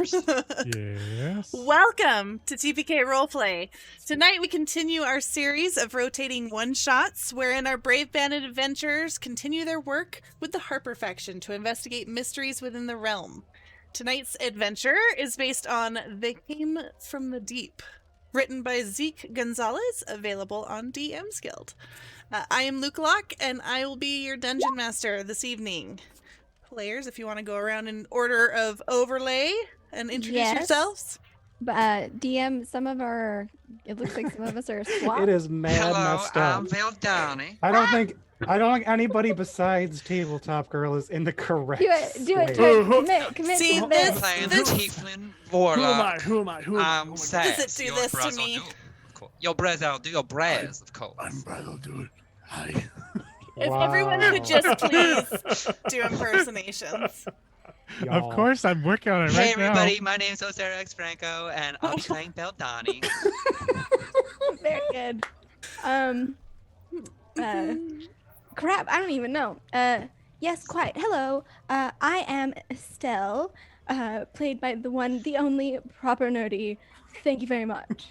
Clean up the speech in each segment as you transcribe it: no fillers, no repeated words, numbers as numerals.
Yes. Welcome to TPK Roleplay. Tonight we continue our series of rotating one-shots, wherein our brave bandit adventurers continue their work with the Harper faction to investigate mysteries within the realm. Tonight's adventure is based on They Came from the Deep, written by Zeke Gonzalez, available on DMsGuild. I am Luke Locke, and I will be your dungeon master this evening. Players, if you want to go around in order of overlay and introduce yourselves. DM, it looks like some of us are swapped. It is mad messed up. I'm Valdani. I don't think anybody besides Tabletop Girl is in the correct. Do it. Commit. See, to this- Playing this- Tiefling Warlock. Who am I? I'm Sax. Does it do Your this bras to me? will do. Your bras, I'll do your bras, of course. I'll do it. Hi. If Wow. everyone could just please do impersonations. Of course, I'm working on it Hey right now. everybody, my name's Osara X Franco, and I'll be playing Valdani. Very good. Crap, I don't even know. Yes, quite. Hello. I am Estelle, played by the one, the only proper nerdy. Thank you very much.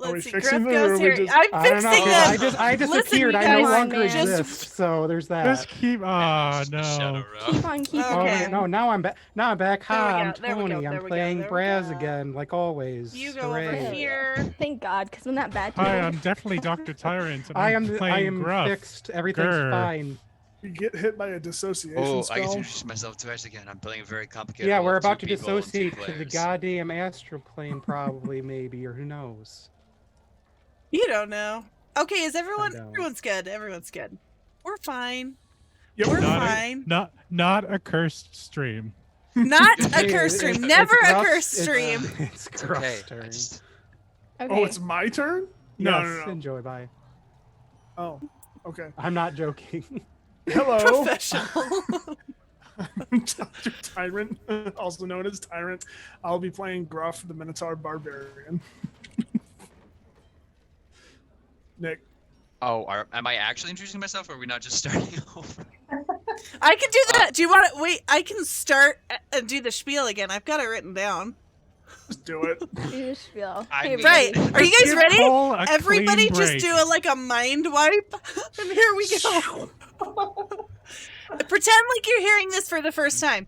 Are we Let's see, fixing Griff them, or goes are we here. just- I'm I don't know. fixing them. I disappeared. Listen, I no you guys, longer man. exist. So there's that. Just keep. Oh no. Keep on, keep Oh, on. Okay. wait, no, now I'm back. Now I'm back. Hi, I'm There we go, Tony. there I'm we go, playing there we Braz go. again, like always. You go over Hooray. here. Thank God, because when that bad Hi, I'm definitely Dr. Tyrant. And I I'm am playing Gruff. fixed. Everything's Grr. fine. You get hit by a dissociation Oh, I spell. get to introduce myself twice again. I'm playing a very complicated Yeah, role we're of two about to people and two dissociate to the players. goddamn astral plane, probably, maybe, or who knows. You don't know. Okay, is I everyone? don't. Everyone's good. Everyone's good. We're fine. Yep. We're Not fine. not a cursed stream. Not a Hey, curse it's- stream. it's Never a Gruff's- curse stream. It's It's Gruff's okay. turn. Just... Okay. Oh, it's my turn? No, Yes, no. enjoy, bye. Oh, okay. I'm not joking. Hello. Professional. I'm Dr. Tyrant, also known as Tyrant. I'll be playing Gruff, the Minotaur Barbarian. Nick. Oh, am I actually introducing myself, or are we not just starting over? I can do that. Do you want to wait? I can start and do the spiel again. I've got it written down. Just do it. Do the spiel. I Hey, mean- Right. Are you guys ready? Pull a Everybody clean just break. do a mind wipe. And here we go. Pretend like you're hearing this for the first time.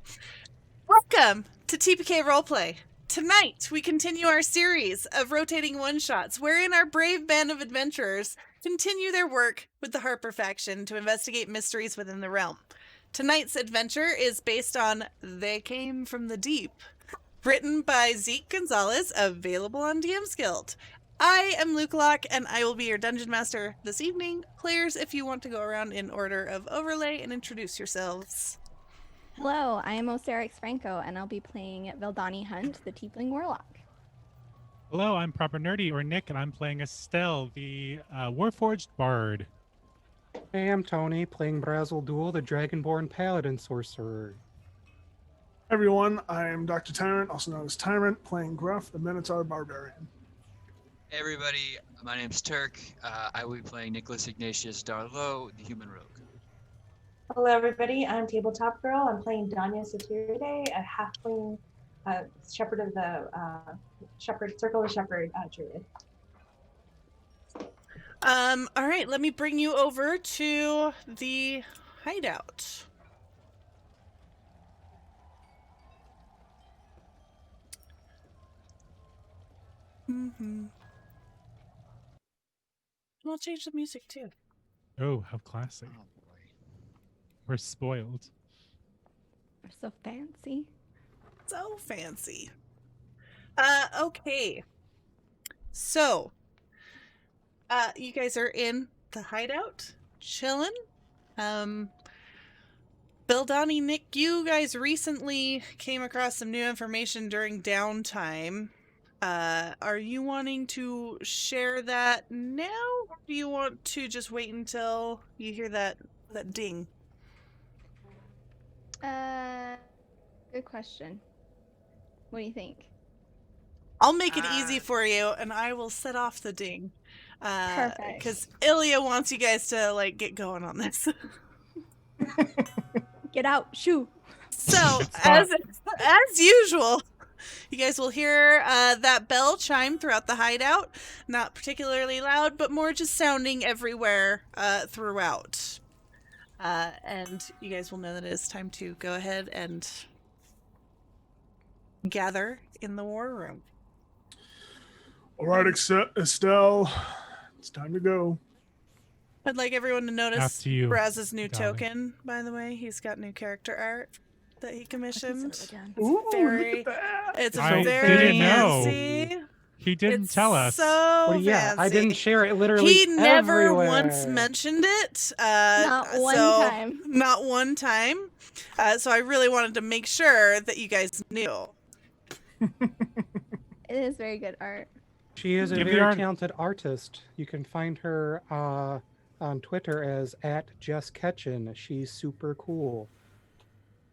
Welcome to TPK Roleplay. Tonight, we continue our series of rotating one-shots, wherein our brave band of adventurers continue their work with the Harper faction to investigate mysteries within the realm. Tonight's adventure is based on They Came from the Deep, written by Zeke Gonzalez, available on DMsGuild. I am Luke Locke, and I will be your dungeon master this evening. Players, if you want to go around in order of overlay and introduce yourselves. Hello, I am Osara X Franco, and I'll be playing Valdani Hunt, the Tiefling Warlock. Hello, I'm Proper Nerdy, or Nick, and I'm playing Estelle, the Warforged Bard. Hey, I'm Tony, playing Brazel Duel, the Dragonborn Paladin Sorcerer. Everyone, I am Dr. Tyrant, also known as Tyrant, playing Gruff, the Minotaur Barbarian. Hey everybody, my name's Turk. I will be playing Nicholas Ignatius Darlow, the Human Rogue. Hello, everybody. I'm Tabletop Girl. I'm playing Danya Satiride, a halfling shepherd of the Circle of Shepherd druid. All right, let me bring you over to the hideout. I'll change the music too. Oh, how classy. Oh boy. We're spoiled. We're so fancy. So fancy. Okay. So, you guys are in the hideout, chilling. Bill, Donnie, Nick, you guys recently came across some new information during downtime. Are you wanting to share that now? Or do you want to just wait until you hear that ding? Good question. What do you think? I'll make it easy for you, and I will set off the ding. Perfect. Because Illya wants you guys to, get going on this. Get out, shoo. So, Stop. as usual, you guys will hear that bell chime throughout the hideout. Not particularly loud, but more just sounding everywhere throughout. And you guys will know that it is time to go ahead and gather in the war room. All right, Estelle, it's time to go. I'd like everyone to notice After you, Braz's new darling. token, by the way. He's got new character art that he commissioned. What's it Ooh, very- look at that. It's I very didn't know. fancy. He didn't It's tell us. So Well, yeah, I didn't fancy. share it literally He never everywhere. once mentioned it. Not one time. Not one time. So I really wanted to make sure that you guys knew. It is very good art. She is a Give the very art- talented artist. You can find her on Twitter as @JessKetchin. She's super cool.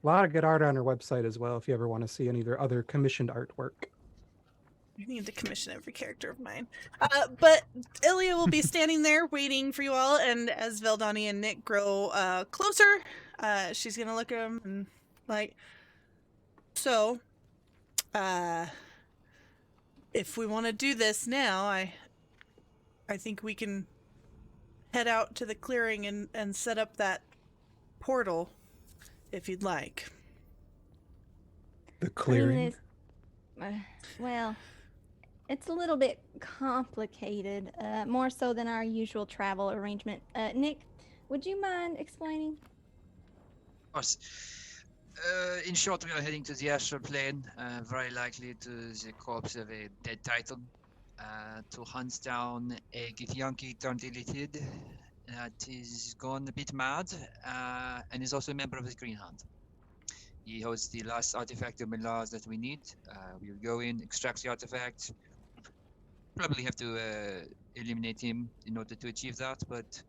A lot of good art on her website as well if you ever want to see any of their other commissioned artwork. I need to commission every character of mine. But Illya will be standing there waiting for you all, and as Veldani and Nick grow closer, she's gonna look at him and like, so, if we want to do this now, I think we can head out to the clearing and set up that portal, if you'd like. The I mean, clearing. well, it's a little bit complicated, more so than our usual travel arrangement. Nick, would you mind explaining? Of course. In short, we are heading to the astral plane, very likely to the corpse of a dead titan, to hunt down a Githyanki turned illithid that is gone a bit mad, and is also a member of the Green Hand. He holds the last artifact of Milars that we need. We will go in, extract the artifact. Probably have to eliminate him in order to achieve that, but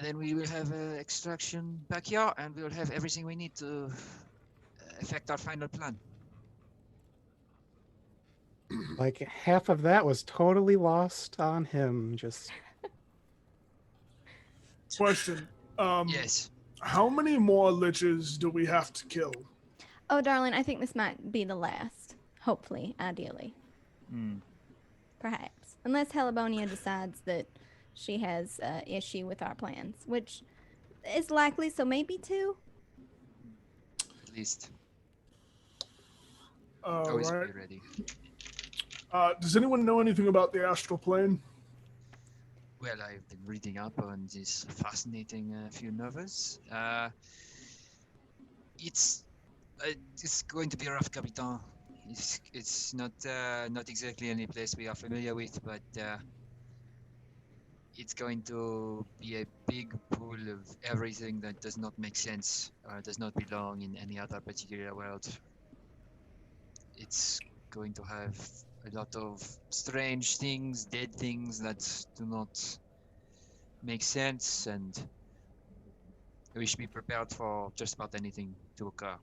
then we will have extraction back here, and we will have everything we need to effect our final plan. Like half of that was totally lost on him. Just Question. Yes. How many more liches do we have to kill? Oh, darling, I think this might be the last. Hopefully, ideally. Hmm. Perhaps. Unless Helibonia decides that she has issue with our plans, which is likely, so maybe 2. At least. All Always right. be ready. Does anyone know anything about the astral plane? Well, I've been reading up on this fascinating few novels. It's going to be rough, Capitan. It's not exactly any place we are familiar with, but it's going to be a big pool of everything that does not make sense or does not belong in any other particular world. It's going to have a lot of strange things, dead things that do not make sense, and we should be prepared for just about anything to occur.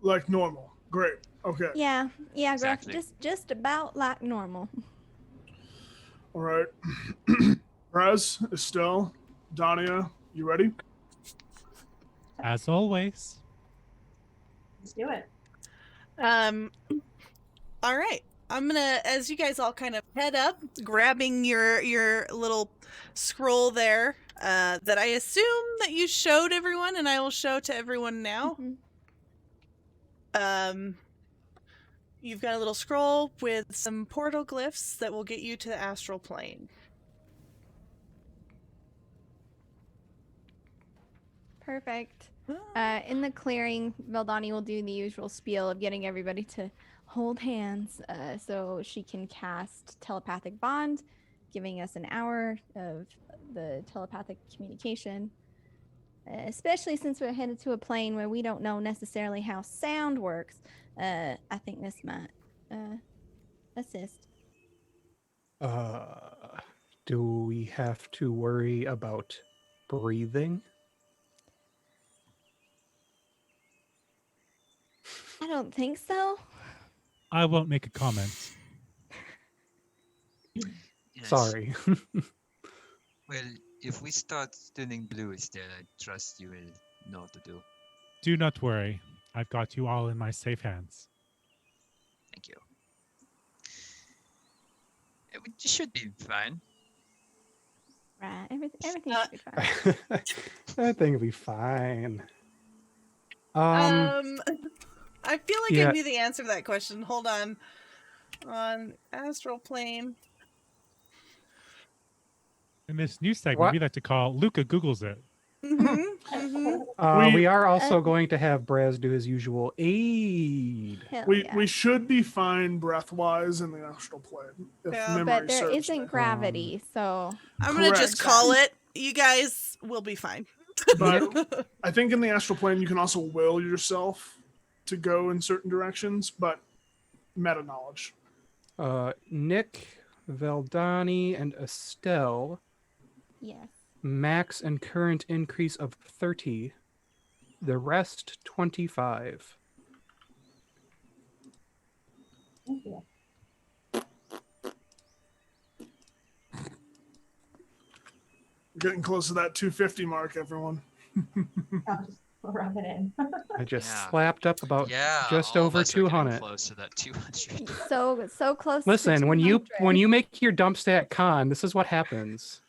Like normal. Great. Okay. Yeah, girl. Exactly. Just about like normal. All right. Braz, Estelle, Dania, you ready? As always. Let's do it. All right. I'm gonna, as you guys all kind of head up, grabbing your little scroll there, that I assume that you showed everyone, and I will show to everyone now. Mhm. You've got a little scroll with some portal glyphs that will get you to the astral plane. Perfect. In the clearing, Veldani will do the usual spiel of getting everybody to hold hands so she can cast telepathic bond, giving us an hour of the telepathic communication. Especially since we're headed to a plane where we don't know necessarily how sound works. I think this might assist. do we have to worry about breathing? I don't think so. I won't make a comment. Yes. Sorry. Well, if we start turning blue instead, I trust you will know what to do. Do not worry. I've got you all in my safe hands. Thank you. It should be fine. Right. Everything should be fine. I think it'll be fine. I feel like yeah. I knew the answer to that question. Hold on. On astral plane. In this new segment, What? we like to call Luca Googles it. We are also going to have Braz do his usual aid. Hell We yeah. we should be fine breath-wise in the astral plane. If Yeah, memory But there serves isn't me. gravity, so I'm gonna just Correct. call it. You guys will be fine. But I think in the astral plane you can also will yourself to go in certain directions, but meta knowledge. Nick, Veldani, and Estelle, yes. max and current increase of 30. The rest 25. Thank you. We're getting close to that 250 mark, everyone. I'll just rub it in. I just Yeah. slapped up about Yeah, just all of over us are getting 200. close to that 200. So close. Listen, to when you 200. make your dump stat con, this is what happens.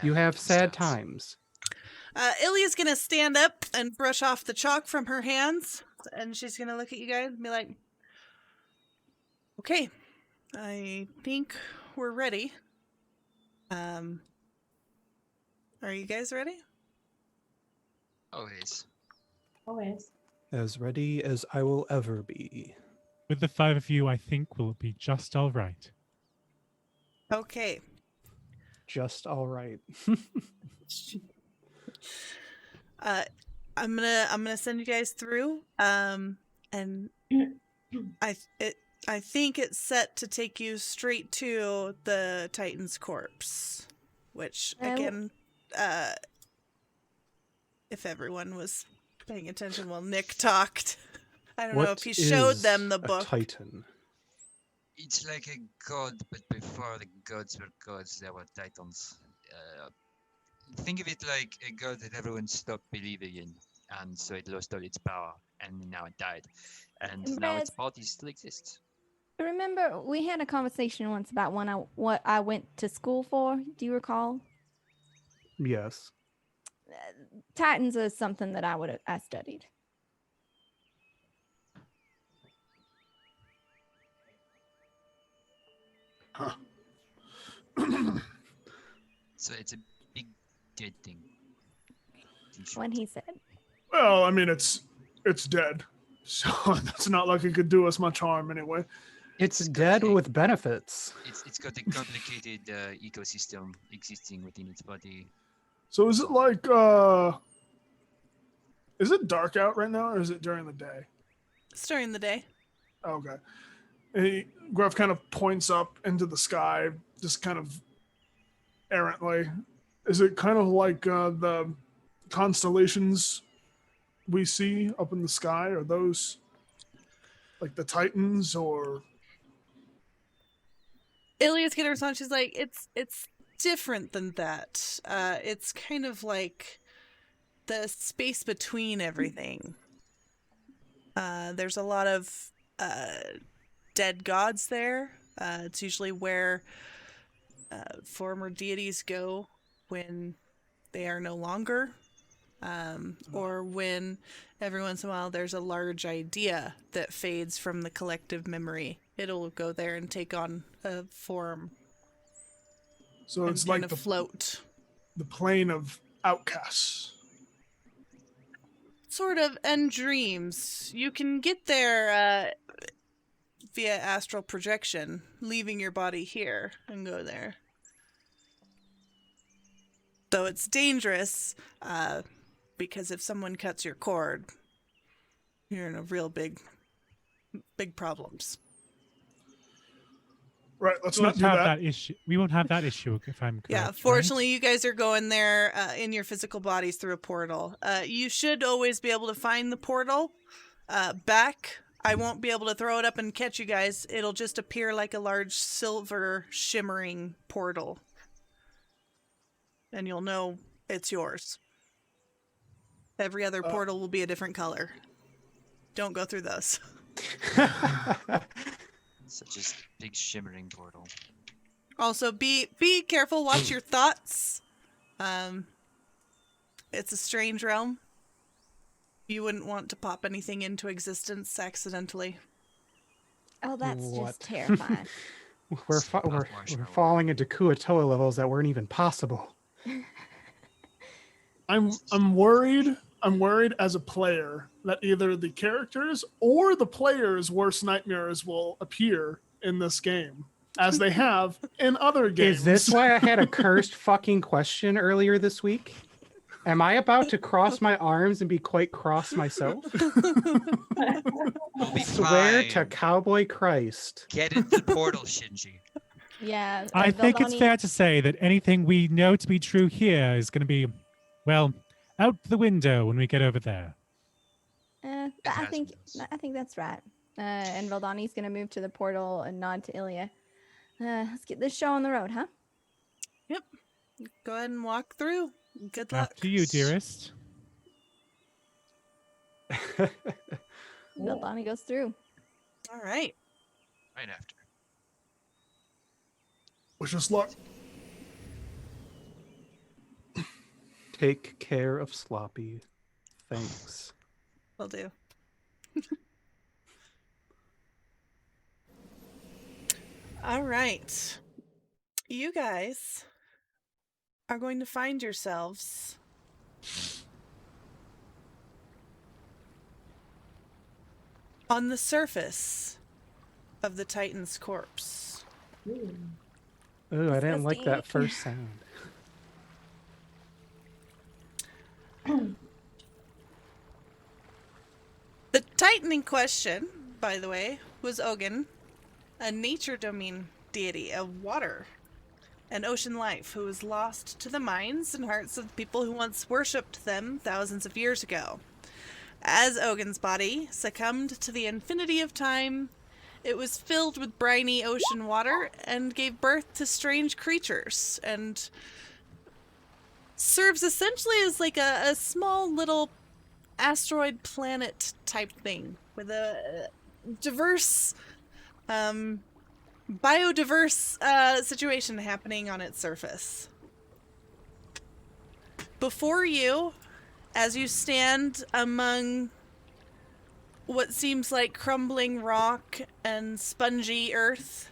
You have sad stats. times. Illya's gonna stand up and brush off the chalk from her hands, and she's gonna look at you guys and be like, "Okay, I think we're ready. Are you guys ready?" Always. Always. As ready as I will ever be. With the 5 of you, I think we'll be just all right. Okay. Just all right. I'm gonna send you guys through. And I think it's set to take you straight to the Titan's corpse, which again, if everyone was paying attention while Nick talked, I don't know if he showed them the book. A Titan? It's like a god, but before the gods were gods, there were titans. Think of it like a god that everyone stopped believing in, and so it lost all its power, and now it died. And now its body still exists. Remember, we had a conversation once about what I went to school for. Do you recall? Yes. Titans is something that I studied. Huh. So it's a big dead thing. When he said. Well, I mean, it's dead, so that's not like it could do us much harm anyway. It's dead with benefits. It's got a complicated ecosystem existing within its body. So is it like, is it dark out right now, or is it during the day? It's during the day. Okay. And Gruff kind of points up into the sky, just kind of errantly. Is it kind of like the constellations we see up in the sky? Are those like the Titans, or? Illya's gonna respond. She's like, it's different than that. It's kind of like the space between everything. There's a lot of dead gods there. It's usually where former deities go when they are no longer, or when every once in a while there's a large idea that fades from the collective memory. It'll go there and take on a form. So it's and like kind of float. the plane of outcasts. Sort of, and dreams. You can get there via astral projection, leaving your body here and go there. Though it's dangerous, because if someone cuts your cord, you're in a real big problems. Right, let's We not won't do have that. that issue. We won't have that issue if I'm correct. Yeah, right? fortunately, you guys are going there in your physical bodies through a portal. You should always be able to find the portal back. I won't be able to throw it up and catch you guys. It'll just appear like a large silver shimmering portal. and you'll know it's yours. Every other portal will be a different color. Don't go through those. Such a big shimmering portal. Also, be careful. Watch your thoughts. It's a strange realm. You wouldn't want to pop anything into existence accidentally. Oh, that's What? just terrifying. We're falling into Kuatoa levels that weren't even possible. I'm worried. I'm worried as a player that either the characters or the players' worst nightmares will appear in this game, as they have in other games. Is this why I had a cursed fucking question earlier this week? Am I about to cross my arms and be quite cross myself? We'll be Swear to fine. Cowboy Christ. Get into the portal, Shinji. Yeah. I think it's Valdani- fair to say that anything we know to be true here is going to be, well, out the window when we get over there. I has think windows. I think that's right. And Valdani's gonna move to the portal and nod to Illya. Let's get this show on the road, huh? Go ahead and walk through. Good luck. After you, dearest. Valdani goes through. All right. Right after. Wish us luck. Take care of Sloppy. Thanks. Will do. All right. You guys are going to find yourselves on the surface of the Titan's corpse. Ooh. Ooh, I didn't like that Disgusting. first sound. The Titan in question, by the way, was Ogun, a nature domain deity of water and ocean life who was lost to the minds and hearts of people who once worshipped them thousands of years ago. As Ogun's body succumbed to the infinity of time, it was filled with briny ocean water and gave birth to strange creatures and serves essentially as like a small little asteroid planet type thing with a diverse biodiverse situation happening on its surface. Before you, as you stand among what seems like crumbling rock and spongy earth,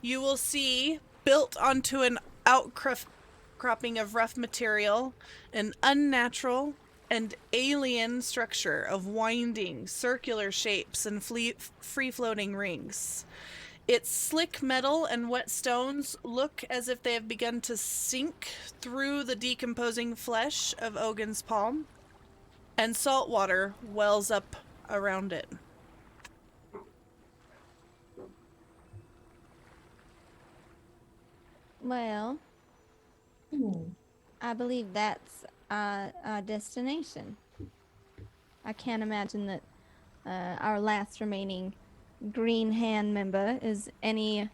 you will see, built onto an outcropping of rough material, an unnatural and alien structure of winding, circular shapes and free-floating rings. Its slick metal and wet stones look as if they have begun to sink through the decomposing flesh of Ogun's palm, and salt water wells up around it. Well, I believe that's our destination. I can't imagine that our last remaining Green Hand member is any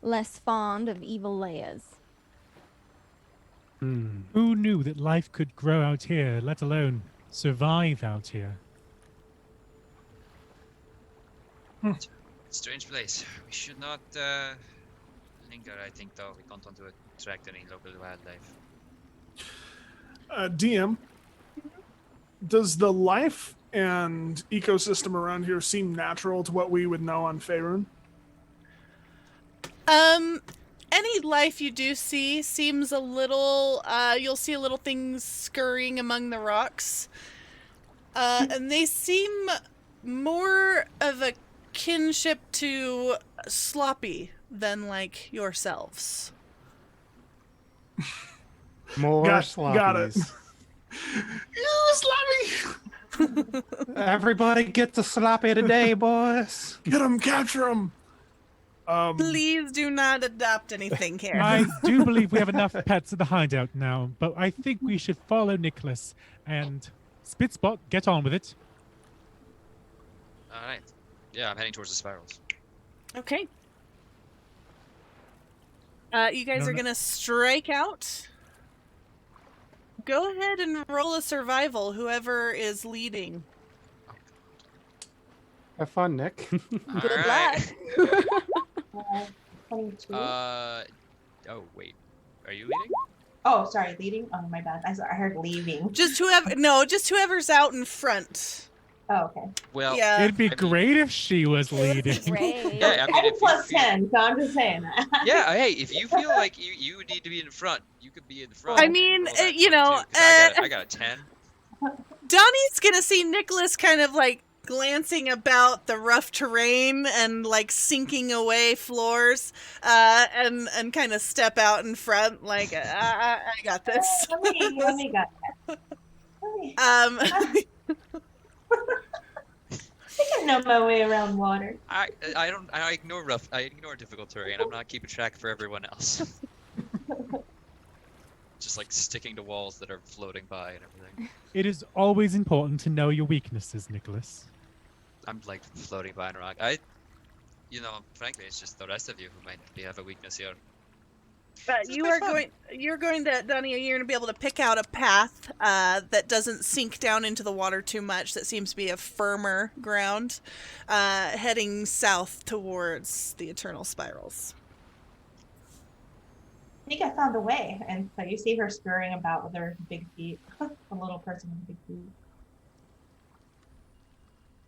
less fond of evil layers. Who knew that life could grow out here, let alone survive out here? Strange place. We should not linger, I think, though. We don't want to attract any local wildlife. DM, does the life and ecosystem around here seem natural to what we would know on Faerun? Any life you do see seems a little, you'll see little things scurrying among the rocks. And they seem more of a kinship to Sloppy than like yourselves. More Got it. sloppies. You Sloppy! Everybody get the sloppy today, boys. Get him, capture him. Please do not adopt anything here. I do believe we have enough pets at the hideout now, but I think we should follow Nicholas and Spitspot, get on with it. All right. Yeah, I'm heading towards the spirals. Okay. You guys No, are no. gonna strike out Go ahead and roll a survival, whoever is leading. Have fun, Nick. All Good right. luck. 22. Oh wait, are you leading? Oh, sorry, leading. Oh, my bad. I heard leaving. Just whoever's out in front. Oh, okay. Well, Yeah. It'd be I mean- great if she was leading. Great. Yeah, I mean, I'm if you plus feel- 10, so I'm just saying that. Yeah, hey, if you feel like you need to be in front, you could be in the front. I and mean, roll that you know, 22, 'cause I got a 10. Donnie's gonna see Nicholas kind of like glancing about the rough terrain and like sinking away floors, and kind of step out in front like I got this. Let me get that. I can know my way around water. I ignore difficult terrain. I'm not keeping track for everyone else. Just like sticking to walls that are floating by and everything. It is always important to know your weaknesses, Nicholas. I'm like floating by in a rock. Frankly, it's just the rest of you who might have a weakness here. But you're going to, Donnie, you're going to be able to pick out a path that doesn't sink down into the water too much, that seems to be a firmer ground, heading south towards the Eternal Spirals. I think I found a way. And so you see her scurrying about with her big feet. A little person with big feet.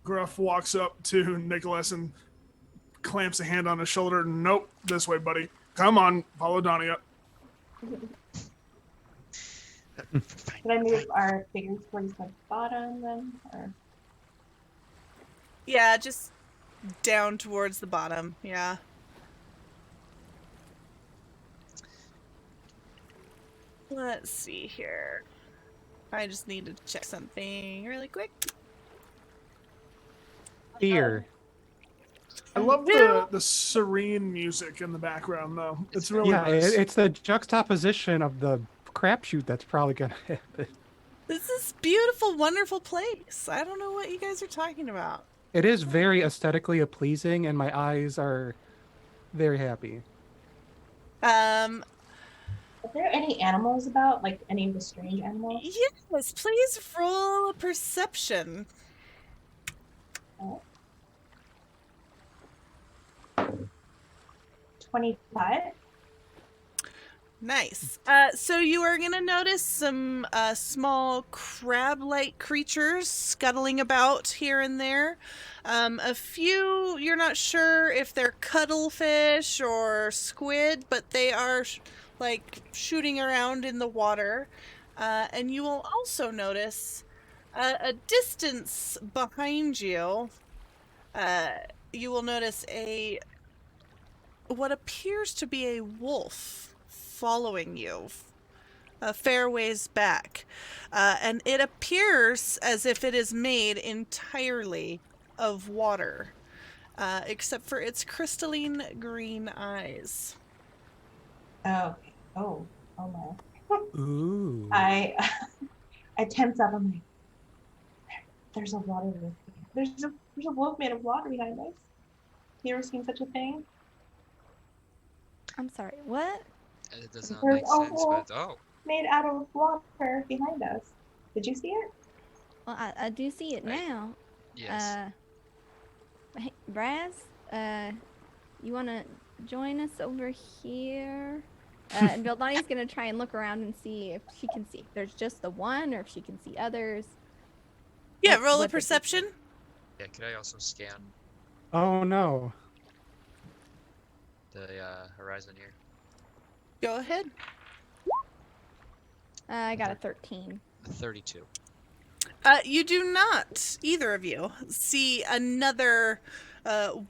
Gruff walks up to Nicholas and clamps a hand on his shoulder. Nope, this way, buddy. Come on, follow Donnie up. Can I move our figures towards the bottom then? Or Yeah, just down towards the bottom. Yeah. Let's see here. I just need to check something really quick. Here. I love the serene music in the background, though. It's really Yeah, nice. it's the juxtaposition of the crapshoot that's probably gonna happen. This is beautiful, wonderful place. I don't know what you guys are talking about. It is very aesthetically pleasing, and my eyes are very happy. are there any animals about? Like any of the strange animals? Yes, please roll a perception. 25. Nice. So you are going to notice some small crab-like creatures scuttling about here and there. A few, you're not sure if they're cuttlefish or squid, but they are like shooting around in the water. And you will also notice a distance behind you. You will notice what appears to be a wolf following you a fair ways back, and it appears as if it is made entirely of water, except for its crystalline green eyes. Oh, okay. Oh my. Ooh. I tense up. I'm like, there's a water wolf. There's a wolf made of water behind us. You ever seen such a thing? I'm sorry, what? It does not There's make a sense, wolf. but Made out of water behind us. Did you see it? Well, I do see it Right. now. yes. Hey, Braz, you want to join us over here? And Vildani's going to try and look around and see if she can see. If there's just the one or if she can see others. Yeah, What- roll a what does it perception. Yeah, could I also scan Oh no. the horizon here? Go ahead. I got a 13. 32. You do not, either of you, see another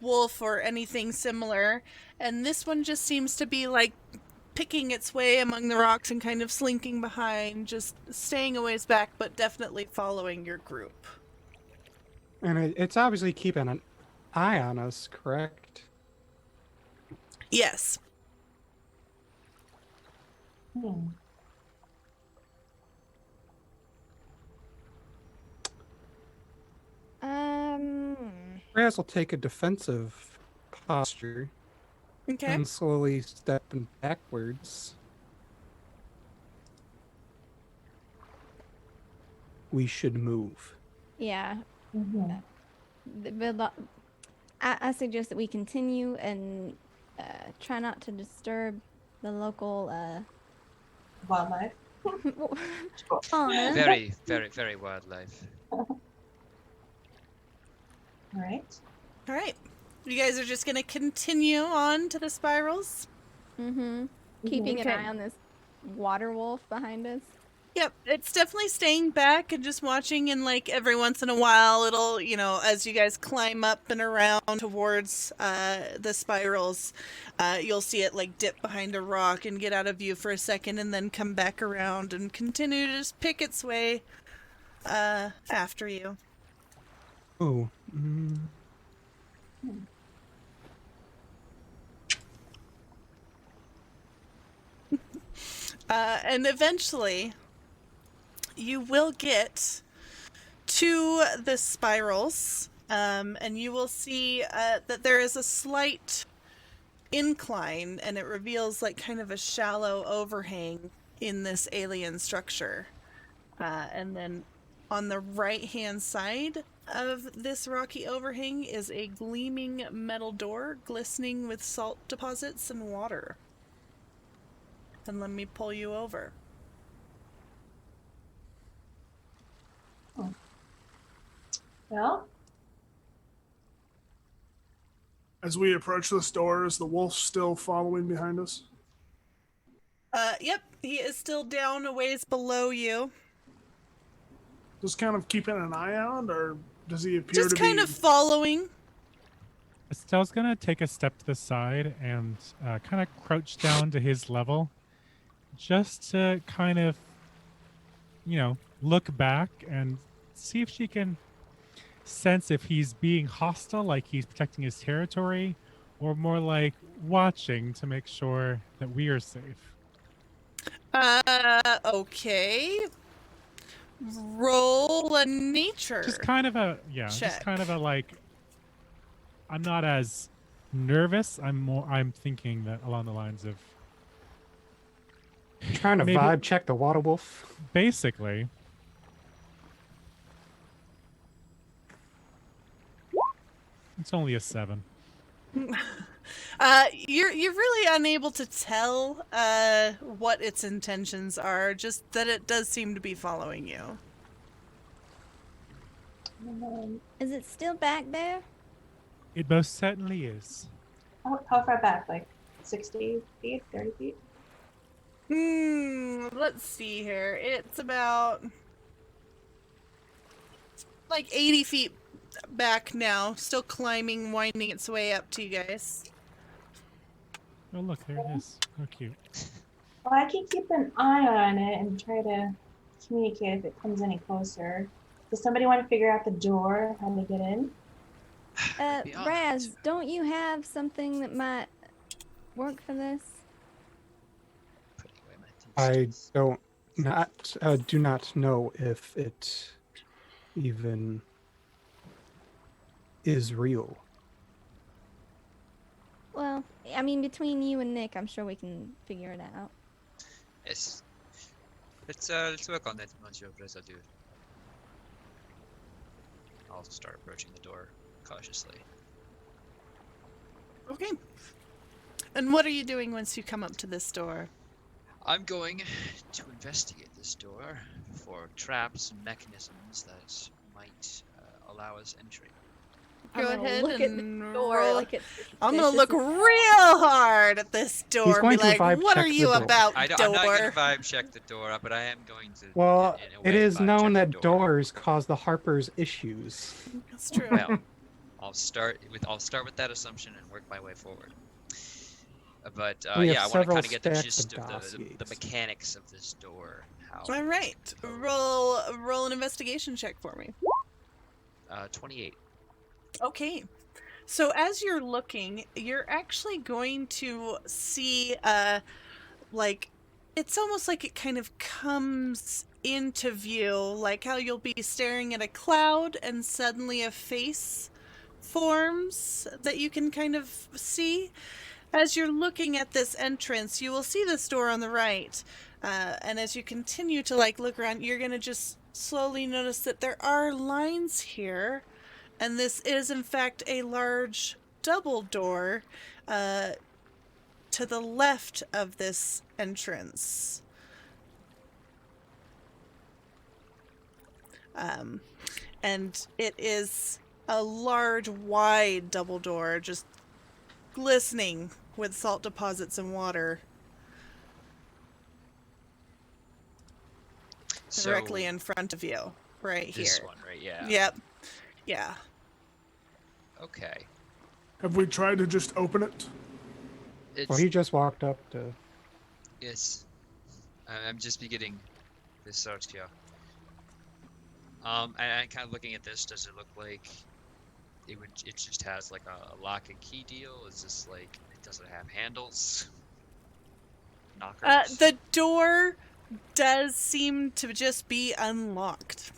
wolf or anything similar, and this one just seems to be like picking its way among the rocks and kind of slinking behind, just staying a ways back, but definitely following your group. And it's obviously keeping an eye on us, correct? Yes. Hmm. Raz will take a defensive posture Okay. and slowly step backwards. we should move. Yeah. Mhm. I suggest that we continue and try not to disturb the local Wildlife. fauna. Very, very, very wildlife. All right. All right. You guys are just going to continue on to the spirals? Mm-hmm. Keeping an Okay. eye on this water wolf behind us. Yep, it's definitely staying back and just watching, and like every once in a while it'll, as you guys climb up and around towards the spirals, you'll see it like dip behind a rock and get out of view for a second and then come back around and continue to just pick its way after you. Oh. And eventually you will get to the spirals, and you will see that there is a slight incline, and it reveals like kind of a shallow overhang in this alien structure. And then on the right-hand side of this rocky overhang is a gleaming metal door, glistening with salt deposits and water. And let me pull you over. Well, As we approach this door, is the wolf still following behind us? Yep, he is still down a ways below you. Just kind of keeping an eye out, or does he appear Just to kind be... of following. Estelle's gonna take a step to the side and kind of crouch down to his level, just to kind of, look back and see if she can sense if he's being hostile, like he's protecting his territory, or more like watching to make sure that we are safe. Okay. Roll a nature. Just kind of a just kind of a like. I'm not as nervous. I'm thinking that along the lines of Trying to Maybe- vibe check the water wolf. basically. It's only a 7. You're really unable to tell what its intentions are, just that it does seem to be following you. Is it still back there? It most certainly is. how far back? Like 60 feet, 30 feet? Let's see here. It's about like 80 feet back now, still climbing, winding its way up to you guys. Oh look, there it is. How cute. Well, I can keep an eye on it and try to communicate if it comes any closer. Does somebody want to figure out the door, how to get in? Be Raz, honest. don't you have something that might work for this? Putting away my I thesis. do not know if it even is real. Well, I mean, between you and Nick, I'm sure we can figure it out. Yes. Let's work on that, Monsieur Resolute. I'll start approaching the door cautiously. Okay. And what are you doing once you come up to this door? I'm going to investigate this door for traps and mechanisms that might allow us entry. I'm Go gonna ahead look at and the door roll. like it's I'm gonna suspicious look as hell. real hard at this door and going be to like, vibe what check are the you door. about, I'm door? not going to vibe check the door, but I am going to. Well, in a it way, is vibe known check that the door. doors cause the Harpers issues. That's true. Well, I'll start with that assumption and work my way forward. But We have yeah, I want to several kind of get the stacks gist of of the dossiers. mechanics of this door. How? All right. Roll an investigation check for me. 28. Okay. So as you're looking, you're actually going to see like it's almost like it kind of comes into view, like how you'll be staring at a cloud and suddenly a face forms that you can kind of see. As you're looking at this entrance, you will see this door on the right. And as you continue to like look around, you're gonna just slowly notice that there are lines here, and this is in fact a large double door to the left of this entrance. And it is a large, wide double door, just glistening with salt deposits and water directly in front of you, right here. This one, right? Yeah. Yep. Yeah. Okay. Have we tried to just open it? It's Well, he just walked up to. yes. I'm just beginning this search here. And kind of looking at this, does it look like it just has like a lock and key deal? Is this like it doesn't have handles? Knockers? The door does seem to just be unlocked.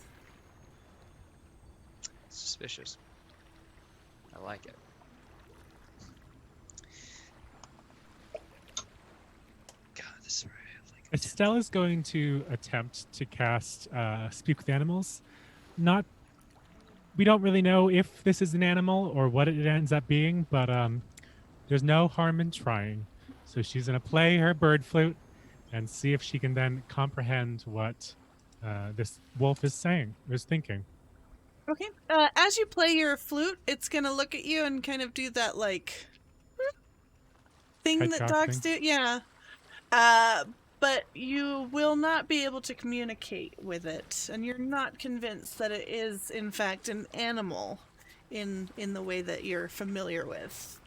Suspicious. I like it. God, this is right. Estelle is going to attempt to cast Speak with Animals. We don't really know if this is an animal or what it ends up being, but there's no harm in trying. So she's going to play her bird flute and see if she can then comprehend what this wolf is saying, or is thinking. Okay. As you play your flute, it's gonna look at you and kind of do that like thing Head that cock dogs thing? do. Yeah. But you will not be able to communicate with it, and you're not convinced that it is in fact an animal in the way that you're familiar with.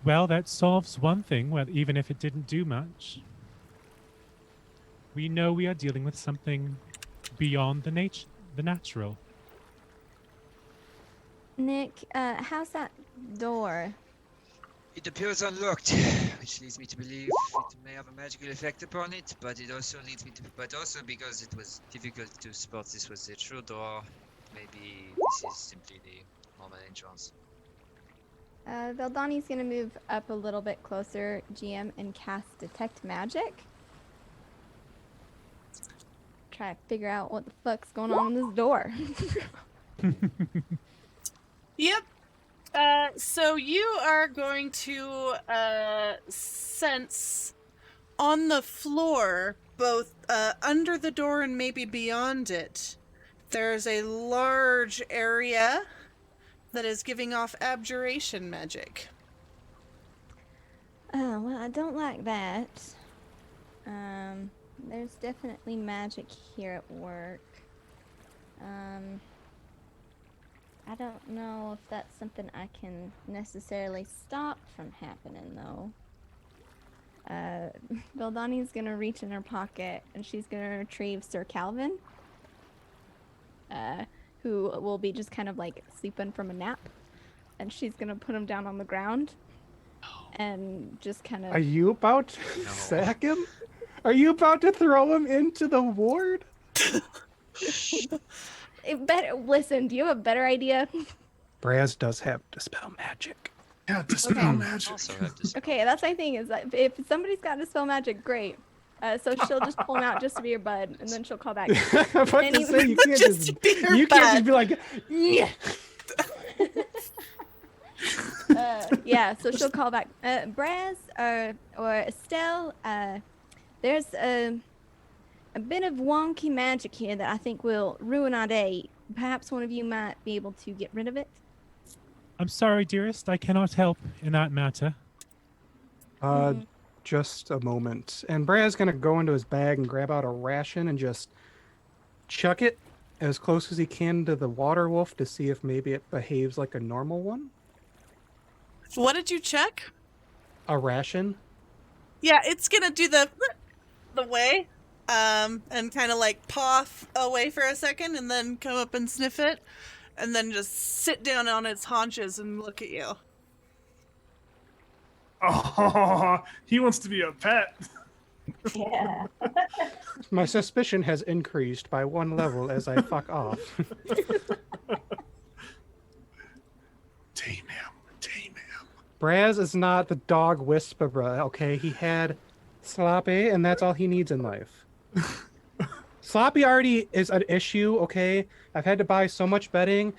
Well, that solves one thing, well, even if it didn't do much. We know we are dealing with something beyond the natural. Nick, how's that door? It appears unlocked, which leads me to believe it may have a magical effect upon it, but it also leads me to, but also because it was difficult to spot this was the true door, maybe this is simply the normal entrance. Valdani's gonna move up a little bit closer, GM, and cast Detect Magic. Try to figure out what the fuck's going on with this door. Yep. So you are going to sense on the floor, both under the door and maybe beyond it, there's a large area that is giving off abjuration magic. Oh, well, I don't like that. There's definitely magic here at work. I don't know if that's something I can necessarily stop from happening, though. Valdani's gonna reach in her pocket, and she's gonna retrieve Sir Calvin, who will be just kind of like sleeping from a nap, and she's gonna put him down on the ground, and just kind of. Are you about to sack him? Are you about to throw him into the ward? Listen, do you have a better idea? Braz does have Dispel Magic. Yeah, dispel magic. Also have to Okay, that's my thing, is that if somebody's got Dispel Magic, great. So she'll just pull him out just to be your bud, and then she'll call back. I'm about to say, you can't Just just, be her you can't just be like, yeah. Yeah, so she'll call back. Braz or Estelle, there's a bit of wonky magic here that I think will ruin our day. Perhaps one of you might be able to get rid of it. I'm sorry, dearest. I cannot help in that matter. Just a moment. And Brad's gonna go into his bag and grab out a ration and just chuck it as close as he can to the water wolf to see if maybe it behaves like a normal one. What did you check? A ration? Yeah, it's gonna do the way, and kind of like paw away for a second, and then come up and sniff it, and then just sit down on its haunches and look at you. Oh, he wants to be a pet. Yeah. My suspicion has increased by 1 level as I fuck off. Tame him. Tame him. Braz is not the dog whisperer, okay? He had Sloppy, and that's all he needs in life. Sloppy already is an issue, okay? I've had to buy so much bedding,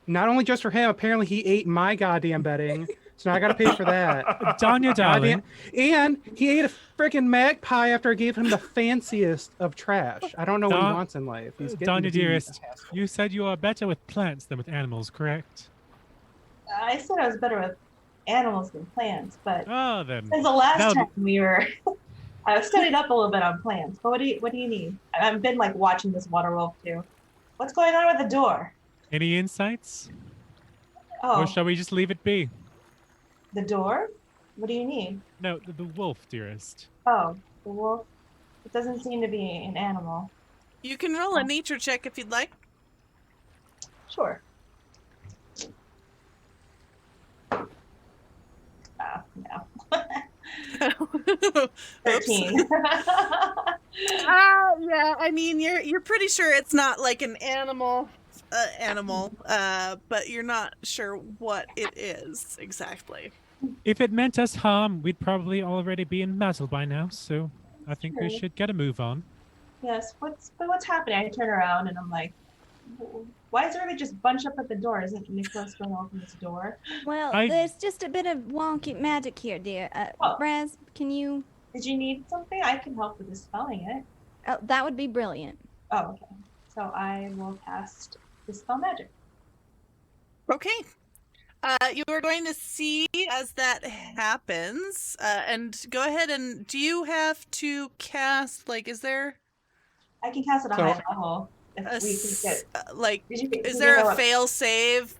not only just for him, apparently he ate my goddamn bedding, so now I gotta pay for that. Danya, darling. And he ate a freaking magpie after I gave him the fanciest of trash. I don't know what he wants in life. He's getting to Danya, be dearest, a hassle. you said you are better with plants than with animals, correct? I said I was better with animals than plants, but Oh, then. since the last that'll time we were, I studied up a little bit on plants. But what do you need? I've been like watching this water wolf too. What's going on with the door? Any insights? Oh, Or shall we just leave it be? the door? What do you need? No, the wolf, dearest. Oh, the wolf. It doesn't seem to be an animal. You can roll a nature check if you'd like. Sure. No. 13. Yeah, I mean, you're pretty sure it's not like an animal, but you're not sure what it is exactly. If it meant us harm, we'd probably already be in battle by now, so I think we True. should get a move on. Yes. What's happening? I turn around and I'm like, why is everybody just bunched up at the door? Isn't Nicholas going to open this door? Well, there's just a bit of wonky magic here, dear. Raz, can you... Did you need something? I can help with dispelling it. Oh, that would be brilliant. Oh, okay. So I will cast Dispel Magic. Okay. You are going to see as that happens, and go ahead and do you have to cast, like, is there I can cast it at a high level. If a we can get, like, did is you there know a what- fail save?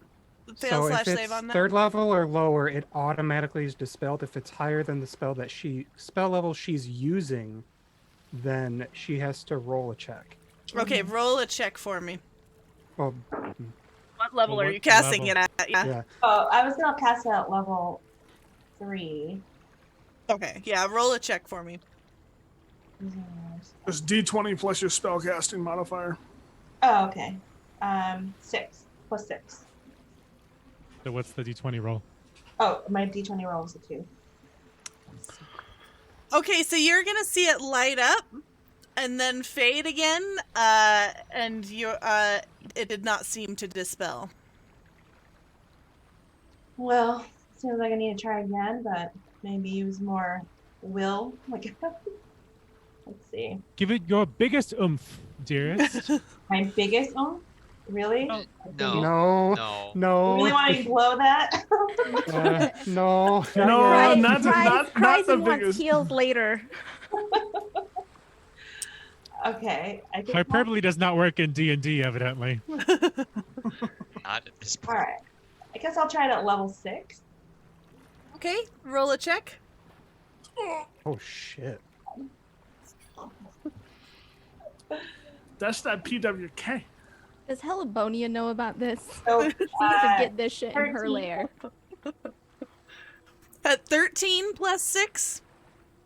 So if Fail/save it's on that? third level or lower, it automatically is dispelled. If it's higher than the spell level she's using, then she has to roll a check. Okay, roll a check for me. Well, What level Well, are what you casting level? it at? Yeah. yeah. Oh, I was gonna cast it at level 3. Okay, yeah, roll a check for me. It's D20 plus your spellcasting modifier. Oh, okay. 6 plus 6. So what's the d20 roll? Oh, my D20 roll was a 2. Okay, so you're gonna see it light up and then fade again, and it did not seem to dispel. Well, seems like I need to try again, but maybe use more will. Like, let's see. Give it your biggest oomph, dearest. My biggest Really? Oh, No. No. No. No. You really want to blow that? No. No, not Cries the and wants biggest. heals later. Okay. I think Hyperbole does not work in D&D, evidently. Not at this All point. right. I guess I'll try it at level 6. Okay, roll a check. Oh shit. That's that PWK. Does Helibonia know about this? So, She needs to get this shit in her 13. lair. At 13 plus 6,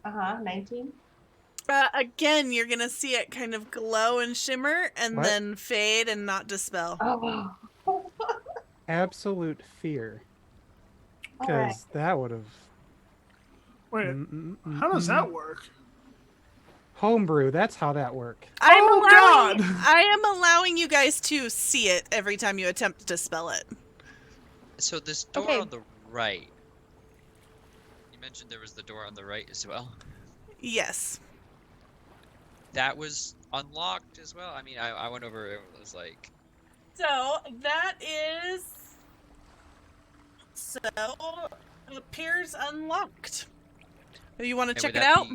19. again, you're gonna see it kind of glow and shimmer, and What? then fade and not dispel. Oh. Absolute fear. All right. Because that would have. Wait, how does that work? Homebrew, that's how that work. I God! am allowing you guys to see it every time you attempt to spell it. So this door Okay. on the right. You mentioned there was the door on the right as well. Yes. That was unlocked as well. I mean, I went over. It was like So that is. So it appears unlocked. You want to and check would it that out?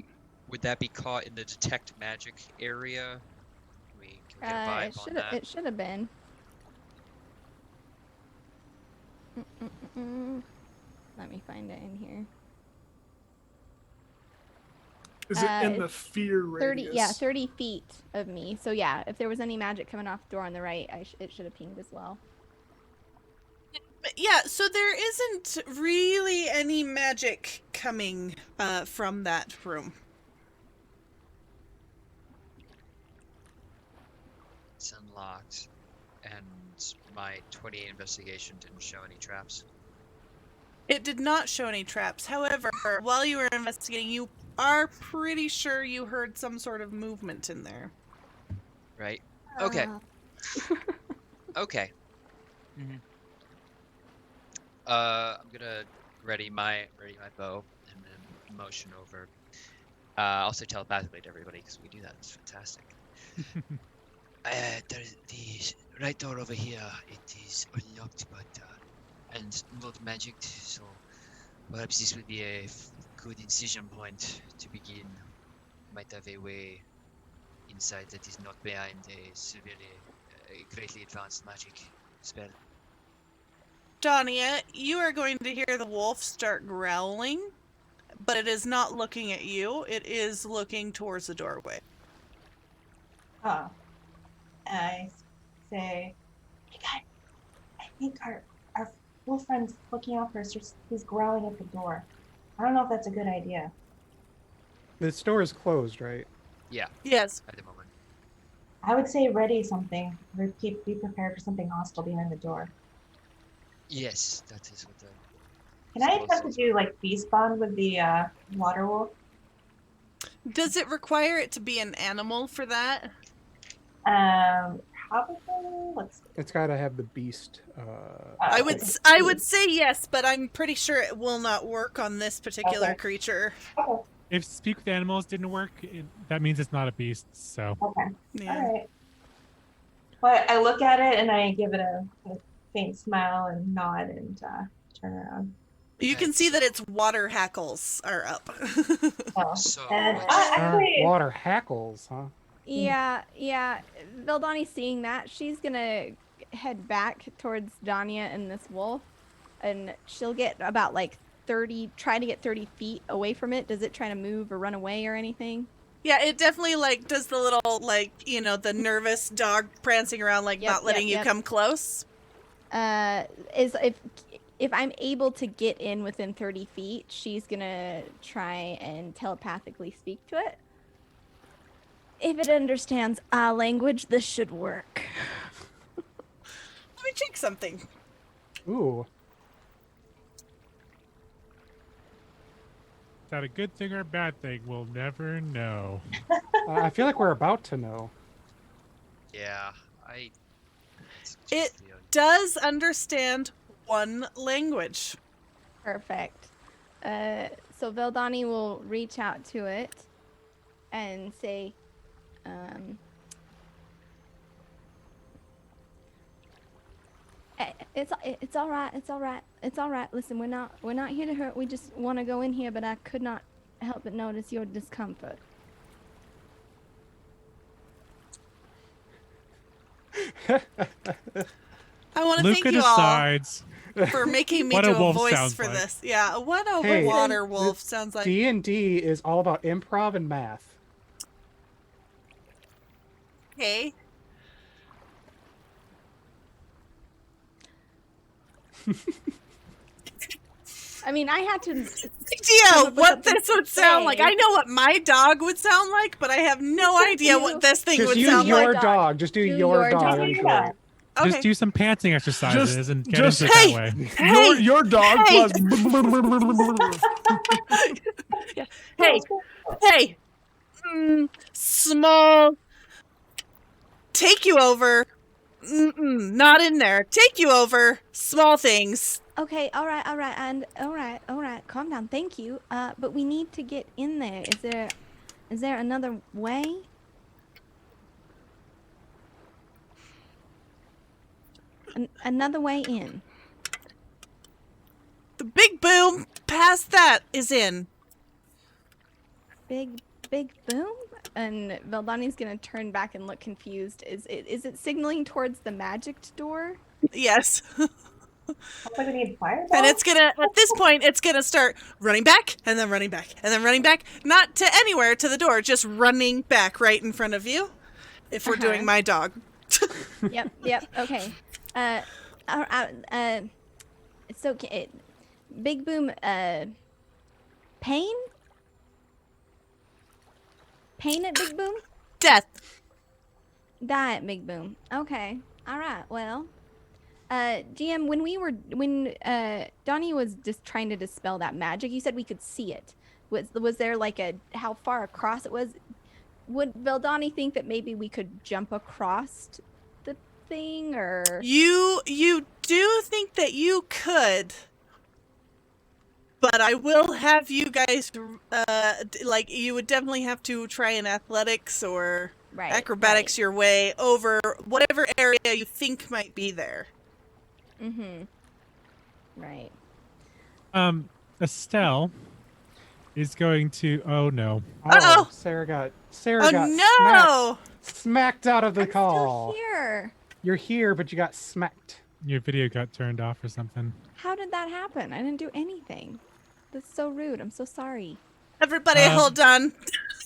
would that be caught in the detect magic area? Can we get a vibe on that? It should have been. Let me find it in here. Is it in the it's fear 30, radius? 30 feet of me. So yeah, if there was any magic coming off the door on the right, it should have pinged as well. But yeah, so there isn't really any magic coming from that room. It's unlocked, and my 28 investigation didn't show any traps. It did not show any traps. However, while you were investigating, you are pretty sure you heard some sort of movement in there. Right. Okay. Uh, Okay. I'm gonna ready my bow and then motion over. Also telepathically to everybody because we do that. It's fantastic. There's the right door over here. It is unlocked, but and not magicked. So perhaps this would be a good incision point to begin. Might have a way inside that is not behind a severely, greatly advanced magic spell. Dania, you are going to hear the wolf start growling, but it is not looking at you. It is looking towards the doorway. Oh. I say, hey guys, I think our wolf friend's looking out for us. He's growling at the door. I don't know if that's a good idea. This door is closed, right? Yeah, Yes. at the moment. I would say ready something. Be prepared for something hostile behind the door. Yes, that is what. Can I attempt to do like beast bond with the water wolf? Does it require it to be an animal for that? Probably. Let's see. It's got to have the beast. I would say yes, but I'm pretty sure it will not work on this particular Okay. creature. Okay. If speak with animals didn't work, that means it's not a beast. So Okay. Yeah. All right. Well, I look at it and I give it a faint smile and nod and turn around. You can see that its water hackles are up. Oh. So, And which- actually, Water hackles, huh? yeah. Valdani's seeing that. She's gonna head back towards Danya and this wolf, and she'll get about like 30, try to get 30 feet away from it. Does it try to move or run away or anything? Yeah, it definitely like does the little like, you know, the nervous dog prancing around like Yep, not letting yep, you yep. come close. Is if I'm able to get in within 30 feet, she's gonna try and telepathically speak to it. If it understands our language, this should work. Let me check something. Ooh. is that a good thing or a bad thing? We'll never know. I feel like we're about to know. yeah, I. it's It just the- does understand one language. Perfect. So Veldani will reach out to it and say, it's all right. It's all right. It's all right. Listen, we're not here to hurt. We just want to go in here, but I could not help but notice your discomfort. I want to Luca thank you all decides. for making me What do a a wolf voice sounds for like. this. Yeah, what a Hey, water wolf sounds like. D&D is all about improv and math. Hey, I mean, I had to. idea up with what something this to would sound like. say. I know what my dog would sound like, but I have no idea what this thing Just would use sound your like. dog. Just do your dog. It'll be great. Okay. Just do some pantsing exercises Just- and get just- into it Hey! that way. Hey, Your dog hey! was. hey, hey, small. Take you over. Not in there. Take you over. Small things. Okay, all right, and all right. Calm down. Thank you. But we need to get in there. Is there another way? Another way in. The big boom past that is in. Big boom. And Veldani's gonna turn back and look confused. Is it signaling towards the magicked door? Yes. Looks like we need fireball. And it's gonna, at this point, it's gonna start running back, and then running back, and then running back. Not to anywhere, to the door, just running back right in front of you. If we're doing my dog. Yep. Okay. It's okay. Big boom. Pain. Pain at Big Boom. Death. Die at Big Boom. Okay. All right. Well, GM, when Donnie was just trying to dispel that magic, you said we could see it. Was there like how far across it was? Would Veldani think that maybe we could jump across the thing, or You do think that you could, but I will have you guys like you would definitely have to try an athletics or acrobatics your way over whatever area you think might be there. Mm-hmm. Right. Estelle is going to. Oh no! Uh-oh. Sarah got no! smacked out of the I'm call. still here. You're here, but you got smacked. Your video got turned off or something. How did that happen? I didn't do anything. That's so rude. I'm so sorry. Everybody, hold on.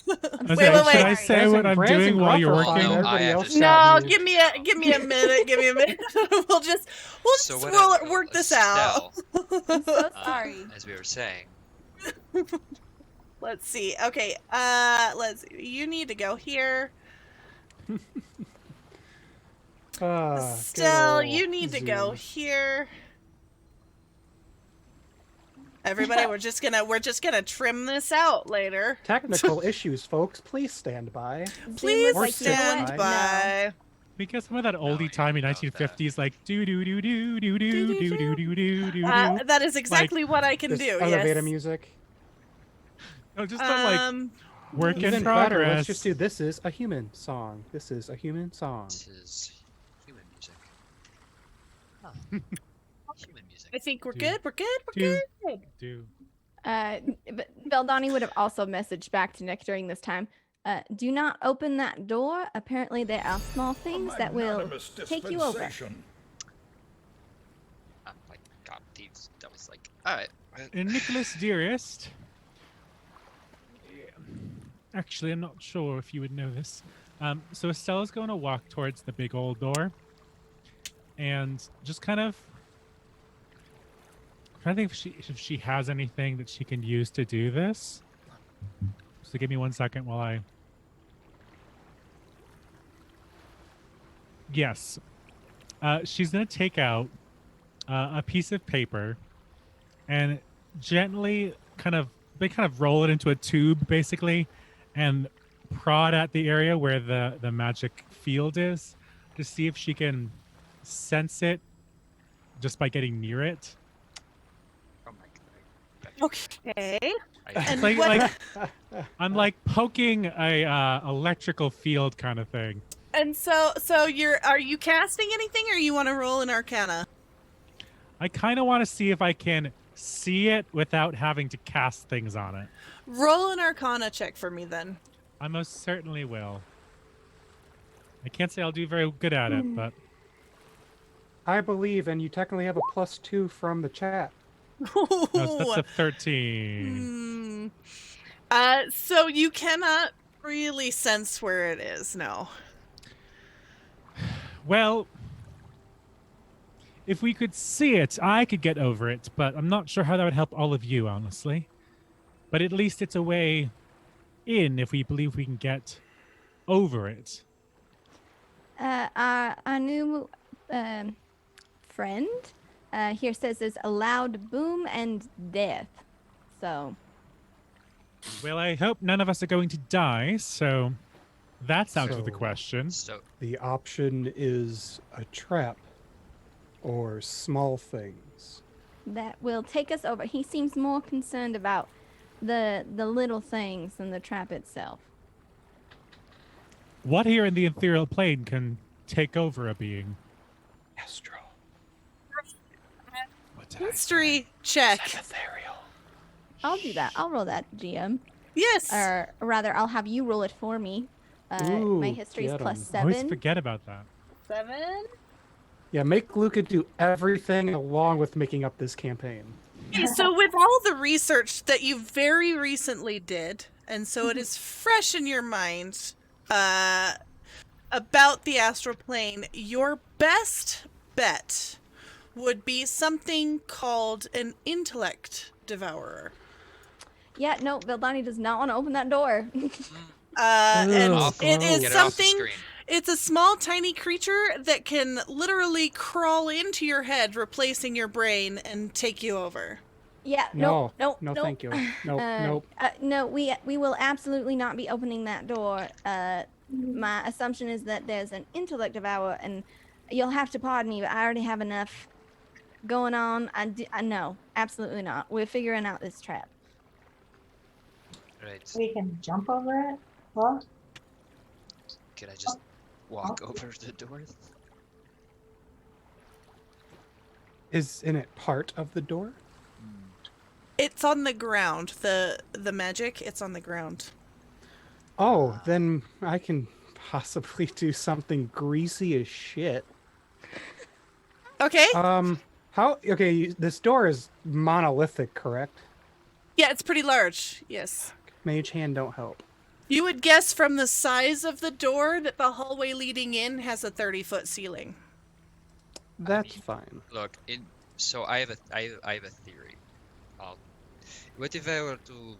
Should wait. I say what I'm doing while you're working? No, I have to No, stop you. give me a minute. Give me a minute. we'll just So what work this out. I'm so sorry. As we were saying. Let's see. Okay. Let's see. You need to go here. Still, you need to go here. Everybody, we're just gonna trim this out later. Technical issues, folks. Please stand by. Please like stand by. Because some of that oldie timey 1950s, like do do do do do do do do do do do. That is exactly what I can This do. elevator Yes. music. No, just like work in Even better, progress. let's just do "This is a human song." This is a human song. This is human music. Huh. Human music. I think we're Do- good. We're good. We're do- good. do. But Veldani would have also messaged back to Nick during this time. Do not open that door. Apparently, there are small things that will take you over. Oh my god, thieves. That was like, alright. And Nicholas, dearest. Actually, I'm not sure if you would know this. So Estella's going to walk towards the big old door, and just kind of trying to think if she has anything that she can use to do this. So give me 1 second while I. Yes, she's going to take out a piece of paper and gently kind of roll it into a tube, basically, and prod at the area where the magic field is to see if she can sense it just by getting near it. Oh my god. Okay. It's like I'm like poking a electrical field kind of thing. And so are you casting anything, or you want to roll an Arcana? I kind of want to see if I can see it without having to cast things on it. Roll an Arcana check for me, then. I most certainly will. I can't say I'll do very good at it, but I believe, and you technically have a +2 from the chat. no, that's a 13. So you cannot really sense where it is. No. Well, if we could see it, I could get over it, but I'm not sure how that would help all of you, honestly. But at least it's a way in if we believe we can get over it. Our new friend here says there's a loud boom and death. So. Well, I hope none of us are going to die, so that's out of the So- question. So, The option is a trap or small things. That will take us over. He seems more concerned about the little things than the trap itself. What here in the ethereal plane can take over a being? Astral. What did I say? History check. Ethereal. I'll do that. I'll roll that, GM. Yes. Or rather, I'll have you roll it for me. My Ooh, history is get 'em. plus I always 7. forget about that. 7. Yeah, make Luca do everything along with making up this campaign. Okay, so with all the research that you very recently did, and so it is fresh in your mind about the astral plane, your best bet would be something called an intellect devourer. Yeah, no, Veldani does not want to open that door. And Off- it is get it off the something. screen. It's a small, tiny creature that can literally crawl into your head, replacing your brain, and take you over. Yeah, No, nope, no, nope. thank you. Nope. No, we will absolutely not be opening that door. My assumption is that there's an intellect devour, and you'll have to pardon me, but I already have enough going on. No, absolutely not. We're figuring out this trap. Right. We can jump over it. Well, Could I just walk over the door? Isn't it part of the door? It's on the ground. The magic, it's on the ground. Oh, then I can possibly do something greasy as shit. Okay. Okay, this door is monolithic, correct? Yeah, it's pretty large. Yes. Mage hand don't help. You would guess from the size of the door that the hallway leading in has a 30-foot ceiling. That's fine. Look, so I have a theory. What if I were to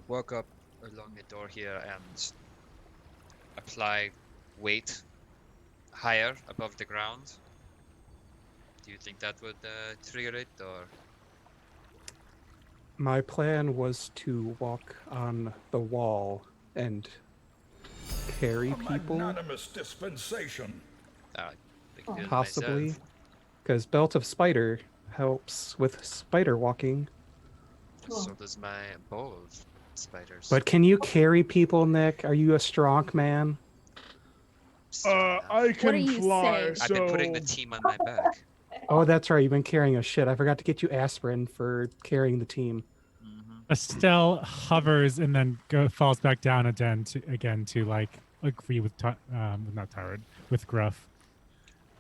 walk up along the door here and apply weight higher above the ground? Do you think that would trigger it, or? My plan was to walk on the wall and carry people. Magnanimous dispensation. Possibly. Because Belt of Spider helps with spider walking. So does my bow of spiders. But can you carry people, Nick? Are you a strong man? I can are you fly, saying? so... I've been putting the team on my back. Oh, that's right. You've been carrying a shit. I forgot to get you aspirin for carrying the team. Estelle hovers and then falls back down again to like agree with not tired with Gruff.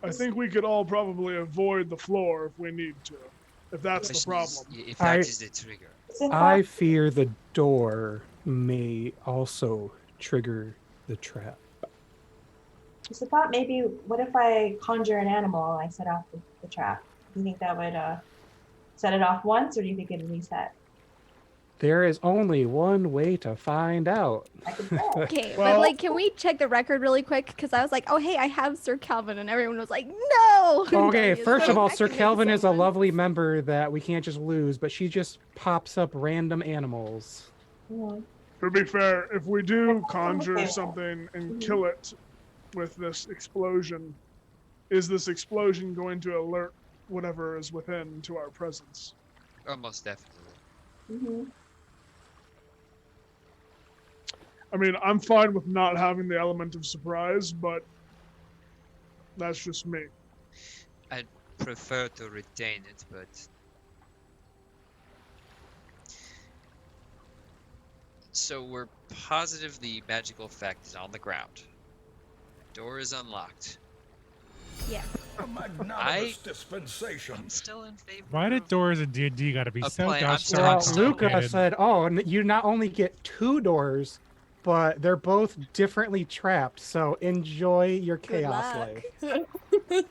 I think we could all probably avoid the floor if we need to. If that's the problem. If that is the trigger. I fear the door may also trigger the trap. Just a thought, maybe, what if I conjure an animal and I set off the trap? Do you think that would set it off once, or do you think it'd reset? There is only one way to find out. I could try. Okay, Well- but like, can we check the record really quick? Because I was like, oh, hey, I have Sir Calvin, and everyone was like, no. Okay, first of all, I Sir can make Kelvin is a someone. lovely member that we can't just lose, but she just pops up random animals. Mhm. To be fair, if we do conjure Okay. something and kill it with this explosion, is this explosion going to alert whatever is within to our presence? Almost definitely. Mhm. I mean, I'm fine with not having the element of surprise, but that's just me. I'd prefer to retain it, but so we're positive the magical effect is on the ground. Door is unlocked. Yeah. A magnanimous dispensation. I'm still in favor. Why did of- doors in D&D gotta be A so plan. I'm gosh still- darn I'm Well, still- Luca complicated? said, you not only get 2 doors, but they're both differently trapped. So enjoy your Good chaos luck. life.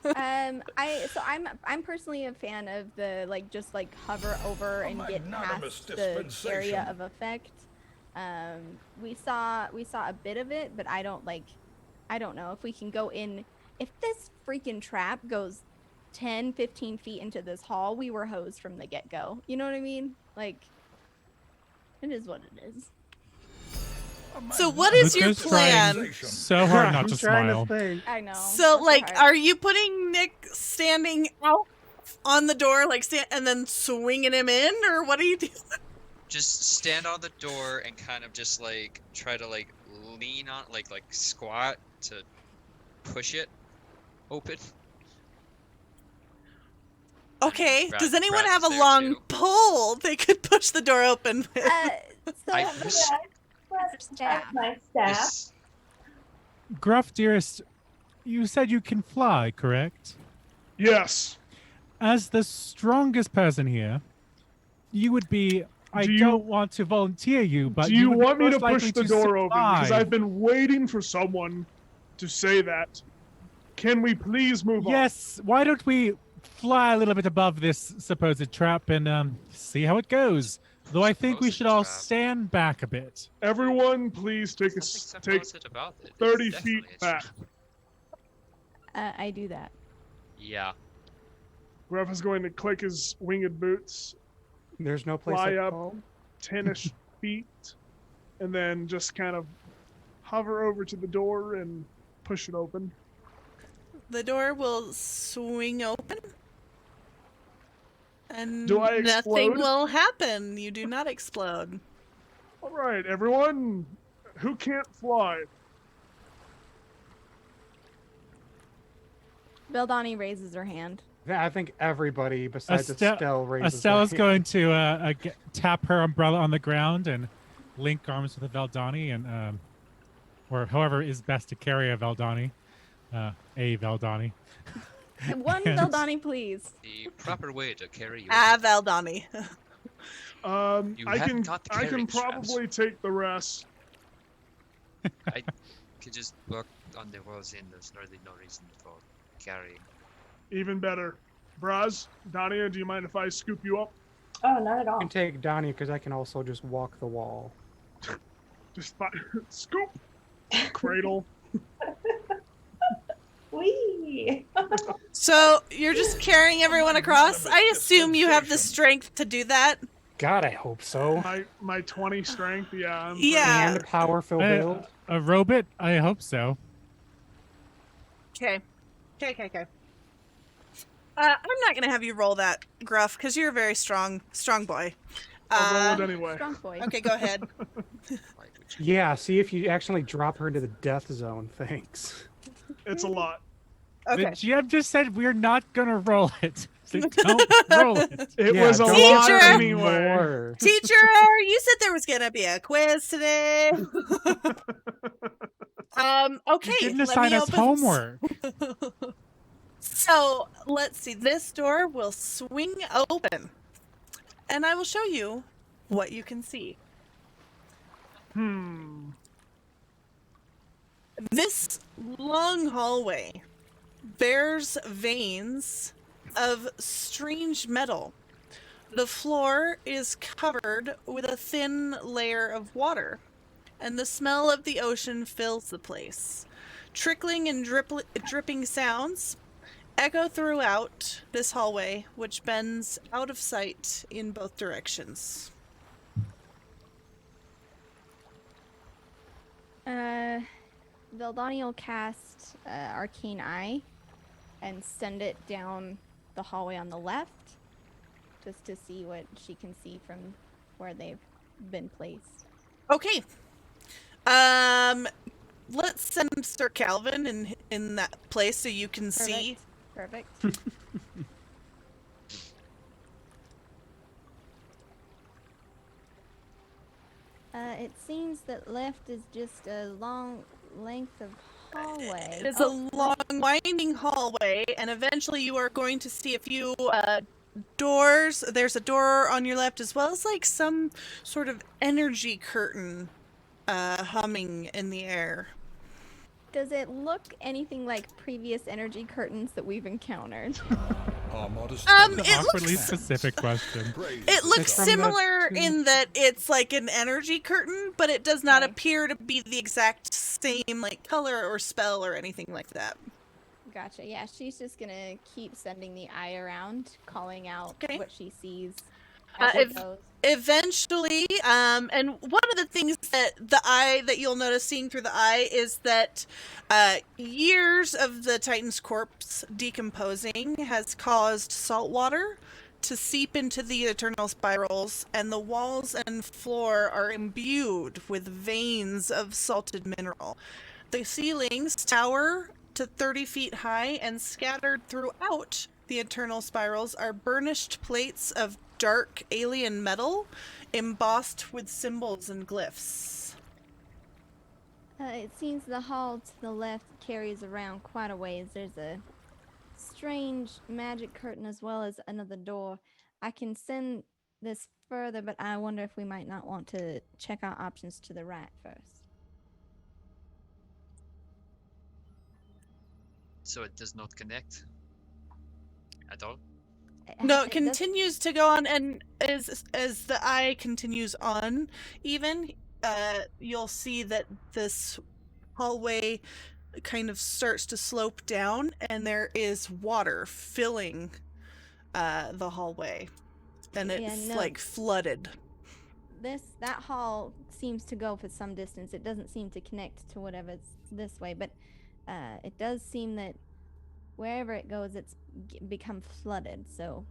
I'm personally a fan of the just hover over A and get magnanimous past the area dispensation. of effect. We saw a bit of it, but I don't know if we can go in. If this freaking trap goes 10, 15 feet into this hall, we were hosed from the get-go. You know what I mean? Like, it is what it is. So what is your Luca's trying plan? so hard not I'm to trying smile. to think. I know. So, bless your heart. are you putting Nick standing out on the door, and then swinging him in, or what are you doing? Just stand on the door and kind of just try to lean on like squat to push it open. Okay. Brad- Does anyone Brad have is a there long too. pole they could push the door open with? So I the wish- staff. My staff. This- Gruff, dearest, you said you can fly, correct? Yes. As the strongest person here, you would be. I Do you- don't want to volunteer you, but Do you would be want me to most likely push the door open? Because survive. I've been waiting for someone to say that. Can we please move on? Yes. Why don't we fly a little bit above this supposed trap and see how it goes? Though I think we Supposed should all trap. stand back a bit. Everyone, please take Nothing take supposed about it. It's 30 definitely feet a back. trap. I do that. Yeah. Gruff is going to click his winged boots, There's no place fly like up home. 10-ish feet, and then just kind of hover over to the door and push it open. The door will swing open. And Do I nothing explode? will happen. You do not explode. All right, everyone, who can't fly? Vildani raises her hand. Yeah, I think everybody besides Estelle- Estelle raises Estella's their going hand. to tap her umbrella on the ground and link arms with a Valdani, and or however is best to carry a Valdani. A Valdani. One And- Vildani, please. The proper way to carry your Valdani. You I haven't can got the I can carrying straps. probably take the rest. I could just work on the walls in. There's really no reason for carrying. Even better. Braz, Dania, do you mind if I scoop you up? Oh, not at I all. can take Donnie because I can also just walk the wall. Just scoop, cradle. Wee! So you're just carrying everyone across? I assume you have the strength to do that. God, I hope so. My 20 strength, yeah. I'm Yeah. And powerful I- build. A robot? I hope so. Okay. I'm not gonna have you roll that, Gruff, because you're a very strong boy. I'll roll it anyway. Strong boy. Okay, go ahead. Yeah, see if you actually drop her into the death zone. Thanks. It's a lot. Okay. The GM just said we're not gonna roll it. So don't roll it. It Yeah, was a don't lot Teacher! anyway. More. Teacher, you said there was gonna be a quiz today. Okay. You didn't let assign me us open- homework. So let's see. This door will swing open, and I will show you what you can see. This long hallway bears veins of strange metal. The floor is covered with a thin layer of water, and the smell of the ocean fills the place. Trickling and dripping sounds echo throughout this hallway, which bends out of sight in both directions. Vildani will cast Arcane Eye and send it down the hallway on the left, just to see what she can see from where they've been placed. Okay. Let's send Sir Calvin in that place so you can see. Perfect. It seems that left is just a long length of hallway. It is a long, winding hallway, and eventually you are going to see a few doors. There's a door on your left, as well as like some sort of energy curtain humming in the air. Does it look anything like previous energy curtains that we've encountered? An It awkwardly looks specific question. it looks It's from the similar two- in that it's like an energy curtain, but it does not appear to be the exact same like color or spell or anything like that. Gotcha. Yeah, she's just gonna keep sending the eye around, calling out Okay. what she sees as it goes. Eventually, and one of the things that the eye that you'll notice seeing through the eye is that years of the Titan's corpse decomposing has caused salt water to seep into the eternal spirals, and the walls and floor are imbued with veins of salted mineral. The ceilings tower to 30 feet high, and scattered throughout the eternal spirals are burnished plates of dark alien metal embossed with symbols and glyphs. It seems the hall to the left carries around quite a ways. There's a strange magic curtain as well as another door. I can send this further, but I wonder if we might not want to check our options to the right first. So it does not connect at all. No, it It doesn't- continues to go on, and as the eye continues on, even you'll see that this hallway kind of starts to slope down, and there is water filling the hallway. and it's Yeah, no. like flooded. That hall seems to go for some distance. It doesn't seem to connect to whatever's this way, but it does seem that wherever it goes, it's become flooded. So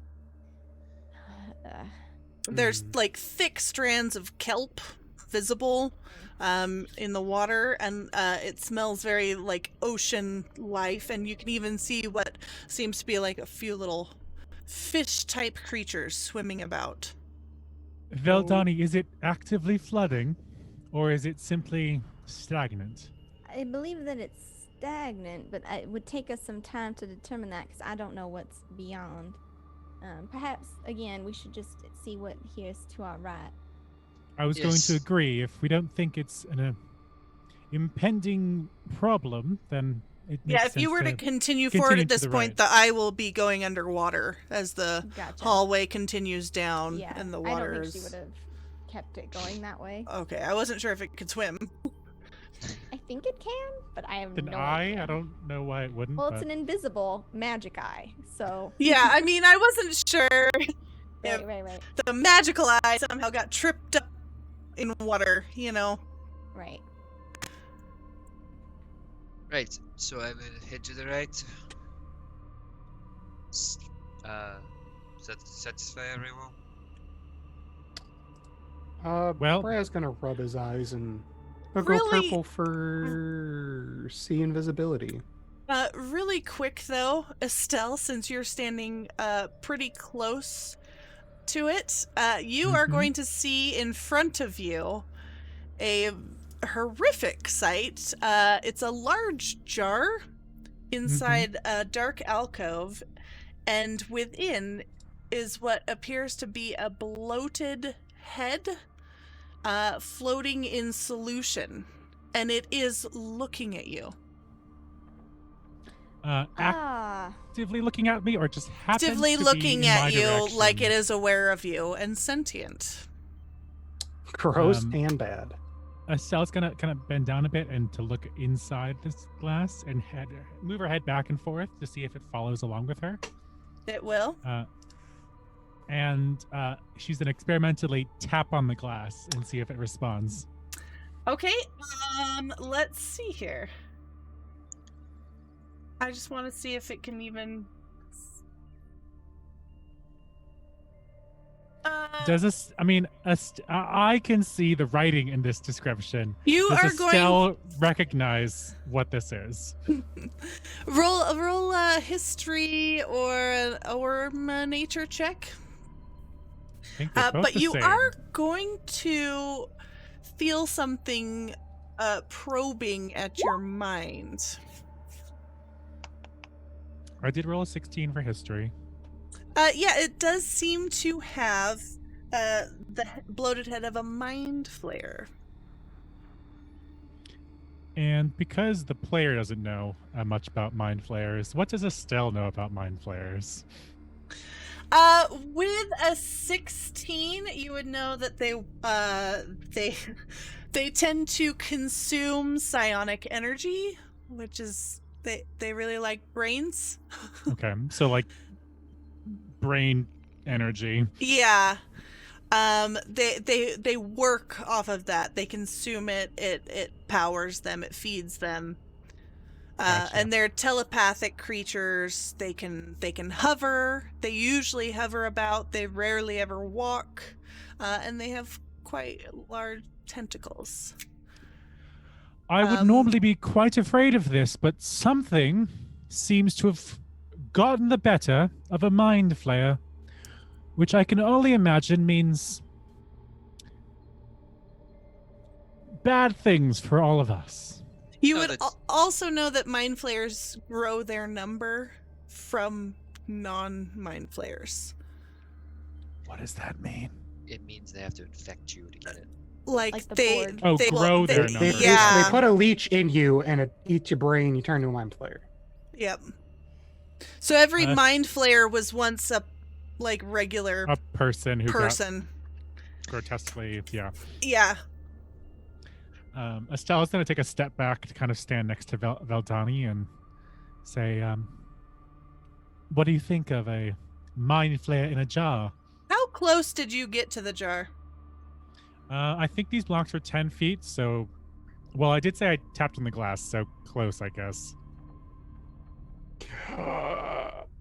There's like thick strands of kelp visible in the water, and it smells very like ocean life, and you can even see what seems to be like a few little fish type creatures swimming about. Veldani, is it actively flooding, or is it simply stagnant? I believe that it's stagnant, but it would take us some time to determine that because I don't know what's beyond. Perhaps, again, we should just see what here's to our right. I was going to agree. If we don't think it's an impending problem, then it makes Yeah, if you sense were to continue forward at this point, the eye will be going underwater as the hallway continues down, Yeah, and the I water don't think is... she would have kept it going that way. Okay, I wasn't sure if it could swim. I think it can, but I have An no eye? idea. I don't know why it wouldn't. Well, it's but... an invisible magic eye, so... Yeah, I mean, I wasn't sure if Right. the magical eye somehow got tripped up in water, you know? Right. Right, so I will head to the right. Does that satisfy everyone? Well, Brad's gonna rub his eyes and he'll go Really? purple for see invisibility. Really quick though, Estelle, since you're standing pretty close to it, you are going to see in front of you a horrific sight. It's a large jar inside a dark alcove, and within is what appears to be a bloated head floating in solution, and it is looking at you. Actively looking at me, or just happens Actively to looking be in my at you direction? like it is aware of you and sentient. Gross and bad. Estelle's gonna kind of bend down a bit and to look inside this glass and move her head back and forth to see if it follows along with her. It will. And she's gonna experimentally tap on the glass and see if it responds. Okay, let's see here. I just want to see if it can even... Does this? I mean, I can see the writing in this description. You Does are Estelle recognize what this is? roll a history or a nature check. I think they're both but the you same. are going to feel something probing at your mind. I did roll a 16 for history. Yeah, it does seem to have the bloated head of a mind flayer. And because the player doesn't know much about mind flayers, what does Estelle know about mind flayers? With a 16, you would know that they tend to consume psionic energy, which is they really like brains. Okay, so like brain energy. Yeah. They work off of that. They consume it. It powers them. It feeds them. Gotcha. And they're telepathic creatures. They can hover. They usually hover about. They rarely ever walk. And they have quite large tentacles. I would normally be quite afraid of this, but something seems to have gotten the better of a mind flayer, which I can only imagine means bad things for all of us. You would also know that mind flayers grow their number from non-mind flayers. What does that mean? It means they have to infect you to get it. Like the they board. Oh, they, grow they, their They, number. Yeah. they put a leech in you and it eats your brain. You turn into a mind player. Yep. So every Uh, mind flayer was once a regular A person who person. got grotesquely, yeah. Yeah. Estelle's going to take a step back to kind of stand next to Veldani and say, what do you think of a mind flayer in a jar? close did you get to the jar? I think these blocks are 10 feet, so... Well, I did say I tapped on the glass, so close, I guess.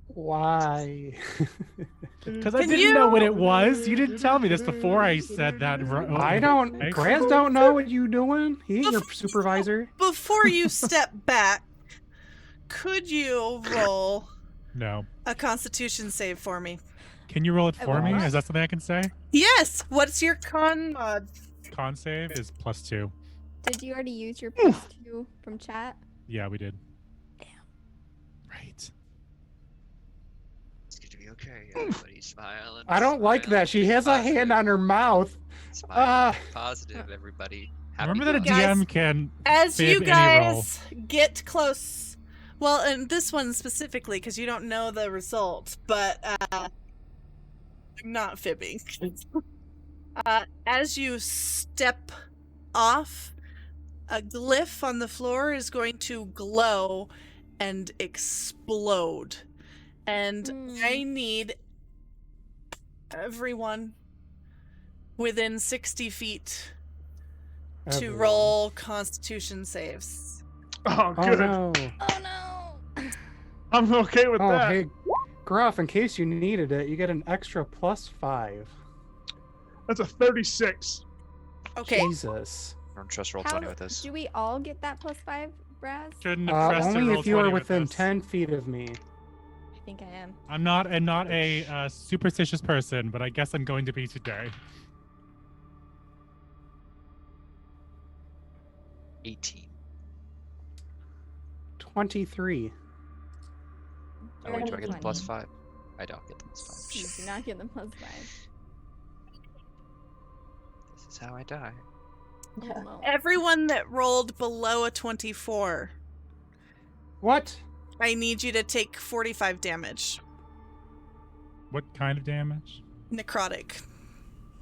Why? Because I didn't know what it was. You didn't tell me this before I said that. I don't... Graz don't know what you doing. He ain't your supervisor. Before you step back, could you roll No. a Constitution save for me? Can you roll it I for me? will. Is that something I can say? Yes. What's your con mod? Con save is +2. Did you already use your +2 from chat? Yeah, we did. Damn. Right. It's gonna be okay. Everybody smile. And I don't like smile. that. She has a hand on her mouth. Smile. Be positive, everybody. Happy Remember that a thoughts. DM can As fib you any guys get close, well, and this one specifically because you don't know the result, but I'm not fibbing. As you step off, a glyph on the floor is going to glow and explode. And I need everyone within 60 feet to Everyone. roll Constitution saves. Oh, Oh good. no. Oh no! I'm okay with Oh, that. hey, Gruff, in case you needed it, you get an extra +5. That's a 36. Okay. Jesus. I don't trust roll 20 with this. Do we all get that +5, Braz? Couldn't have pressed and Only rolled if you are 20 with within this. 10 feet of me. I think I am. I'm not a superstitious person, but I guess I'm going to be today. 18. 23. Oh, wait, do I get the 20. +5? I don't get the +5. You do not get the +5. This is how I die. Oh, no. Everyone that rolled below a 24, What? I need you to take 45 damage. What kind of damage? Necrotic.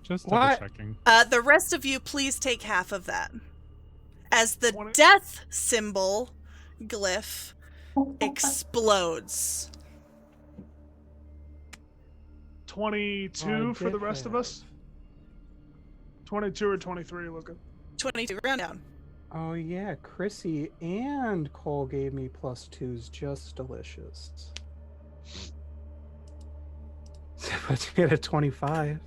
Just What? double checking. The rest of you, please take half of that. As the 20. death symbol glyph explodes. 22 for the rest of us. 22 or 23, looking. 22, round down. Oh yeah, Chrissy and Cole gave me +2s. Just delicious. So puts me at a 25.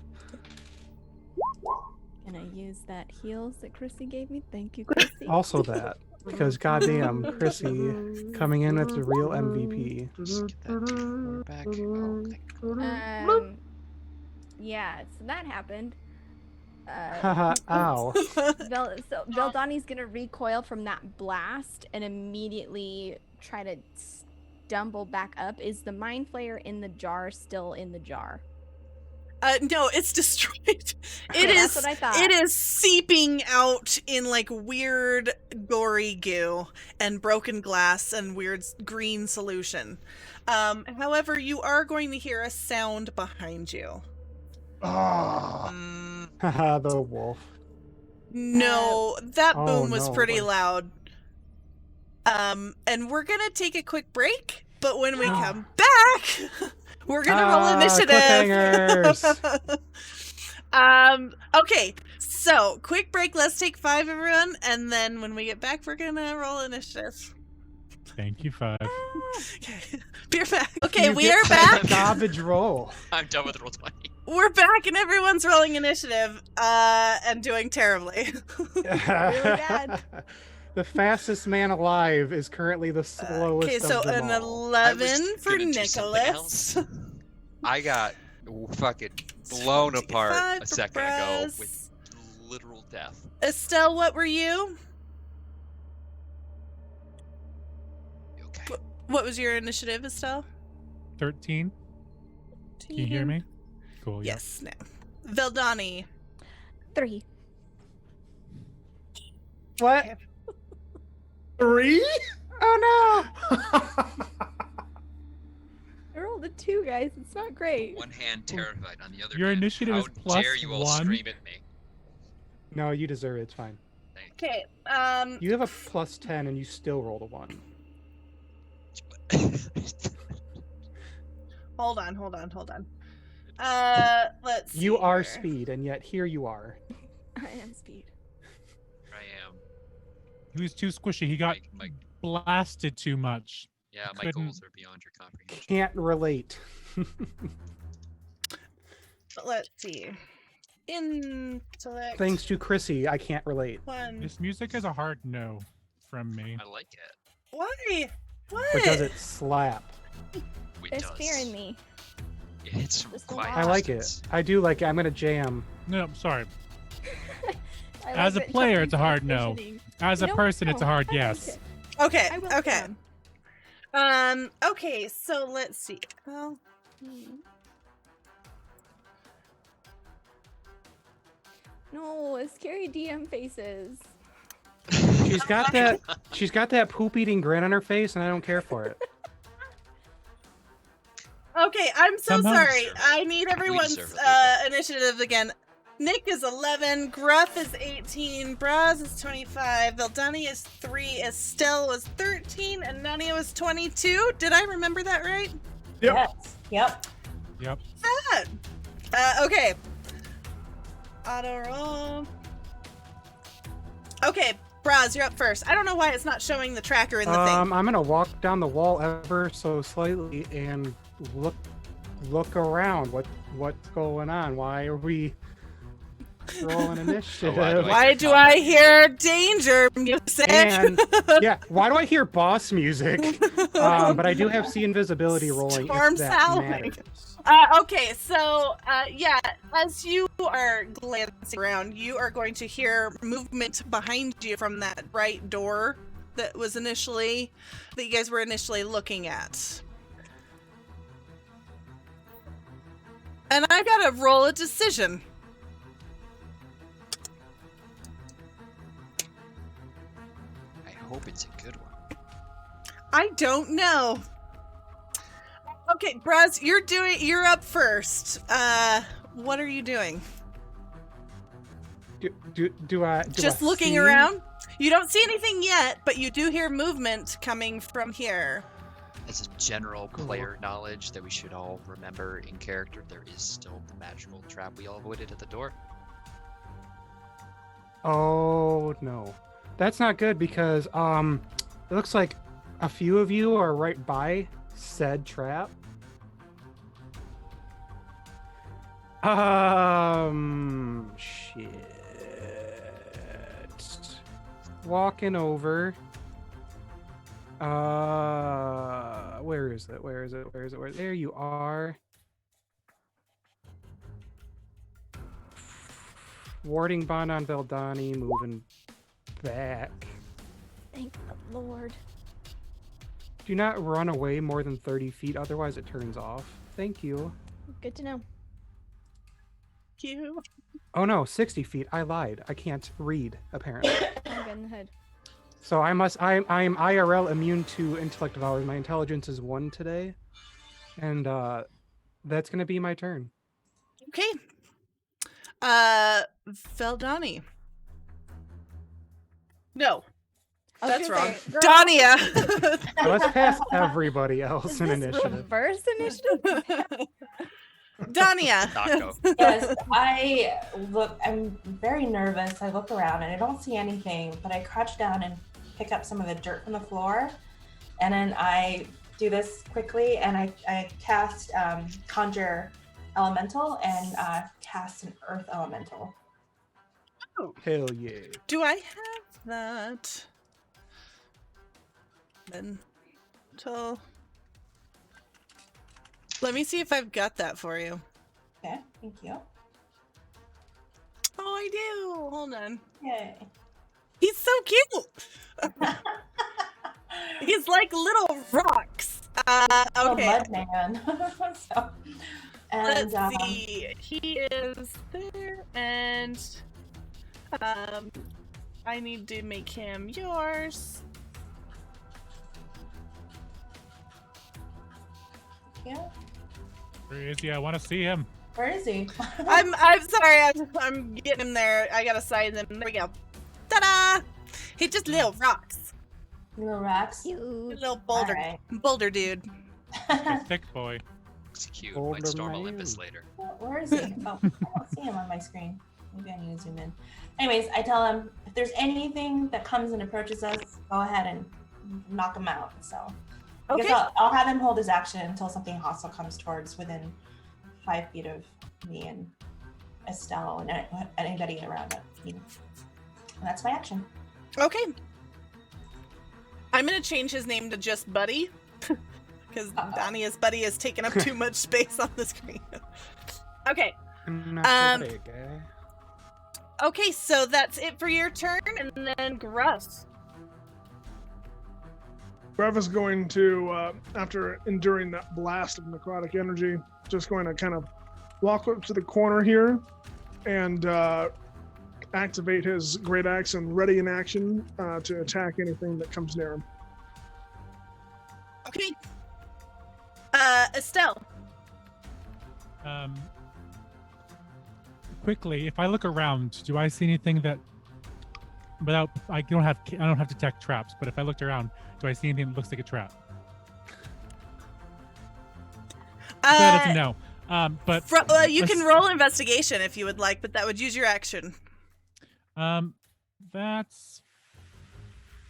Can I use that heals that Chrissy gave me? Thank you, Chrissy. Also that. Because goddamn, Chrissy coming in with the real MVP. Just get that D4 back. Oh, thank God. Yeah, so that happened. Haha, ow. Veldani's gonna recoil from that blast and immediately try to stumble back up. Is the Mind Flayer in the jar still in the jar? No, it's destroyed. It Okay, is. that's what I thought. It is seeping out in like weird gory goo and broken glass and weird green solution. However, you are going to hear a sound behind you. Ah. Haha, the wolf. No, that oh, boom was no, pretty what? loud. And we're gonna take a quick break, but when we come back, we're gonna roll initiative. Okay, so quick break. Let's take 5, everyone, and then when we get back, we're gonna roll initiative. Thank you, 5. Okay, be right back. Okay, You we get are back. Garbage roll. I'm done with roll 20. We're back, and everyone's rolling initiative and doing terribly. bad. The fastest man alive is currently the slowest Okay, so of them an all. 11 for gonna do something Nicholas. else. I got fucking blown apart 25 a for second ago Braz. with literal death. Estelle, what were you? Okay. What was your initiative, Estelle? 13. Can you hear me? Cool. Yeah. Yes, no. Veldani. 3. What? 3? Oh I rolled a 2, guys. It's not great. One hand terrified, on the other Your hand, initiative how is plus dare you all 1? scream at me? no! No, you deserve it. It's fine. Okay, You have a +10 and you still rolled a 1. hold on. Let's see. You are here. speed, and yet here you are. I am speed. I am. He was too squishy. He got My blasted too much. yeah, my Couldn't- goals are beyond your comprehension. Can't relate. But let's see. Intellect. Thanks to Chrissy, I can't relate. One. This music is a hard no from me. I like it. Why? What? Because it slap. It There's does. fear in me. It hits some Just a quiet lot. I like it. distance. I do like it. I'm gonna jam. No, I'm sorry. I As like a that player, Chuck it's a hard no. envisioning. As You a know, person, it's a no, hard I like yes. it. Okay. I will Okay. jam. Okay. So let's see. Well, No, scary DM faces. She's got that. She's got that poop-eating grin on her face, and I don't care for it. okay. I'm so Somehow- sorry. deserve it. I need everyone's deserve it, Lisa. initiative again. Nick is 11, Gruff is 18, Braz is 25, Vildani is 3, Estelle was 13, and Nania was 22. Did I remember that right? Yep. Yes. Yep. Yep. Okay. Auto roll. Okay, Braz, you're up first. I don't know why it's not showing the tracker in the thing. I'm gonna walk down the wall ever so slightly and look around. What's going on? Why are we rolling initiative? Why do I hear danger music? And yeah, why do I hear boss music? But I do have see invisibility rolling. Storm if that Salve. matters. Okay, so yeah, as you are glancing around, you are going to hear movement behind you from that right door that you guys were initially looking at. And I gotta roll a decision. I hope it's a good one. I don't know. Okay, Braz, you're up first. What are you doing? Do I Just looking see? around? You don't see anything yet, but you do hear movement coming from here. As a general player knowledge that we should all remember in character, there is still the magical trap we all avoided at the door. Oh no, that's not good because it looks like a few of you are right by said trap. Shit. Walking over. Where is it? Where is it? Where is it? Where? There you are. Warding bond on Vildani, moving back. Thank the Lord. Do not run away more than 30 feet, otherwise it turns off. Thank you. Good to know. You. Oh no, 60 feet. I lied. I can't read, apparently. I'm good in the head. So I'm IRL immune to intellect devours. My intelligence is 1 today. And that's gonna be my turn. Okay. Vildani. No. I was That's gonna wrong. say, girl, Dania. Let's pass everybody Is else in this initiative. reverse initiative? Dania. Not go. Yes, I'm very nervous. I look around and I don't see anything, but I crouch down and pick up some of the dirt from the floor. And then I do this quickly and I cast Conjure Elemental and cast an Earth Elemental. Hell yeah. Do I have that? Mental. Let me see if I've got that for you. Okay, thank you. Oh, I do. Hold on. Yay. He's so cute. He's like little rocks. Oh, Okay. Mud Man. So, and Let's see. He is there, and I need to make him yours. yeah. Where is he? I want to see him. Where is he? I'm sorry. I'm getting him there. I gotta size him. There we go. Ta-da! He's just little rocks. Little rocks. Cute. Little boulder All right. boulder dude. A thick boy. execute. Older Might storm Olympus man. later. Where is he? Oh, I don't see him on my screen. Maybe I need to zoom in. Anyways, I tell him if there's anything that comes and approaches us, go ahead and knock him out. So I Okay. guess I'll have him hold his action until something hostile comes towards within 5 feet of me and Estelle and anybody around me. And that's my action. Okay. I'm gonna change his name to just Buddy, because Donnie as Buddy has taken up too much space on the screen. Okay. Not so big, eh? Okay, so that's it for your turn, and then Gruff. Rev is going to, after enduring that blast of necrotic energy, just going to kind of walk up to the corner here and activate his great axe and ready in action to attack anything that comes near him. Okay. Estelle. Quickly, if I look around, do I see anything that without I don't have to detect traps, but if I looked around, do I see anything that looks like a trap? That's a no. But you can roll investigation if you would like, but that would use your action. That's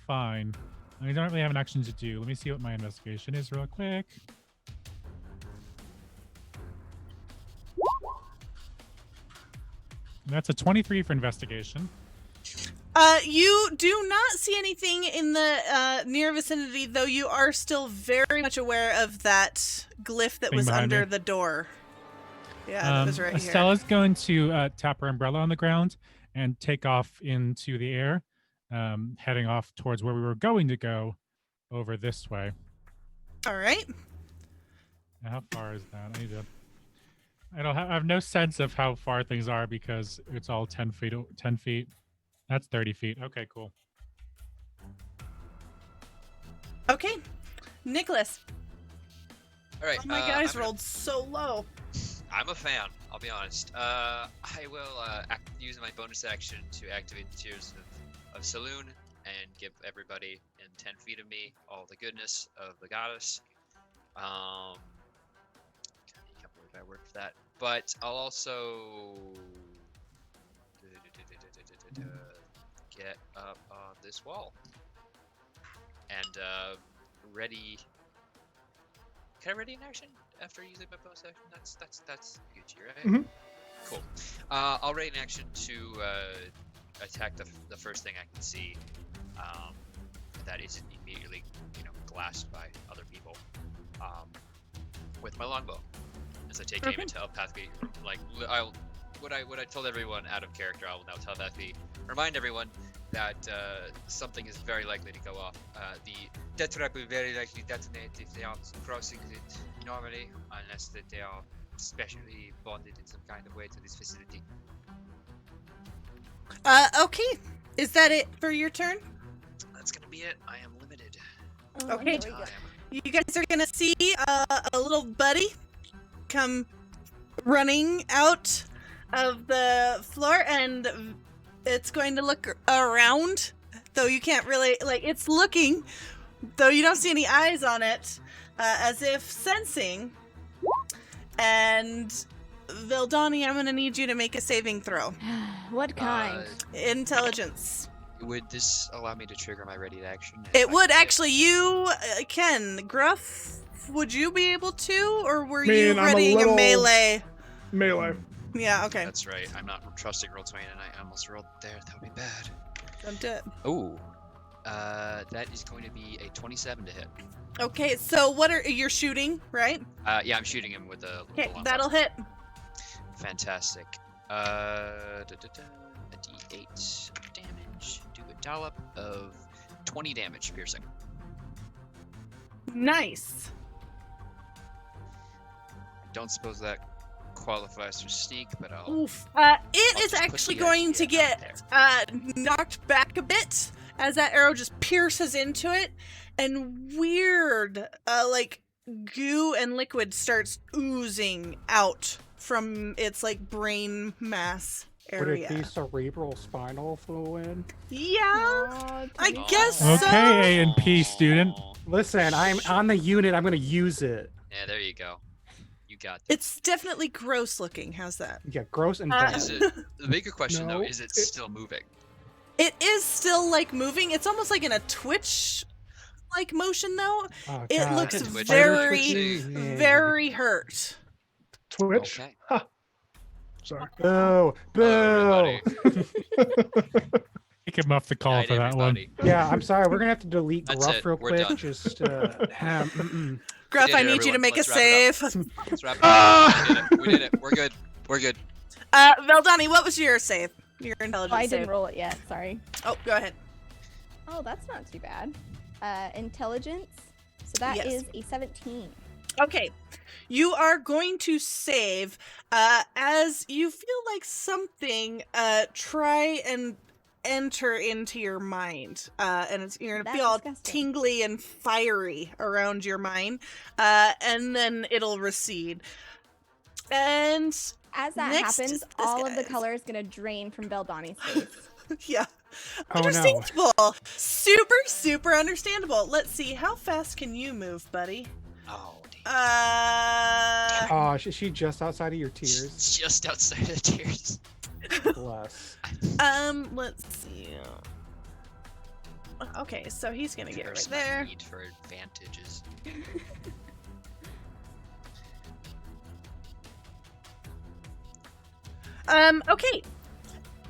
fine. I don't really have an action to do. Let me see what my investigation is real quick. That's a 23 for investigation. You do not see anything in the near vicinity, though you are still very much aware of that glyph that Thing was behind under me. the door. Yeah, that was right here. Estella's going to tap her umbrella on the ground and take off into the air, heading off towards where we were going to go, over this way. All right. Now, how far is that? I have no sense of how far things are because it's all 10 feet. 10 feet. That's 30 feet. Okay, cool. Okay. Nicholas. All right. Oh my guys rolled so low. I'm a fan. I'll be honest. I will use my bonus action to activate the Tears of Saloon and give everybody in 10 feet of me all the goodness of the goddess. I can't believe I worked for that. But I'll also get up on this wall and ready. Can I ready in action after using my bonus action? That's Gucci, right? Mm-hmm. Cool. I'll ready in action to attack the first thing I can see that isn't immediately, glassed by other people with my longbow. As I take aim and telepathically, what I told everyone out of character, I will now telepathically remind everyone that something is very likely to go off. The death trap will very likely detonate if they aren't crossing it normally, unless that they are specially bonded in some kind of way to this facility. Okay. Is that it for your turn? That's gonna be it. I am limited. Okay. Time. You guys are gonna see a little buddy come running out of the floor, and it's going to look around, though you can't really, it's looking, though you don't see any eyes on it, as if sensing. And Vildani, I'm going to need you to make a saving throw. What kind? Intelligence. Would this allow me to trigger my ready to action? It would actually. You can. Gruff, would you be able to, or were you readying a melee? Melee. Yeah, okay. That's right. I'm not trusting roll 20, and I almost rolled there. That would be bad. Don't do it. Oh, that is going to be a 27 to hit. Okay, so you're shooting, right? Yeah, I'm shooting him with a. Okay, that'll hit. Fantastic. A D8 damage. Do a dollop of 20 damage piercing. Nice. I don't suppose that qualifies for sneak, but I'll. Oof. It is actually going to get knocked back a bit as that arrow just pierces into it, and weird, goo and liquid starts oozing out from its brain mass area. Would it be cerebral spinal fluid? Yeah, I guess so. Okay, A&P student. Listen, I'm on the unit. I'm going to use it. Yeah, there you go. You got this. It's definitely gross looking. How's that? Yeah, gross and Uh, bad. Is it, the bigger question, though, No, is it still moving? It is still like moving. It's almost like in a twitch like motion though. Oh, It God, looks it's Twitch. very, twitchy. very hurt. Twitch. Okay. Ha. Sorry. Boo! Hello, Boo! Kick him off the call Night, for that one. everybody. Yeah, I'm sorry. We're gonna have to delete That's Gruff it. real We're quick. done. Just Gruff, did I it, need you to everyone. make Let's a wrap it up. save. Let's wrap it Ah! up. We did it. We're good. We're good. Veldani, what was your save? Your intelligence Oh, I save. didn't roll it yet. Sorry. Oh, go ahead. Oh, that's not too bad. Intelligence. So that Yes. is a 17. Okay. You are going to save as you feel like something try and enter into your mind. And you're going to That's feel all disgusting. tingly and fiery around your mind. And then it'll recede. And As that Next happens, is this all of the guy's. color is going to drain from Beldani's face. yeah. Oh, no. Understandable. Super, super understandable. Let's see. How fast can you move, buddy? Oh, damn. Uh, Oh, is she just outside of your tears? It's just outside of tears. Bless. let's see. Okay, so he's gonna get right Curse my there. need for advantages. Okay.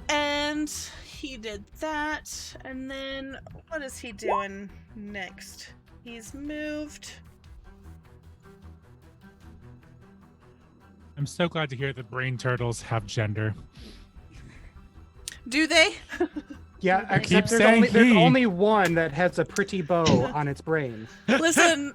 And he did that. And then what is he doing next? He's moved. I'm so glad to hear that brain turtles have gender. Do they? Yeah, I except keep there's saying he. only one that has a pretty bow on its brain. Listen,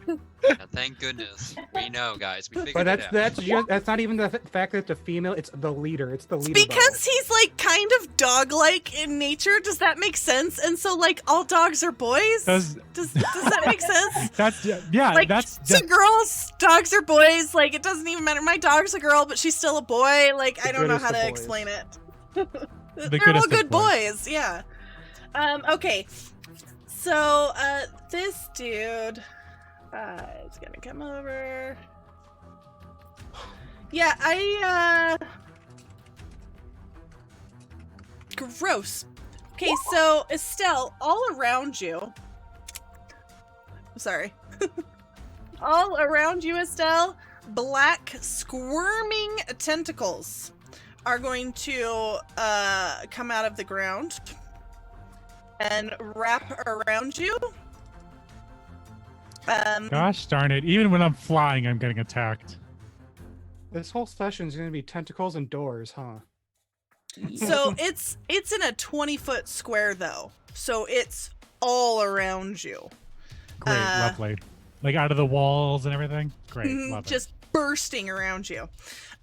Now, thank goodness. We know, guys. We figured But it out. that's not even the fact that it's a female. It's the leader. It's the leader. because he's like kind of dog-like in nature. Does that make sense? And so like all dogs are boys. Does that make sense? That's yeah. Like that's so girls, dogs are boys. Like it doesn't even matter. My dog's a girl, but she's still a boy. Like I The don't know goodest how of to boys. explain it. The They're all goodest of good boys. boys. Yeah. Okay. So this dude is gonna come over. Yeah, gross. Okay, so Estelle, all around you. Sorry. All around you, Estelle, black squirming tentacles are going to come out of the ground and wrap around you. Gosh darn it! Even when I'm flying, I'm getting attacked. This whole session's gonna be tentacles and doors, huh? So it's in a 20-foot square though. So it's all around you. Great, lovely. Like out of the walls and everything. Great, love Just bursting around you.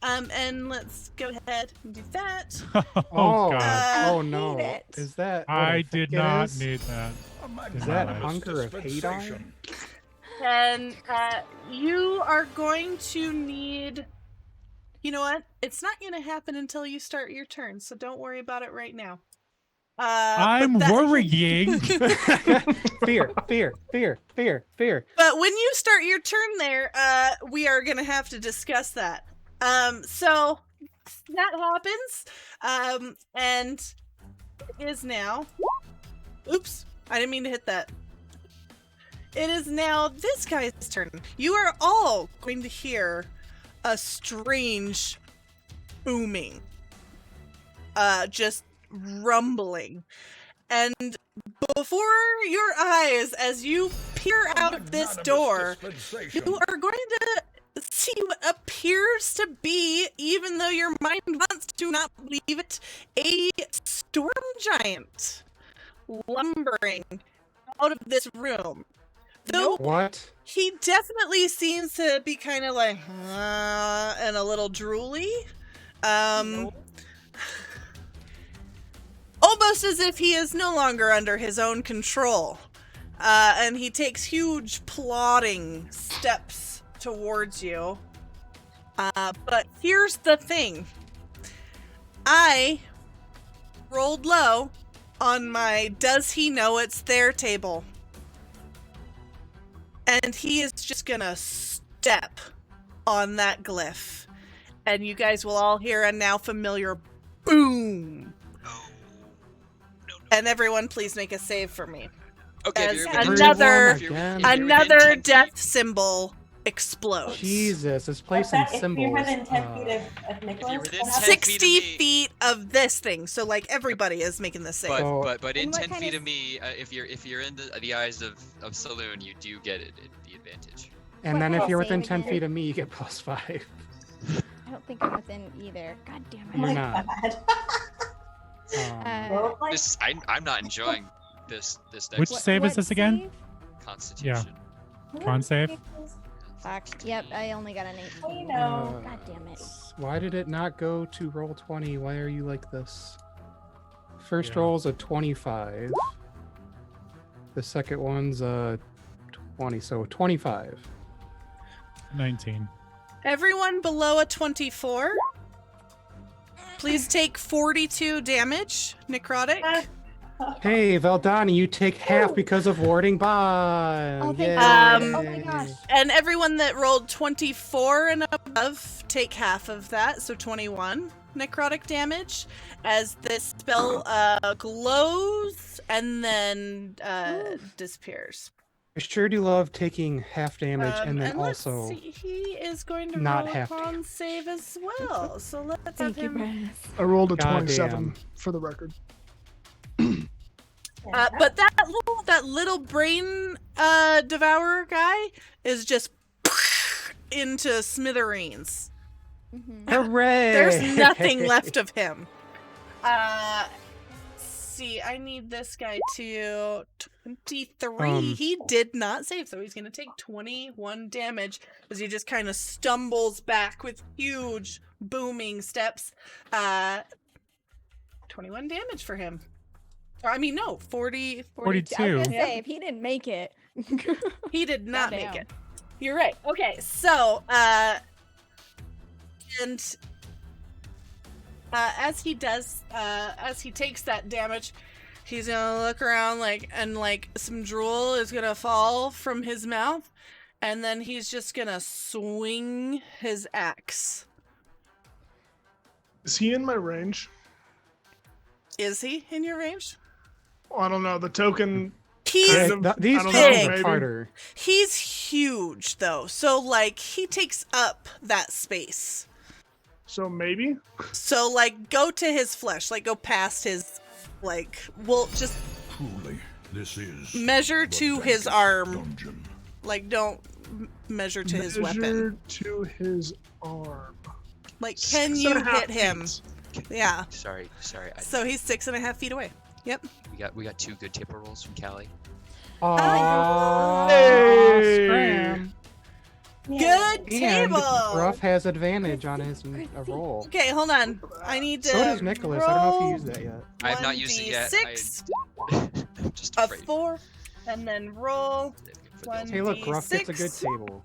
And let's go ahead and do that. it. Oh god, oh no! hate it. Is that? What I I did think it not is? need that. A Is that Nice. hunger of hate dispensation. And you are going to need. You know what? It's not going to happen until you start your turn, so don't worry about it right now. I'm worrying. Fear, fear, fear, fear, fear. But when you start your turn there, we are going to have to discuss that. So that happens. And it is now. Oops. I didn't mean to hit that. It is now this guy's turn. You are all going to hear a strange booming. Just rumbling. And before your eyes, as you peer out this Magnanimous door, dispensation. you are going to see what appears to be, even though your mind wants to not believe it, a storm giant lumbering out of this room. Though What? he definitely seems to be kind of like, and a little drooly. Almost as if he is no longer under his own control. And he takes huge plodding steps towards you. But here's the thing. I rolled low on my does he know it's their table. And he is just gonna step on that glyph. And you guys will all hear a now familiar boom. And everyone please make a save for me. Okay, As if you're another if you're within another 10 feet- death symbol explodes. Jesus, this place What's in that? If you're symbols. within 10 feet of Nicholas, within what happens? 10 60 feet feet of this thing. So like everybody is making this save. But in And what 10 kind feet of- of me, if you're in the eyes of Saloon, you do get the advantage. And What then kind if of you're save within 10 again? feet of me, you get +5. I don't think I'm within either. God damn Oh my it. You're not. God. Roleplay? This I'm not enjoying this Which next save is this again? save? Constitution. Con save? Fuck. Yep, I only got an 18. I know. God damn it. Why did it not go to roll 20? Why are you like this? First Yeah. roll's a 25. The second one's a 20, so 25. 19. Everyone below a 24, please take 42 damage, necrotic. Hey, Valdani, you take half because of warding bond. Oh, thank Yay. God. Oh my gosh. And everyone that rolled 24 and above, take half of that, so 21 necrotic damage, as this spell glows and then disappears. I sure do love taking half damage and then let's also. see, he is going to not roll a half con damage. save as well. So let's have Thank you, him. Brandis. I rolled a Goddamn. 27 for the record. But that little brain devourer guy is just into smithereens. Hooray! There's nothing left of him. See, I need this guy to 23. He did not save, so he's gonna take 21 damage as he just kind of stumbles back with huge booming steps. 21 damage for him. I mean, no, 40. 42. I was gonna Yeah. say, if he didn't make it. He did not make Goddamn. it. You're right. Okay, so and as he does, as he takes that damage, he's gonna look around and some drool is gonna fall from his mouth, and then he's just gonna swing his axe. Is he in my range? Is he in your range? Oh, I don't know. The token. He's Kind of- These I don't know, tokens are maybe. harder. he's huge though, so he takes up that space. So maybe. So go to his flesh, go past his, we'll just Truly, this is measure the to his dankest arm. dungeon. Don't measure to his weapon. Measure to his arm. Can you 6.5 hit him? feet. Yeah. Sorry. So he's 6.5 feet away. Yep. We got 2 good table rolls from Callie. Aww. Hey! Scram. Good And table. Ruff has advantage on his roll. Okay, hold on. I need to. So does Nicholas. I don't know if roll you used that yet. I have not used it yet. 1d6 I'm just of afraid. 4, and then roll One. Hey, look, Ruff gets a good D6. table.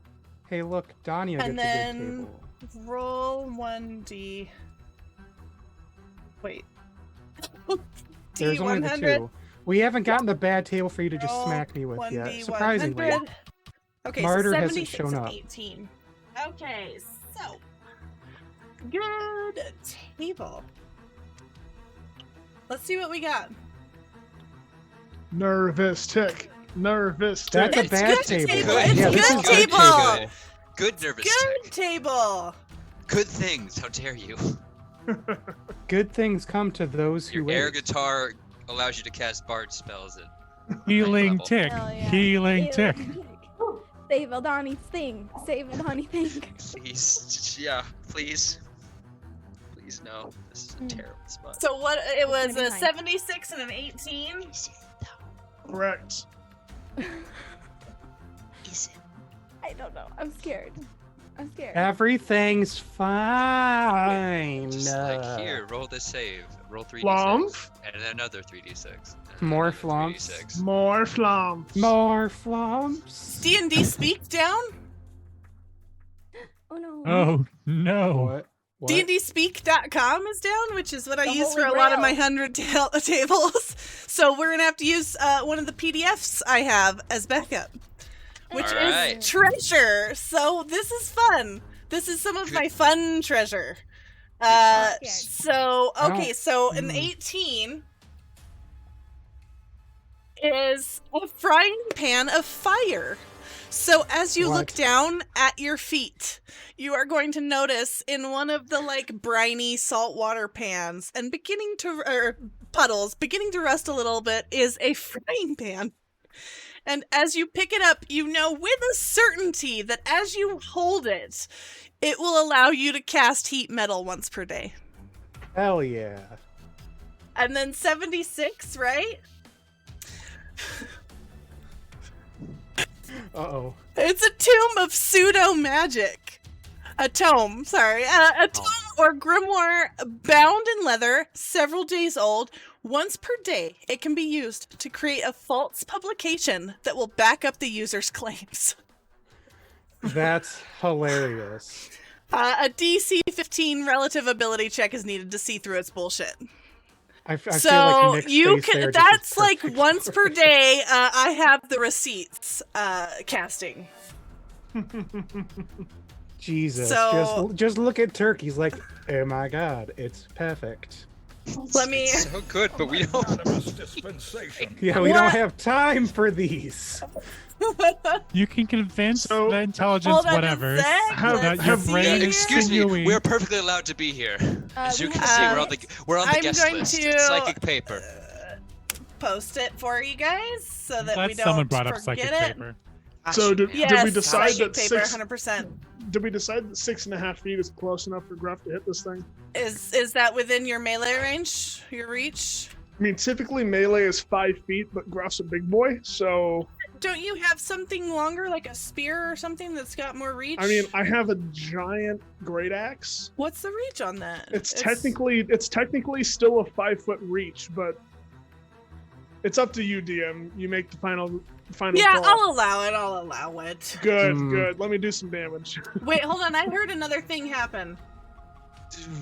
Hey, look, Dania And gets a then- good table. roll 1d. Wait. There's only the D100. two. We haven't gotten the bad table for you to just Roll smack me with yet. 1d100. Surprisingly. Okay, Martyr so hasn't 76 shown and up. 18. Okay, so good table. Let's see what we got. Nervous tick. Nervous tick. That's a It's bad good table. table. Yeah, It's this good is table. Good. Good nervous Good tick. table. Good things. How dare you? Good things come to those who Your air wait. guitar allows you to cast bard spells at Healing level. tick. Hell yeah. Healing tick. Save Eldani's thing. Save Eldani thing. Please, yeah, please. Please, no. This is a terrible spot. So what? It was gonna be a fine. 76 and an 18. Correct. I don't know. I'm scared. I'm scared. Everything's fine. Just here, roll the save. Roll 3d6. Flump. And then another 3d6. and More another flumps. 3d6. More flumps. More flumps. D&D speak down. Oh no. Oh, no. What? DNDspeak.com is down, which is what I The use for Holy a lot of Grail. my 100 tables. So we're gonna have to use one of the PDFs I have as backup, which Alright. is treasure. So this is fun. This is some of Good. my fun treasure. Yeah. So okay, so an Mm. 18 is a frying pan of fire. So as you look What? down at your feet, you are going to notice in one of the like briny saltwater pans and puddles beginning to rust a little bit is a frying pan. And as you pick it up, you know with a certainty that as you hold it, it will allow you to cast heat metal once per day. Hell yeah. And then 76, right? Uh-oh. It's a tomb of pseudo magic. A tome or grimoire bound in leather, several days old. Once per day, it can be used to create a false publication that will back up the user's claims. That's hilarious. A DC 15 relative ability check is needed to see through its bullshit. I feel So like Nick's you face can. there just is That's like perfect once for per it. day. I have the receipts casting. Jesus. So- just look at turkeys like, oh my god, it's perfect. Let me. It's so good, but we don't. Unanimous dispensation. Yeah, we What? don't have time for these. You can convince So- the intelligence Hold on a whatever sec, Have- that your have- brain Yeah, is excuse me. sinewy. We're perfectly allowed to be here. As you we can have- see, we're on the I'm guest going list. to- It's psychic paper. Post it for you guys so that Glad we don't someone brought up forget psychic it. paper. So did Yes, we decide psychic that paper, 6? 100%. Did we decide that 6.5 feet is close enough for Gruff to hit this thing? Is that within your melee range, your reach? I mean, typically melee is 5 feet, but Gruff's a big boy, so Don't you have something longer, like a spear or something that's got more reach? I mean, I have a giant great axe. What's the reach on that? It's technically still a 5-foot reach, but it's up to you, DM. You make the final Yeah, call. I'll allow it. Good, Hmm. good. Let me do some damage. Wait, hold on. I heard another thing happen.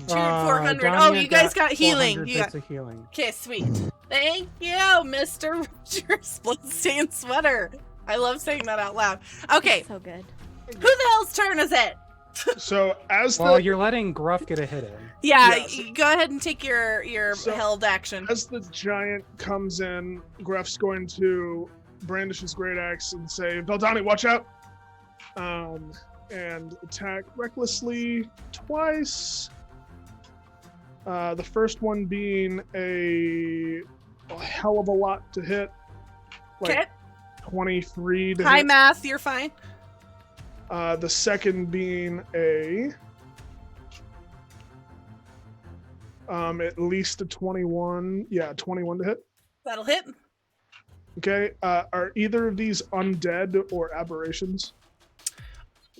400. Johnny Oh, you guys got healing. 400 You got. bits of healing. Okay, sweet. Thank you, Mr. Roger Split-Stained Sweater. I love saying that out loud. Okay, So good. who the hell's turn is it? So as Well, the you're letting Gruff get a hit in. Yeah, Yes. go ahead and take your So- held action. as the giant comes in, Gruff's going to brandish his great axe and say, "Veldani, watch out!" And attack recklessly twice. The first one being a hell of a lot to hit, like Okay. 23 to High hit. math, you're fine. The second being a at least a 21. Yeah, 21 to hit. That'll hit. Okay. Are either of these undead or aberrations?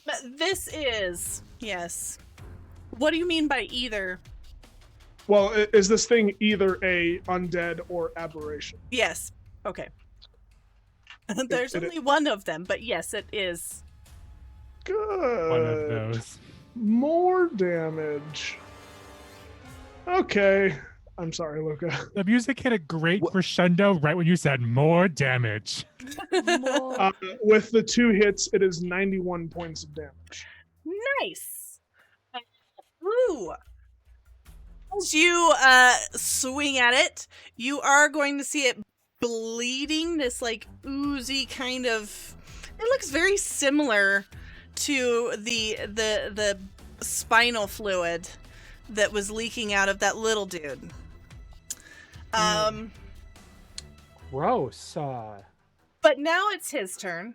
But this is yes. What do you mean by either? Well, is this thing either a undead or aberration? Yes. Okay. There's it- only one of them, but yes, it is. Good. One of those. More damage. Okay. I'm sorry, Luca. The music hit a great crescendo right when you said more damage. More- With the 2 hits, it is 91 points of damage. Nice. Ooh. As you swing at it, you are going to see it bleeding. This like oozy kind of. It looks very similar to the spinal fluid that was leaking out of that little dude. Gross. But now it's his turn.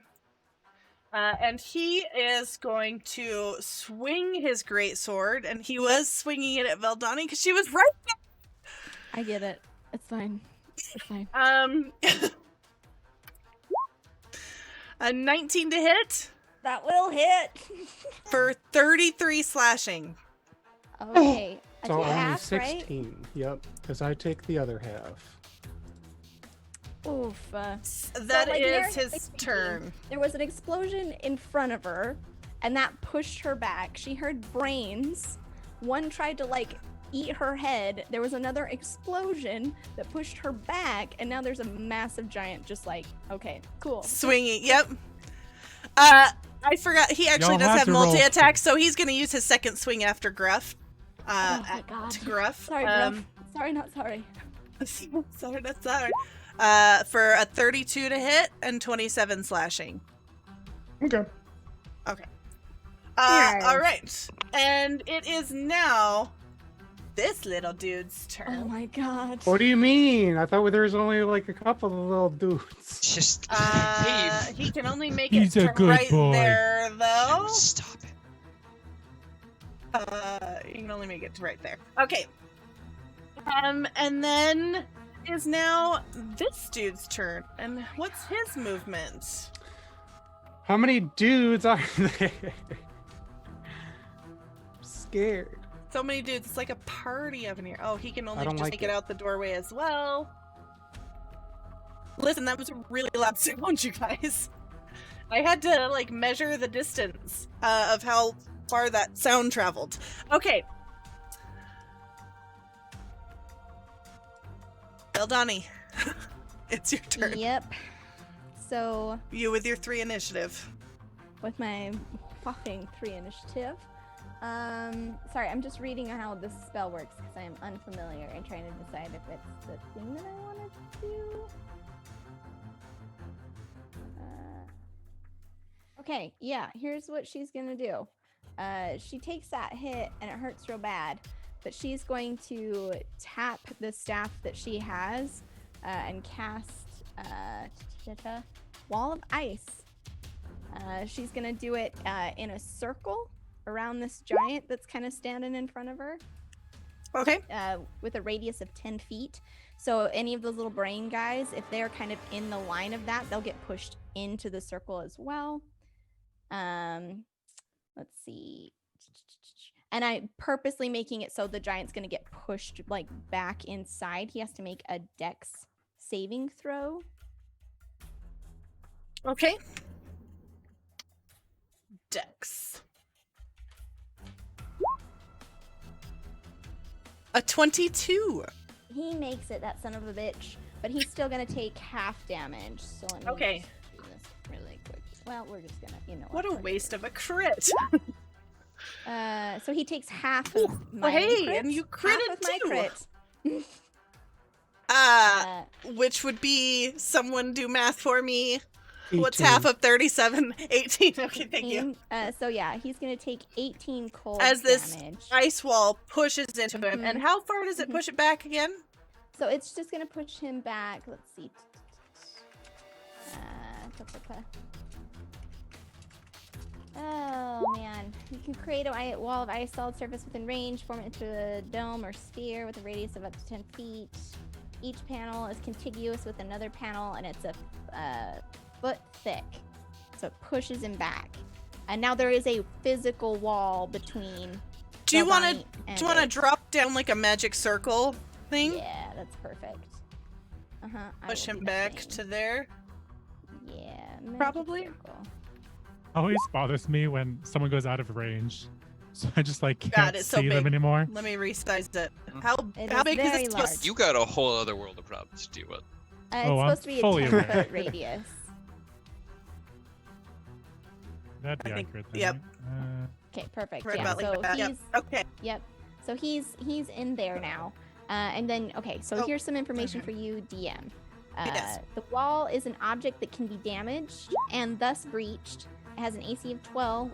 And he is going to swing his greatsword, and he was swinging it at Veldani because she was right I get it. It's fine. It's fine. there. A 19 to hit That will hit. for 33 slashing. Okay. I So take only half, right? 16. Yep, because I take the other half. Oof. That So, is like, narratively his speaking, turn. There was an explosion in front of her, and that pushed her back. She heard brains. One tried to like eat her head. There was another explosion that pushed her back, and now there's a massive giant just like, okay, cool. Swinging. Yep. I forgot. He actually Y'all does have have to roll. multi-attack, so he's going to use his second swing after Gruff. Oh my God. To Gruff. Sorry, Gruff. Sorry, not sorry. Sorry, not sorry. For a 32 to hit and 27 slashing. Okay. Okay. Yeah. All right. And it is now this little dude's Oh turn. my God. What do you mean? I thought there was only like a couple of little dudes. Just He can only make He's it a to good right boy. there, though. Stop it. You can only make it to right there. Okay. And then is now this dude's turn. And what's his movement? How many dudes are there? I'm scared. So many dudes. It's like a party up in here. Oh, he can only don't just like make it it. out the doorway as well. Listen, that was a really loud sound, you guys. I had to like measure the distance of how far that sound traveled. Okay. Eldani, it's your turn. Yep. So, You with your 3 initiative. with my whopping 3 initiative. Sorry, I'm just reading how this spell works because I am unfamiliar and trying to decide if it's the thing that I want to do. Okay, yeah, here's what she's gonna do. She takes that hit and it hurts real bad, but she's going to tap the staff that she has and cast Wall of Ice. She's gonna do it in a circle around this giant that's kind of standing in front of her Okay. with a radius of 10 feet. So any of those little brain guys, if they're kind of in the line of that, they'll get pushed into the circle as well. Let's see. And I purposely making it so the giant's going to get pushed like back inside. He has to make a dex saving throw. Okay. Dex. A 22. He makes it, that son of a bitch, but he's still going to take half damage. So let me Okay. just do this really quick. Well, we're just going to, you know. What a we're waste gonna- of a crit. So he takes half of my hey, crit, and you half critted of my too. crit. Which would be someone do math for me. What's 18. half of 37? 18. Okay, thank you. So yeah, he's gonna take 18 cold As this damage. ice wall pushes into him. And how far does it push it back again? So it's just gonna push him back. Let's see. Oh man, you can create a wall of ice solid surface within range, form it into a dome or sphere with a radius of up to 10 feet. Each panel is contiguous with another panel, and it's a foot thick, so it pushes him back. And now there is a physical wall between. Do you want Giovanni to and do you want to it. drop down like a magic circle thing? Yeah, that's perfect. I Push will him do that back thing. to there. Yeah, magic Probably. circle. Always bothers me when someone goes out of range. So I just like God, can't it's so see them big. anymore. Let me resize it. Mhm. It How is big is very this large. supposed You got a whole other world of problems to deal with. It's Oh, I'm supposed to be a fully 10-foot aware. radius. That'd be I think- accurate. Then, yep. right? Okay, perfect. Right yeah, about like so that. he's Yep. Okay. yep. So he's in there now. And then okay, so Oh, here's some information okay. for you, DM. Yes. The wall is an object that can be damaged and thus breached. It has an AC of 12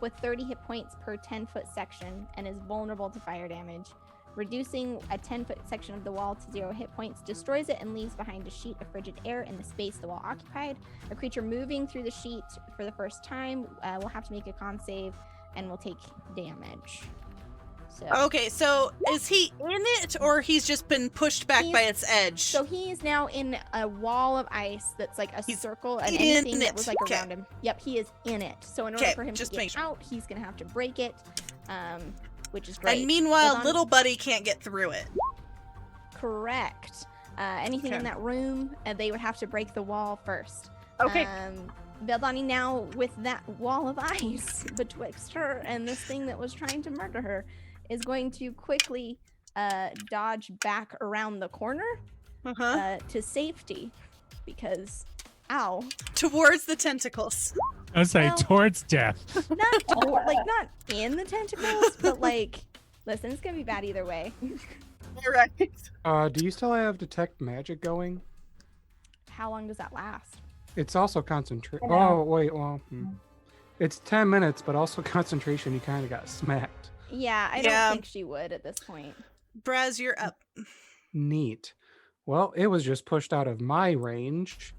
with 30 hit points per 10-foot section and is vulnerable to fire damage. Reducing a 10-foot section of the wall to 0 hit points destroys it and leaves behind a sheet of frigid air in the space the wall occupied. A creature moving through the sheet for the first time will have to make a con save and will take damage. So, Okay, so is he in it or he's just been pushed back by its edge? so he is now in a wall of ice that's like a He's circle, and in anything that it. was like Okay. around him. Yep, he is in it. So in order Okay, for him to just make get sure. out, he's gonna have to break it, which is great. And meanwhile, Hold on. little buddy can't get through it. Correct. Anything in Okay. that room, they would have to break the wall first. Okay. Beldani now with that wall of ice betwixt her and this thing that was trying to murder her is going to quickly dodge back around the corner to safety because Ow. Towards the tentacles. I was saying Well- towards death. Not in the tentacles, but like, listen, it's gonna be bad either way. You're right. Do you still have detect magic going? How long does that last? It's also concentration. I know. Oh wait, well, it's 10 minutes, but also concentration. You kind of got smacked. Yeah, I Yeah. don't think she would at this point. Braz, you're up. Neat. Well, it was just pushed out of my range.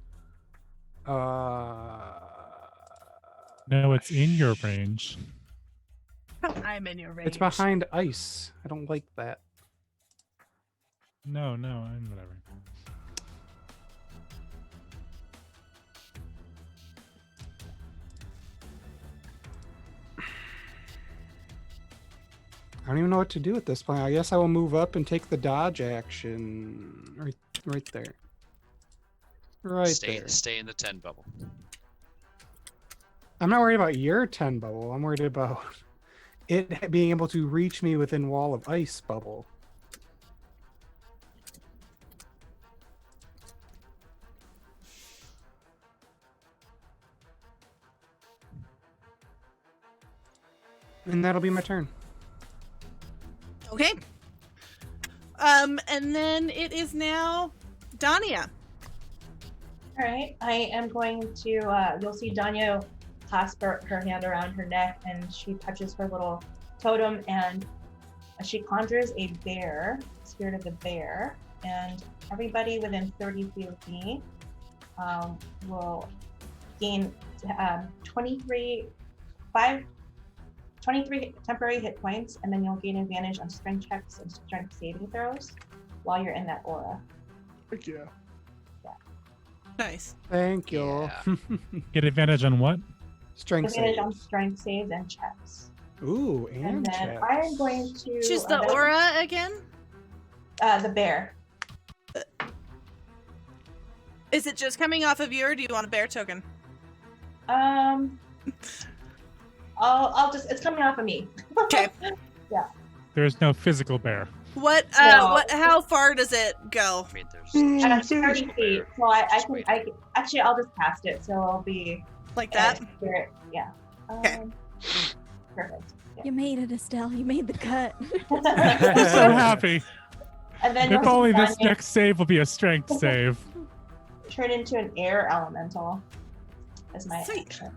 No, it's in your range. I'm in your range. It's behind ice. I don't like that. No, and whatever. I don't even know what to do at this point. I guess I will move up and take the dodge action. Right there. Right there. Stay in the 10 bubble. I'm not worried about your 10 bubble. I'm worried about it being able to reach me within wall of ice bubble. And that'll be my turn. Okay. And then it is now Dania. All right, I am going to, you'll see Danya clasp her hand around her neck, and she touches her little totem, and she conjures a bear, spirit of the bear, and everybody within 30 feet of me will gain 23 temporary hit points, and then you'll gain advantage on strength checks and strength saving throws while you're in that aura. Heck yeah. Nice. Thank you. Yeah. Get advantage on what? Strength Advantage save. on strength saves and checks. Ooh, And and then check. I am going to Choose the aura again. the bear. Is it just coming off of you, or do you want a bear token? I'll just, it's coming off of me. Okay. There's no physical bear. What? No. How far does it go? I mean, there's. And it's 30 feet, so I can actually I'll just cast it, so it'll be Like that? spirit. Yeah. Okay. Perfect. You made it, Estelle. You made the cut. I'm so happy. And then If you'll only see this Danya next save will be a strength save. turn into an air elemental as my Sweet. action.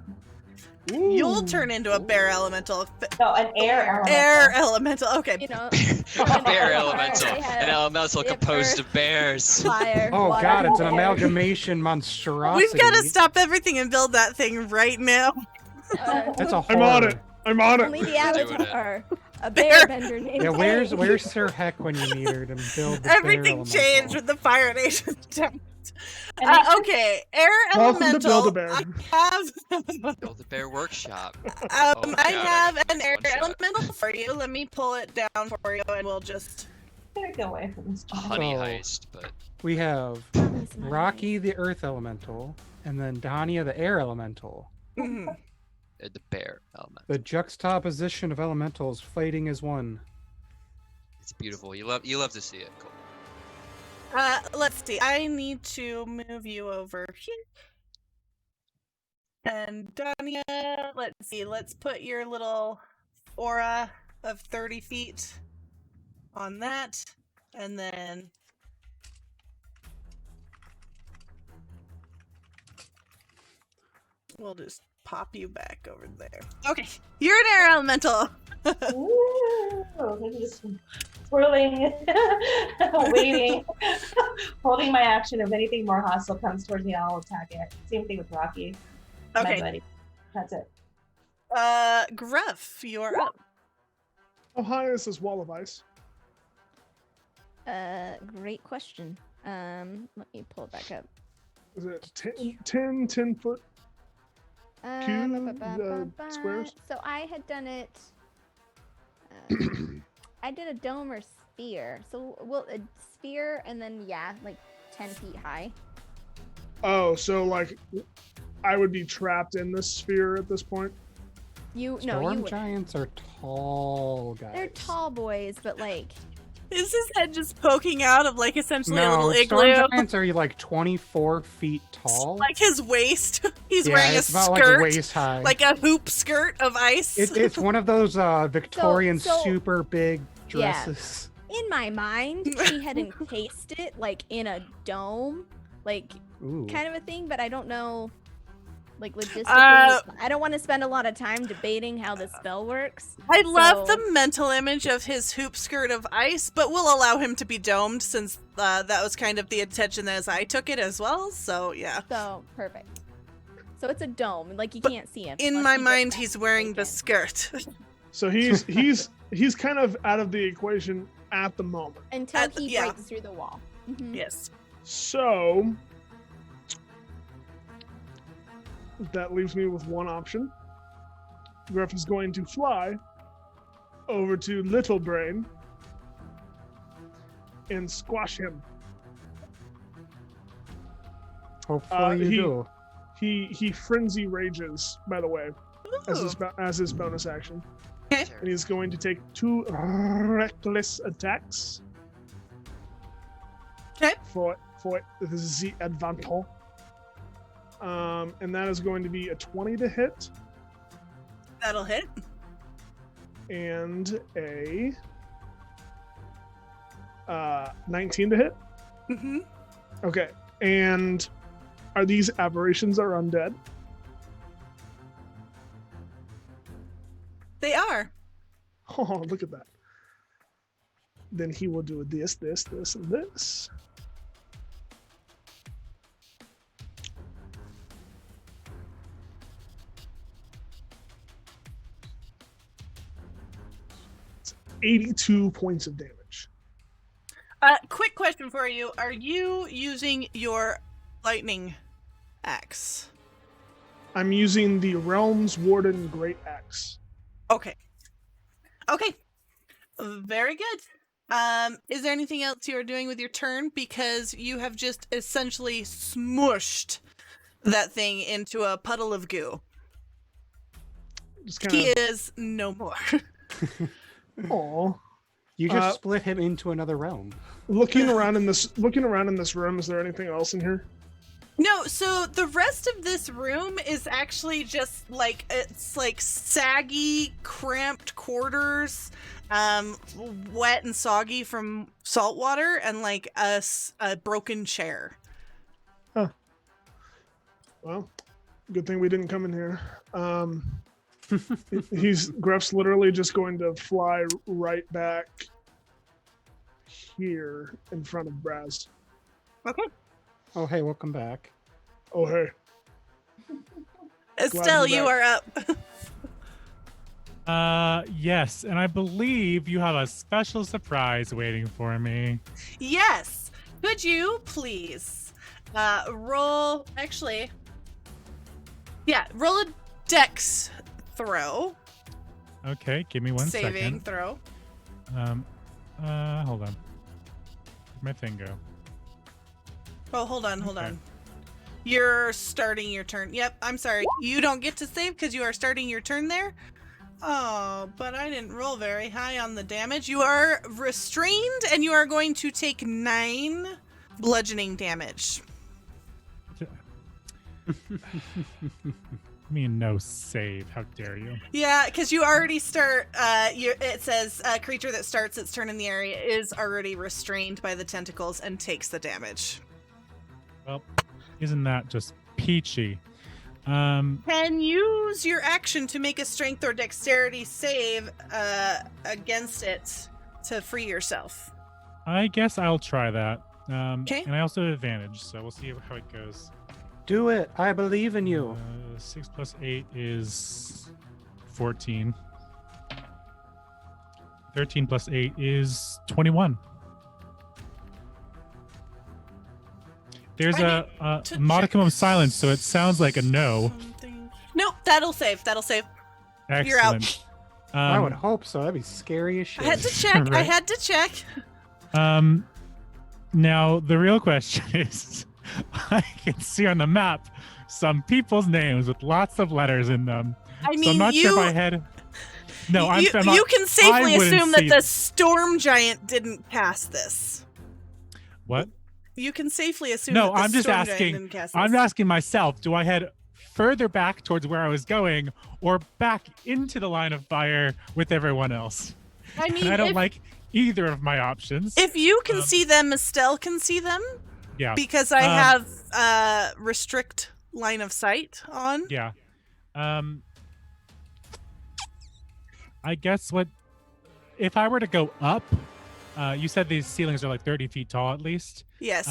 You'll turn into a bear elemental. No, an air elemental. Air elemental. Okay. You know, A bear elemental. They had An elemental it composed first. of bears. fire. Oh water, god, it's an air. amalgamation monstrosity. We've got to stop everything and build that thing right now. That's a I'm horror. on it. I'm on Only it. the Doing it. avatar. A Bear. bear bender named Yeah, Hank. where's Sir Heck when you need her to build the Everything bear changed elemental? with the Fire Nation. And I- Okay, air Welcome to elemental. Build-A-Bear. I have. Build a bear workshop. I God, have an air one shot. elemental for you. Let me pull it down for you, and we'll just. I'm gonna go away from this. A honey So- heist, but We have That's my Rocky the Earth Elemental, and then Danya the Air Elemental. Mhm. the bear element. The juxtaposition of elementals fighting as one. It's beautiful. You love to see it. Cool. Let's see. I need to move you over here. And Danya, let's see. Let's put your little aura of 30 feet on that. And then. We'll just pop you back over there. Okay. You're an air elemental. Ooh, I'm just swirling, waiting, holding my action. If anything more hostile comes towards me, I'll attack it. Same thing with Rocky. My Okay. buddy. That's it. Gruff, you're up. How high is this wall of ice? Great question. Let me pull it back up. Is it 10 foot? Squares? So I had done it. I did a dome or sphere. So a sphere and then like 10 feet high. Oh, so like I would be trapped in this sphere at this point. You Storm wouldn't. giants are tall guys. They're tall boys, but like Is his head just poking out of like essentially a No, little storm igloo? giants are like 24 feet tall. Like his waist. He's yeah, wearing a it's about skirt. like waist high. Like a hoop skirt of ice. It's one of those Victorian So- super big Yeah. dresses. In my mind, she had encased it like in a dome, like Ooh. kind of a thing, but I don't know, like logistically. I don't want to spend a lot of time debating how the spell works. I love so- the mental image of his hoop skirt of ice, but we'll allow him to be domed since that was kind of the intention as I took it as well. So yeah. So perfect. So it's a dome, like you can't see him. In unless my he gets mind, that he's wearing the taken. skirt. So he's kind of out of the equation at the moment. Until he yeah. breaks through the wall. Mhm. Yes. So that leaves me with one option. Griff is going to fly over to Little Brain and squash him. Hopefully you he- do. He frenzy rages, by the way, as Ooh. his bonus action. Okay. And he's going to take 2 reckless attacks. Okay. For the advantage. And that is going to be a 20 to hit That'll hit. and a 19 to hit. Mm-hmm. Okay. And are these aberrations or undead? They are. Oh, look at that. Then he will do this, and this. It's 82 points of damage. Quick question for you. Are you using your lightning axe? I'm using the Realm's Warden Great Axe. Okay. Okay. Very good. Is there anything else you are doing with your turn? Because you have just essentially smushed that thing into a puddle of goo. Just kind He is no more. of. Aw. You just Uh, split him into another realm. Looking around in this room, is there anything else in here? No, so the rest of this room is actually just like it's like saggy, cramped quarters, wet and soggy from salt water, and like a broken chair. Well, good thing we didn't come in here. Greff's literally just going to fly right back here in front of Braz. Okay. Oh, hey, welcome back. Oh, hey. Estelle, to be you back. are up. Yes, and I believe you have a special surprise waiting for me. Yes. Could you please roll? Actually, yeah, roll a dex throw. Okay, give me one second. Saving throw. Hold on. Where'd my thing go? Oh, hold on. Okay. You're starting your turn. Yep, I'm sorry. You don't get to save because you are starting your turn there. Oh, but I didn't roll very high on the damage. You are restrained and you are going to take 9 bludgeoning damage. I mean, no save. How dare you? Yeah, because you already start. It says a creature that starts its turn in the area is already restrained by the tentacles and takes the damage. Well, isn't that just peachy? Can use your action to make a strength or dexterity save against it to free yourself. I guess I'll try that. Okay. And I also have advantage, so we'll see how it goes. Do it. I believe in you. 6 plus 8 is 14. 13 plus 8 is 21. There's I a to modicum check of silence, so it sounds like a no. something. Nope, that'll save. Excellent. You're out. I would hope so. That'd be scary as shit. I had to check. I Right. had to check. Now the real question is, I can see on the map some people's names with lots of letters in them. I So I'm mean, not you. sure if I had. No, I'm you not, can safely I wouldn't assume that see- the storm giant didn't cast this. What? You can safely assume No, that the I'm just storm giant asking. didn't cast this. I'm asking myself: do I head further back towards where I was going, or back into the line of fire with everyone else? I mean, And I don't if, like either of my options. if you can see them, Estelle can see them. Yeah. Because I have restrict line of sight on. Yeah. I guess if I were to go up, you said these ceilings are like 30 feet tall at least. Yes.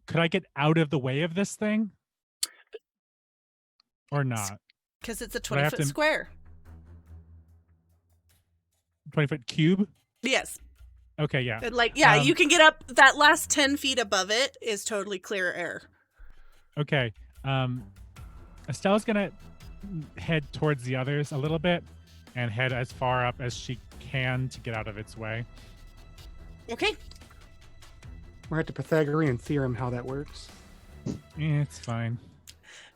Could I get out of the way of this thing? Or not? Because it's a Do I have 20-foot to- square. 20-foot cube? Yes. Okay, yeah. Like, you can get up. That last 10 feet above it is totally clear air. Okay. Estella's gonna head towards the others a little bit and head as far up as she can to get out of its way. Okay. We're at the Pythagorean theorem how that works. It's fine.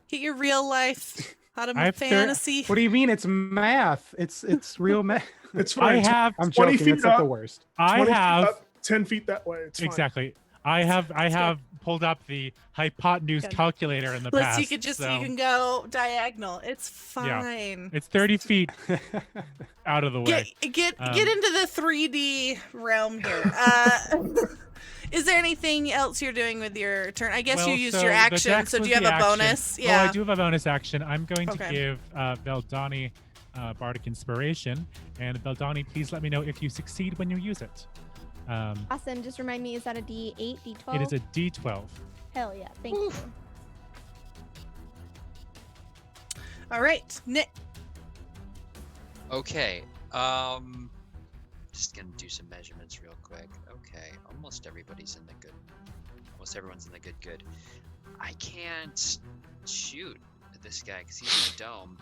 Get your real life out of I my have fantasy. What do you mean? It's math. It's real math. It's I fine. have I'm 20 joking. feet It's not the up. worst. 20 feet have up, 10 feet that way. It's fine. exactly. I have pulled up the hypotenuse Good. calculator in the Plus, past. you could just so you can go diagonal. It's Yeah. fine. it's 30 feet out of the way. Get Um, into the 3D realm here. Is there anything else you're doing with your turn? I guess you Well, used so your the action, dex so do was you have the a action. bonus? Oh, Yeah. I do have a bonus action. I'm going Okay. to give Veldani Bardic Inspiration. And Veldani, please let me know if you succeed when you use it. Awesome. Just remind me, is that a D8, D12? It is a D12. Hell yeah. Thank you. All right, Nick. Okay. Just gonna do some measurements real quick. Okay, almost everybody's in the good. Almost everyone's in the good. I can't shoot at this guy because he's in a dome.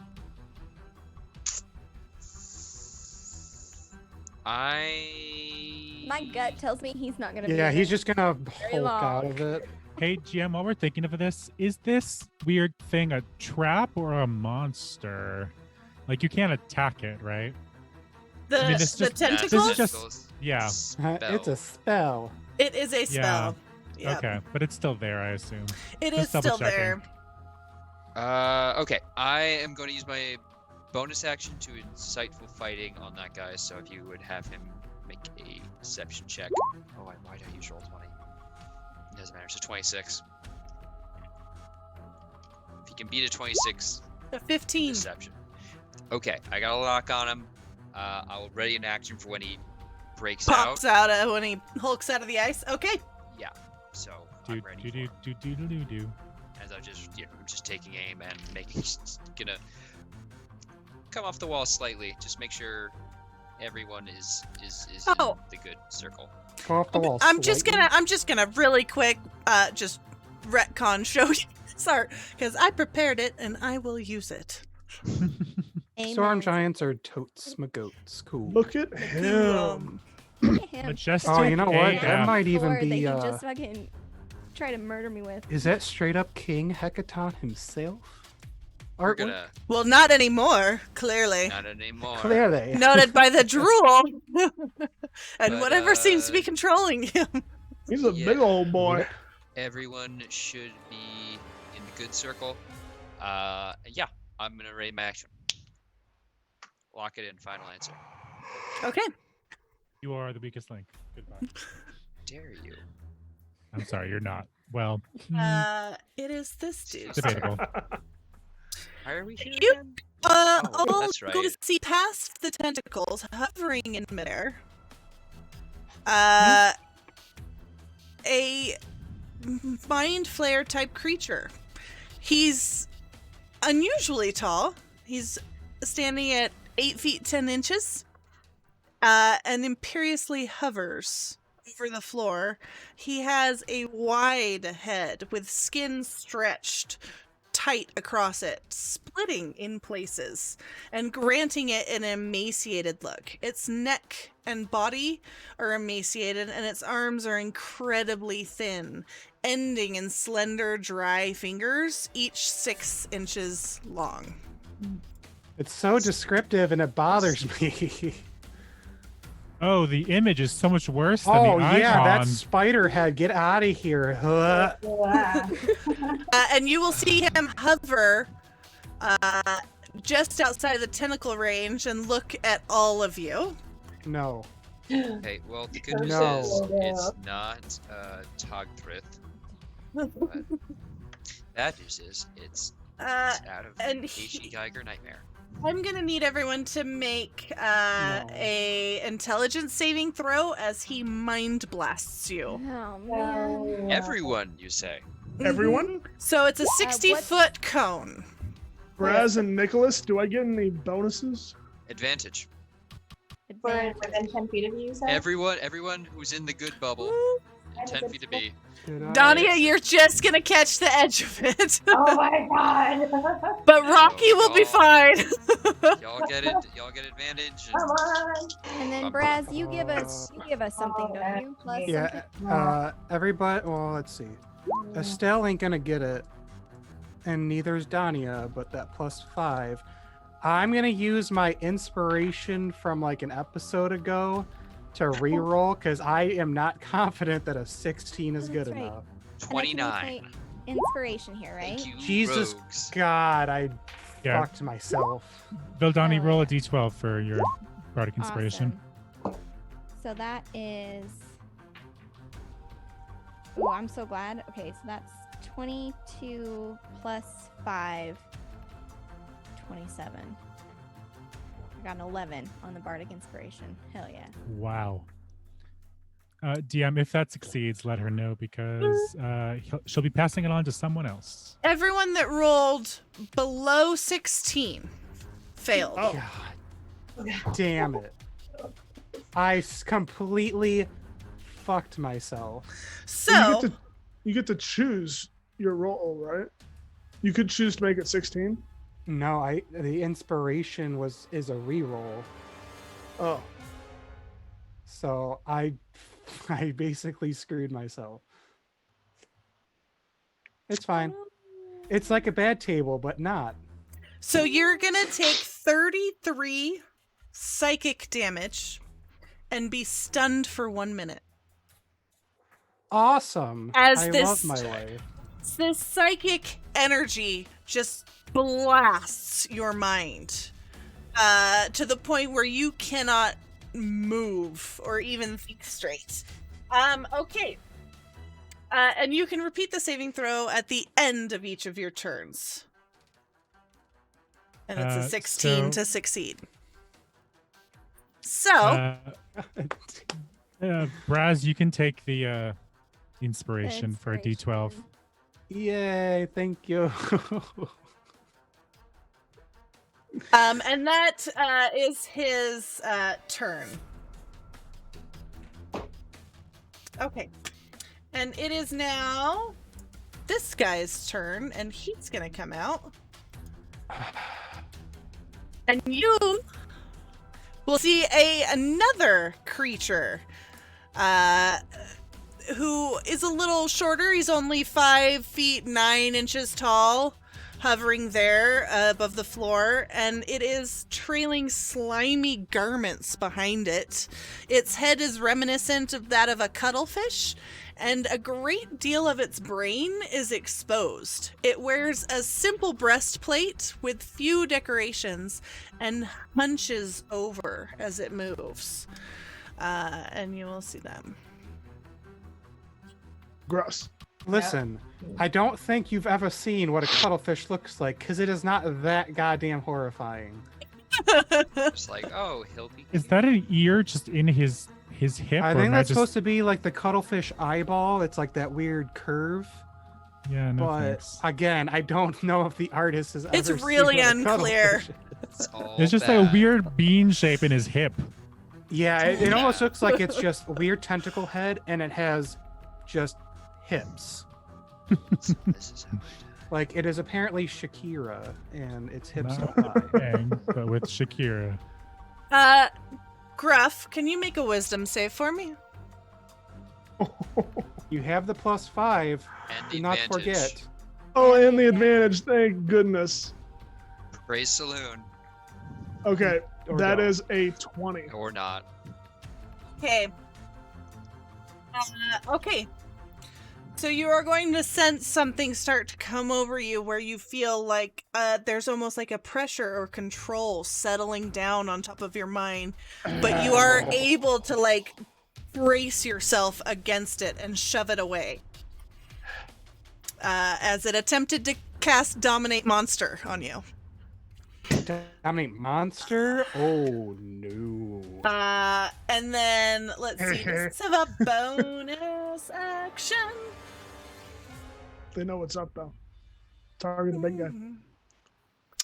My gut tells me he's not going to be Yeah, in he's it. just gonna Very hulk out long. of it. Hey, GM, while we're thinking of this, is this weird thing a trap or a monster? Like, you can't attack it, right? The, I mean, this the just- tentacles? this is just- yeah. It's a spell. It is a spell. Yeah. Okay, but it's still there, I assume. It Just is still double-checking. there. Okay, I am going to use my bonus action to insightful fighting on that guy. So if you would have him make a deception check. Oh, why did I use roll 20? It doesn't matter. It's just 26. If he can beat a 26, A 15. deception. Okay, I got a lock on him. I will ready an action for when he breaks Pops out. out when he hulks out of the ice. Okay. Yeah, so Do I'm ready do for do him. do do do do do. As I'm just taking aim and gonna come off the wall slightly. Just make sure everyone is Oh. in the good circle. Go off the wall. I'm just slightly. gonna really quick just retcon show you. Sorry, because I prepared it and I will use it. Storm Amen. giants are totes magoats. Cool. Look at him. Look at him. Majestic Oh, you know what? AF. That might even Sword that be. he just fucking try to murder me with. Is that straight up King Hecaton himself? We're Artwork? gonna Well, not anymore, clearly. not anymore. Clearly. Noted by the drool. And But, whatever seems to be controlling him. He's a Yeah. big old boy. Everyone should be in the good circle. Yeah, I'm gonna ready my action. Lock it in. Final answer. Okay. You are the weakest link. Goodbye. Dare you? I'm sorry, you're not. Well, It is this dude. debatable. Why are we here You- again? I'll that's go to right. see past the tentacles hovering in midair. A mind flare type creature. He's unusually tall. He's standing at 8 feet 10 inches and imperiously hovers over the floor. He has a wide head with skin stretched tight across it, splitting in places, and granting it an emaciated look. Its neck and body are emaciated, and its arms are incredibly thin, ending in slender, dry fingers, each 6 inches long. It's so descriptive and it bothers me. Oh, the image is so much worse than Oh the icon. yeah, that spider head. Get out of here. Huh. And you will see him hover just outside of the tentacle range and look at all of you. No. Okay, well, the good news No. is it's not Togthrith. But bad news is it's out of and H.E. Geiger Nightmare. I'm gonna need everyone to make No. a intelligence saving throw as he mind blasts you. Oh man. Everyone, you say? Everyone? So it's a what- 60-foot cone. Raz and Nicholas, do I get any bonuses? Advantage. We're within 10 feet of you, you said? Everyone who's in the good bubble, I'm 10 feet of me. Donia, you're just gonna catch the edge of it. Oh my god! But Rocky will be fine. Y'all get it. Y'all get advantage. Come on! And then Braz, you give us something, don't you? Plus Yeah. something. Everybody. Well, let's see. Estelle ain't gonna get it, and neither's Dania. But that +5. I'm gonna use my inspiration from like an episode ago to reroll because I am not confident that a 16 is good That's right. enough. And I can use 29. my inspiration here, right? Thank you, Jesus rogues. God, I Yeah. fucked myself. Vildani, Oh, roll yeah. a d12 for your bardic inspiration. Awesome. So that is. Oh, I'm so glad. Okay, so that's 22 plus 5, 27. I got an 11 on the bardic inspiration. Hell yeah. Wow. DM, if that succeeds, let her know because she'll be passing it on to someone else. Everyone that rolled below 16 failed. Oh. God damn it. I completely fucked myself. So You get to choose your roll, right? You could choose to make it 16. No, the inspiration is a reroll. Oh. So I basically screwed myself. It's fine. It's like a bad table, but not. So you're gonna take 33 psychic damage and be stunned for 1 minute. Awesome. As I this- love my life. This psychic energy just blasts your mind to the point where you cannot move or even think straight. Okay. And you can repeat the saving throw at the end of each of your turns. And it's a 16 to succeed. So, Braz, you can take the inspiration for a d12. Inspiration. Yay, thank you. and that is his turn. Okay. And it is now this guy's turn, and he's gonna come out. And you will see another creature who is a little shorter. He's only 5 feet 9 inches tall, hovering there above the floor, and it is trailing slimy garments behind it. Its head is reminiscent of that of a cuttlefish, and a great deal of its brain is exposed. It wears a simple breastplate with few decorations and hunches over as it moves. And you will see them. Gross. Listen, I don't think you've ever seen what a cuttlefish looks like because it is not that goddamn horrifying. It's like, oh, he'll be. Is that an ear just in his hip? I or think am that's just... supposed to be like the cuttlefish eyeball. It's like that weird curve. Yeah, no but thanks. again, I don't know if the artist has It's ever seen really what a unclear. cuttlefish is. It's all There's just bad. a weird bean shape in his hip. Yeah, it almost looks like it's just a weird tentacle head and it has just hips. This is how Like it is apparently Shakira and its hips Not are high. Bang, but with Shakira. Gruff, can you make a wisdom save for me? You have the +5. And Do the not advantage. forget. Oh, and the advantage. Thank goodness. Praise Saloon. Okay, Or that don't. is a 20. Or not. Okay. Okay. So you are going to sense something start to come over you where you feel like there's almost like a pressure or control settling down on top of your mind. But you are able to like brace yourself against it and shove it away. As it attempted to cast Dominate Monster on you. Dominate monster? Oh no. And then let's see. Does this have a bonus action? They know what's up though. Target the big guy.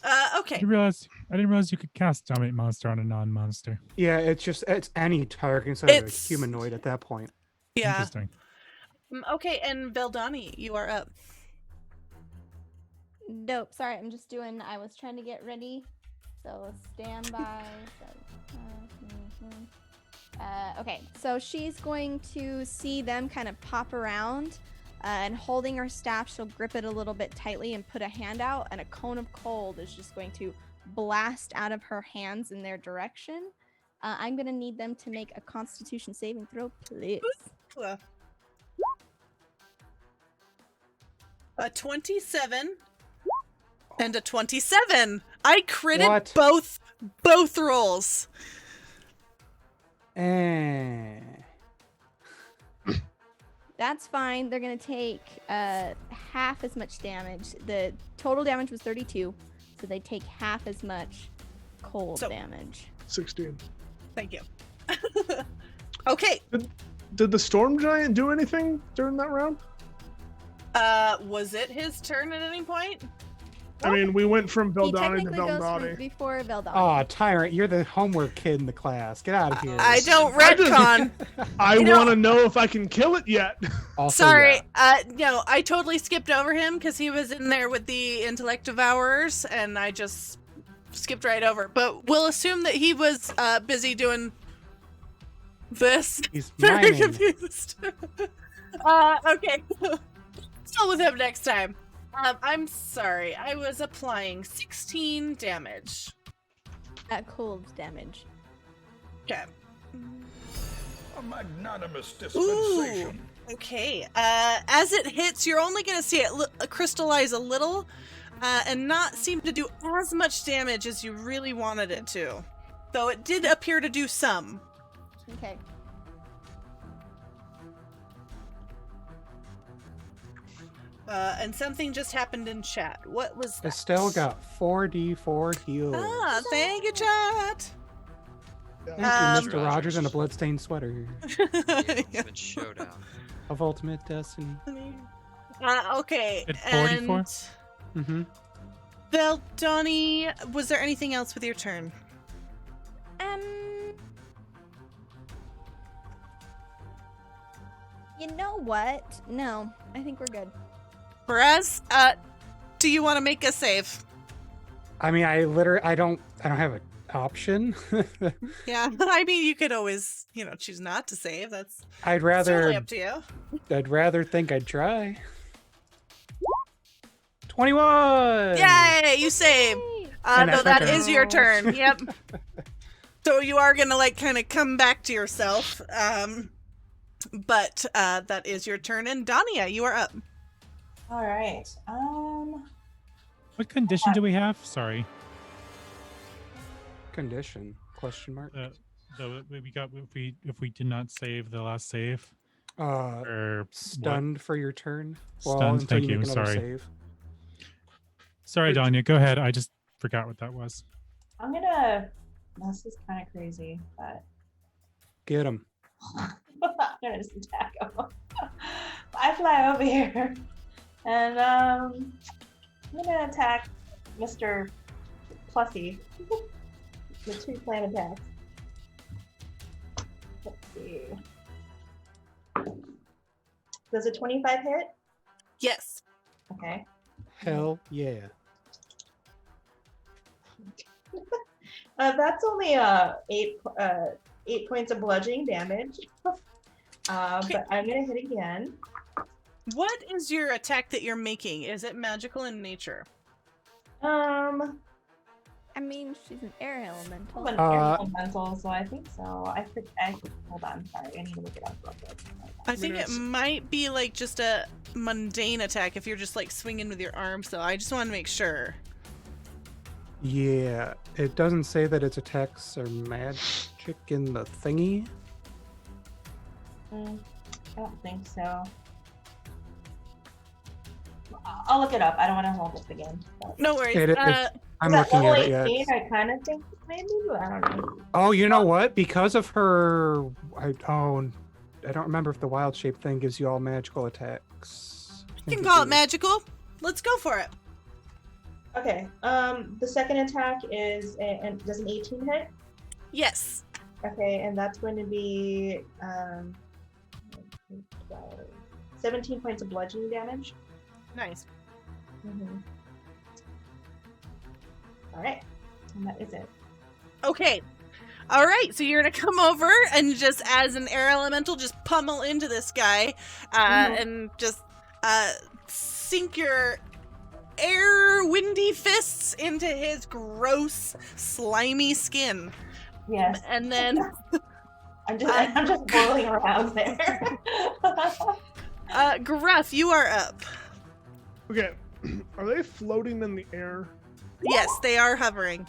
I Okay. didn't realize you could cast Dominate Monster on a non-monster. Yeah, it's any target instead of a It's- humanoid at that point. Yeah. Interesting. Okay, and Veldani, you are up. Dope. Sorry, I'm just doing. I was trying to get ready, so stand by. Okay, so she's going to see them kind of pop around, and holding her staff, she'll grip it a little bit tightly and put a hand out, and a cone of cold is just going to blast out of her hands in their direction. I'm gonna need them to make a Constitution saving throw, please. A 27 and a 27. I critted What? both rolls. That's fine. They're gonna take half as much damage. The total damage was 32, so they take half as much cold damage. 16. Thank you. Okay. Did the storm giant do anything during that round? Was it his turn at any point? I mean, we went from He Veldani to technically goes Veldani. before Veldani. Oh, Tyrant, you're the homework kid in the class. Get out of here. I don't retcon. I You know- want to know if I can kill it yet. Also, Sorry, yeah. no, I totally skipped over him because he was in there with the intellect devourers, and I just skipped right over. But we'll assume that he was busy doing this. He's Very mining. confused. Okay. Still with him next time. I'm sorry. I was applying 16 damage. That cold damage. Okay. A magnanimous Ooh. dispensation. Okay. As it hits, you're only going to see it crystallize a little and not seem to do as much damage as you really wanted it to. Though it did appear to do some. Okay. And something just happened in chat. What was that? Estelle got 4d4 heals. Ah, thank you, chat. Thank you, Um, Mr. Rogers in a bloodstained sweater The Yeah. ultimate showdown. of ultimate destiny. Okay. At 44? Mm-hmm. Veldani, was there anything else with your turn? You know what? No, I think we're good. Whereas, do you want to make a save? I mean, I don't have an option. Yeah, I mean, you could always, choose not to save. That's I'd totally rather up to you. think I'd try. 21. Yay, you save. And No, that's my that turn. is your turn. Yep. So you are gonna kind of come back to yourself. But that is your turn, and Dania, you are up. All right. What condition do we have? Sorry. Condition? Question mark. We got if we did not save the last save. Or Stunned for your turn. Stunned, until thank you you, make another sorry. save. Sorry, Danya, go ahead. I just forgot what that was. I'm gonna. This is kind of crazy, but Get him. I'm gonna just attack him. I fly over here, and I'm gonna attack Mr. Plussy. The 2 flame attacks. Let's see. Does a 25 hit? Yes. Okay. Hell yeah. That's only 8 points of bludgeoning damage. But I'm gonna hit again. What is your attack that you're making? Is it magical in nature? I mean, she's an air elemental. An air elemental, so I think so. Hold on, sorry, I need to look it up real quick. I think it might be like just a mundane attack if you're just like swinging with your arms, so I just want to make sure. Yeah, it doesn't say that its attacks are magic in the thingy. I don't think so. I'll look it up. I don't want to hold it again. So. No worries. I'm looking at it. Yeah. I kind of think maybe. I don't know. Oh, you know what? Because of her, I don't remember if the wild shape thing gives you all magical attacks. You can call it magical. Let's go for it. Okay. The second attack is does an 18 hit? Yes. Okay, and that's going to be 17 points of bludgeoning damage. Nice. All right, and that is it. Okay. All right, so you're gonna come over and just, as an air elemental, just pummel into this guy, and just sink your air windy fists into his gross, slimy skin. Yes. And then I'm just boiling around there. Gruff, you are up. Okay, are they floating in the air? Yes, they are hovering.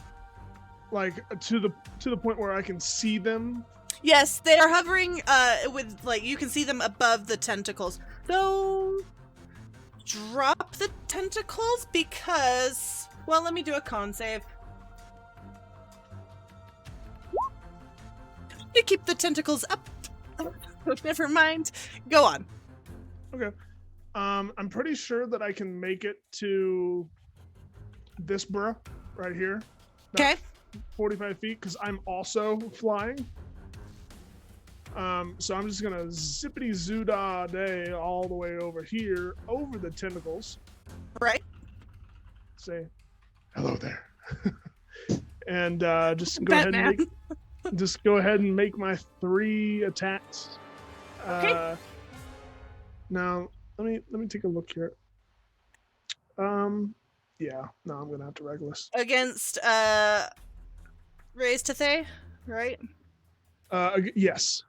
Like to the point where I can see them? Yes, they are hovering with, like, you can see them above the tentacles. So drop the tentacles because, well, let me do a con save. To keep the tentacles up. Never mind. Go on. Okay. I'm pretty sure that I can make it to this bruh right here. Okay. 45 feet, because I'm also flying. So I'm just gonna zippity zoodah day all the way over here, over the tentacles. Right. Say, hello there. And just go ahead and make my 3 attacks. Okay. Now let me take a look here. Yeah, no, I'm gonna have to Regulus. Against Raise Tethe, right? Yes.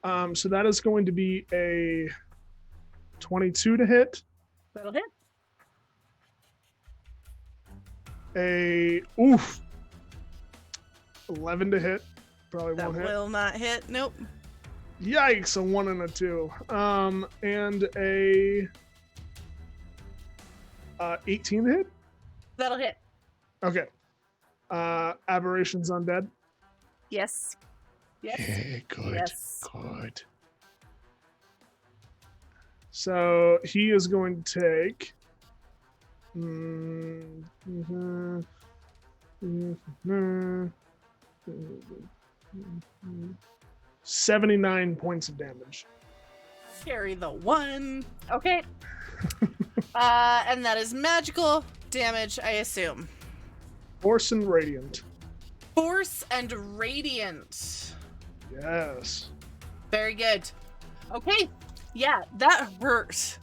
Yeah. So that is going to be a 22 to hit. That'll hit. A 11 to hit. Probably That won't hit. will not hit. Nope. Yikes, a 1 and a 2. And a 18 to hit. That'll hit. Okay. Aberrations undead. Yes. Yes. Yeah, good. Yes. Good. So he is going to take 79 points of damage. Carry the 1. Okay. And that is magical damage, I assume. Force and radiant. Force and radiant. Yes. Very good. Okay. Yeah, that hurt.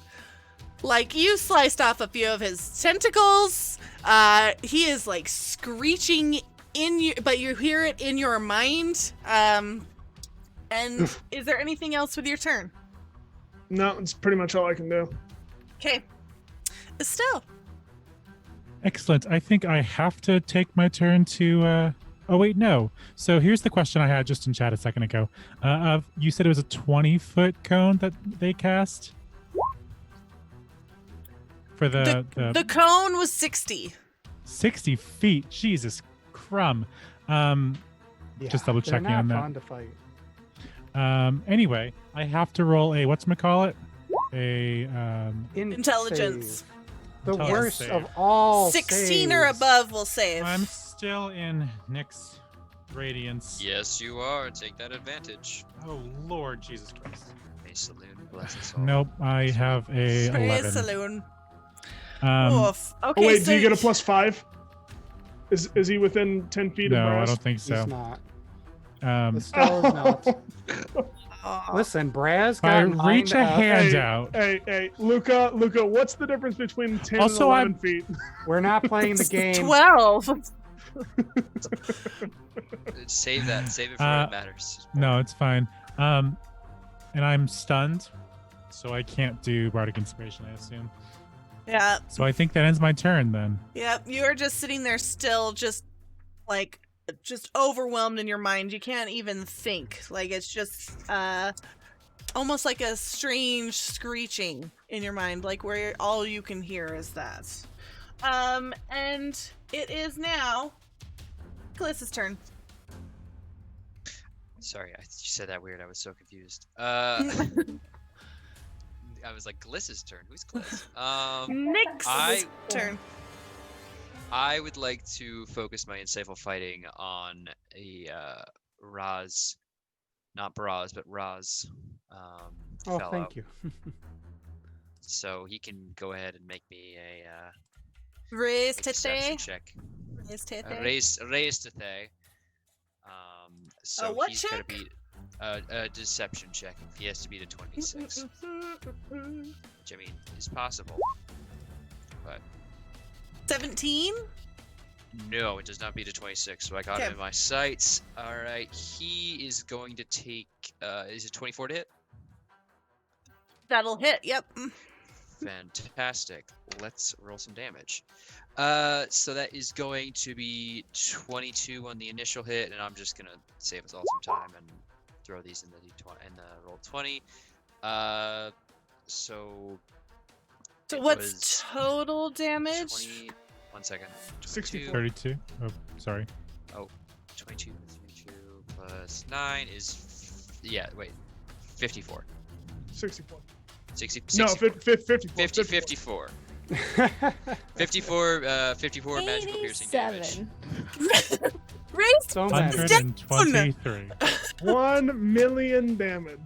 Like, you sliced off a few of his tentacles. He is like screeching in you, but you hear it in your mind. And is there anything else with your turn? No, it's pretty much all I can do. Okay. Estelle. Excellent. I think I have to take my turn to. Oh wait, no. So here's the question I had just in chat a second ago. You said it was a 20-foot cone that they cast for the cone was 60. 60 feet. Jesus crumb. Just double checking on that. Fun to fight. Anyway, I have to roll a whatchamacallit? A Intelligence. Save. The Intelligence worst save. of all 16 or saves. above will save. I'm still in Nick's radiance. Yes, you are. Take that advantage. Oh Lord Jesus Christ. A saloon, bless us all. Nope, I have a Praise 11. Saloon. Um, Oof. Okay, Oh wait, so do you get a +5? Is he within 10 feet no, of Brass? I don't think He's so. not. Um, Estelle is not. Aw. Listen, Braz if I got reach a lined up. hand out. Hey, Luca, what's the difference between 10 Also, and 11 feet? We're not playing the It's game. 12. Save that. Save it for when it matters. No, it's fine. And I'm stunned, so I can't do Bardic Inspiration, I assume. Yeah. So I think that ends my turn then. Yep. You are just sitting there still, just overwhelmed in your mind. You can't even think. Like, it's just almost like a strange screeching in your mind, like where all you can hear is that. And it is now Nicholas's turn. Sorry, you said that weird. I was so confused. I was like, Gliss's turn. Who's Gliss? Nick's turn. I would like to focus my insightful fighting on a Raz, not Baraz, but Raz. Oh, fellow. thank you. So he can go ahead and make me a Raise deception tete. check. Raise tete. Raise tete. So what he's got to check? beat a deception check. He has to beat a 26, which I mean is possible, but 17? no, it does not beat a 26. So I got Okay. him in my sights. All right, he is going to take. Is it 24 to hit? That'll hit. Yep. Fantastic. Let's roll some damage. So that is going to be 22 on the initial hit, and I'm just gonna save us all some time and throw these in the d20 and the roll 20. So So it what's was total damage? 20. 1 second. 64. 32. Oh, sorry. 22 plus 9 is 54. 64. 60, No, 64. 54. 54. 54 magical piercing damage. 87. Raise So mad. 123. 1 million damage.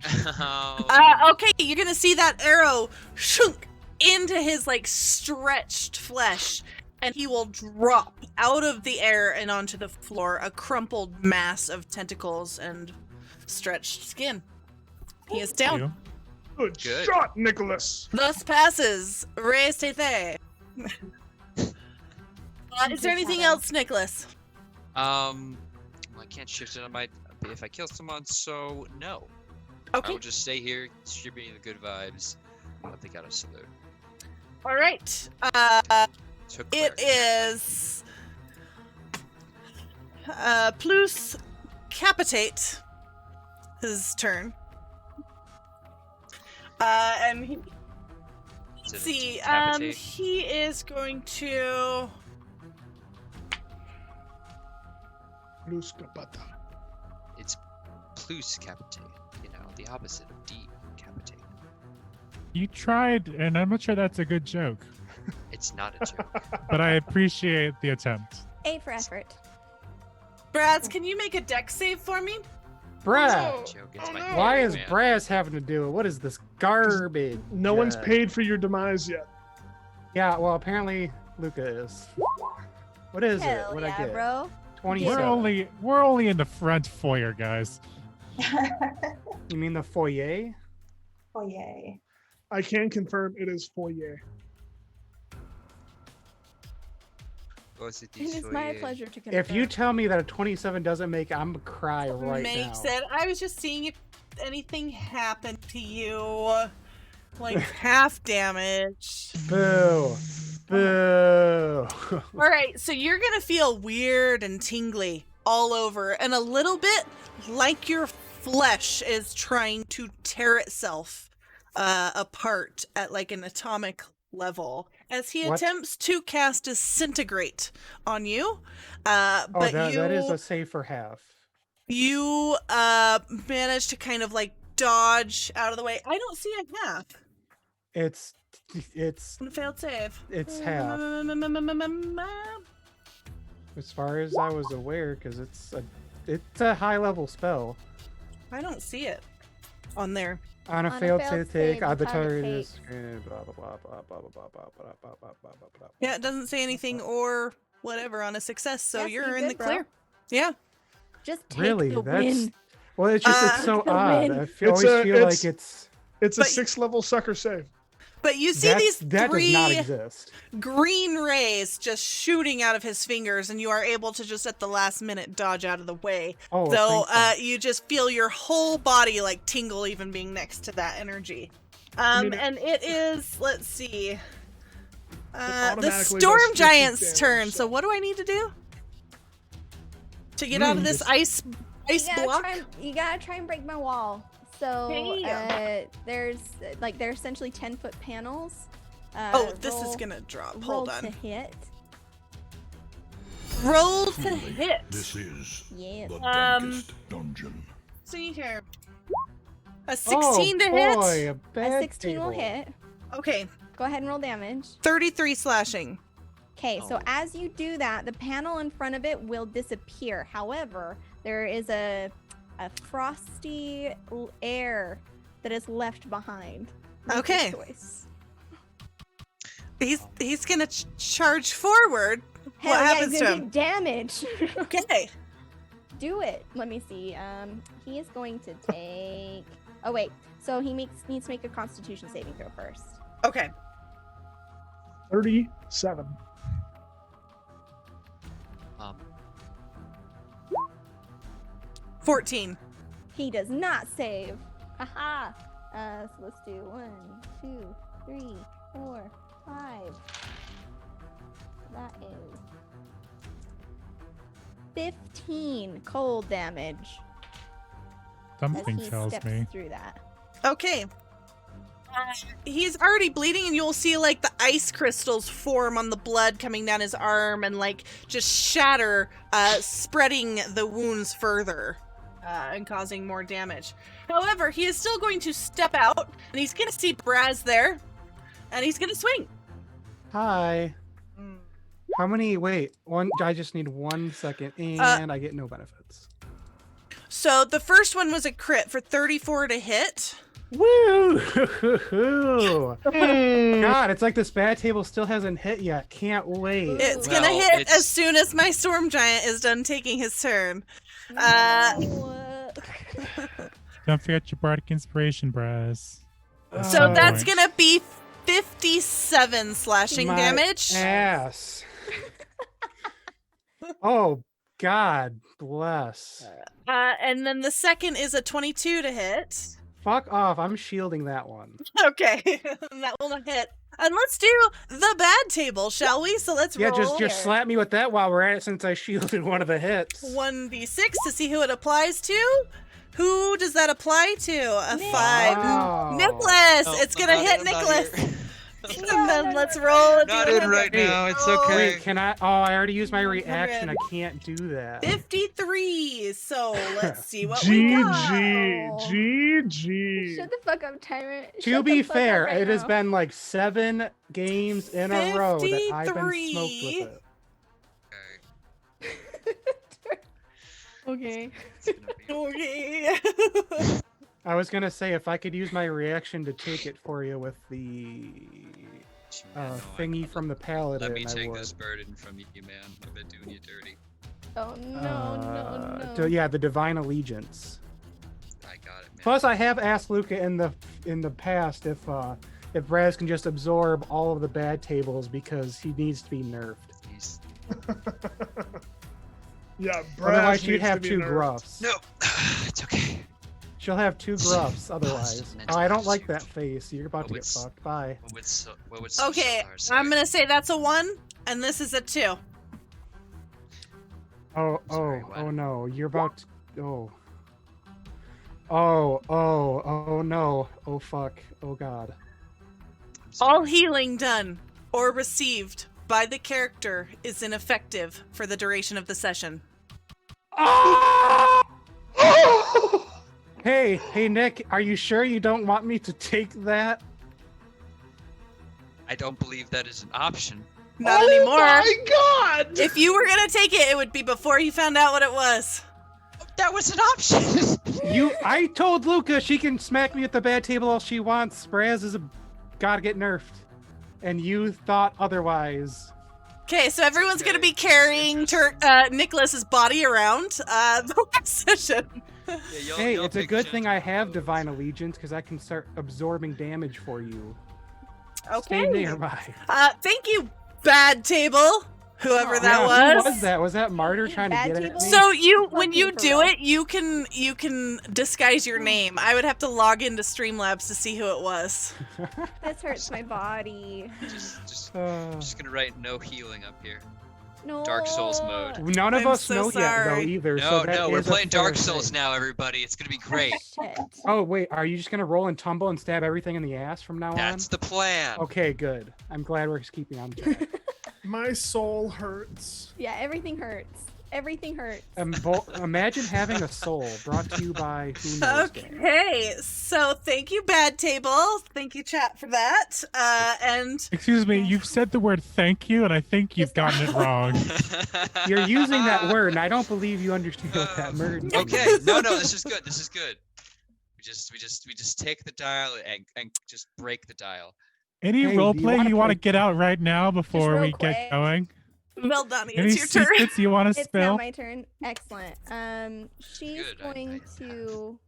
okay, you're gonna see that arrow shunk into his like stretched flesh, and he will drop out of the air and onto the floor, a crumpled mass of tentacles and stretched skin. He is down. You. Good Good. shot, Nicholas. Thus passes Raise Tete. Is there anything else, Nicholas? Well, I can't shift it on my if I kill someone, so no. I Okay. will just stay here, distributing the good vibes. But they got a salute. All right. Took It cleric. is Plus Capitate his turn. And he, Is it a see, decapitate? he is going to Luz Capata. It's plus capitate. You know, the opposite of decapitate. You tried, and I'm not sure that's a good joke, It's not a joke. but I appreciate the attempt. A for effort. Brads, can you make a deck save for me? Brad, Joke. It's Oh, my no. favorite, why is man. Brass having to do it? What is this garbage? No one's paid for your demise yet. Yeah, well, apparently Luca is. What is Hell it? What yeah, I get? bro. 27. We're only in the front foyer, guys. You mean the foyer? Oh yay. I can confirm it is foyer. What's it, It is my pleasure to confirm. If you tell me that a 27 doesn't make, I'm gonna cry right Makes now. it. I was just seeing if anything happened to you. Like half damage. Boo. Boo. All right, so you're gonna feel weird and tingly all over, and a little bit like your flesh is trying to tear itself apart at like an atomic level as he What? attempts to cast Disintegrate on you. Oh, But that is a safer half. you manage to kind of like dodge out of the way. I don't see a half. It's Failed save. half. As far as I was aware, because it's a high level spell. I don't see it on there. On a On a failed failed save, save, the the target target is blah blah blah blah blah blah blah blah blah blah blah blah blah. Yeah, it doesn't say anything or whatever on a success, so Yes, you're you in good, the bro. clear. Yeah. Just take Really, the that's win. well. It's just it's so The odd. win. I always feel like it's It's a But- 6-level sucker save. But you see these that three does not exist. green rays just shooting out of his fingers, and you are able to just at the last minute dodge out of the way. Oh, Though thank you just feel your whole body like tingle even being next to that energy. And it is, let's see, the automatically storm does 50 giant's damage, turn. so- So what do I need to do to get out of this ice block? You gotta try and break my wall. So Damn. there's they're essentially 10-foot panels. This is gonna drop. Hold roll on. to hit. Roll to Truly, hit. This is Yes. the darkest dungeon. See here. A 16 to hit. Boy, a A bad 16 will table. hit. Okay. Go ahead and roll damage. 33 slashing. Okay, so Oh. as you do that, the panel in front of it will disappear. However, there is a frosty air that is left behind. Make your Okay. choice. He's gonna charge forward. Hell What yeah, happens he's to gonna him? do damage. Okay. Do it. Let me see. He is going to take. Oh wait. So he needs to make a Constitution saving throw first. Okay. 37. 14. He does not save. Haha. So let's do 1, 2, 3, 4, 5. That is 15 cold damage as Something he tells steps me. through that. Okay. He's already bleeding, and you'll see like the ice crystals form on the blood coming down his arm and like just shatter, spreading the wounds further and causing more damage. However, he is still going to step out, and he's going to see Braz there, and he's going to swing. Hi. How many? Wait, one. I just need 1 second, and I get no benefits. So the first one was a crit for 34 to hit. Woo! God, it's like this bad table still hasn't hit yet. Can't wait. It's Well, gonna hit it's- as soon as my storm giant is done taking his turn. What? Don't forget your bardic inspiration, Braz. So Oh, that's boy. gonna be 57 slashing My damage. Ass. Oh, God bless. And then the second is a 22 to hit. Fuck off. I'm shielding that one. Okay, that will not hit. And let's do the bad table, shall we? So let's Yeah, roll just slap me with that while we're at it since I shielded one of the hits. 1d6 to see who it applies to. Who does that apply to? A Nick. 5. Wow. Nicholas! No, it's I'm gonna not hit in, I'm not Nicholas. here. And then let's roll it. Not in right now. It's okay. Wait, can I? Oh, I already used my 100. reaction. I can't do that. 53. So let's see what we got. GG. Shut the fuck up, Tyrant. To Shut be the fuck up fair, right it has now. been like 7 games in a row that I've been smoked 53. with it. Okay. Okay. It's gonna be- Okay. I was gonna say if I could use my reaction to take it for you with the No, I- thingy from the paladin, Let me I take would. this burden from you, man. I've been doing you dirty. Oh no, Yeah, the divine allegiance. I got it, man. Plus, I have asked Luca in the past if Braz can just absorb all of the bad tables because he needs to be nerfed. He's... Yeah, Otherwise, Brass she'd needs to have be 2 nerfed. gruffs. No, it's okay. She'll have 2 gruffs otherwise. Oh, I don't like that face. You're about to get fucked. Bye. What would Okay, Solar say? I'm gonna say that's a 1, and this is a 2. Sorry, what? Oh no. You're about to. Oh no. Oh fuck. Oh god. I'm sorry. All healing done or received by the character is ineffective for the duration of the session. Hey, Nick, are you sure you don't want me to take that? I don't believe that is an option. Not anymore. My God! If you were gonna take it, it would be before he found out what it was. That was an option. I told Luca she can smack me at the bad table all she wants. Braz is gotta get nerfed. And you thought otherwise. Okay, so everyone's gonna be carrying Nicholas's body around the next session. Yeah, Hey, you'll it's a pick good Jen's thing I have pose. divine allegiance because I can start absorbing damage for you. Okay. Stay nearby. Thank you, Bad Table. Whoever that Yeah, was. who was that? Was that Martyr trying to Bad get at Table? me? So you, Fuck when you, you for do real. it, you can disguise your name. I would have to log into Streamlabs to see who it was. This hurts my body. Just Uh, gonna write no healing up here. No. Dark Souls mode. none of I'm us so know yet, though, sorry. either. No, so that no, we're is a playing fair Dark Souls thing. now, everybody. It's gonna be great. Shit. Oh, wait. Are you just going to roll and tumble and stab everything in the ass from now That's the plan. on? Okay, good. I'm glad we're keeping on track. My soul hurts. Yeah, everything hurts. Everything hurts. Imagine having a soul brought to you by who knows what. Okay, so thank you, Bad Table. Thank you, chat, for that. And Excuse me, you've said the word thank you, and I think you've gotten it wrong. You're using that word, and I don't believe you understand what that word means. Okay, no, this is good. This is good. We just take the dial and just break the dial. Any Hey, do you roleplay wanna you want to play- get out right now before real we quick. get going? well done, Any it's your turn. secrets you want to It's spill? now my turn. Excellent. She's Good, going I- to.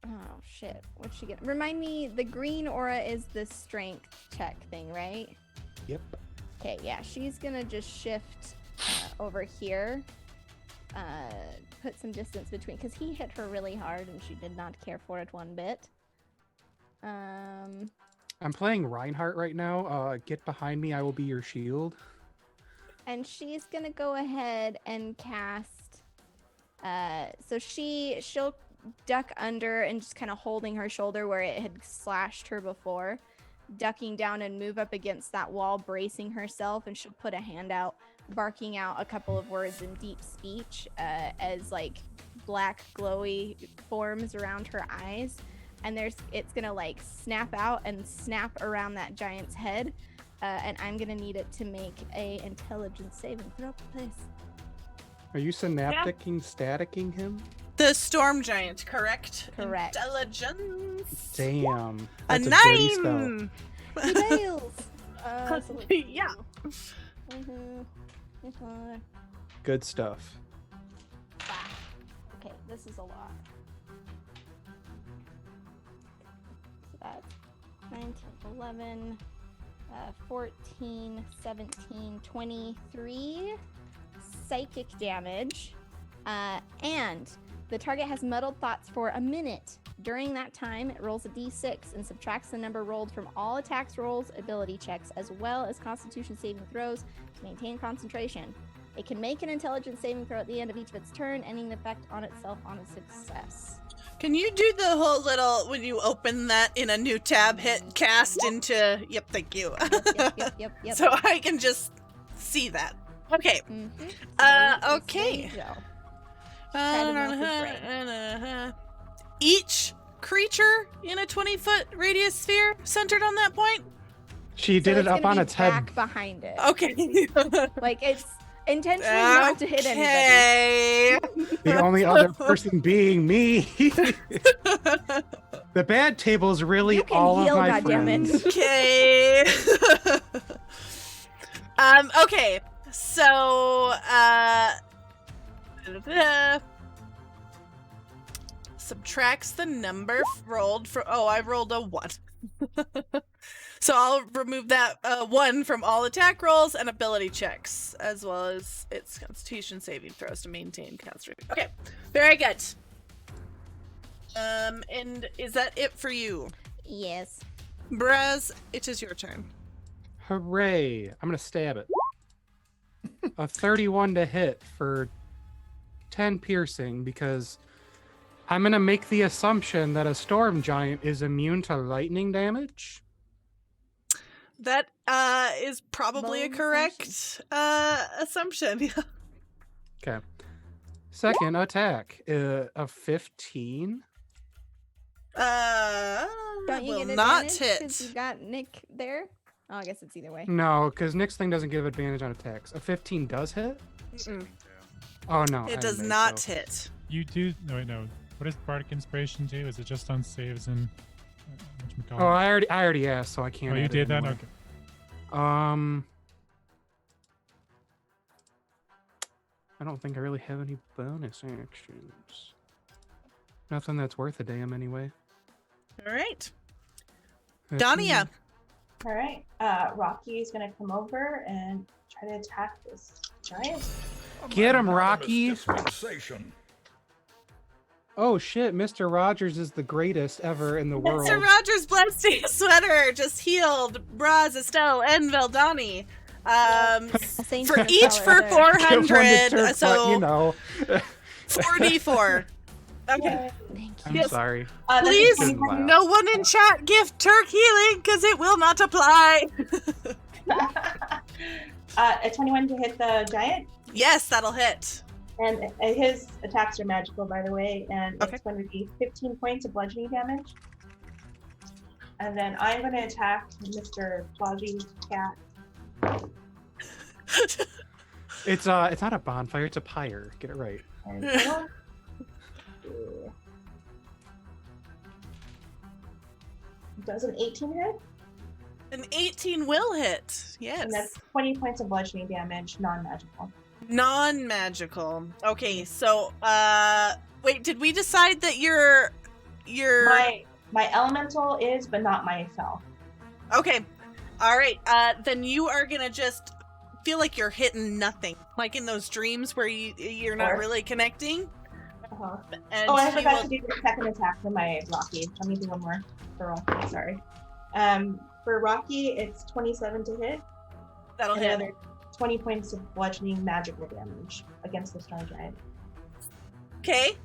Oh shit. What's she get? Remind me. The green aura is the strength check thing, right? Yep. Okay. Yeah. She's gonna just shift over here. Put some distance between, because he hit her really hard and she did not care for it one bit. I'm playing Reinhardt right now. Get behind me. I will be your shield. And she's gonna go ahead and cast. So she'll duck under and just kind of holding her shoulder where it had slashed her before, ducking down and move up against that wall, bracing herself, and she'll put a hand out, barking out a couple of words in deep speech as like black glowy forms around her eyes, and it's gonna like snap out and snap around that giant's head. And I'm gonna need it to make a intelligence saving throw, please. Are you synapticing, staticking him? The storm giant, correct? Correct. Intelligence. Damn. A That's a dirty spell. 9. He fails. So let's see. Yeah. Good stuff. Okay, this is a lot. So that's 9, 10, 11, 14, 17, 23 psychic damage. And the target has muddled thoughts for a minute. During that time, it rolls a d6 and subtracts the number rolled from all attacks, rolls, ability checks, as well as constitution saving throws to maintain concentration. It can make an intelligence saving throw at the end of each of its turn, ending the effect on itself on a success. Can you do the whole little, when you open that in a new tab, hit cast into, yep, thank you. Yep. So I can just see that. Okay. Okay. Each creature in a 20-foot radius sphere centered on that point? She did it up on its head. Back behind it. Okay. Like it's intentionally not to hit anybody. The only other person being me. The bad table's really You can all heal, of my goddammit. friends. Okay. Okay. So, subtracts the number rolled from. Oh, I rolled a 1. So I'll remove that 1 from all attack rolls and ability checks, as well as its Constitution saving throws to maintain concentration. Okay, very good. And is that it for you? Yes. Braz, it is your turn. Hooray. I'm going to stab it. A 31 to hit for 10 piercing, because I'm going to make the assumption that a storm giant is immune to lightning damage. That is probably a Bold correct assumption. Okay. Second attack, a 15. Don't you will get not advantage 'cause hit. you got Nick there? Oh, I guess it's either way. No, because Nick's thing doesn't give advantage on attacks. A 15 does hit? Mm-mm. Oh, no. I It didn't does think not so. hit. You do. No, wait, no. What does Bardic Inspiration do? Is it just on saves and. Oh, I already asked, so I can't. Oh, you add it did that? anymore. Okay. I don't think I really have any bonus actions. Nothing that's worth a damn anyway. All right. Dania. All right. Rocky is gonna come over and try to attack this giant. Get him, Rocky! Dispensation. Oh shit, Mr. Rogers is the greatest ever in the world. Mr. Rogers' bloodstained sweater just healed Braz, Estelle, and Veldani. Same For kind of each color for there. Give one to 400, Turk, but, so you know. 4d4. Okay. Thank I'm you. Yes. sorry. Please, Good laugh. no one in chat gift Turk healing, because it will not apply. A 21 to hit the giant, Yes, that'll hit. and his attacks are magical, by the way, and Okay. it's going to be 15 points of bludgeoning damage. And then I'm going to attack Mr. Plozzy Cat. It's not a bonfire, it's a pyre. Get it right. And does an 18 hit? An 18 will hit. Yes. And that's 20 points of bludgeoning damage, non-magical. Non-magical. Okay, so wait, did we decide that your My elemental is, but not myself. Okay. All right. Then you are gonna just feel like you're hitting nothing, like in those dreams where you're not Sure. really connecting. Uh-huh. And Oh, I she forgot will- to do the second attack for my Rocky. Let me do one more for Rocky. Sorry. For Rocky, it's 27 to hit. That'll And hit. another 20 points of bludgeoning magical damage against the star giant. Okay.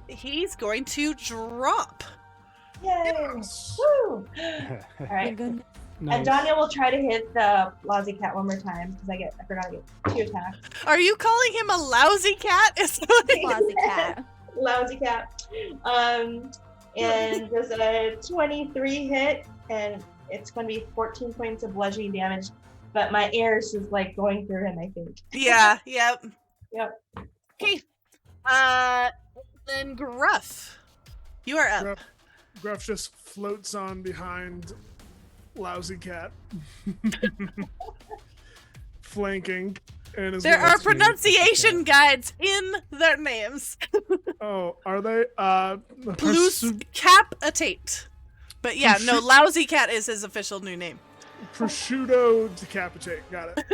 He's going to drop. Yay! Yes. Woo! My Alright. goodness. Nice. And Danya will try to hit the lousy cat one more time because I forgot to get 2 attacks. Are you calling him a lousy cat? Is that what- Classy cat. Lousy cat. And there's a 23 hit, and it's going to be 14 points of bludgeoning damage. But my air is just like going through him, I think. Yeah. Yep. Yep. Okay. Then Gruff, you are up. Gruff just floats on behind Lousy Cat, flanking, and is There going are to- pronunciation guides in their names. Oh, are they? Plus capitate. But yeah, no, lousy cat is his official new name. Prosciutto decapitate. Got it.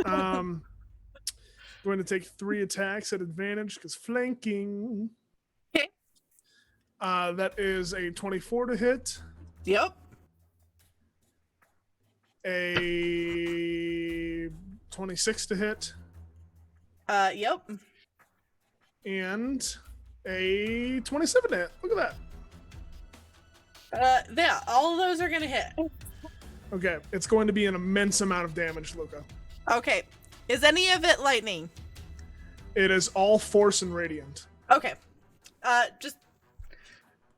Going to take 3 attacks at advantage because flanking. Okay. That is a 24 to hit, Yep. a 26 to hit, Yep. and a 27 to hit. Look at that. Yeah, all of those are gonna hit. Okay, it's going to be an immense amount of damage, Luca. Okay. Is any of it lightning? It is all force and radiant. Okay. Just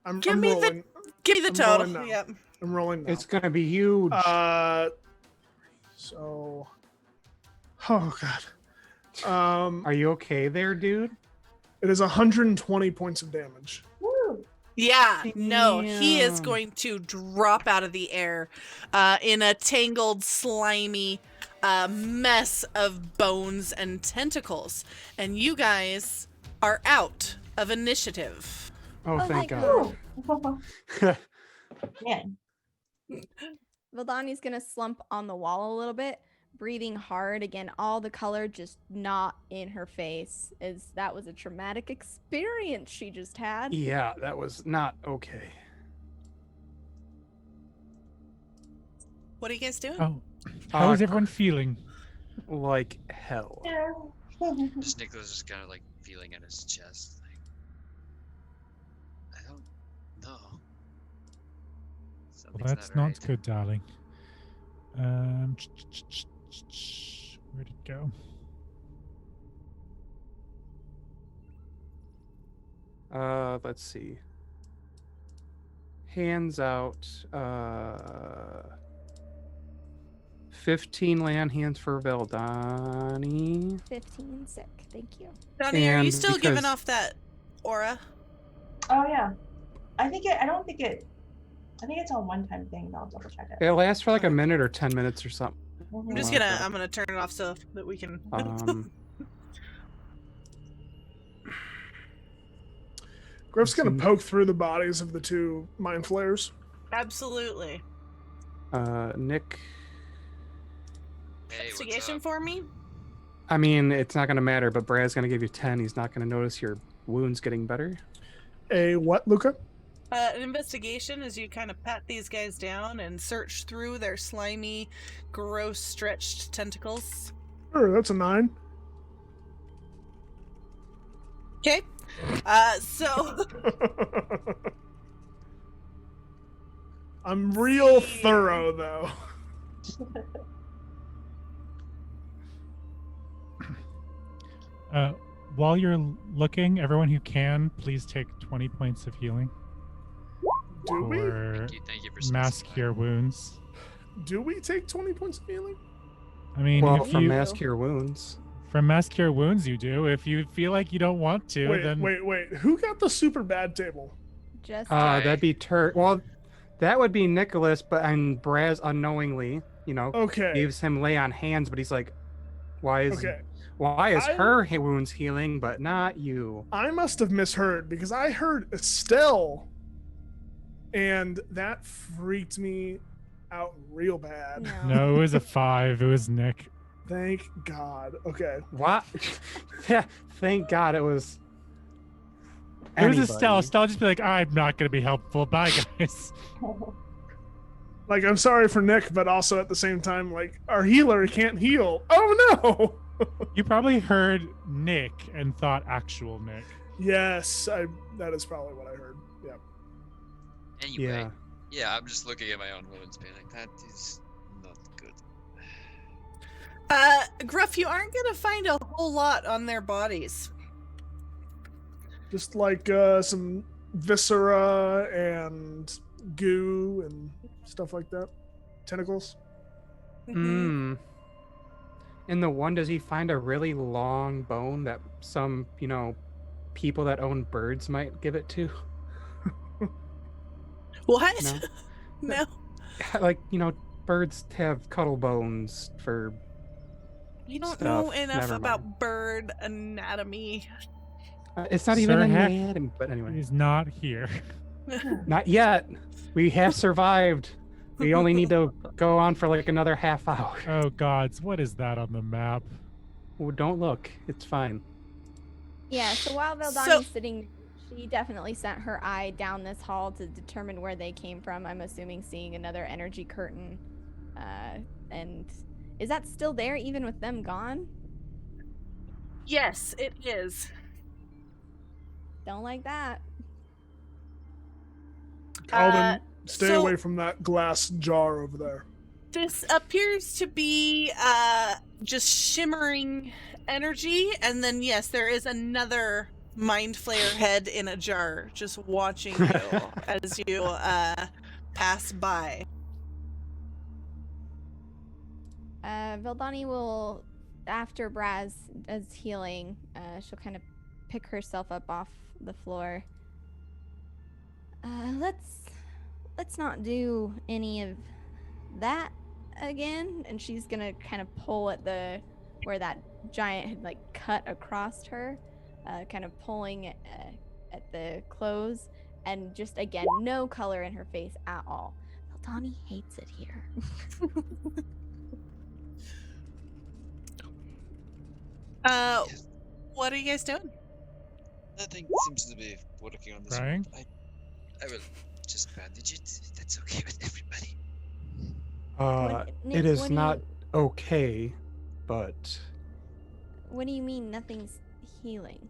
I'm give me rolling. the I'm total. rolling now. Yep. I'm rolling now. It's gonna be huge. So. Oh god. Are you okay there, dude? It is 120 points of damage. Woo! Yeah, no, he is Damn. going to drop out of the air in a tangled, slimy mess of bones and tentacles. And you guys are out of initiative. Oh, my thank God. God. Man. Vildani's gonna slump on the wall a little bit, breathing hard again, all the color just not in her face, as that was a traumatic experience she just had. Yeah, that was not okay. What are you guys doing? Oh, how is everyone feeling? Like hell. Yeah. Just Nicholas just kind of like feeling at his chest. Like, I don't know. Well, Something's that's not not right. good, darling. Where'd it go? Let's see. Hands out. 15 land hands for Veldani. 15 sick, thank you. Donnie, are you and still giving because- off that aura? Oh yeah. I think it's a one-time thing, but I'll double check it. It lasts for like a minute or 10 minutes or something. I'm just like gonna that. I'm gonna turn it off so that we can Griff's gonna poke through the bodies of the 2 mind flayers. absolutely. Nick. Hey, what's Investigation up? for me. I mean, it's not gonna matter, but Brad's gonna give you 10. He's not gonna notice your wounds getting better. A what, Luca? An investigation as you kind of pat these guys down and search through their slimy, gross, stretched tentacles. Sure, that's a 9. Okay. So I'm real thorough, though. While you're looking, everyone who can, please take 20 points of healing. Do we? Or Thank you for mask specifying. cure wounds. Do we take 20 points of healing? I mean, Well, if from you, mask cure wounds. from mask cure wounds, you do. If you feel like you don't want to, then Wait. Who got the super bad table? Just That'd be Well, that would be Nicholas, but and Braz unknowingly, Okay. gives him lay on hands, but he's like, why is Okay. her wounds healing, but not you? I must have misheard because I heard Estelle, and that freaked me out real bad. no, it was a 5. It was Nick. Thank God. Okay. What? Yeah, thank God it was. It was anybody. Estelle. Estelle just be like, I'm not going to be helpful. Bye, guys. Like, I'm sorry for Nick, but also at the same time, like, our healer can't heal. Oh no! You probably heard Nick and thought actual Nick. Yes, that is probably what I heard. Yeah. Anyway, Yeah. I'm just looking at my own wounds, being like, that is not good. Gruff, you aren't gonna find a whole lot on their bodies. Just like some viscera and goo and stuff like that. Tentacles. Hmm. In the one, does he find a really long bone that some, people that own birds might give it to? What? No. Like, birds have cuddle bones for. You don't Stuff. know enough Never about mind. bird anatomy. It's not even Sir an Hack- anatomy, but anyway. He's not here. Not yet. We have survived. We only need to go on for like another half hour. Oh, gods. What is that on the map? Oh, don't look. It's fine. Yeah, so while Valdani's sitting, she definitely sent her eye down this hall to determine where they came from. I'm assuming seeing another energy curtain. And is that still there even with them gone? Yes, it is. Don't like that. Calvin, stay so- away from that glass jar over there. This appears to be just shimmering energy, and then yes, there is another mind flayer head in a jar just watching you as you pass by. Valdani will, after Braz is healing, she'll kind of pick herself up off the floor. Let's not do any of that again. And she's gonna kind of pull at where that giant had like cut across her, kind of pulling at the clothes, and just again no color in her face at all. Valdani hates it here. What are you guys doing? Nothing seems to be working on this Crying? one. I will just bandage it. That's okay with everybody. Nick, It is what do not you- okay, but. What do you mean nothing's healing?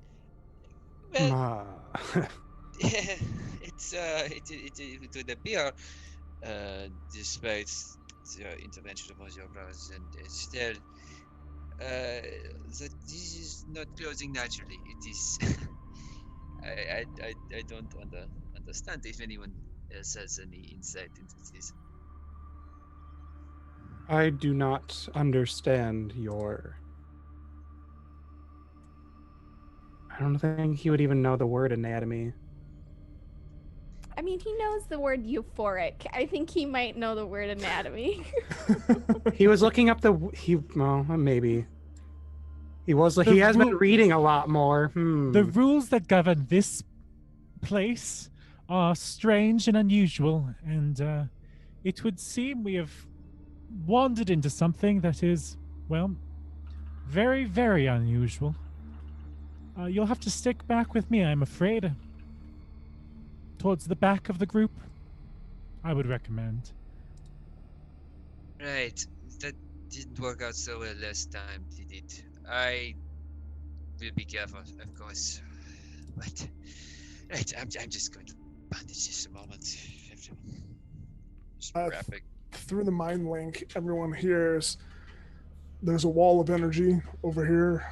Well, Uh, it would appear, despite the intervention of your brothers and Estelle, that this is not closing naturally. It is. I don't understand if anyone else has any insight into this. I do not understand your. I don't think he would even know the word anatomy. I mean, he knows the word euphoric. I think he might know the word anatomy. He was looking up well, maybe. He has been ru- reading a lot more. The rules that govern this place are strange and unusual, and it would seem we have wandered into something that is, well, very, very unusual. You'll have to stick back with me, I'm afraid. Towards the back of the group, I would recommend. Right. That didn't work out so well last time, did it? I will be careful, of course. But right, I'm just going to bandage this a moment. Just wrapping. Through the mind link, everyone hears there's a wall of energy over here.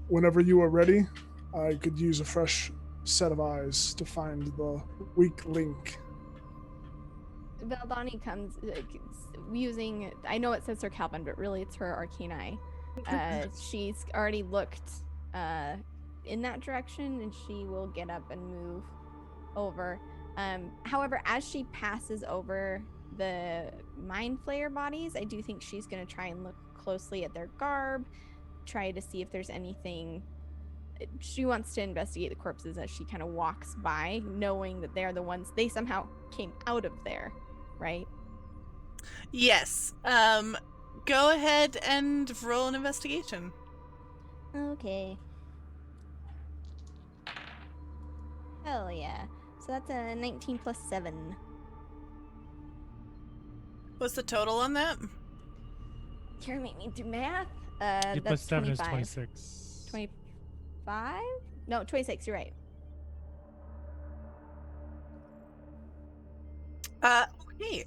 Whenever you are ready, I could use a fresh set of eyes to find the weak link. Valdani comes using, I know it says Sir Calvin, but really it's her arcane eye. She's already looked in that direction, and she will get up and move over. However, as she passes over the Mind Flayer bodies, I do think she's going to try and look closely at their garb, try to see if there's anything. She wants to investigate the corpses as she kind of walks by, knowing that they're the ones, they somehow came out of there, right? Yes. Go ahead and roll an investigation. Okay. Hell yeah. So that's a 19 plus 7. What's the total on that? Can you make me do math? 8 plus That's 7 is 25. 26. 25? No, 26, you're right. Okay.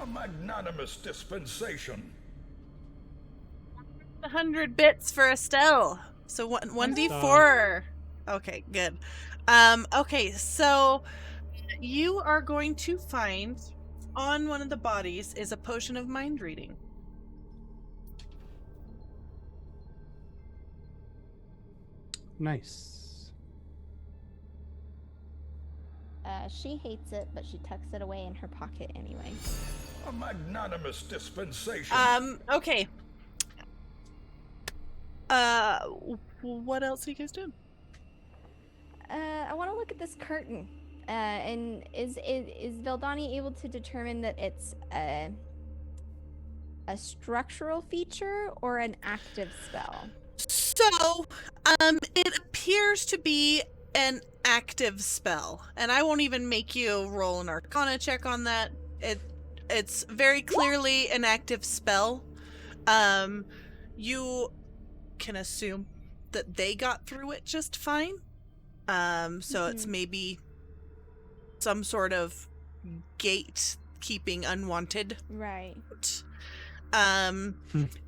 A magnanimous dispensation. 100 bits for Estelle. So 1d4. Okay, good. Okay, so you are going to find on one of the bodies is a potion of mind reading. Nice. She hates it, but she tucks it away in her pocket anyway. A magnanimous dispensation. Okay. What else are you guys doing? I want to look at this curtain. And is Valdani able to determine that it's a structural feature or an active spell? So, it appears to be an active spell, and I won't even make you roll an Arcana check on that. It's very clearly an active spell. You can assume that they got through it just fine. So it's maybe some sort of gate keeping unwanted. Right. And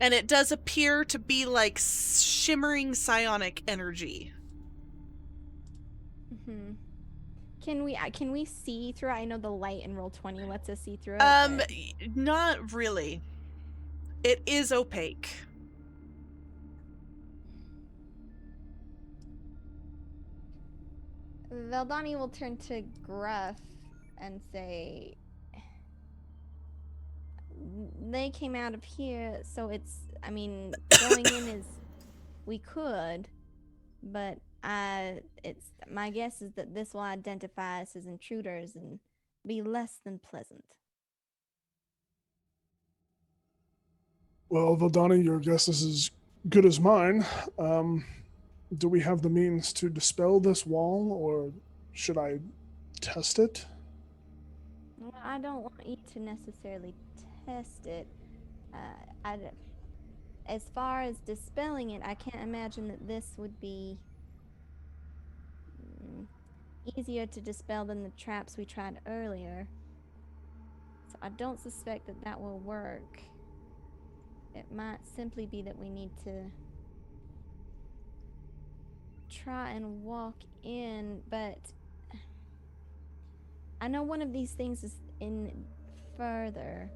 it does appear to be like shimmering psionic energy. Mm-hmm. Can we see through it? I know the light in Roll20 lets us see through it. But... not really. It is opaque. Valdani will turn to Gruff and say, they came out of here, so it's, I mean, going in is, we could, but it's, my guess is that this will identify us as intruders and be less than pleasant. Well, Valdani, your guess is as good as mine. Do we have the means to dispel this wall, or should I test it? Well, I don't want you to necessarily test it. As far as dispelling it, I can't imagine that this would be easier to dispel than the traps we tried earlier. So I don't suspect that that will work. It might simply be that we need to try and walk in, but I know one of these things is in further.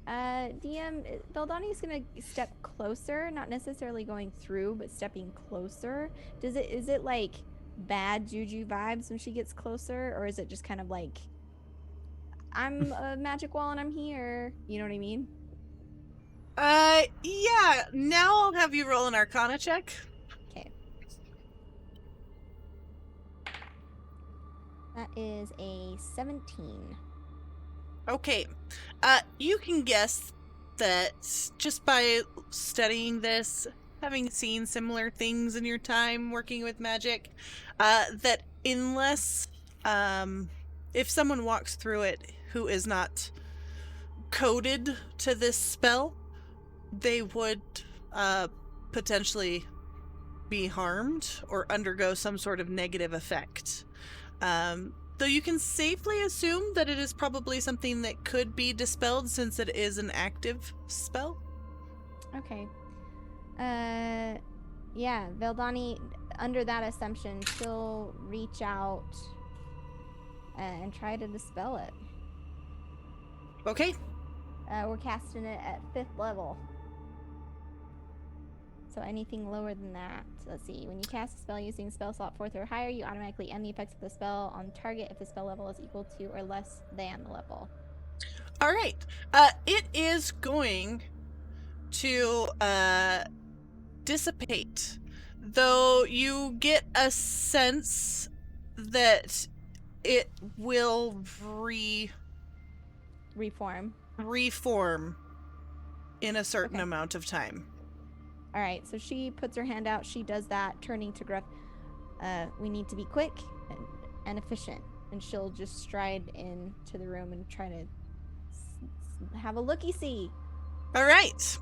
DM, Valdani's gonna step closer, not necessarily going through, but stepping closer. Is it like bad juju vibes when she gets closer, or is it just kind of like, I'm a magic wall and I'm here? You know what I mean? Yeah. Now I'll have you roll an Arcana check. Okay. That is a 17. Okay. You can guess that just by studying this, having seen similar things in your time working with magic, that unless, if someone walks through it who is not coded to this spell, they would potentially be harmed or undergo some sort of negative effect. Though you can safely assume that it is probably something that could be dispelled since it is an active spell. Okay. Yeah, Veldani, under that assumption, she'll reach out and try to dispel it. Okay. We're casting it at 5th level. So anything lower than that. So let's see. When you cast a spell using spell slot 4th or higher, you automatically end the effects of the spell on target if the spell level is equal to or less than the level. All right. It is going to dissipate, though you get a sense that it will Reform. in a certain Okay. amount of time. All right, so she puts her hand out. She does that, turning to Gruff. We need to be quick and efficient. And she'll just stride into the room and try to have a looky-see. All right.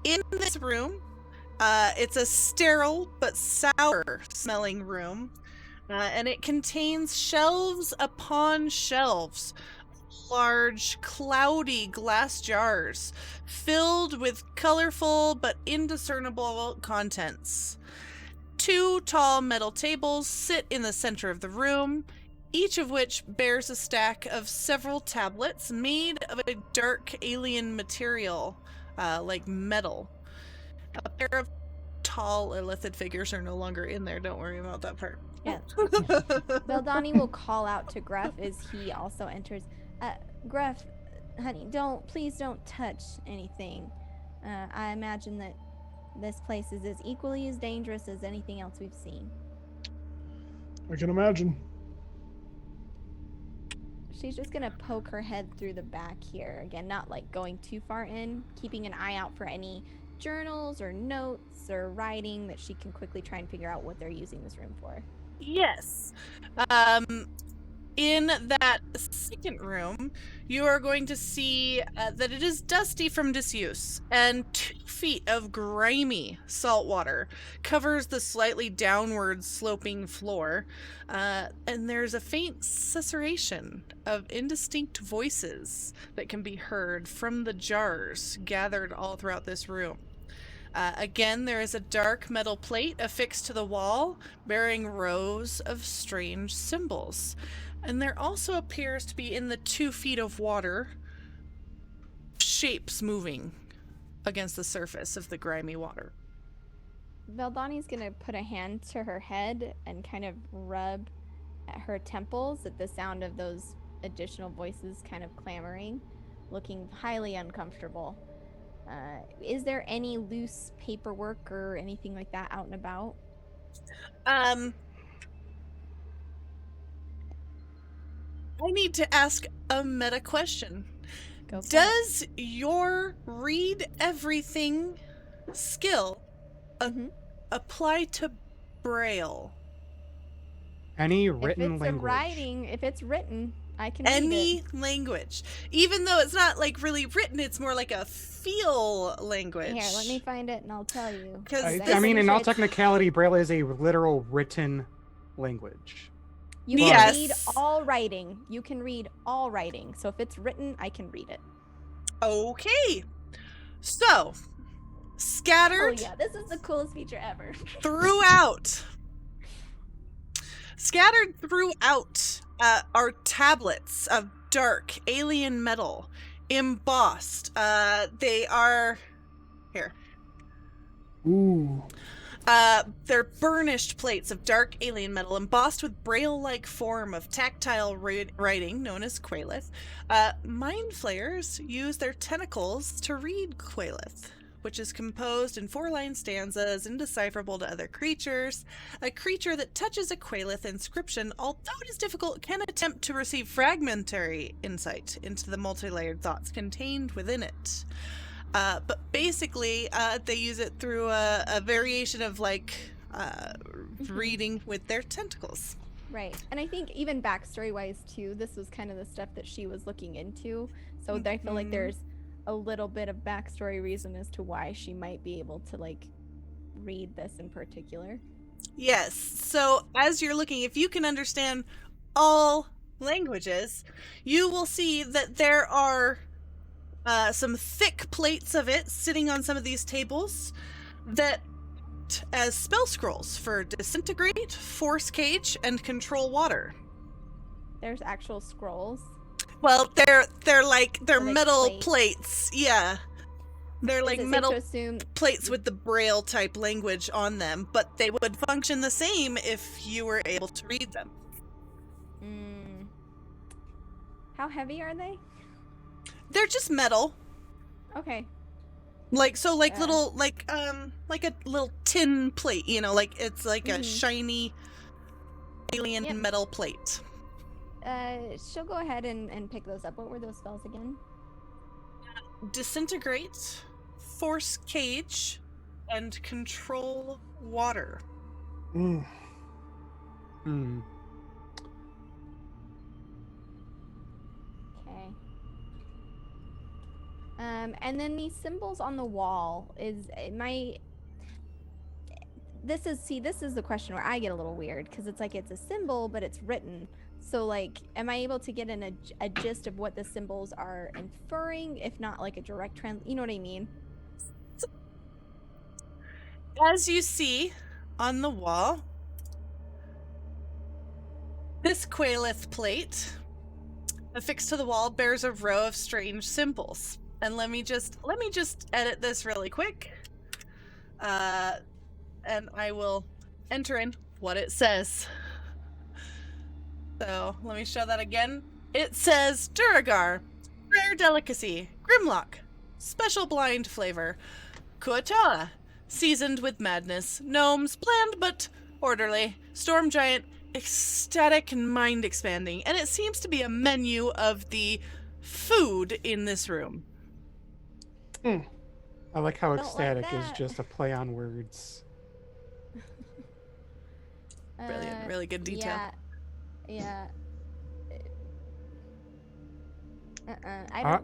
In this room, it's a sterile but sour-smelling room, and it contains shelves upon shelves. Large, cloudy glass jars filled with colorful but indiscernible contents. 2 tall metal tables sit in the center of the room, each of which bears a stack of several tablets made of a dark alien material, like metal. A pair of tall illithid figures are no longer in there. Don't worry about that part. Yeah. Veldani will call out to Gruff as he also enters. Gruff, honey, please don't touch anything. I imagine that this place is as equally as dangerous as anything else we've seen. I can imagine. She's just gonna poke her head through the back here. Again, not like going too far in, keeping an eye out for any journals or notes or writing that she can quickly try and figure out what they're using this room for. Yes. In that second room, you are going to see that it is dusty from disuse, and 2 feet of grimy salt water covers the slightly downward sloping floor, and there's a faint susurration of indistinct voices that can be heard from the jars gathered all throughout this room. Again, there is a dark metal plate affixed to the wall bearing rows of strange symbols. And there also appears to be in the 2 feet of water shapes moving against the surface of the grimy water. Veldani's gonna put a hand to her head and kind of rub at her temples at the sound of those additional voices kind of clamoring, looking highly uncomfortable. Is there any loose paperwork or anything like that out and about? I need to ask a meta question. Go for it. Does your read everything skill apply to Braille? Any If written it's language. a writing, if it's written, I can read Any it. language. Even though it's not like really written, it's more like a feel language. Here, let me find it and I'll tell you. 'Cause I this- mean, in all It's- technicality, Braille is a literal written language. You can Yes. read all writing. You can read all writing. So if it's written, I can read it. Okay. So, Oh scattered yeah, this is the coolest feature ever. throughout are tablets of dark alien metal embossed. They are here. Ooh. They're burnished plates of dark alien metal embossed with braille-like form of tactile writing known as Quaelith. Mind flayers use their tentacles to read Quaelith, which is composed in 4-line stanzas, indecipherable to other creatures. A creature that touches a Quaylith inscription, although it is difficult, can attempt to receive fragmentary insight into the multi-layered thoughts contained within it. But basically, they use it through a variation of reading with their tentacles. Right. And I think even backstory-wise, too, this was kind of the stuff that she was looking into. So I feel like there's a little bit of backstory reason as to why she might be able to, read this in particular. Yes. So as you're looking, if you can understand all languages, you will see that there are some thick plates of it sitting on some of these tables that as spell scrolls for disintegrate, force cage, and control water. There's actual scrolls. Well, they're metal plates. plates. Yeah. They're like metal assume... plates with the braille type language on them, but they would function the same if you were able to read them. How heavy are they? They're just metal. Okay. Little like a little tin plate, it's like a shiny alien metal plate. She'll go ahead and pick those up. What were those spells again? Disintegrate, force cage, and control water. Okay. And then these symbols on the wall this is the question where I get a little weird, because it's like it's a symbol but it's written. So am I able to get a gist of what the symbols are inferring, if not like a direct you know what I mean? As you see on the wall, this Quaylith plate affixed to the wall bears a row of strange symbols. And let me just edit this really quick. And I will enter in what it says. So, let me show that again. It says Duragar, rare delicacy, Grimlock, special blind flavor, Kuatawa, seasoned with madness, gnomes, bland but orderly, storm giant, ecstatic and mind expanding, and it seems to be a menu of the food in this room. I like how Don't ecstatic like is that. just a play on words. Brilliant, really good detail. Yeah. I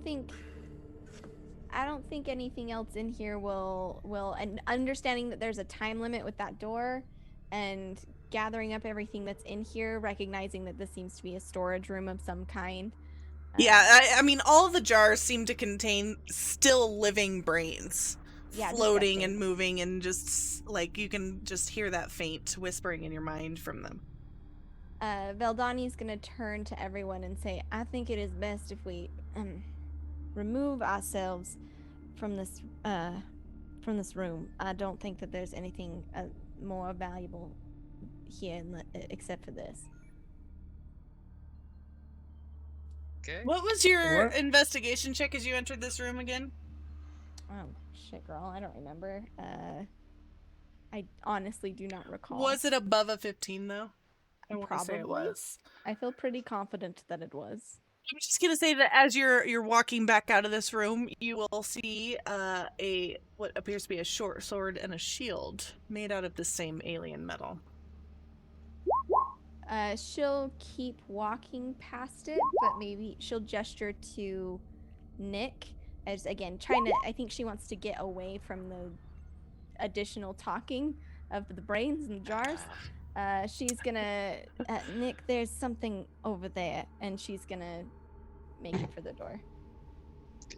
don't think anything else in here will and understanding that there's a time limit with that door and gathering up everything that's in here, recognizing that this seems to be a storage room of some kind. Yeah, I mean, all the jars seem to contain still living brains, floating disgusting. and moving, and just you can just hear that faint whispering in your mind from them. Veldani's gonna turn to everyone and say, I think it is best if we remove ourselves from this room. I don't think that there's anything more valuable here except for this. Okay. What was your What? investigation check as you entered this room again? Oh shit, girl, I don't remember. I honestly do not recall. Was it above a 15 though? I want to say it Probably. was. I feel pretty confident that it was. I'm just gonna say that as you're walking back out of this room, you will see what appears to be a short sword and a shield made out of the same alien metal. She'll keep walking past it, but maybe she'll gesture to Nick as, again, I think she wants to get away from the additional talking of the brains and the jars. She's gonna, Nick, there's something over there, and she's gonna make it for the door.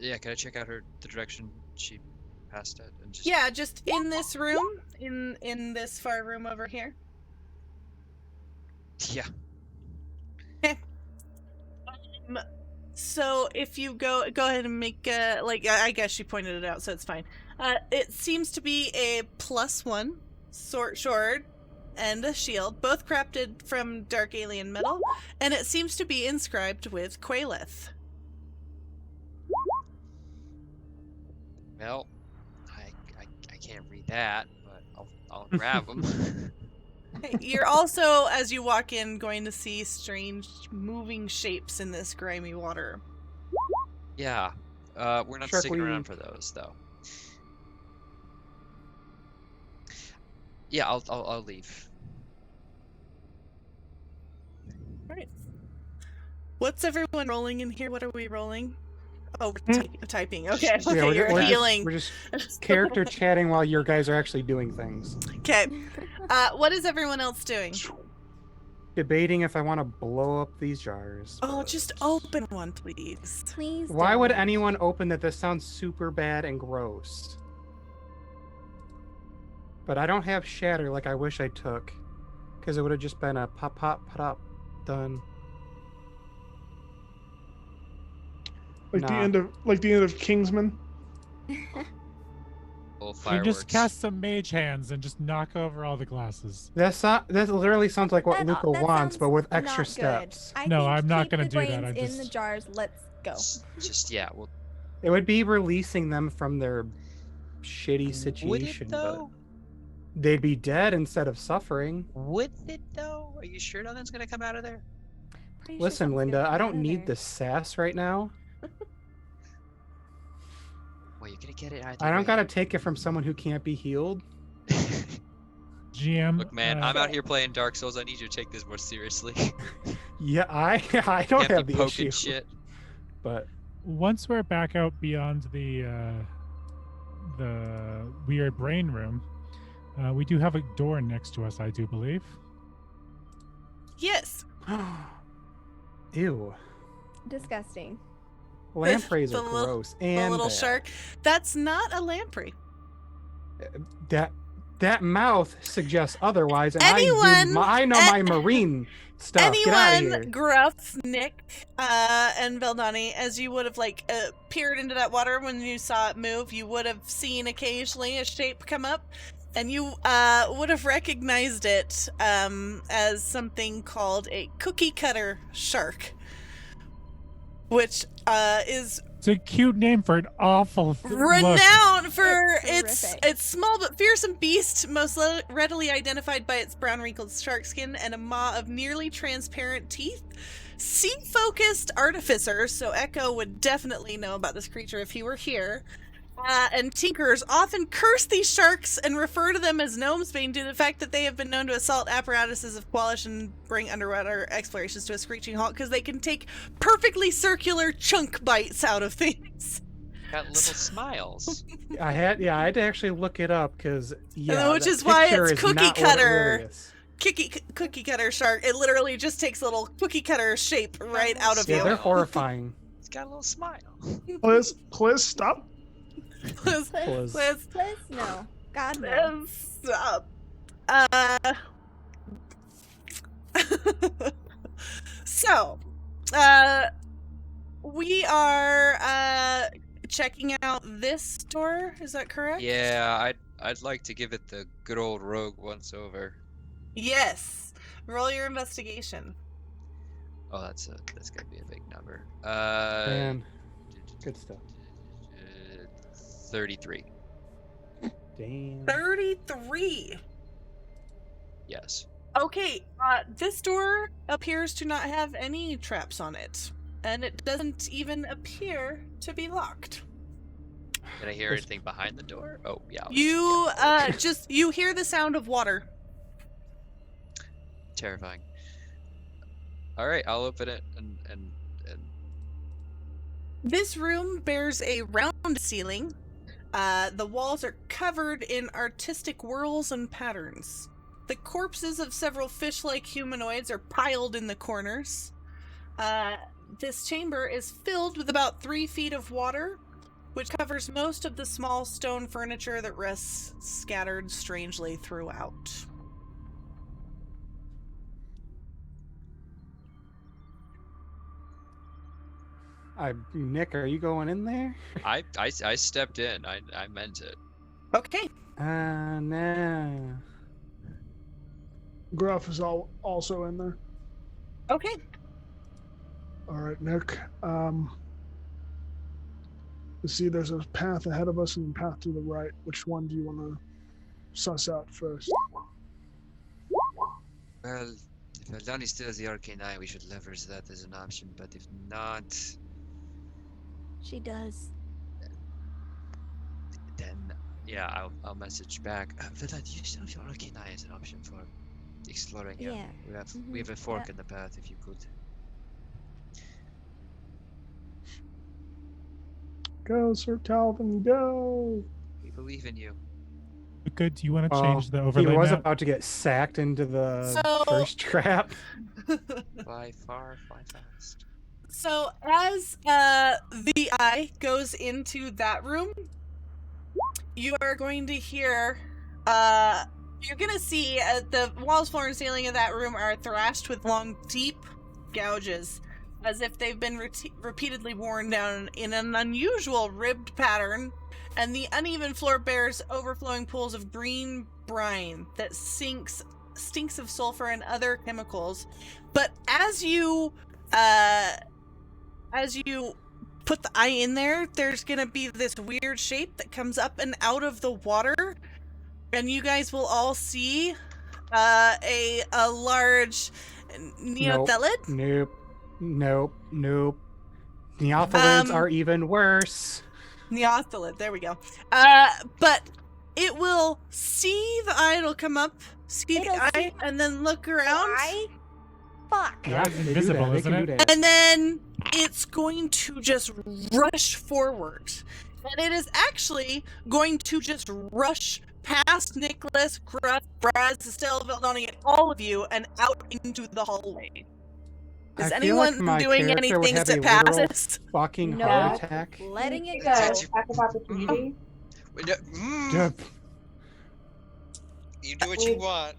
Yeah, can I check out the direction she passed it and just... Yeah, just in this room, in this far room over here. Yeah. So if you go ahead and make I guess she pointed it out, so it's fine. It seems to be a +1 sword and a shield, both crafted from dark alien metal, and it seems to be inscribed with Quaylith. Well, I can't read that, but I'll grab them. You're also, as you walk in, going to see strange moving shapes in this grimy water. Yeah. We're not Shark sticking around Week. for those though. Yeah, I'll leave. Alright. What's everyone rolling in here? What are we rolling? Oh, we're typing. Okay, okay, Yeah, you're healing. we're just character chatting while your guys are actually doing things. Okay. What is everyone else doing? Debating if I want to blow up these jars. Oh, but- just open one, please. Please. Why would don't. anyone open that? This sounds super bad and gross. But I don't have shatter like I wish I took, because it would have just been a pop pop pop done. Like Nah. the end of Kingsman. Full You fireworks. just cast some mage hands and just knock over all the glasses. That literally sounds like what That- Luca that wants, sounds but with not extra good. steps. I No, think I'm not keep gonna the do that, brains I'm in the just- jars. Let's go. Just yeah. Well, It would be releasing them from their shitty would situation, it but though? they'd be dead instead of suffering. Would it though? Are you sure nothing's gonna come out of there? Pretty sure Listen, something's Linda, gonna I come don't out of need there. the sass right now. Well, you're gonna get it either I don't way. gotta take it from someone who can't be healed. GM. Look, man, I'm out here playing Dark Souls. I need you to take this more seriously. Yeah, I don't Can't have be the poking issue. shit. But Once we're back out beyond the weird brain room, we do have a door next to us, I do believe. Yes. ew, Disgusting. lampreys The are little- gross The and little bad. shark. That's not a lamprey. That mouth suggests otherwise, and Anyone- I know my marine stuff. Get out of here. Anyone, Gruff, Nick, and Veldani, as you would have peered into that water when you saw it move, you would have seen occasionally a shape come up, and you would have recognized it as something called a cookie cutter shark, which is It's a cute name for an awful look. renowned for It's its horrific. small but fearsome beast, most readily identified by its brown wrinkled shark skin and a maw of nearly transparent teeth. Sea-focused artificer, so Echo would definitely know about this creature if he were here. And tinkerers often curse these sharks and refer to them as gnomesbane due to the fact that they have been known to assault apparatuses of Qualish and bring underwater explorations to a screeching halt because they can take perfectly circular chunk bites out of things. Got little smiles. I had to actually look it up because which that is why picture it's is cookie not what it cutter. really is. Cookie cutter shark. It literally just takes a little cookie cutter shape right out of Yeah, you. they're horrifying. It's got a little smile. Please stop. Liz, Please. Liz, Please, no. God, no. Liz, stop. So, we are checking out this door. Is that correct? Yeah, I'd like to give it the good old rogue once over. Yes. Roll your investigation. Oh, that's gonna be a big number. Man, good stuff. 33. Damn. 33. Yes. Okay, this door appears to not have any traps on it, and it doesn't even appear to be locked. Did I hear anything behind the door? Oh, yeah. You yeah. you hear the sound of water. Terrifying. All right, I'll open it and This room bears a round ceiling. The walls are covered in artistic whirls and patterns. The corpses of several fish-like humanoids are piled in the corners. This chamber is filled with about 3 feet of water, which covers most of the small stone furniture that rests scattered strangely throughout. Nick, are you going in there? I stepped in. I meant it. Okay. No. Gruff is also in there. Okay. All right, Nick. You see, there's a path ahead of us and a path to the right. Which one do you want to suss out first? Well, if Eldani still has the arcane eye, we should leverage that as an option. But if not, She does. then yeah, I'll message back. Villa, do you still have your arcane eye as an option for exploring? Yeah. We have a fork yeah. in the path if you could. Go, Sir Calvin, go! We believe in you. Good. Do you want to Well, change the he overlay was map? about to get sacked into the So- first trap. Fly far, fly fast. So as the eye goes into that room, you are going to hear, you're going to see the walls, floor, and ceiling of that room are thrashed with long, deep gouges, as if they've been repeatedly worn down in an unusual ribbed pattern, and the uneven floor bears overflowing pools of green brine that stinks of sulfur and other chemicals. But as you put the eye in there, there's gonna be this weird shape that comes up and out of the water, and you guys will all see a large neothelid. Nope. Neothelids are even worse. Neothelid, there we go. But it will see the eye, it'll come up, see It'll the eye, see and then look around. Why? Fuck. Yeah, It's they do invisible, that. They isn't can it? do that. And then it's going to just rush forward. And it is actually going to just rush past Nicholas, Gruff, Braz, Estelle, Valdoni, and all of you, and out into the hallway. Is I feel like anyone my doing character would anything have to a pass literal it? fucking No. heart attack. Letting it Take go. a attack of opportunity. Wait, no, Yep. you do what you want.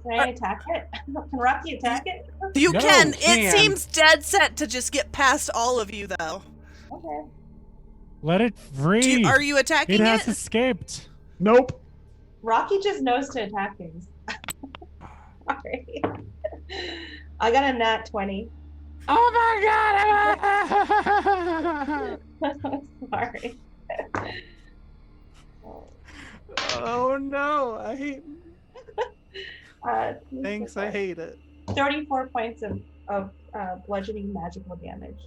Can I attack it? Can Rocky attack it? You No, can. It can. seems dead set to just get past all of you, though. Okay. Let it free. Are you attacking It it? has escaped. Nope. Rocky just knows to attack things. Sorry. I got a nat 20. Oh my god! Sorry. Oh no! I hate. Uh, Thanks, I hate it. 34 points of bludgeoning magical damage.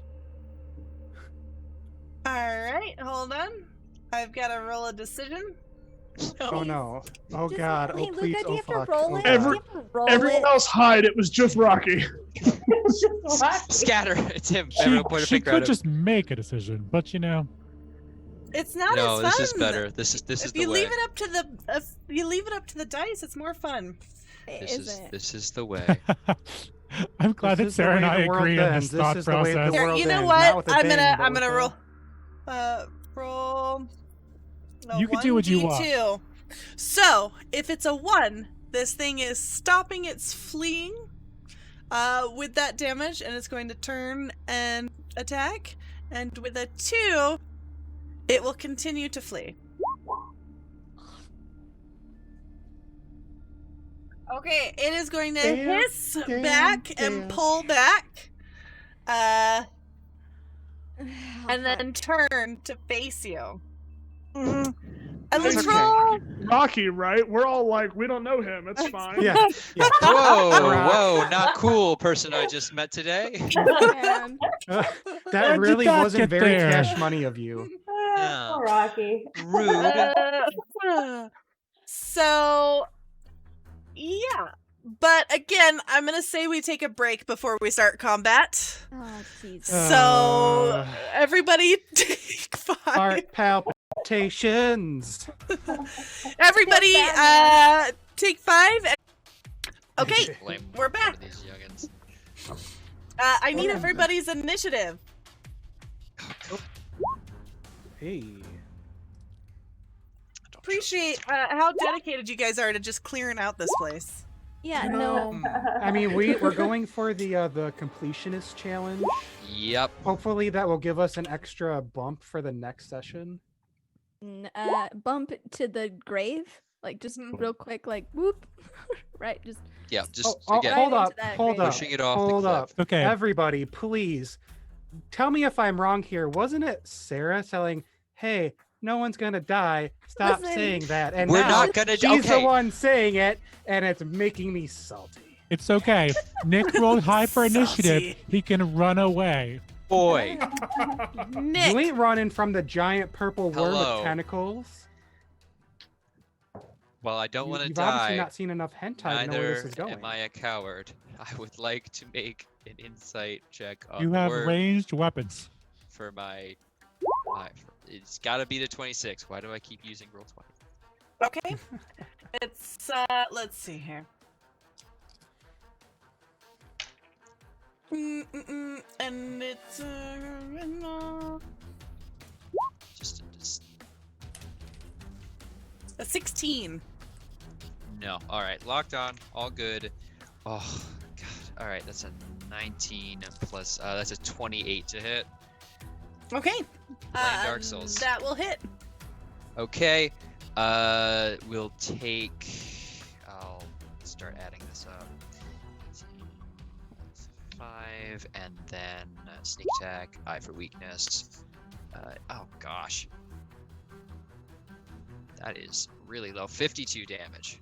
Alright, hold on. I've got to roll a decision. Oh no! Oh Just- god! Hey, Oh Luca, please! do Oh you have fuck! to roll Oh, it? God. Do you have to roll Everyone it? else hide. It was just Rocky. It's just Rocky. Scatter. It's him. She, Everyone point a she finger at could him. just make a decision, but you know. It's not No, as fun. this is better. This is If the you way. leave it up to the if you leave it up to the dice, it's more fun. It isn't. This is the way. I'm glad This that is the Sarah and way I the world agree on ends. this This thought is the way the process. Here, world you know ends, what? not with a I'm bang, gonna roll. Bofa. Roll. A You can do what you want. 1d2. So if it's a 1, this thing is stopping its fleeing with that damage, and it's going to turn and attack. And with a 2, it will continue to flee. Okay, it is going to Damn, hiss damn, back damn. and pull back. And Oh, then turn to face you. And It's let's okay. roll. Rocky, right? We're all like, we don't know him. It's fine. Yeah. Yeah. Whoa, Right. whoa, not cool person I just met today. man. That How'd really that wasn't get very there? cash money of you. Yeah. Poor Rocky. Rude. So, yeah. But again, I'm going to say we take a break before we start combat. Oh, Jesus. So, everybody take 5. Heart palpitations. Everybody bad, take 5. Okay, Blame we're one back. of these youngins. I need everybody's initiative. Hey. Appreciate how dedicated you guys are to just clearing out this place. Yeah, no. I mean, we're going for the completionist challenge. Yep. Hopefully, that will give us an extra bump for the next session. Bump to the grave. Like, just real quick, like, whoop. Right, just. Yeah, just Oh, again, hold Right up, into that hold grave. up, pushing it off the hold cliff. up. Okay. Everybody, please tell me if I'm wrong here. Wasn't it Sarah telling, hey, no one's gonna die. Stop Listen. saying that. And We're now not gonna. she's the Okay. one saying it, and it's making me salty. It's okay. Nick rolled hyper initiative. Salty. He can run away. Boy. You Nick. ain't running from the giant purple worm Hello. with tentacles. Well, I don't want to You've obviously die. not seen enough hentai to know where Neither this is going. am I a coward. I would like to make an insight check on You the have word ranged weapons. for my. It's got to be the 26. Why do I keep using roll 20? Okay. It's let's see here. And it's Just a 16. no. All right, locked on. All good. Oh god. All right, that's a 19 plus. That's a 28 to hit. Okay. Playing Dark Souls. That will hit. Okay. We'll take. I'll start adding this up. 5, and then sneak attack. Eye for weakness. Oh gosh. That is really low. 52 damage.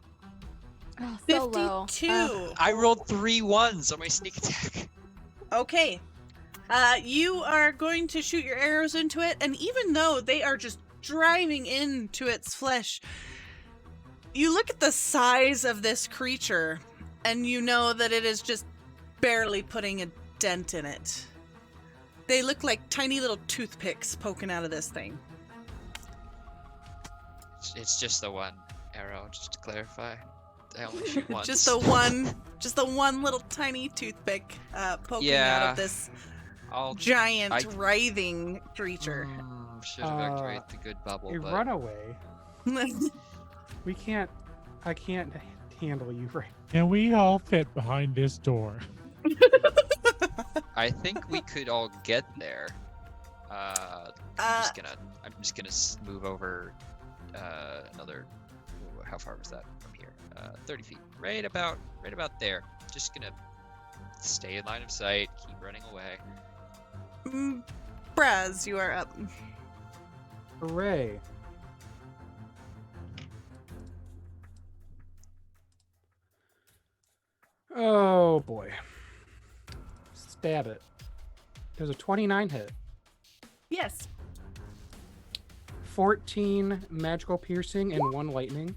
Oh, so low. 52. I rolled 3 1s on my sneak attack. Okay. You are going to shoot your arrows into it, and even though they are just driving into its flesh, you look at the size of this creature, and you know that it is just barely putting a dent in it. They look like tiny little toothpicks poking out of this thing. It's just the one arrow, just to clarify. I only shoot once. Just the one little tiny toothpick poking out of this giant writhing creature. Should have activated the good bubble. A but... runaway. I can't handle you right. And we all fit behind this door. I think we could all get there. I'm just gonna move over another. How far was that from here? 30 feet. Right about there. Just gonna stay in line of sight. Keep running away. Braz, you are up. Hooray. Oh boy. Stab it. There's a 29 hit. Yes. 14 magical piercing and 1 lightning.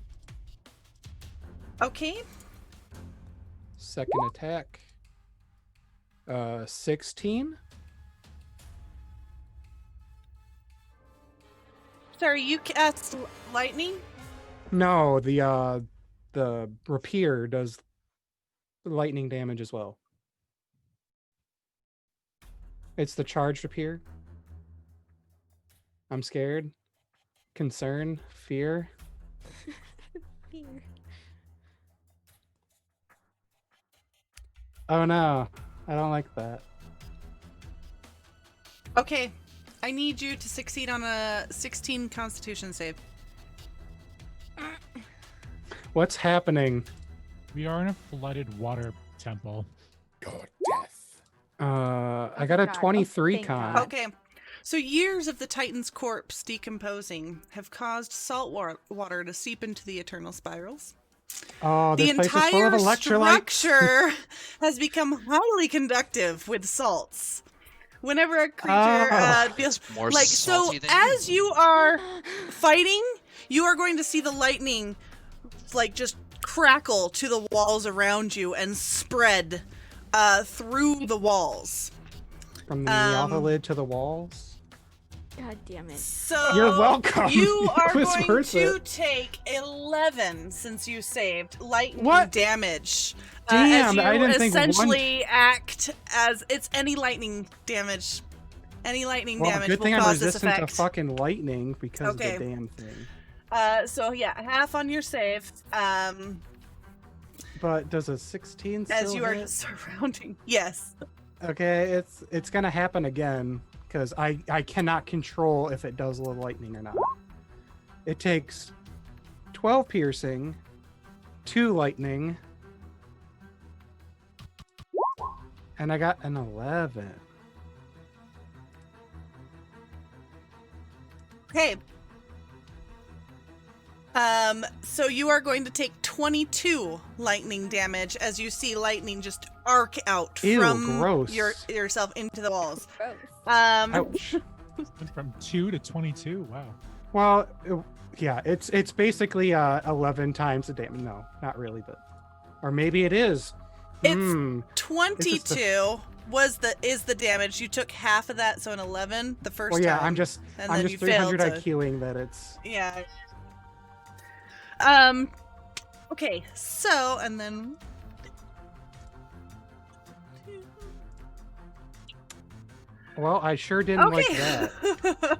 Okay. Second attack. 16. Sorry, you cast lightning? No, the rapier does lightning damage as well. It's the charged rapier. I'm scared. Concern. Fear. Fear. Oh no. I don't like that. Okay. I need you to succeed on a 16 Constitution save. What's happening? We are in a flooded water temple. Your death. I got a God. 23 thank con. God. Okay. So years of the Titan's corpse decomposing have caused salt water to seep into the eternal spirals. Oh, The this place is full of entire electrolytes. structure has become highly conductive with salts. Whenever a creature Oh. feels More like so, salty than as you are fighting, you are going to see the lightning like just crackle to the walls around you and spread through the walls. From the alpha lid to the walls. God damn it. So You're welcome. You It are was going worth to it. take 11 since you saved lightning What? damage. Damn, as you I didn't think one- essentially act as it's any lightning damage. Any lightning Well, damage good will thing I'm cause this resistant effect. to fucking lightning because Okay. of the damn thing. So yeah, half on your save. But does a 16 still As you are hit? surrounding. Yes. Okay, it's gonna happen again because I cannot control if it does the lightning or not. It takes 12 piercing, 2 lightning, and I got an 11. Okay. So you are going to take 22 lightning damage as you see lightning just arc out Ew, from gross. yourself into the walls. Gross. Ouch. Went from 2 to 22. Wow. Well, yeah, it's basically 11 times the damage. No, not really, but or maybe it is. It's 22 is the damage. You took half of that, so an 11 the first Well, yeah, time. I'm just and I'm then just you failed 300 to- IQing that it's. Yeah. Okay, so and then Well, I sure didn't like okay. that.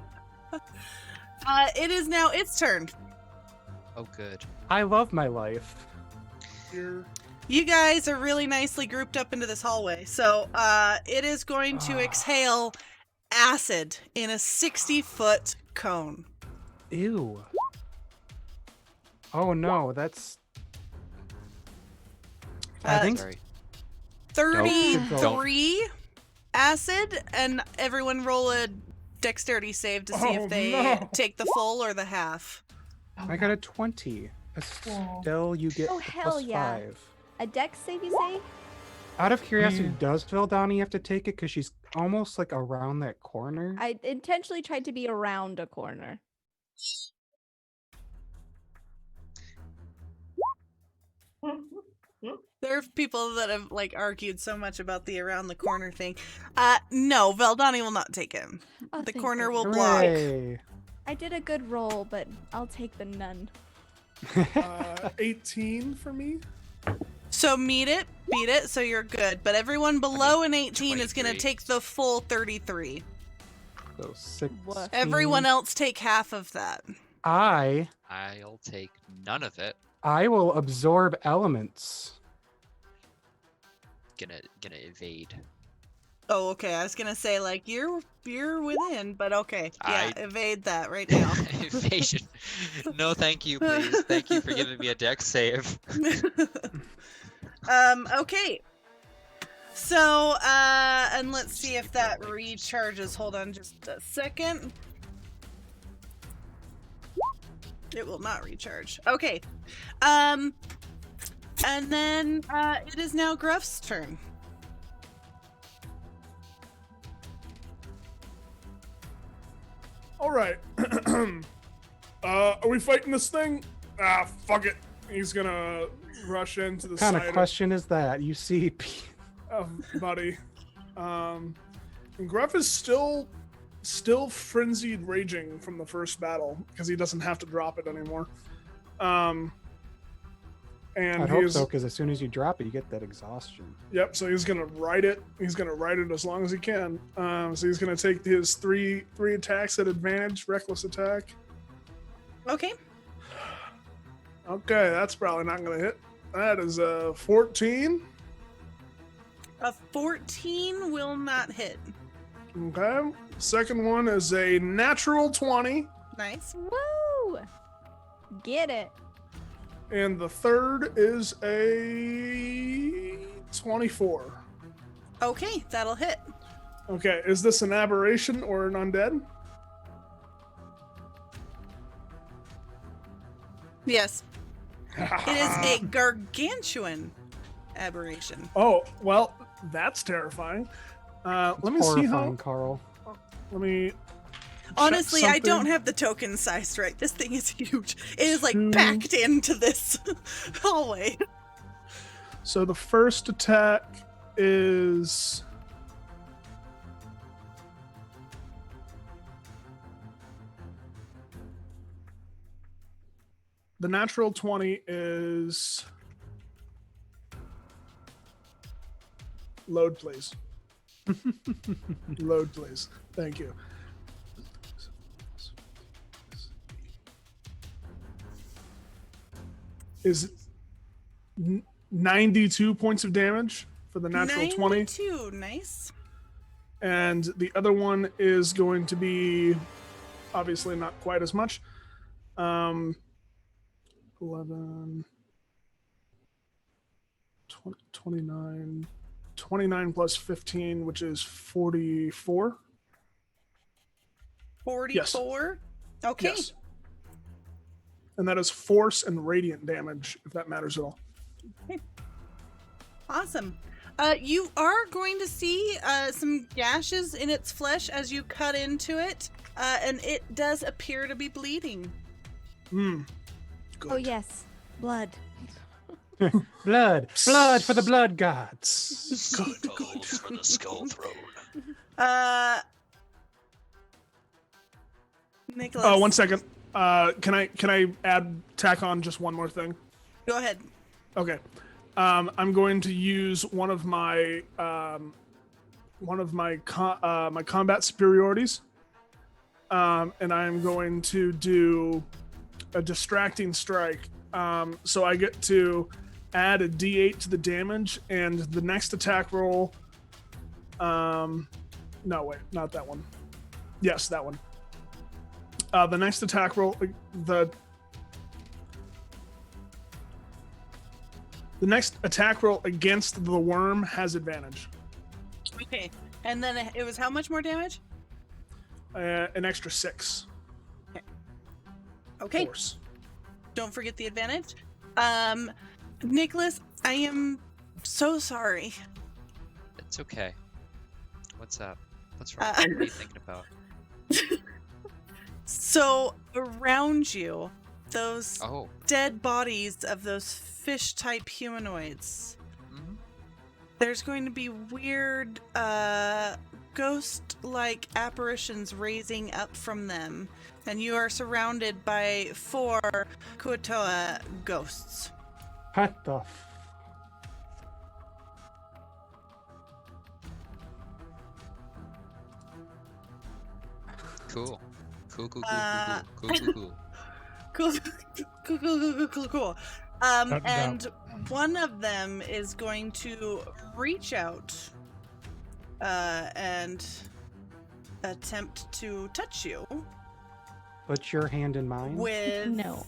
It is now its turn. Oh, good. I love my life. Here. You guys are really nicely grouped up into this hallway. So, it is going to exhale acid in a 60-foot cone. Ew. Oh no, that's. I think Sorry. 33 acid, and everyone roll a dexterity save to see Oh, if they no. take the full or the half. I got a 20. Still, you get Oh, the hell plus yeah. 5. A dex save, you say? Out of curiosity, Yeah. does Vildani have to take it because she's almost like around that corner? I intentionally tried to be around a corner. There are people that have like argued so much about the around the corner thing. No, Valdani will not take him. Oh, The thank corner goodness. will block. Hooray. I did a good roll, but I'll take the none. 18 for me. So beat it, so you're good. But everyone below an 18 is going to 23. take the full 33. So 6. Woof. Everyone else take half of that. I'll take none of it. absorb elements. Gonna evade. Oh, okay. I was going to say like you're within, but okay. Yeah, I- evade that right now. Evasion. No, thank you, please. Thank you for giving me a dex save. Okay. So, and let's see if that recharges. Hold on just a second. It will not recharge. Okay. And then, it is now Gruff's turn. All right. Are we fighting this thing? Ah, fuck it. He's gonna rush into the What kind side of question is that? You see, of Buddy. And Gruff is still frenzied raging from the first battle because he doesn't have to drop it anymore. And I he hope is, so, because as soon as you drop it, you get that exhaustion. Yep, so he's gonna ride it. He's gonna ride it as long as he can. So he's gonna take his three attacks at advantage, reckless attack. Okay. Okay, that's probably not gonna hit. That is a 14. A 14 will not hit. Okay. Second one is a natural 20. Nice. Woo! Get it. And the third is a 24. Okay, that'll hit. Okay, is this an aberration or an undead? Yes. It is a gargantuan aberration. Oh, well, that's terrifying. Let me see how. Horrifying, Carl. Let me. Honestly, check I don't something. have the token sized right. This thing is huge. It is like Two. backed into this hallway. So the first attack is. The natural 20 is. Load, please. Load, please. Thank you. Is 92 points of damage for the natural 20. 92, nice. And the other one is going to be obviously not quite as much. 11, 20, 29 plus 15, which is 44. 44? Okay. Yes. And that is force and radiant damage, if that matters at all. Awesome. You are going to see some gashes in its flesh as you cut into it, and it does appear to be bleeding. Good. Oh yes, blood. Blood for the blood gods. Good. Gold for the skull throne. Nicholas. Oh, 1 second. Can I tack on just one more thing? Go ahead. Okay. I'm going to use one of my my combat superiorities, and I'm going to do a distracting strike. So I get to add a D8 to the damage, and the next attack roll. No, wait, not that one. Yes, that one. The next attack roll, the next attack roll against the worm has advantage. Okay. And then it was how much more damage? An extra 6. Okay. Force. Don't forget the advantage. Nicholas, I am so sorry. It's okay. What's up? What's wrong? What are you thinking about? So around you, those Oh. dead bodies of those fish-type humanoids. Mhm. There's going to be weird, ghost-like apparitions raising up from them, and you are surrounded by 4 Kuatoa ghosts. What the Cool. Cool. Cool. And one of them is going to reach out and attempt to touch you Put your hand in mine. with No.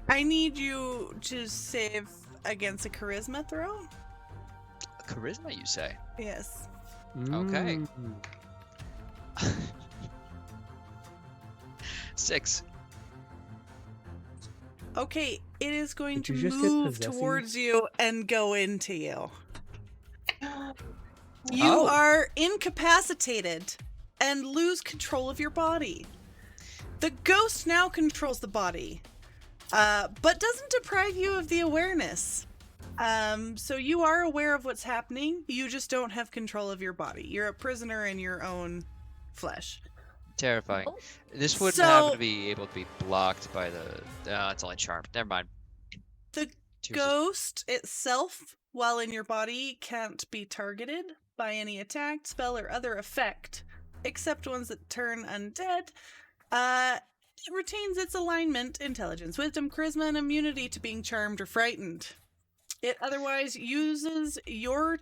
I need you to save against a charisma throw. Charisma, you say? Yes. Okay. Mm. 6. Okay, it is going Did to you just get move possessing? towards you and go into you. You Oh. are incapacitated and lose control of your body. The ghost now controls the body, but doesn't deprive you of the awareness. So you are aware of what's happening. You just don't have control of your body. You're a prisoner in your own flesh. Terrifying. Oh. This wouldn't So- happen to be able to be blocked by the. It's only charmed. Never mind. The Tears is- ghost itself, while in your body, can't be targeted by any attack, spell, or other effect, except ones that turn undead. It retains its alignment, intelligence, wisdom, charisma, and immunity to being charmed or frightened. It otherwise uses your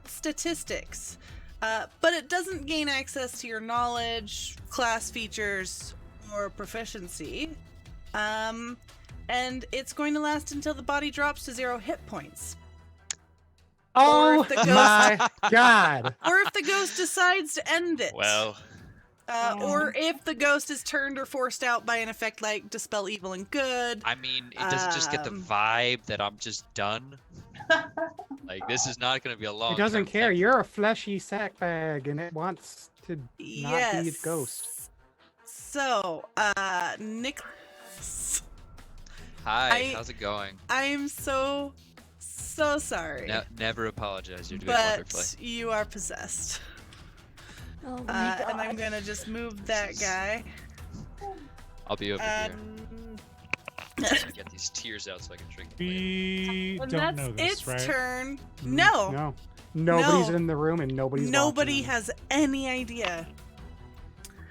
statistics, but it doesn't gain access to your knowledge, class features, or proficiency. And it's going to last until the body drops to 0 hit points. Oh if the ghost- my god! Or if the ghost decides to end it. Well, Or if the ghost is turned or forced out by an effect like Dispel Evil and Good. I mean, it doesn't just get the vibe that I'm just done. Like, this is not going to be a long. It doesn't care. You're a fleshy sack bag, and it wants to not be a ghost. So, Nick, Hi, how's it going? I'm so sorry. Never apologize. You're doing but wonderfully. you are possessed. Oh my god. And I'm gonna just move that guy. I'll be over And here. Get these tears out so I can drink. them later. We and don't that's know this, its right? turn. Mm, No. No. Nobody's No. in the room, and nobody's Nobody watching them. has any idea.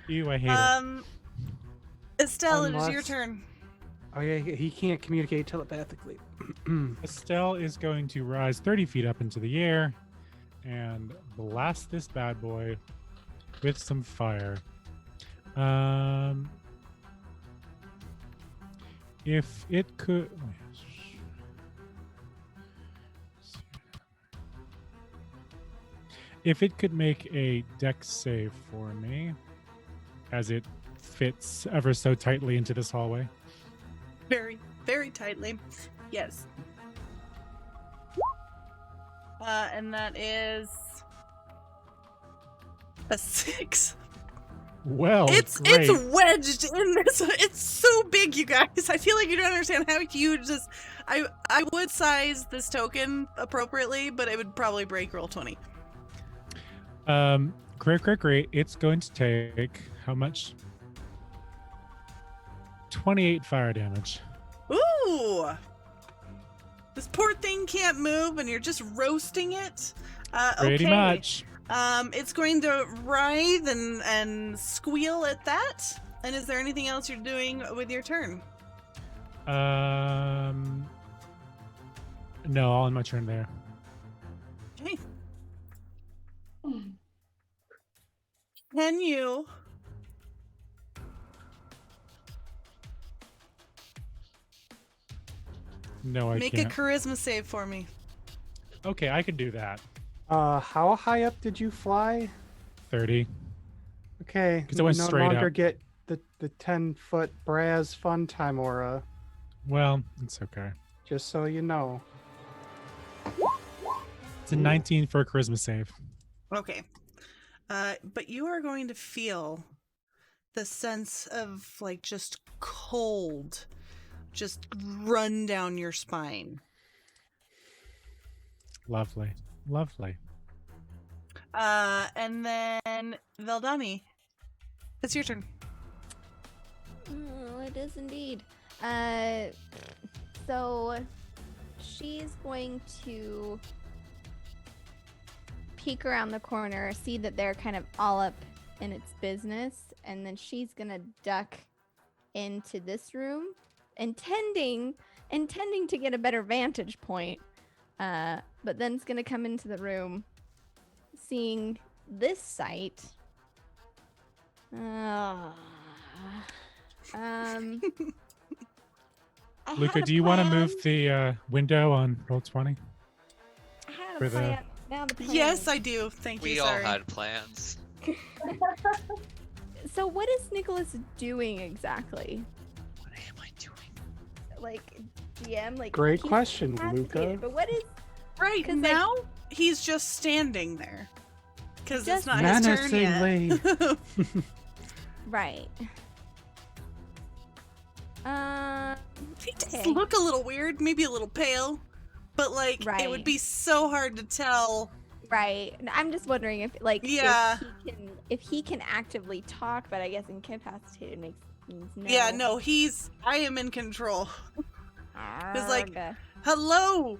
Ew, I hate it. Estelle, it is your Unless- turn. Oh yeah, he can't communicate telepathically. Estelle is going to rise 30 feet up into the air and blast this bad boy with some fire. If it could. If it could make a dex save for me, as it fits ever so tightly into this hallway. Very, very tightly. Yes. And that is a 6. Well, It's great. wedged in this. It's so big, you guys. I feel like you don't understand how huge this. I would size this token appropriately, but it would probably break roll 20. Great. It's going to take how much? 28 fire damage. Ooh. This poor thing can't move, and you're just roasting it. Pretty okay. much. It's going to writhe and squeal at that. And is there anything else you're doing with your turn? No, all in my turn there. Okay. Can you No, I make can't. a charisma save for me? Okay, I can do that. How high up did you fly? 30. Okay, 'Cause it went no straight longer up. get the 10-foot Braz fun time aura, Well, it's okay. just so you know. It's a 19 for a charisma save. Okay. But you are going to feel the sense of like just cold just run down your spine. Lovely. And then Veldani, it's your turn. Oh, it is indeed. So she's going to peek around the corner, see that they're kind of all up in its business, and then she's gonna duck into this room, intending to get a better vantage point. But then it's gonna come into the room, seeing this sight. Luca, do you want to move the window on Roll20? I had for a the- plan. Now the plan. Yes, I do. Thank you. We all Sorry. had plans. So what is Nicholas doing exactly? What am I doing? Like DM, like Great he's question, incapacitated, Luca. But what is Right 'Cause, like- now, he's just standing there because it's Just not his turn menacingly. yet. right? He does Okay. look a little weird, maybe a little pale, but like it would Right. be so hard to tell. Right. And I'm just wondering if like Yeah. if he can actively talk, but I guess incapacitated means no. Yeah, no, I am in control. It's like, Arrgh. hello,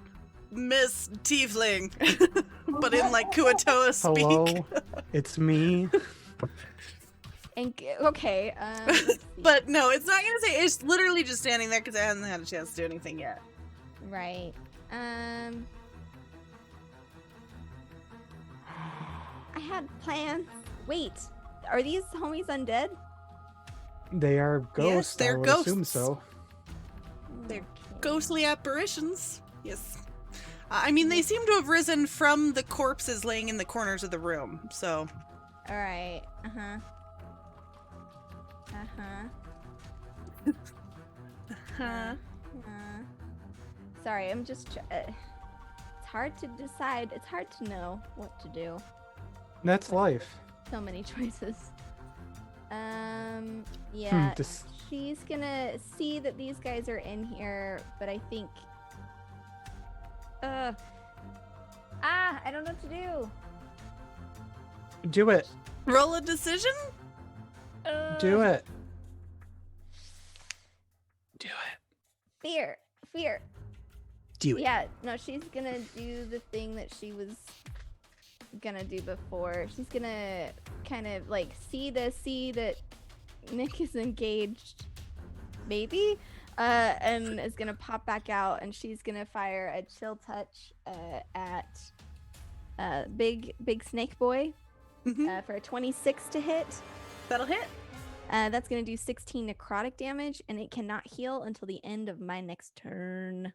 Miss Tiefling, but in like Kuatoa speak. Hello, it's me. Okay. Let's see. But no, it's not gonna say. It's literally just standing there because I haven't had a chance to do anything yet. Right. I had plans. Wait, are these homies undead? They are ghosts. Yes, they're I would ghosts. assume so. They're Okay. Ghostly apparitions. Yes. I mean, they seem to have risen from the corpses laying in the corners of the room. So, All right. huh? Sorry, I'm just. It's hard to decide. It's hard to know what to do. That's life. So many choices. Yeah. Dis- She's gonna see that these guys are in here, but I think. I don't know what to do. Do it. Roll a decision. Do it. Do it. Fear. Do it. Yeah, no, she's gonna do the thing that she was gonna do before. She's gonna kind of like see that Nick is engaged, maybe, and is gonna pop back out, and she's gonna fire a chill touch at big snake boy Mhm. for a 26 to hit. That'll hit. That's gonna do 16 necrotic damage, and it cannot heal until the end of my next turn.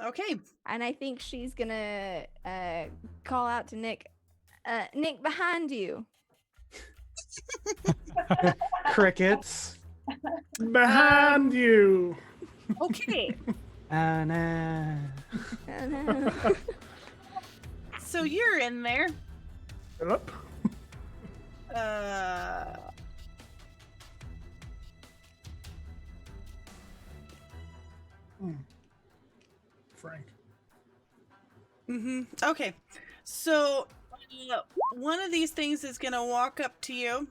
Okay. And I think she's gonna call out to Nick, Nick, behind you. Crickets. Behind you. Okay. Anna. So you're in there. Yep. Frank. Okay. So one of these things is gonna walk up to you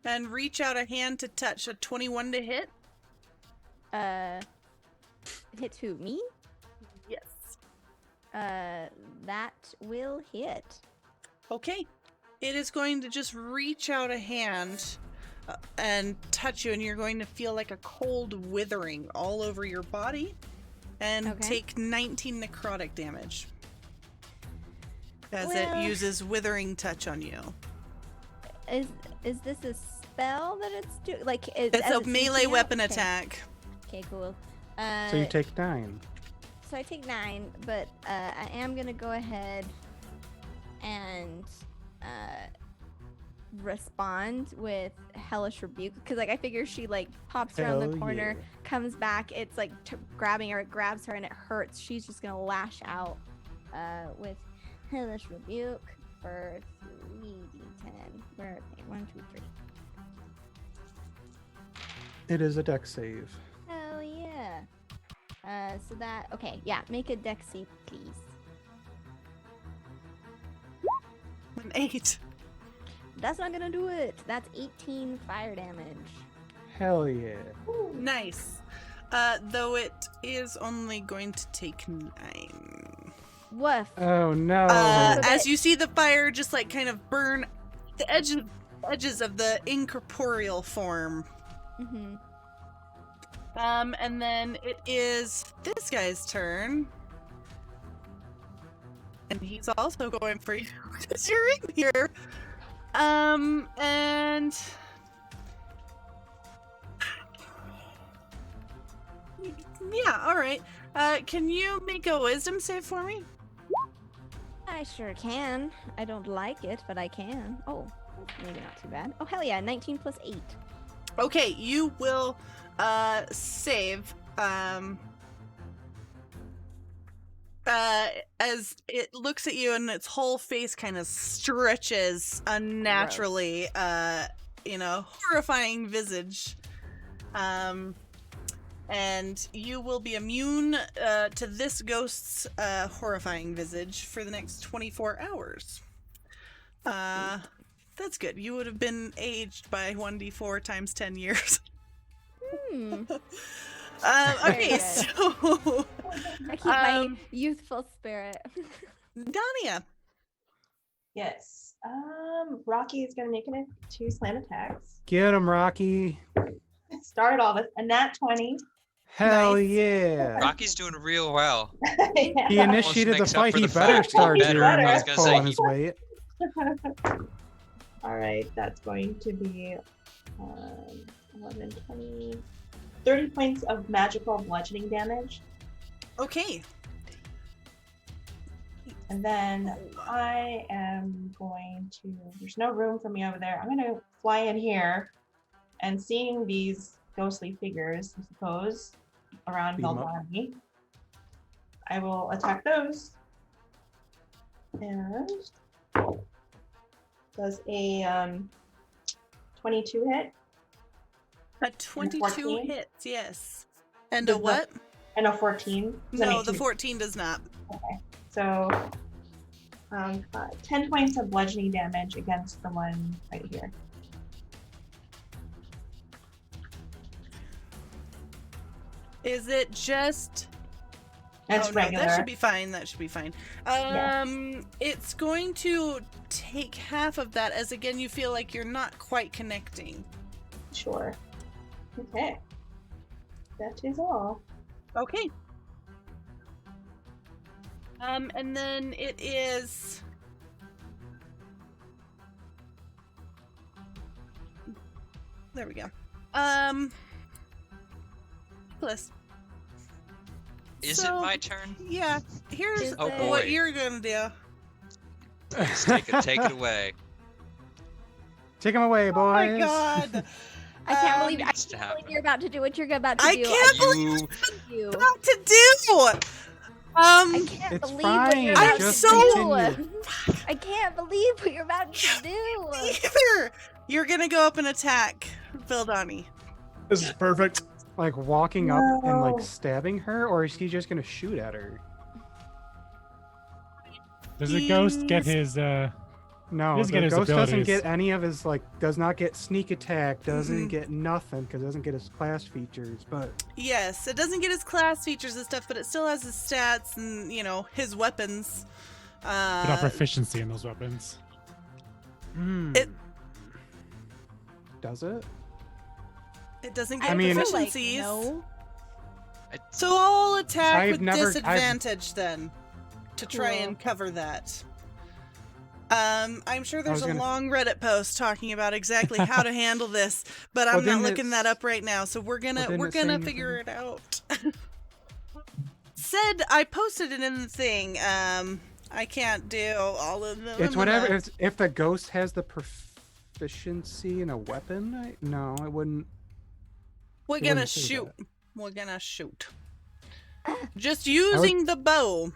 and reach out a hand to touch. A 21 to hit. Hit who? Me? Yes. That will hit. Okay. It is going to just reach out a hand and touch you, and you're going to feel like a cold withering all over your body and take 19 necrotic damage as it uses withering touch on you. Is this a spell that it's doing? Like, it's a melee weapon attack. Okay, cool. So you take 9. So I take 9, but I am gonna go ahead and respond with Hellish Rebuke, because like I figure she like pops around the corner, comes back, it's like grabbing her, it grabs her, and it hurts. She's just gonna lash out with Hellish Rebuke for 3d10. Where are they? 1, 2, 3. It is a dex save. Hell yeah. So that, okay, yeah, make a dex save, please. An 8. That's not gonna do it. That's 18 fire damage. Hell yeah. Nice. Though it is only going to take 9. Woof. Oh no. As you see the fire just like kind of burn the edges of the incorporeal form. Mm-hmm. And then it is this guy's turn. And he's also going for you because you're in here. And yeah, all right. Can you make a wisdom save for me? I sure can. I don't like it, but I can. Oh, maybe not too bad. Oh, hell yeah, 19 plus 8. Okay, you will save as it looks at you and its whole face kind of stretches unnaturally, horrifying visage. And you will be immune to this ghost's horrifying visage for the next 24 hours. That's good. You would have been aged by 1d4 times 10 years. Okay, so I keep my youthful spirit. Dania. Yes. Rocky is gonna make it 2 slam attacks. Get him, Rocky. Started all this, and that 20. Hell yeah. Rocky's doing real well. Yeah. He initiated the Almost makes up fight. for He the better fact start he's doing better. I it. was gonna say, Pulling his weight. All right, that's going to be 11, 20, 30 points of magical bludgeoning damage. Okay. And then I am going to, there's no room for me over there. I'm going to fly in here and seeing these ghostly figures, I suppose, around Valdani. I will attack those. And does a 22 hit? A 22 14? hits, yes. And Does a what? And a 14? No, the 14 does not. Okay, so 10 points of bludgeoning damage against the one right here. Is it just... That's regular. No, that should be fine. That should be fine. Yes. It's going to take half of that as, again, you feel like you're not quite connecting. Sure. Okay. That is all. Okay. And then it is... There we go. Nicholas. Is it my turn? Yeah. Here's Oh, what boy. you're gonna do. Please take it away. Take him away, boys. Oh my god. I can't believe needs to happen. you're about to do what you're about to I do. can't You you. What to do? I can't It's believe what fine, you're about I'm to so- do. I can't believe what you're about to do. Either you're gonna go up and attack Vildani. This is perfect. Like walking up and No. like stabbing her, or is he just gonna shoot at her? Does the ghost get his No, doesn't the get his ghost doesn't abilities. get any of his does not get sneak attack, doesn't Mhm. get nothing because doesn't get his class features. But Yes, it doesn't get his class features and stuff, but it still has his stats and his weapons. but not proficiency in those weapons? It- does it? It doesn't I get mean- proficiencies. no. So I'll attack I've with never- disadvantage then, to try Cool. and cover that. I'm sure there's was a gonna- long Reddit post talking about exactly how to handle this, but Well, I'm not didn't looking it that s- up right now. So we're gonna didn't we're it say gonna anything? figure it out. Said I posted it in the thing. I can't do all of them. It's whatever. If the ghost has the proficiency in a weapon, no, it wouldn't. We're it gonna wouldn't say shoot. that. We're gonna shoot. Just using the bow.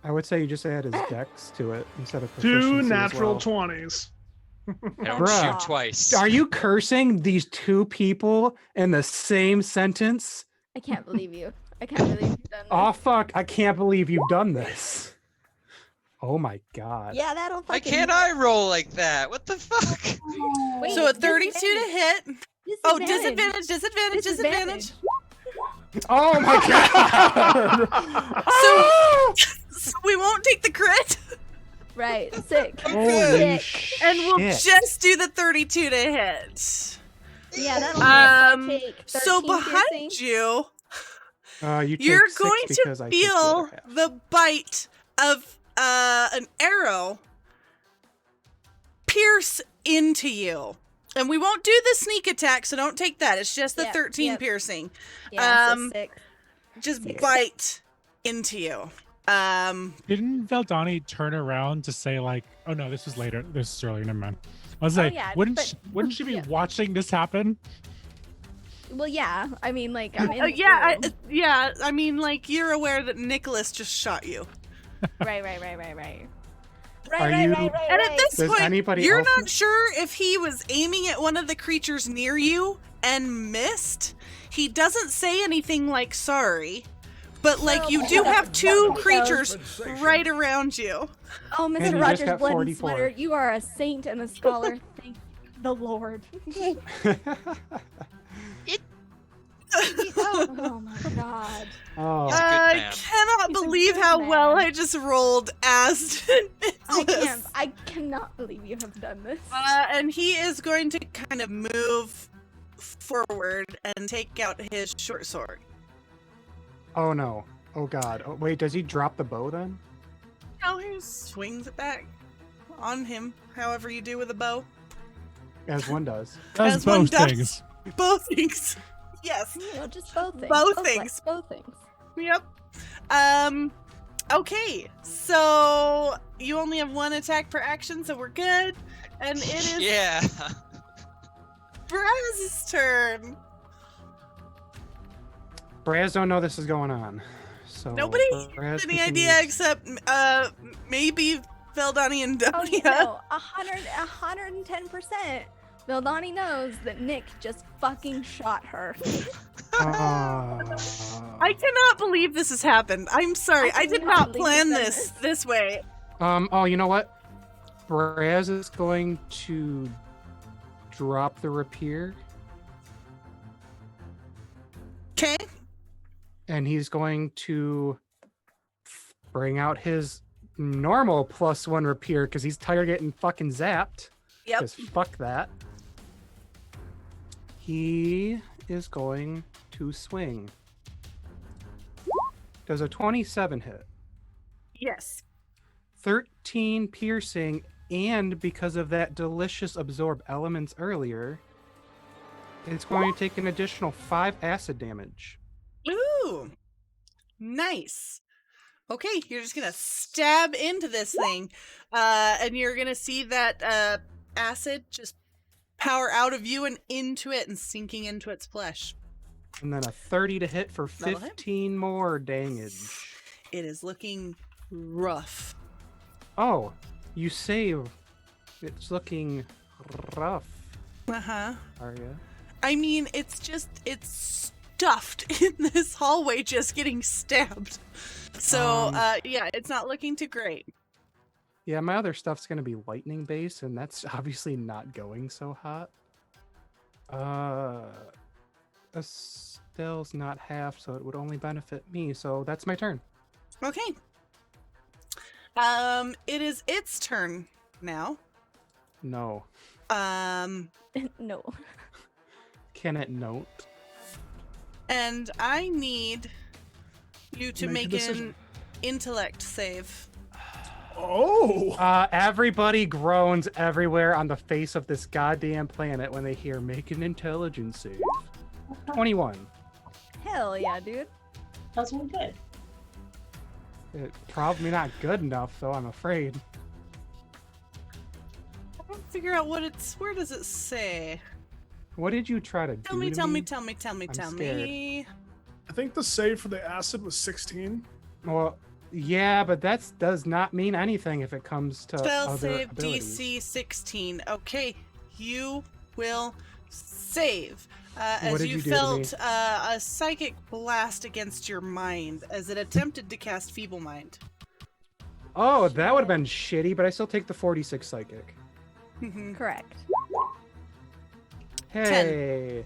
I would say you just add his dex to it instead of proficiency. 2 as natural well. 20s. I don't Bruh. shoot twice. Are you cursing these two people in the same sentence? I can't believe you. I can't believe you've done this. Oh fuck! I can't believe you've done this. Oh my god. Yeah, that'll Why fucking can't I roll like that? What the fuck? Wait, So a 32 to hit. Oh, Disadvantage. disadvantage. Oh my god. So we won't take the crit, Right, sick. Holy Sick. and we'll shit. just do the 32 to hit. Yeah, that'll take So 13 behind piercing. you, You take you're 6 going because to I take the feel other half. the bite of an arrow pierce into you. And we won't do the sneak attack, so don't take that. It's just the Yep, 13 yep. piercing. Yeah, um, so 6. Just Six. bite into you. Didn't Vildani turn around to say like, "Oh no, this was later. This is earlier. Never mind." I was Oh, like, yeah, wouldn't but- wouldn't she be yeah. watching this happen? Well, yeah. I mean, like, I'm in the yeah, room. yeah. I mean, like, you're aware that Nicholas just shot you. Right. Right. Are you- And at this Does point, anybody you're else- not sure if he was aiming at one of the creatures near you and missed. He doesn't say anything like sorry, but like you do have two creatures right around you. Oh, And Mr. you just Rogers, got blood and 44. sweater, you are a saint and a scholar. Thank the Lord. Oh my God. Oh, He's a good I man. cannot He's a believe good how well man. I just rolled as Nicholas. I cannot believe you have done this. And he is going to kind of move forward and take out his short sword. oh no. Oh god. Oh, wait, does he drop the bow then? No, he swings it back on him, however you do with a bow. As one does. That's As one both does. things. Both things. Yes. You know, just both things. Both Both things. both things. Yep. Okay, so you only have one attack per action, so we're good. And it is Yeah. Braz's turn. Braz don't know this is going on. So Nobody Braz has any continues- idea except maybe Veldani and Oh, Donia. no, 110%. Vildani knows that Nick just fucking shot her. Ah. I cannot believe this has happened. I'm sorry. I did cannot not believe plan you've done this way. Oh, you know what? Braz is going to drop the rapier, Okay. and he's going to bring out his normal +1 rapier because he's tired of getting fucking zapped. Yep. Because fuck that. He is going to swing. Does a 27 hit? Yes. 13 piercing, and because of that delicious absorb elements earlier, it's going to take an additional 5 acid damage. Ooh. Nice. Okay, you're just gonna stab into this thing, and you're gonna see that acid just power out of you and into it and sinking into its flesh. And then a 30 to hit for That'll hit. 15 more damage. It is looking rough. Oh, you say it's looking rough, Uh-huh. Arya. I mean, it's stuffed in this hallway just getting stabbed. So, yeah, it's not looking too great. Yeah, my other stuff's gonna be lightning based, and that's obviously not going so hot. Estelle's not half, so it would only benefit me, so that's my turn. Okay. It is its turn now. No. No. Can it note? And I need you to Make a make decision. an intellect save. Oh. Everybody groans everywhere on the face of this goddamn planet when they hear make an intelligence save. 21. Hell yeah, dude. That's really good. It's probably not good enough, though, I'm afraid. I don't figure out what where does it say? What did you try to Tell do me, to tell me, me? tell me, tell me, I'm tell scared. me. I think the save for the acid was 16. Well, yeah, but that does not mean anything if it comes to Spell other save abilities. DC 16. Okay, you will save. What As did you you do to felt a psychic blast against your mind as it attempted to cast Feeble Mind. Oh, that would have been shitty, but I still take the 46 psychic. Correct. Hey,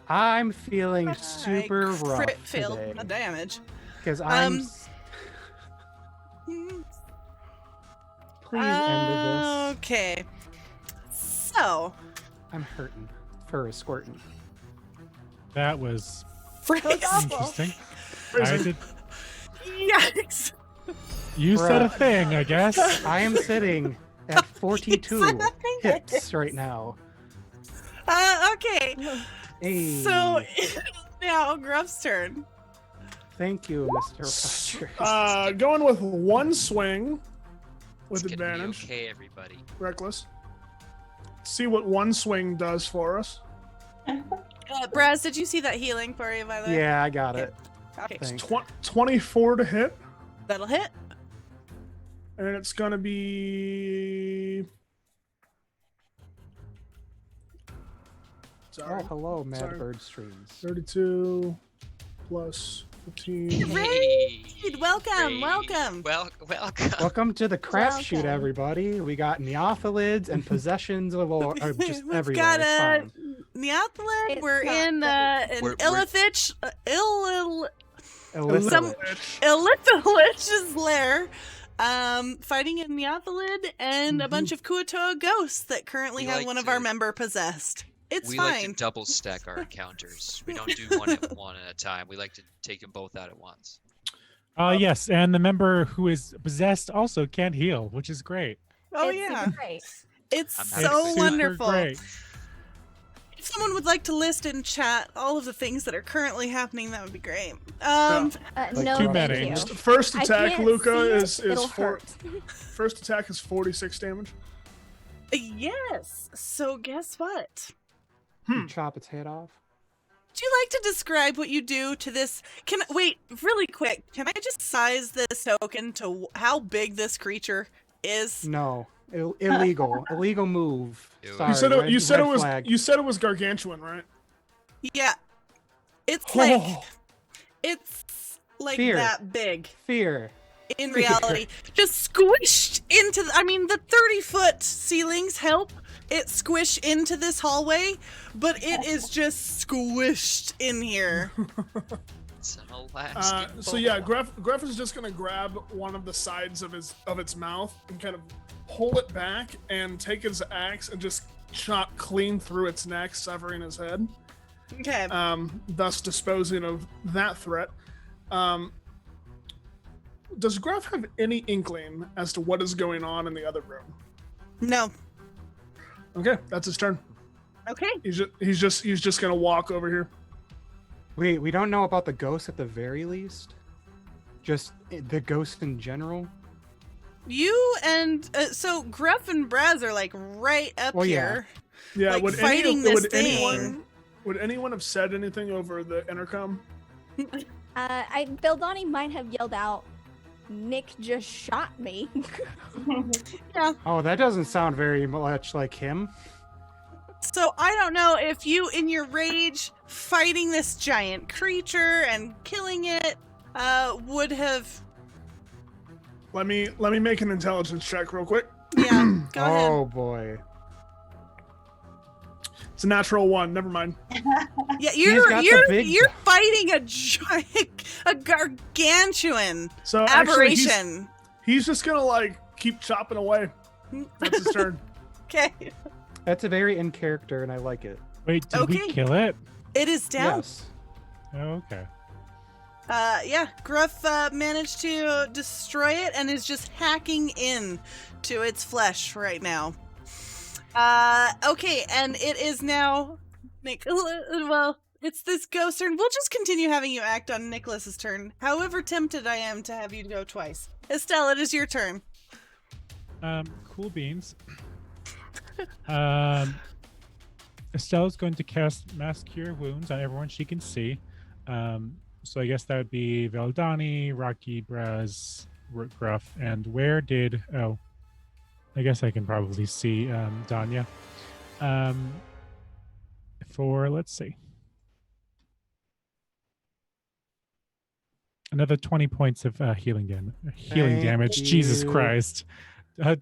I'm feeling super I rough crit failed today the damage. because I'm. Um, Please end this. Okay. So, I'm hurting for a squirting. That was Phrase. interesting. I did, Yikes. you said a Bruh. thing, I guess. I am sitting at 42 said hits right now. Okay. Hey, So, now Gruff's turn. thank you, Mr. Rogers. Going with one swing with It's gonna be advantage. okay, everybody. Reckless. See what one swing does for us. Braz, did you see that healing for you, by the way? Yeah, I got it. Okay. Thanks. 24 to hit, That'll hit. and it's gonna be. Sorry. Oh, hello, Mad Sorry. Bird Streams. 32 plus 15. Hey, welcome, Raid. welcome. Welcome. Welcome to the craft shoot, Welcome. everybody. We got Neophilids and possessions of all, or just We've everywhere. got It's fine. Neothalid. It's We're not in an We're- Illithich, Illicit. Illithilich's lair, fighting a Neothalid and a Mm-hmm. bunch of Kuatoa ghosts that currently We have like one of to- our member possessed. It's We fine. like to double stack our encounters. We don't do one at a time. We like to take them both out at once. Yes, and the member who is possessed also can't heal, which is great. Oh It's yeah, super great. it's I'm It's so happy. super wonderful. Great. If someone would like to list in chat all of the things that are currently happening, that would be great. Oh. Like No, too thank many. you. First I attack, can't Luca, see it. It'll hurt. first attack is 46 damage. Yes. So guess what? You chop its head off. Would you like to describe what you do to this? Wait, really quick. Can I just size this token to how big this creature is? No, illegal, illegal move. Ew. Sorry, You said red flag. you said it was gargantuan, right? Yeah, it's Oh. like Fear. that big Fear. in reality. Just squished into. The 30-foot ceilings help it squish into this hallway, but it is just squished in here. It's an elastic So yeah, ball. Gref is just gonna grab one of the sides of its mouth and kind of pull it back and take his axe and just chop clean through its neck, severing his head. Okay. Thus disposing of that threat. Does Gref have any inkling as to what is going on in the other room? No. Okay, that's his turn. Okay. He's just gonna walk over here. We don't know about the ghost at the very least. Just the ghost in general? You and so Gruff and Braz are like right up Well, yeah. here. Yeah, Like, would fighting this thing. Would anyone have said anything over the intercom? Beldani might have yelled out, "Nick just shot me." Yeah. Oh, that doesn't sound very much like him. So I don't know if you, in your rage, fighting this giant creature and killing it, would have. Let me make an intelligence check real quick. Yeah, go ahead. Oh boy. It's a natural 1. Never mind. Yeah, got the big- you're fighting a giant, a gargantuan So actually, aberration. he's just gonna like keep chopping away. That's his turn. Okay, That's a very in character, and I like it. Wait, did we Okay. kill it? it is down. Yes. Oh, okay. Yeah, Gruff managed to destroy it and is just hacking in to its flesh right now. Okay, and it is now well, it's this ghost turn. We'll just continue having you act on Nicholas's turn. However tempted I am to have you go twice. Estelle, it is your turn. Cool beans. Estelle's going to cast Mass Cure Wounds on everyone she can see. So I guess that would be Veldani, Rocky, Braz, Gruff, and where did... Oh, I guess I can probably see Danya. Let's see. Another 20 points of healing damage. Thank Jesus you. Christ.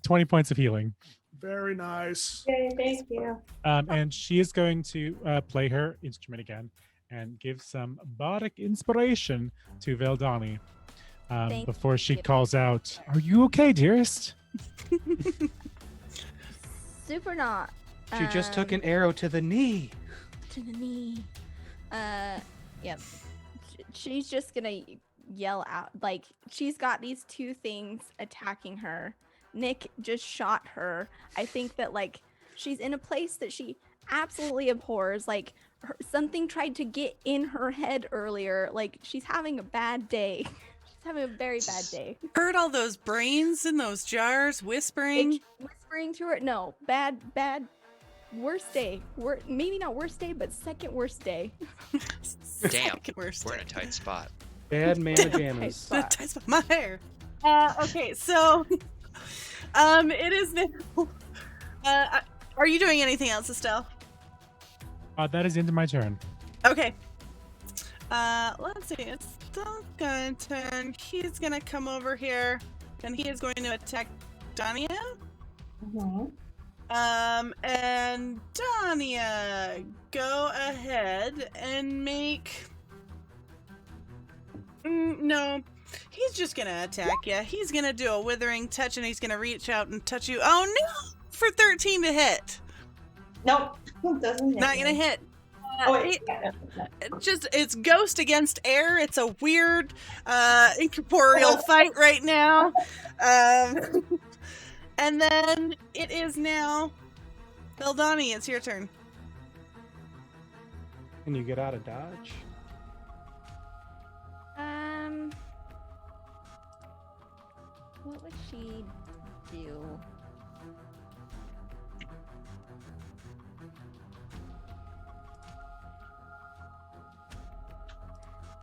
20 points of healing. Very nice. Yay, thank you. And she is going to play her instrument again and give some bardic inspiration to Veldani Thank before she you. calls out, "Are you okay, dearest?" Super not. She just took an arrow to the knee. To the knee. Yep. She's just gonna yell out, like, she's got these two things attacking her. Nick just shot her. I think that, like, she's in a place that she absolutely abhors. Like, something tried to get in her head earlier. Like, she's having a bad day. She's having a very bad day. Heard all those brains in those jars whispering. Whispering to her. No, bad. Worst day. Maybe not worst day, but second worst day. Damn, Second worst we're in day. a tight spot. Bad man pajamas. Spot. Ties with my hair. Okay, so it is now. Are you doing anything else, Estelle? That is into my turn. Okay. Let's see. It's still gonna turn. He's gonna come over here, and he is going to attack Dania. Mhm. And Dania, go ahead and make. No, he's just gonna attack you. He's gonna do a withering touch, and he's gonna reach out and touch you. Oh no! For 13 to hit. Nope. Doesn't hit Not me. gonna hit. Oh, It- wait. Yeah, it's ghost against air. It's a weird incorporeal fight right now. And then it is now Beldani, it's your turn. Can you get out of dodge? What would she do?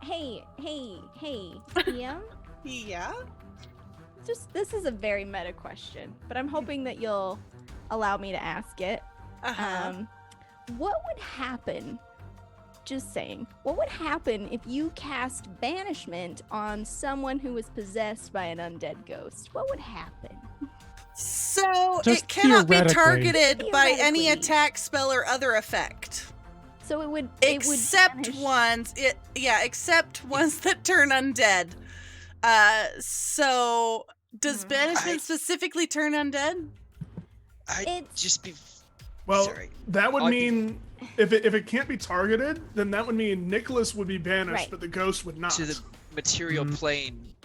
Hey, Ian. Yeah. This is a very meta question, but I'm hoping that you'll allow me to ask it. Uh-huh. What would happen? Just saying. What would happen if you cast banishment on someone who was possessed by an undead ghost? What would happen? So Just it cannot be theoretically. targeted by any Theoretically. attack, spell, or other effect. So it would Except banish- ones except ones that turn undead. So does banishment specifically turn undead? I'd It's- just be. Well, Sorry. that would I'd- mean if it can't be targeted, then that would mean Nicholas would be banished, Right. but the ghost would not. To the material Mm. plane,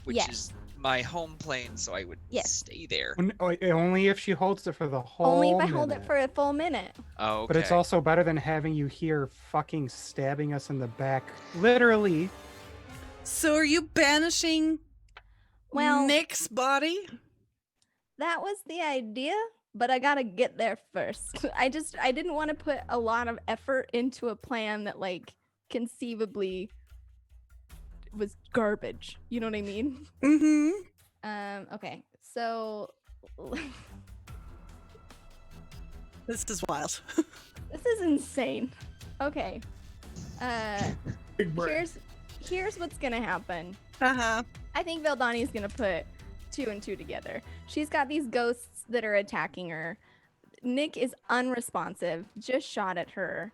which Yes. is my home plane, so I would Yes. stay there. Only if she holds it for the whole only if I hold it minute. for a full minute. Oh, okay. But it's also better than having you here fucking stabbing us in the back, literally, So are you banishing Well, Nick's body? that was the idea, but I gotta get there first. I didn't want to put a lot of effort into a plan that, like, conceivably was garbage. You know what I mean? Mm-hmm. Okay, so This is wild. this is insane. Okay. Big brain. Here's what's gonna happen. Uh-huh. I think Veldani's gonna put 2 and 2 together. She's got these ghosts that are attacking her. Nick is unresponsive, just shot at her.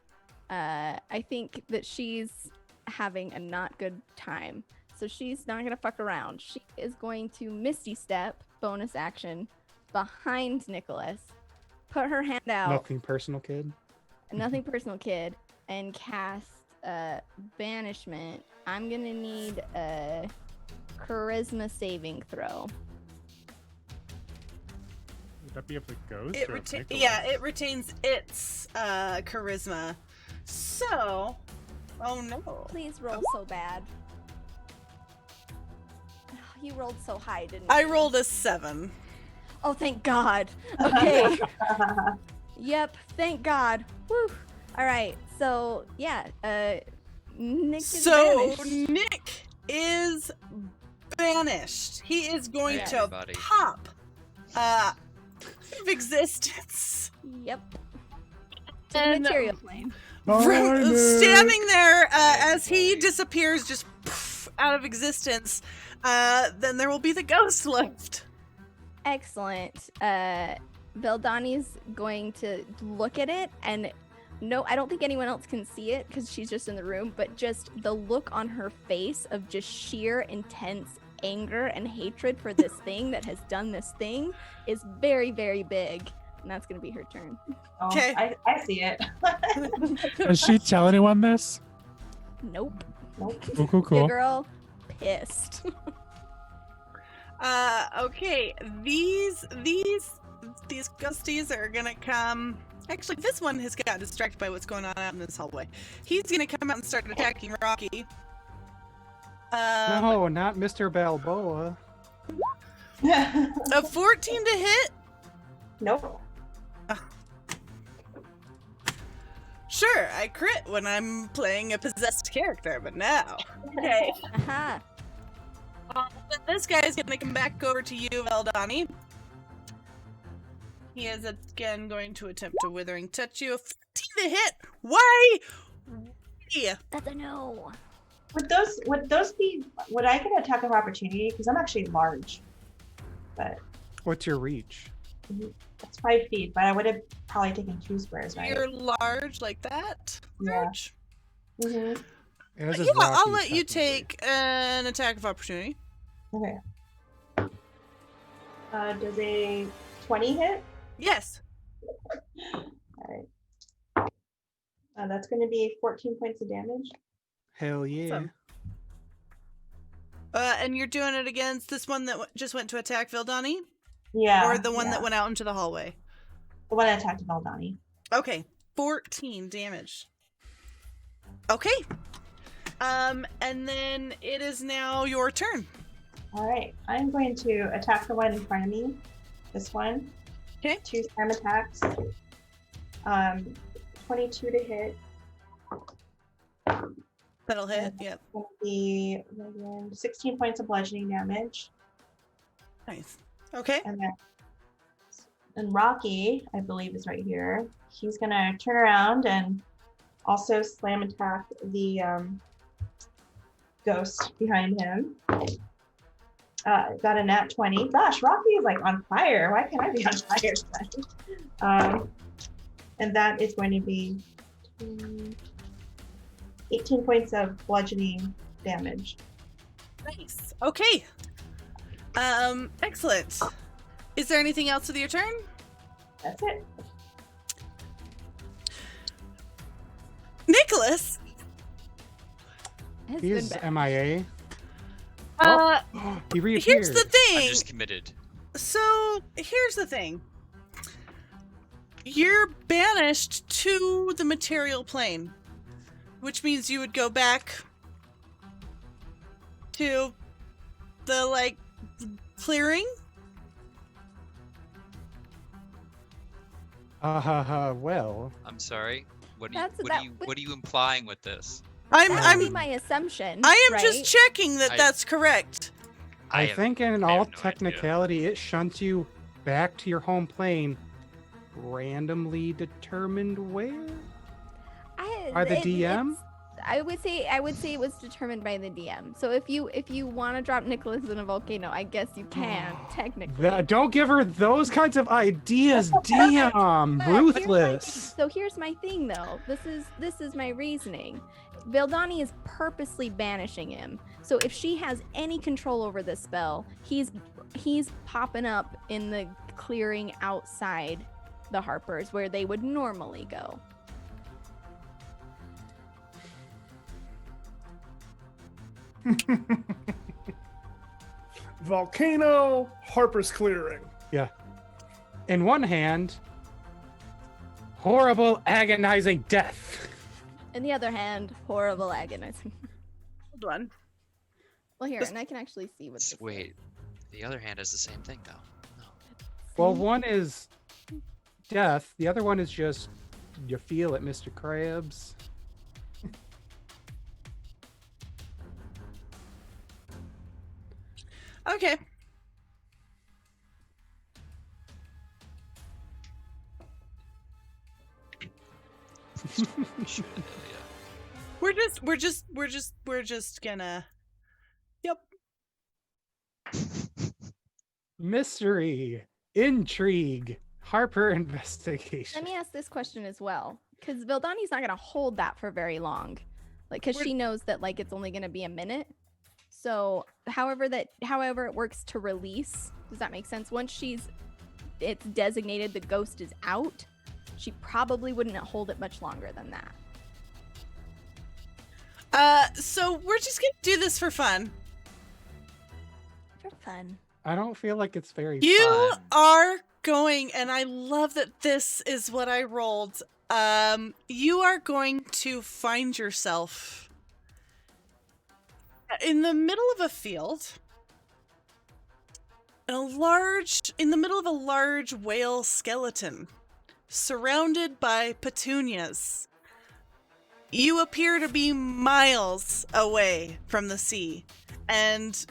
I think that she's having a not good time. So she's not gonna fuck around. She is going to Misty Step, bonus action, behind Nicholas, put her hand out, Nothing personal, kid. nothing personal, kid, and cast Banishment. I'm gonna need a charisma saving throw. Would that be up to Ghost? It or up to Nicholas? yeah, it retains its charisma. So, oh no. Please roll so bad. You rolled so high, didn't I you? rolled a 7. Oh, thank God. Okay. Yep, thank God. Woo. All right. So, yeah, Nick is So banished. Nick is banished. He is going Yeah, to everybody. pop out of existence. Yep. To the And material plane. standing there as he disappears just poof, out of existence, then there will be the ghost left. Excellent. Veldani's going to look at it, and no, I don't think anyone else can see it because she's just in the room, but just the look on her face of just sheer intense anger and hatred for this thing that has done this thing is very, very big. And that's going to be her turn. Oh, 'Kay. I see it. Does she tell anyone this? Nope. Nope. Cool, cool, Your cool. girl pissed. Okay, these ghosties are gonna come. Actually, this one has got distracted by what's going on out in this hallway. He's gonna come out and start attacking Rocky. No, not Mr. Balboa. A 14 to hit. Nope. Sure, I crit when I'm playing a possessed character, but no. Okay. Aha. This guy is gonna come back over to you, Veldani. He is again going to attempt to withering touch you. A 15 to hit. Why? Yeah. That's a no. Would those be? Would I get an attack of opportunity? Because I'm actually large. But What's your reach? it's 5 feet. But I would have probably taken 2 squares, right? You're large like that. Yeah. Large. Mm-hmm. As is Yeah, I'll Rocky, let you technically. take an attack of opportunity. Okay. Does a 20 hit? Yes. All right. That's going to be 14 points of damage. Hell yeah. Awesome. And you're doing it against this one that just went to attack Vildani? Yeah. Or the one yeah. that went out into the hallway? The one that attacked Valdani. Okay. 14 damage. Okay. And then it is now your turn. All right. I'm going to attack the one in front of me. This one. Okay. 2 slam attacks. 22 to hit. That'll hit. Yep. Going to be 16 points of bludgeoning damage. Nice. Okay. And Rocky, I believe, is right here. He's going to turn around and also slam attack the ghost behind him. Got a nat 20. Gosh, Rocky is like on fire. Why can't I be on fire tonight? And that is going to be 18 points of bludgeoning damage. Nice. Okay. Excellent. Is there anything else with your turn? That's it. Nicholas? It's He's been bad. MIA. He reappeared. Here's the I'm thing. just committed. So, here's the thing. You're banished to the material plane, which means you would go back to the like clearing? Well, I'm sorry. What are That's you, about- what are you implying with this? That would be I'm my assumption. I am right? just checking that I- that's correct. I have- think in I all have no idea. technicality, it shunts you back to your home plane, randomly determined where? By the DM? I would say it was determined by the DM. So if you want to drop Nicholas in a volcano, I guess you can technically. Don't give her those kinds of ideas, DM. But Ruthless. Here's my thing though. This is my reasoning. Vildani is purposely banishing him. So if she has any control over this spell, he's popping up in the clearing outside the Harpers where they would normally go. Volcano, Harper's clearing. Yeah. In one hand, horrible, agonizing death. In the other hand, horrible agonizing. Hold on. Well, here, and I can actually see what. This Wait, the other hand is the same thing though. No. Well, one is death. The other one is just you feel it, Mr. Krabs. Okay. Shit, We're just gonna. Yep. Mystery, intrigue, Harper Investigations. Let me ask this question as well, because Vildani's not gonna hold that for very long, like, because We're- she knows that like it's only gonna be a minute. So, however it works to release, does that make sense? Once it's designated the ghost is out, she probably wouldn't hold it much longer than that. So we're just gonna do this for fun. For fun. I don't feel like it's very You Fun. are going, and I love that this is what I rolled. You are going to find yourself in the middle of a field, in the middle of a large whale skeleton, surrounded by petunias. You appear to be miles away from the sea, and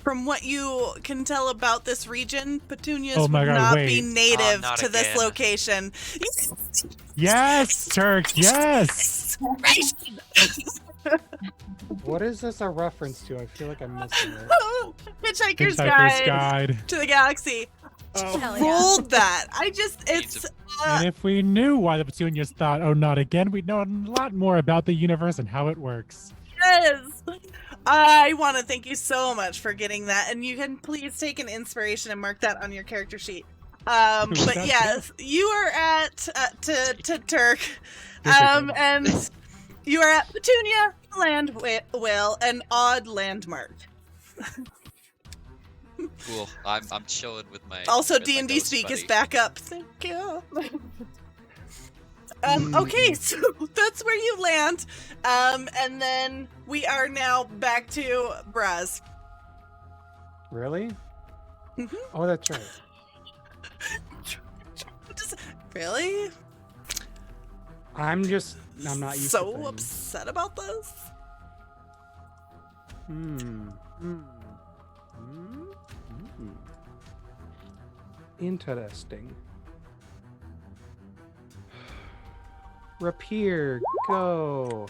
from what you can tell about this region, petunias Oh my would God, not wait. be native not to this again. location. Yes, Turk. Yes. What is this a reference to? I feel like I'm missing it. Hitchhiker's Hitchhiker's Guide Guide. to the Galaxy. Hell yeah. Rolled that. It's And if we knew why the petunias thought, "Oh, not again," we'd know a lot more about the universe and how it works. yes. I want to thank you so much for getting that, and you can please take an inspiration and mark that on your character sheet. But That's yes, you are at to Turk, Good. and you are at Petunia Land Whale, an odd landmark. Cool. I'm chilling with my. Also, with my D&D ghost Speak is buddy. back up. Thank you. Okay, so that's where you land. And then we are now back to Braz. Really? Mhm. Oh, that's right. Really? I'm not used to So things. upset about this? Interesting. Rapier, go.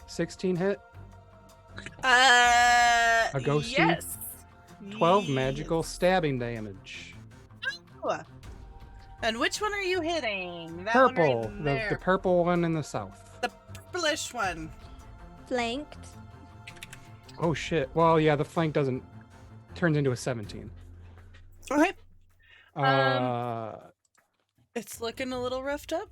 16 hit, A ghosty? Yes. 12 magical stabbing damage. Ooh. And which one are you hitting? That one Purple, right the there. purple one in the south. The purplish one. Flanked. Oh shit. Well, yeah, the flank turns into a 17. Okay. Uh, It's looking a little roughed up.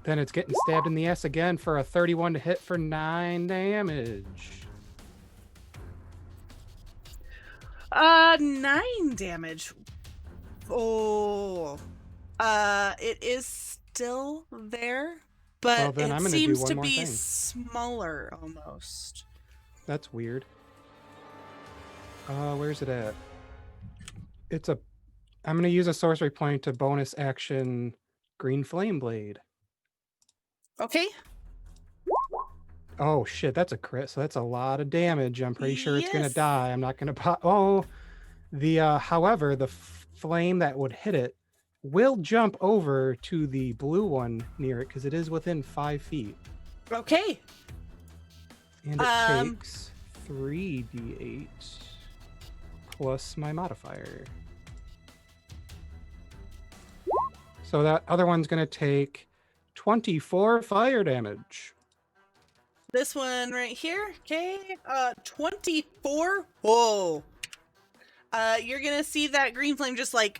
then it's getting stabbed in the ass again for a 31 to hit for 9 damage. 9 damage. Oh. It is still there, but Well, then it I'm gonna do seems one to more be thing. smaller almost. That's weird. Where's it at? It's a. I'm gonna use a sorcery point to bonus action green flame blade. Okay. Oh shit, that's a crit. So that's a lot of damage. I'm pretty sure it's gonna Yes. die. I'm not gonna pop. Oh, however, the flame that would hit it will jump over to the blue one near it because it is within 5 feet, Okay. and it takes 3d8 plus my modifier. So that other one's gonna take 24 fire damage. This one right here. Okay. 24. Whoa. You're gonna see that green flame just like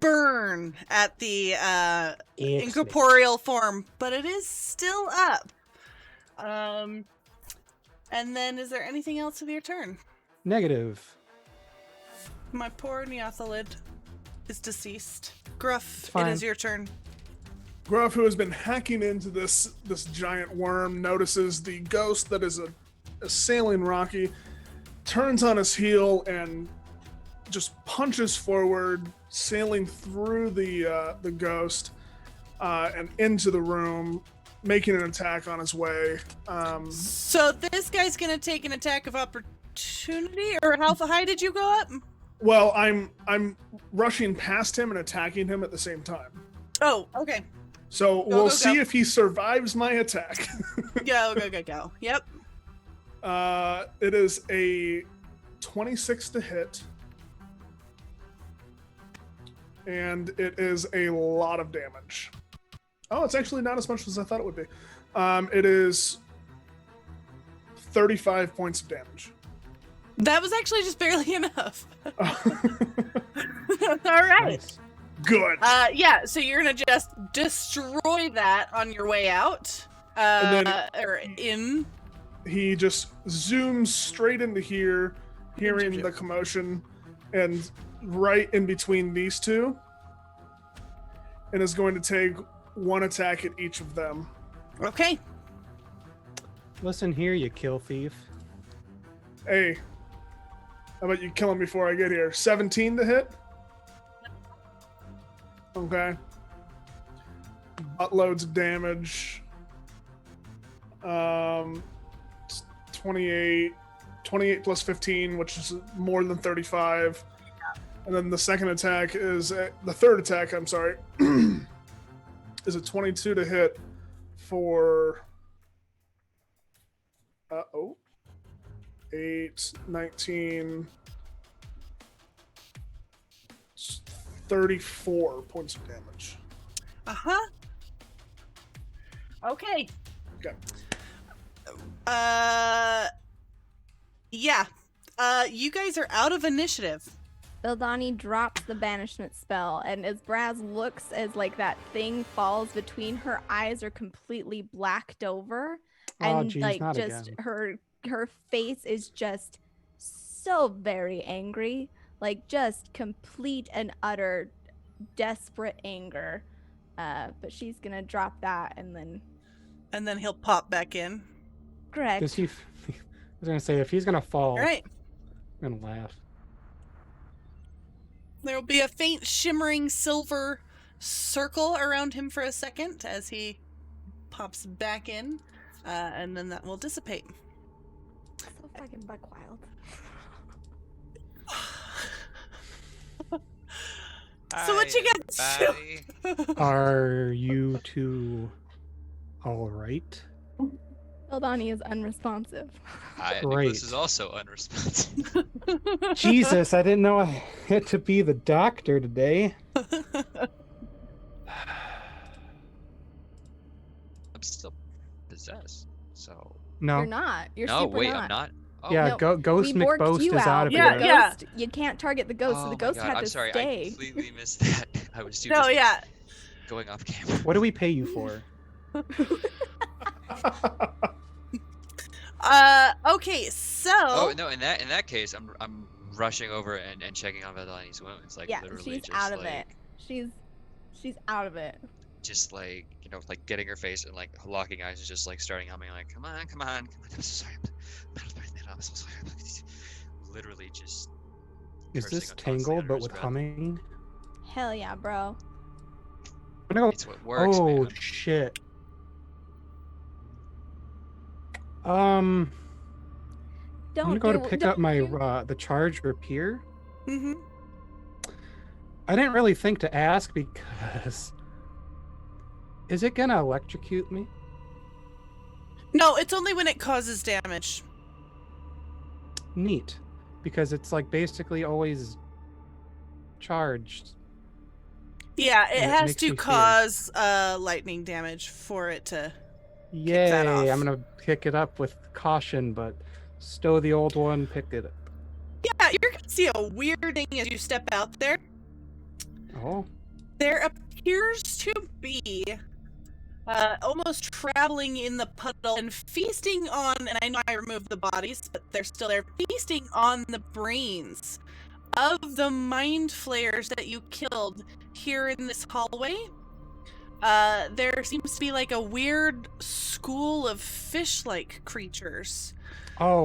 burn at the incorporeal form, but it is still up. And then is there anything else with your turn? Negative. My poor Neothalid is deceased. Gruff, It's it fine. is your turn. Gruff, who has been hacking into this giant worm, notices the ghost that is assailing Rocky, turns on his heel and just punches forward, sailing through the ghost and into the room, making an attack on his way. So this guy's gonna take an attack of opportunity, or how high did you go up? Well, I'm rushing past him and attacking him at the same time. Oh, okay. So Go, we'll go, see go. if he survives my attack. Go. Yep. It is a 26 to hit. And it is a lot of damage. Oh, it's actually not as much as I thought it would be. It is 35 points of damage. That was actually just barely enough. All right. Nice. Good. Yeah, so you're gonna just destroy that on your way out. And then Or in. He just zooms straight into here, hearing Into the commotion, and right in between these two, and is going to take one attack at each of them. Okay. Listen here, you kill thief. Hey, how about you kill him before I get here? 17 to hit? Okay. Buttloads of damage. 28 plus 15, which is more than 35. And then the second attack is the third attack, I'm sorry, is a 22 to hit for 8, 19, 34 points of damage. Uh-huh. Okay. Okay. Yeah. You guys are out of initiative. Bildani drops the banishment spell, and as Braz looks as like that thing falls between her eyes are completely blacked over, Oh, and geez, like not just again. her face is just so very angry, like just complete and utter desperate anger. But she's gonna drop that and then he'll pop back in. correct. Does he? I was gonna say if he's gonna fall, All right. I'm gonna laugh. There will be a faint shimmering silver circle around him for a second as he pops back in, and then that will dissipate. So fucking buck wild. So what you got to do? Are you two all right? Bildani is unresponsive. Great. Nicholas is also unresponsive. Jesus, I didn't know I had to be the doctor today. I'm still possessed, so. No. You're not. You're No, super wait, not. I'm not. Oh, Yeah, No, Ghost we borked McBoast you is out of Yeah, here. The yeah. ghost, you can't target the ghost, so Oh the my ghost God, had I'm to sorry, stay. I completely missed that. I was too No, busy yeah. going off camera. What do we pay you for? Okay, so. Oh no! In that case, I'm rushing over and checking on Vedalani's wounds. Like Yeah, literally she's just out of like, it. She's out of it. just like like getting her face and like locking eyes and just like starting humming like, come on. I'm so sorry. I'm so sorry. Literally just Is cursing this on Tangled constantly but under his with breath. humming? Hell yeah, bro. I'm gonna go. It's what works, Oh man. shit. Don't I'm gonna go to do- pick don't up my do- the charge rapier. Mm-hmm. I didn't really think to ask because is it gonna electrocute me? No, it's only when it causes damage. Neat, because it's like basically always charged. Yeah, it And it has makes me to fear. cause lightning damage for it to. Yay! that off. I'm gonna pick it up with caution, but stow the old one. Pick it up. Yeah, you're gonna see a weird thing as you step out there. Oh, There appears to be almost traveling in the puddle and feasting on, and I know I removed the bodies, but they're still there, feasting on the brains of the mind flayers that you killed here in this hallway. There seems to be like a weird school of fish-like creatures. oh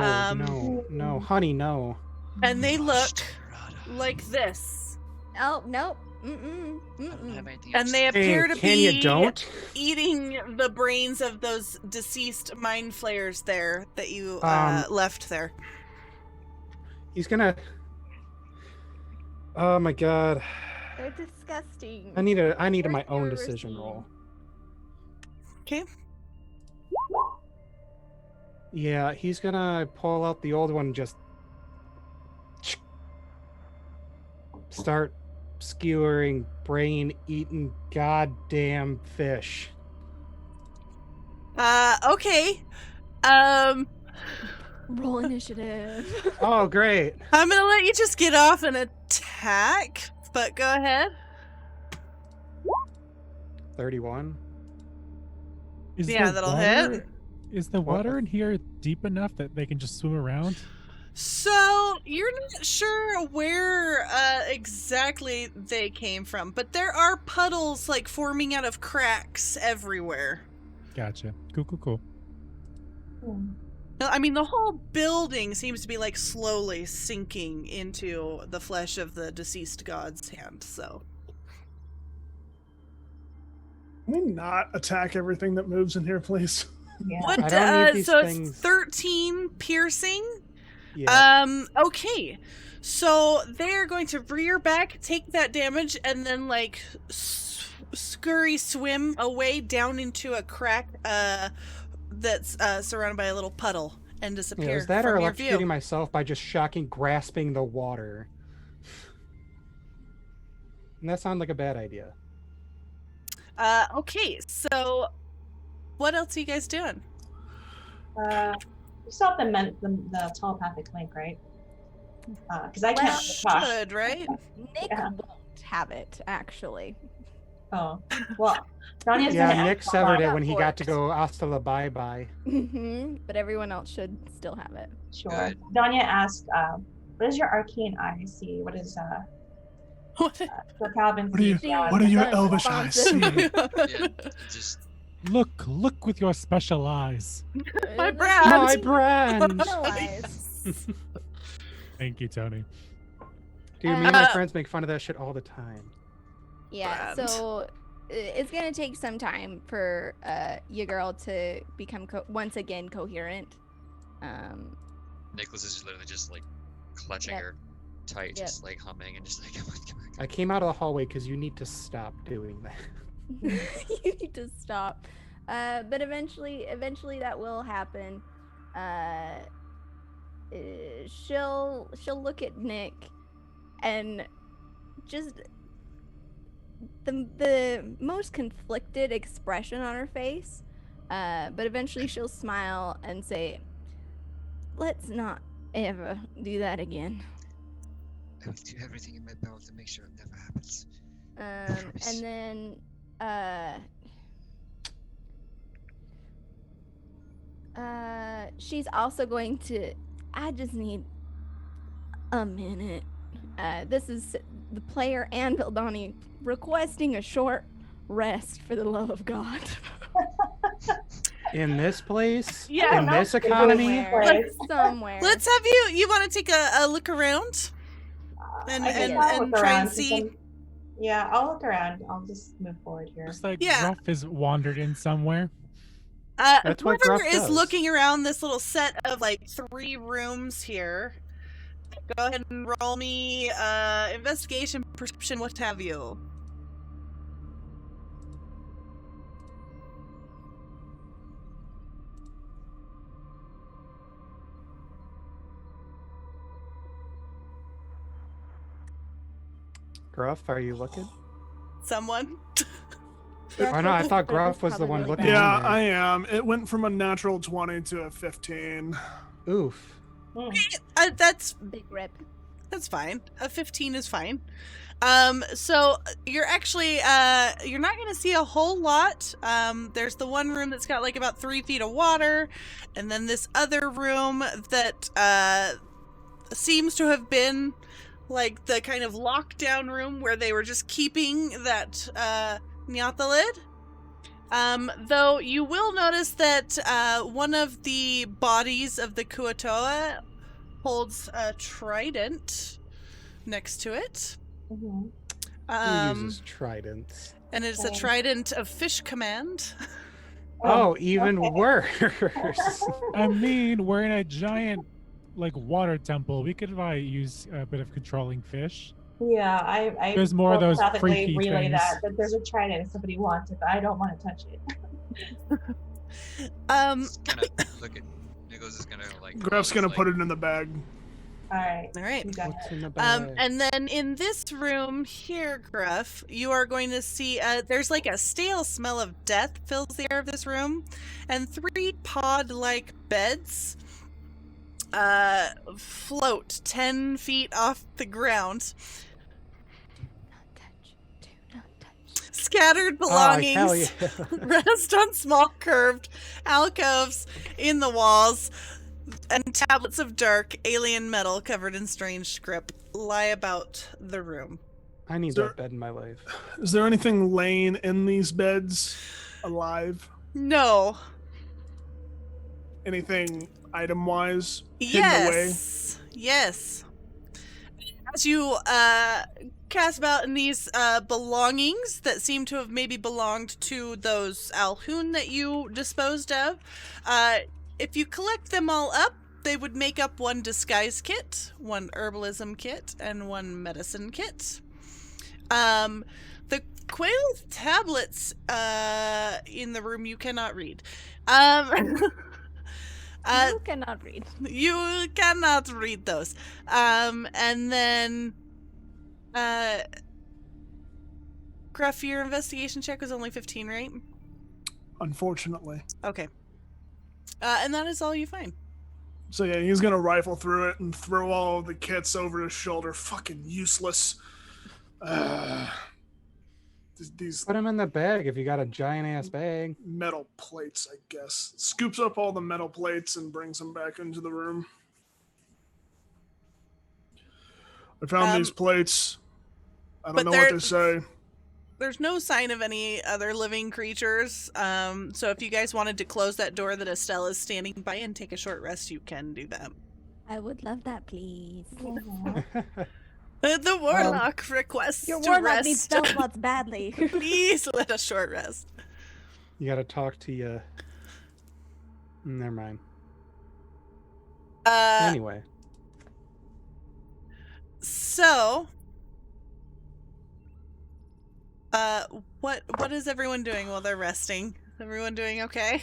no, honey, no. And they look Rada. like this. Oh, nope. Mm-mm. I don't Mm-mm. have anything And else they to appear to Can be you don't? eating the brains of those deceased mind flayers there that you left there. He's gonna. Oh my god! They're disgusting. I need Worst my own you've ever decision seen. roll. Okay. Yeah, he's gonna pull out the old one and just start skewering brain-eating goddamn fish. Okay. Roll initiative. Oh, great. I'm gonna let you just get off and attack, but go ahead. 31. Is Yeah, the that'll water, hit. Is the What? water in here deep enough that they can just swim around? So, you're not sure where exactly they came from, but there are puddles like forming out of cracks everywhere. Gotcha. Cool. Hmm. No, I mean, the whole building seems to be like slowly sinking into the flesh of the deceased god's hand, so. Can we not attack everything that moves in here, please? Yeah. What, I don't need these so things. it's 13 piercing? Yeah. Okay. So they're going to rear back, take that damage, and then like scurry swim away down into a crack that's surrounded by a little puddle and disappear Is that or from your electrocuting view. myself by just grasping the water? And that sounds like a bad idea. Okay, so what else are you guys doing? You still have the telepathic link, right? Because I can't talk. Should, right? Nick Yeah. won't have it, actually. Oh, well, Donya's Yeah, gonna Nick ask severed it That when he got to works. go hasta la bye-bye. But everyone else should still have it. Sure. Good. Donya asked, what does your arcane eye see? What is for Calvin? What do you- sees, yeah, what do your That's elvish eyes see? Yeah, just Look with your special eyes. My Uh, brand. My brand! No eyes. Thank you, Tony. Dude, me and my Uh, friends make fun of that shit all the time. Yeah, Brand. so it's gonna take some time for your girl to become once again coherent. Nicholas is literally just like clutching Yep. her tight, Yep. just like humming and just like come on. I came out of the hallway because you need to stop doing that. You need to stop. But eventually that will happen. She'll look at Nick and just the most conflicted expression on her face. But eventually she'll smile and say, "Let's not ever do that again." I will do everything in my power to make sure it never happens. And then she's also going to, I just need a minute. This is the player and Vildani requesting a short rest for the love of God. In this place? Yeah, In no, this economy? somewhere. Somewhere. Let's have you want to take a look around? And I guess and- I'll and look try and around, 'cause see. Yeah, I'll look around. I'll just move forward here. Looks like Yeah. Gruff is wandered in somewhere. That's what Whoever Gruff is does. looking around this little set of like 3 rooms here, go ahead and roll me investigation, perception, what have you. Gruff, are you looking? Someone? Oh no, I thought Gruff was the probably one really looking. bad. Yeah, in there. I am. It went from a natural 20 to a 15. Oof. That's Big rip. fine. A 15 is fine. So you're actually you're not gonna see a whole lot. There's the one room that's got like about 3 feet of water, and then this other room that seems to have been like the kind of lockdown room where they were just keeping that Nyathalid. Though you will notice that one of the bodies of the Kuatoa holds a trident next to it. Mhm. Who uses tridents? And it's a Okay. trident of fish command. Oh, even okay. worse. I mean, we're in a giant, like, water temple. We could probably use a bit of controlling fish. Yeah, I There's more of those telepathically freaky relay things. that there's a trident if somebody wants it, but I don't want to touch it. Just gonna look at Nicholas is gonna like. Gruff's gonna put it in the bag. All right. All right. You got What's it. in the bag? And then in this room here, Gruff, you are going to see there's like a stale smell of death fills the air of this room, and 3 pod-like beds float 10 feet off the ground. Do not touch. Scattered Ah, hell belongings yeah. rest on small curved alcoves in the walls, and tablets of dark alien metal covered in strange script lie about the room. I need Sir- that bed in my life. Is there anything laying in these beds alive? No. Anything item-wise hidden away? Yes. Yes. As you cast about in these belongings that seem to have maybe belonged to those Alhoon that you disposed of, if you collect them all up, they would make up 1 disguise kit, 1 herbalism kit, and 1 medicine kit. The quail tablets in the room you cannot read. You cannot read. You cannot read those. And then Gruff, your investigation check was only 15, right? Unfortunately. Okay. And that is all you find. So yeah, he's gonna rifle through it and throw all of the kits over his shoulder. Fucking useless. These Put them in the bag if you got a giant ass bag. metal plates, I guess. Scoops up all the metal plates and brings them back into the room. I found these plates. I but don't know what they're- they say. There's no sign of any other living creatures. So if you guys wanted to close that door that Estelle is standing by and take a short rest, you can do that. I would love that, please. Mhm. The warlock requests Your to warlock rest. needs spell slots badly. Please let a short rest. You gotta talk to you. Never mind. Anyway. So, what is everyone doing while they're resting? Is everyone doing okay?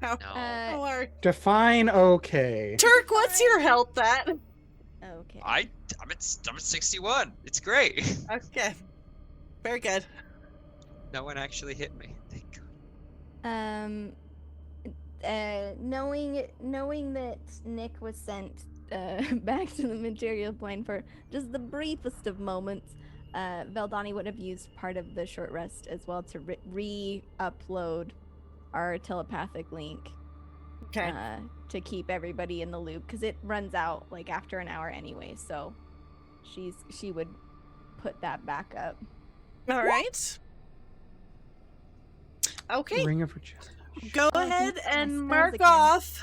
How No. are Define okay. Turk? What's your health at? Okay. I'm at 61. It's great. Okay, very good. No one actually hit me. Thank God. Knowing that Nick was sent back to the material plane for just the briefest of moments, Veldani would have used part of the short rest as well to re-upload our telepathic link Okay. to keep everybody in the loop, because it runs out like after an hour anyway. So she would put that back up. All right. Okay. Ring of Regeneration. Go Oh, ahead thanks, my and spells mark again. off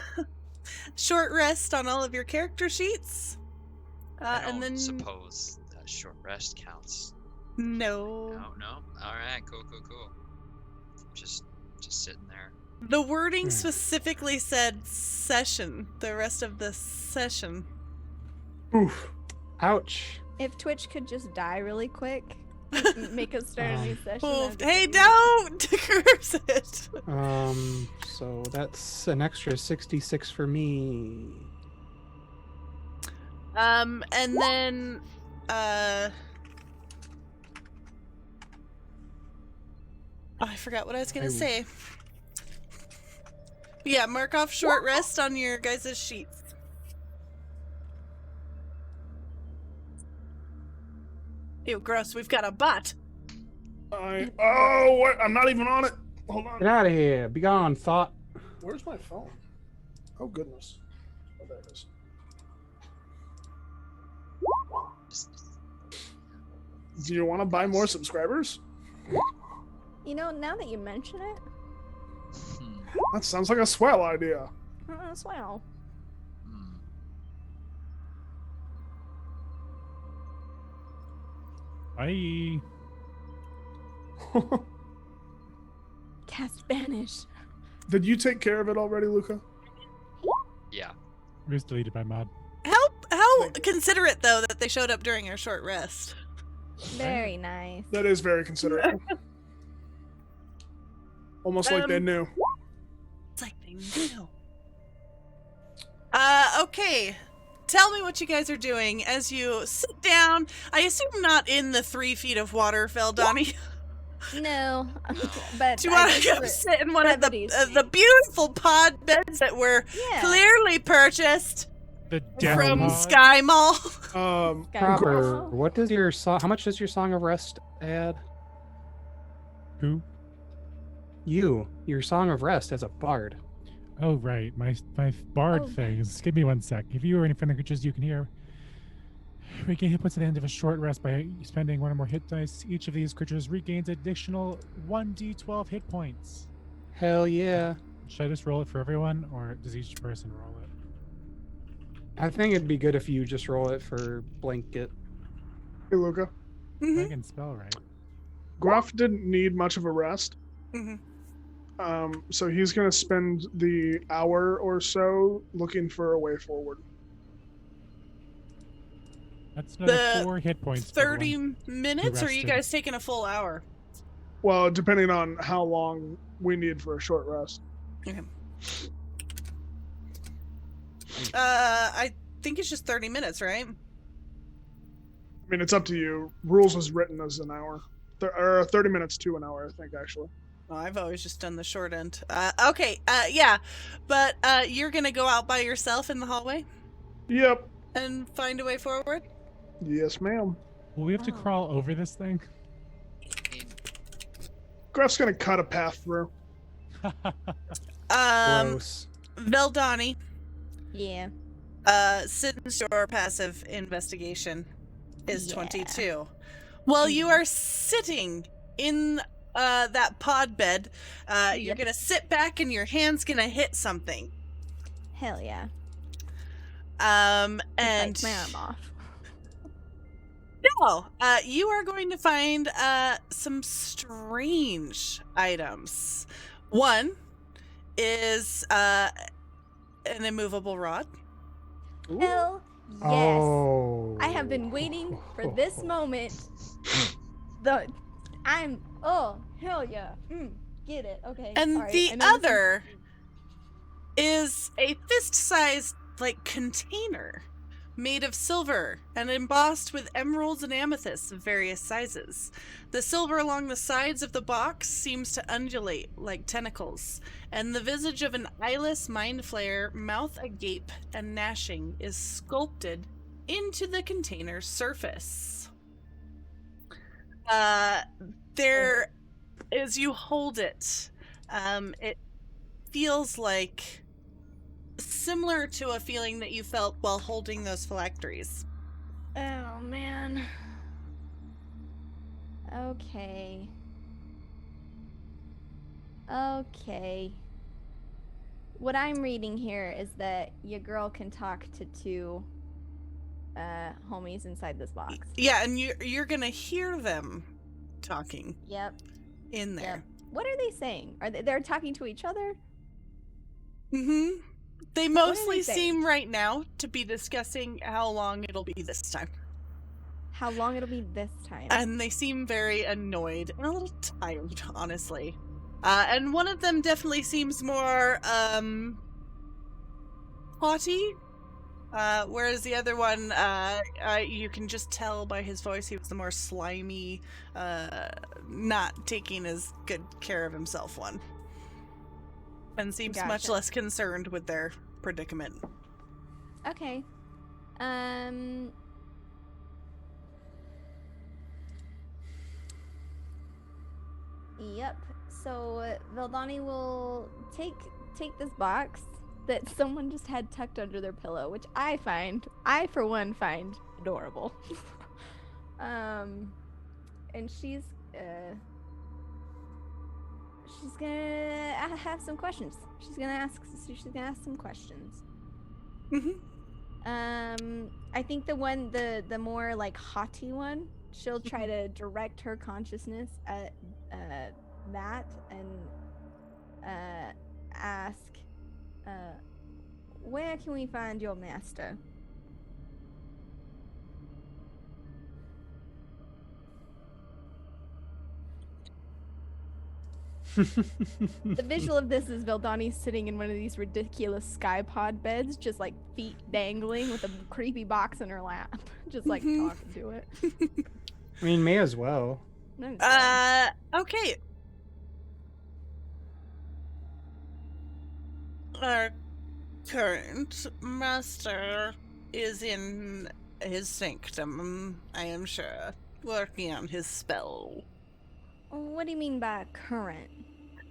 short rest on all of your character sheets. I And don't then suppose short rest counts. No. No. All right, cool. Just sitting there. The wording specifically said session. The rest of the session. Oof. Ouch. If Twitch could just die really quick, make us start a new session. Oh, that'd be hey, great. don't curse it. So that's an extra 66 for me. And then, I forgot what I was gonna say. Yeah, mark off short rest on your guys' sheets. Ew, gross. We've got a bot. Oh, what? I'm not even on it. Hold Get on. out of here. Be gone, thought. Where's my phone? Oh, goodness. Oh, there it is. Do you want to buy more subscribers? You know, now that you mention it, That sounds like a swell idea. swell. Bye. Cast banish. Did you take care of it already, Luca? Yeah. It was deleted by mod. How considerate, though, that they showed up during our short rest. Very nice. That is very considerate. Almost like they knew. It's like they knew. Okay. Tell me what you guys are doing as you sit down. I assume not in the 3 feet of water, Veldani. No, but Do you want to go sit in one of brevity's the beautiful pod beds that were Yeah. clearly purchased The death from pod. Sky Mall? Harper, what does your song? How much does your Song of Rest add? Who? Your Song of Rest as a bard. Oh, right. My bard Oh. things. Give me 1 sec. If you or any friendly creatures you can hear, regain hit points at the end of a short rest by spending 1 or more hit dice. Each of these creatures regains additional 1d12 hit points. Hell yeah! Should I just roll it for everyone, or does each person roll it? I think it'd be good if you just roll it for blanket. Hey, Luca. I can spell right. Gruff didn't need much of a rest. Mhm. So he's going to spend the hour or so looking for a way forward. That's another The 4 hit points. for everyone. 30 minutes, or are you rested. guys taking a full hour? Well, depending on how long we need for a short rest. Okay. I think it's just 30 minutes, right? I mean, it's up to you. Rules was written as an hour. Or 30 minutes to an hour, I think, actually. Oh, I've always just done the short end. Okay, yeah. But you're going to go out by yourself in the hallway Yep. and find a way forward? Yes, ma'am. Will we have to Wow. crawl over this thing? Gruff's going to cut a path through. Gross. Veldani, Yeah. since your passive investigation is Yeah. 22. While you are sitting in that pod bed, you're Yep. going to sit back and your hand's going to hit something. Hell yeah. And Bites my arm off. no, you are going to find some strange items. One is an immovable rod. Hell yes. Oh. I have been waiting for this moment. Oh, hell yeah. Get it. Okay. And all right, the I know this other is a fist-sized, container made of silver and embossed with emeralds and amethysts of various sizes. The silver along the sides of the box seems to undulate like tentacles, and the visage of an eyeless mind flayer, mouth agape and gnashing, is sculpted into the container's surface. There, as you hold it, it feels like similar to a feeling that you felt while holding those phylacteries. Oh man. Okay. What I'm reading here is that your girl can talk to 2 homies inside this box. Yeah, and you're gonna hear them talking Yep. in there. Yep. What are they saying? They're talking to each other? Mm-hmm. They are they mostly saying? seem right now to be discussing how long it'll be this time. How long it'll be this time? And they seem very annoyed and a little tired, honestly. And one of them definitely seems more haughty. Whereas the other one, you can just tell by his voice he was the more slimy, not taking as good care of himself one. And seems much Gotcha. less concerned with their predicament. Okay. Yep. So Valdani will take this box that someone just had tucked under their pillow, which I for one find adorable. And she's gonna have some questions. She's gonna ask some questions. Mm-hmm. I think the more like haughty one, she'll try to direct her consciousness at that and ask, where can we find your master? The visual of this is Valdani sitting in one of these ridiculous sky pod beds, just like feet dangling with a creepy box in her lap, just like talking to it. I mean, may as well. Okay. Our current master is in his sanctum, I am sure, working on his spell. What do you mean by current?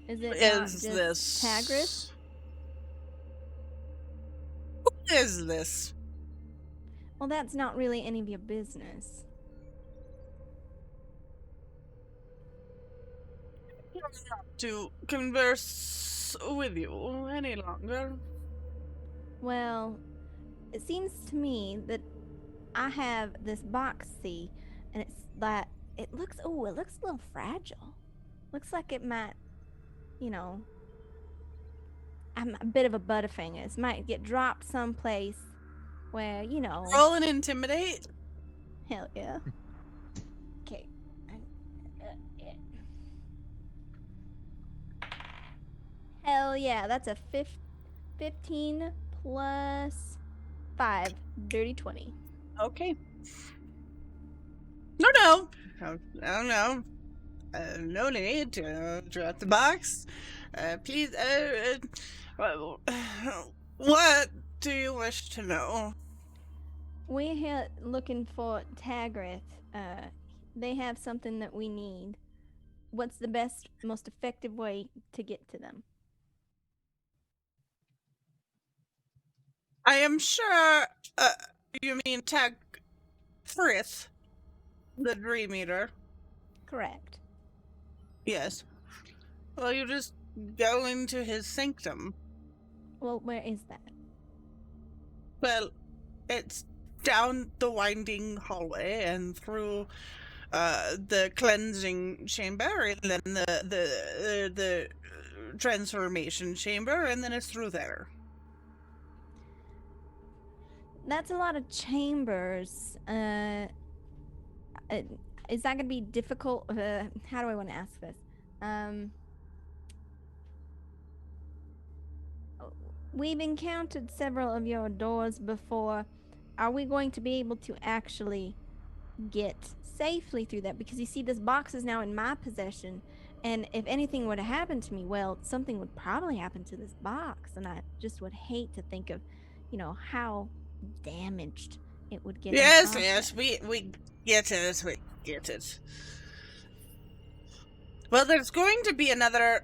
Is it not Is just this Tagris? Who is this? Well, that's not really any of your business. I don't want to converse with you any longer. Well, it seems to me that I have this box, see, and it's that it looks a little fragile. Looks like it might, I'm a bit of a butterfingers. Might get dropped someplace where, Roll and intimidate. Hell yeah. Okay. Hell yeah, that's a 15 plus 5, dirty 20. Okay. No. No. No need to drop the box. Please, what do you wish to know? We're here looking for Tagrith. They have something that we need. What's the best, most effective way to get to them? I am sure, you mean Frith, the Dream Eater. Correct. Yes. Well, you just go into his sanctum. Well, where is that? Well, it's down the winding hallway and through the cleansing chamber, and then the transformation chamber, and then it's through there. That's a lot of chambers. Is that going to be difficult? How do I want to ask this? We've encountered several of your doors before. Are we going to be able to actually get safely through that? Because you see, this box is now in my possession, and if anything were to happen to me, well, something would probably happen to this box, and I just would hate to think of, how damaged it would get. Yes, we get it. Well, there's going to be another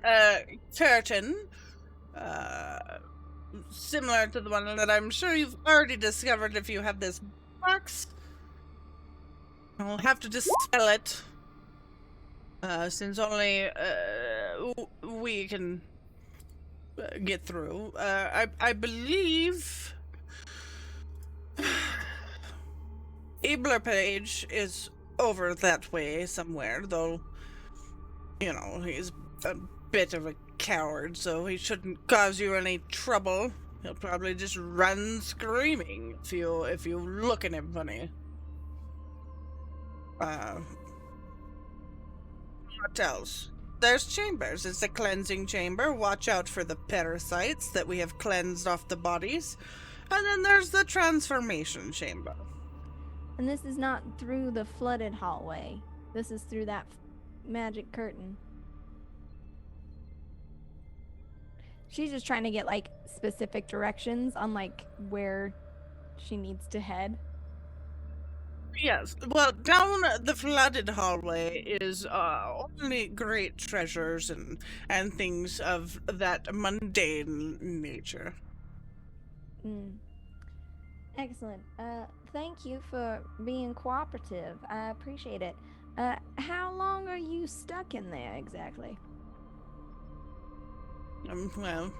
curtain, similar to the one that I'm sure you've already discovered if you have this box. I'll have to dispel it, since only we can get through. I believe Abler Page is over that way somewhere, though, you know, he's a bit of a coward, so he shouldn't cause you any trouble. He'll probably just run screaming if you look at him funny. What else? There's chambers. It's a cleansing chamber. Watch out for the parasites that we have cleansed off the bodies. And then there's the transformation chamber. And this is not through the flooded hallway. This is through that magic curtain. She's just trying to get, like, specific directions on, like, where she needs to head. Yes, well, down the flooded hallway is only great treasures and things of that mundane nature. Excellent. Thank you for being cooperative. I appreciate it. How long are you stuck in there exactly? Well,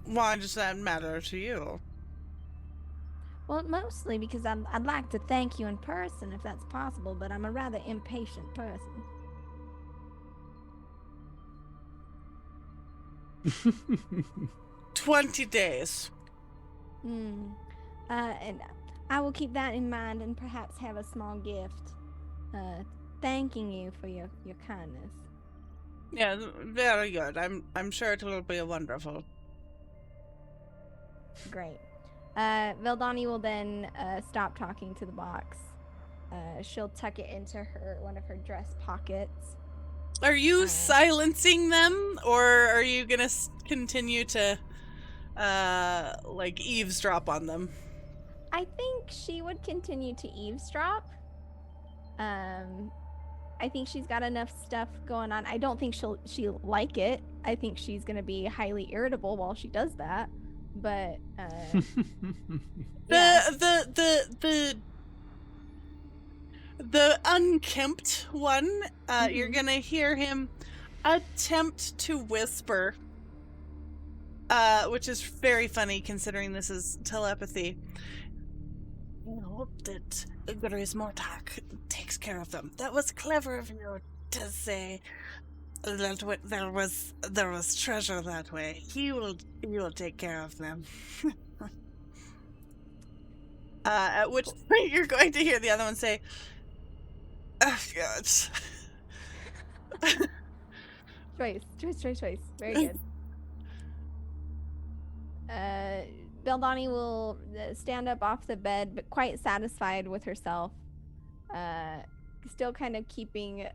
why does that matter to you? Well, mostly because I'd like to thank you in person if that's possible, but I'm a rather impatient person. 20 days. And I will keep that in mind and perhaps have a small gift thanking you for your kindness. Yeah, very good. I'm sure it will be wonderful. Great. Veldani will then stop talking to the box. She'll tuck it into one of her dress pockets. Are you silencing them, or are you gonna continue to like eavesdrop on them? I think she would continue to eavesdrop. I think she's got enough stuff going on. I don't think she'll like it. I think she's gonna be highly irritable while she does that. But the unkempt one, you're gonna hear him attempt to whisper, which is very funny considering this is telepathy. I hope that Grace Mortark takes care of them. That was clever of you to say that there was treasure that way. He will take care of them. At which point you're going to hear the other one say, "Oh God." Choice. Very good. Veldani will stand up off the bed, but quite satisfied with herself. Still kind of keeping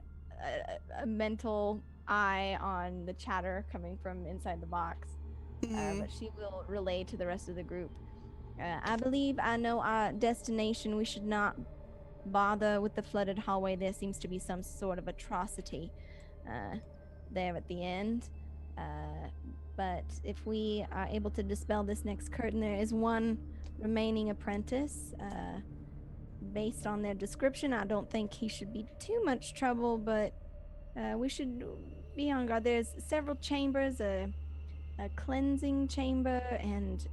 a mental eye on the chatter coming from inside the box. But she will relay to the rest of the group. I believe I know our destination. We should not bother with the flooded hallway. There seems to be some sort of atrocity there at the end. But if we are able to dispel this next curtain, there is one remaining apprentice. Based on their description, I don't think he should be too much trouble, but we should be on guard. There's several chambers, a cleansing chamber, and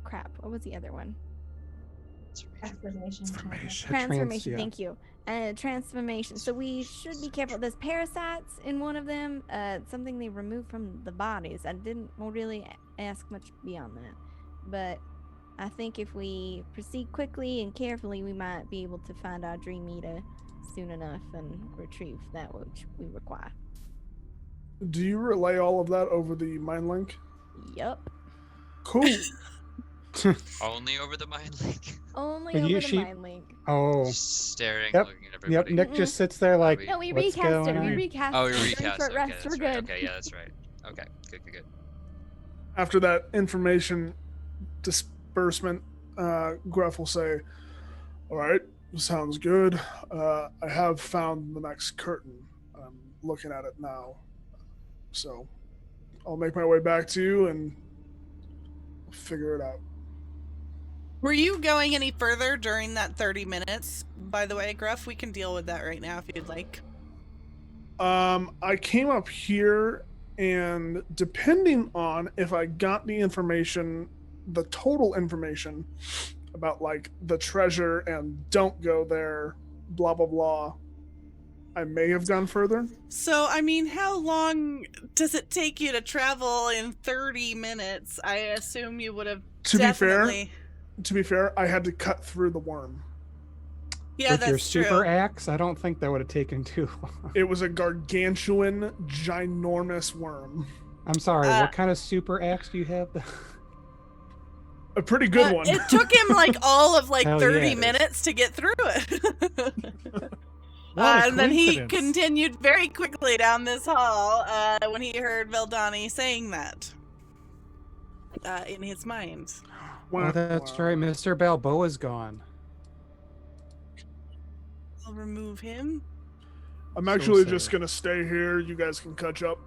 crap, what was the other one? Transformation. Transformation, thank you. Transformation. So we should be careful. There's parasites in one of them, something they removed from the bodies. I didn't really ask much beyond that. But I think if we proceed quickly and carefully, we might be able to find our Dream Eater soon enough and retrieve that which we require. Do you relay all of that over the mind link? Yup. Cool. Only over the mind link. Only over the mind link. Oh. Just staring, Yep. looking at everybody. Yep. Nick just sits there like. No, we what's recast it. going We on? recast Oh, we it. Very recast short it. Okay, rest. that's We're right. good. Okay, yeah, that's right. Okay, good. After that information disbursement, Gruff will say, "All right, sounds good. I have found the next curtain. I'm looking at it now. So I'll make my way back to you and figure it out." Were you going any further during that 30 minutes? By the way, Gruff, we can deal with that right now if you'd like. I came up here, and depending on if I got the information, the total information, about like the treasure and don't go there, blah blah blah, I may have gone further. So, I mean, how long does it take you to travel in 30 minutes? I assume you would have To definitely... be fair, I had to cut through the worm. Yeah, With that's your true. super axe, I don't think that would have taken too long. It was a gargantuan, ginormous worm. I'm sorry, what kind of super axe do you have? A pretty good one. It took him like all of like Hell 30 yeah, it is. minutes to get through it. What a And then he coincidence. continued very quickly down this hall when he heard Veldani saying that in his mind. Oh, that's right, Mr. Balboa's gone. I'll remove him. I'm So actually sad. just gonna stay here. You guys can catch up.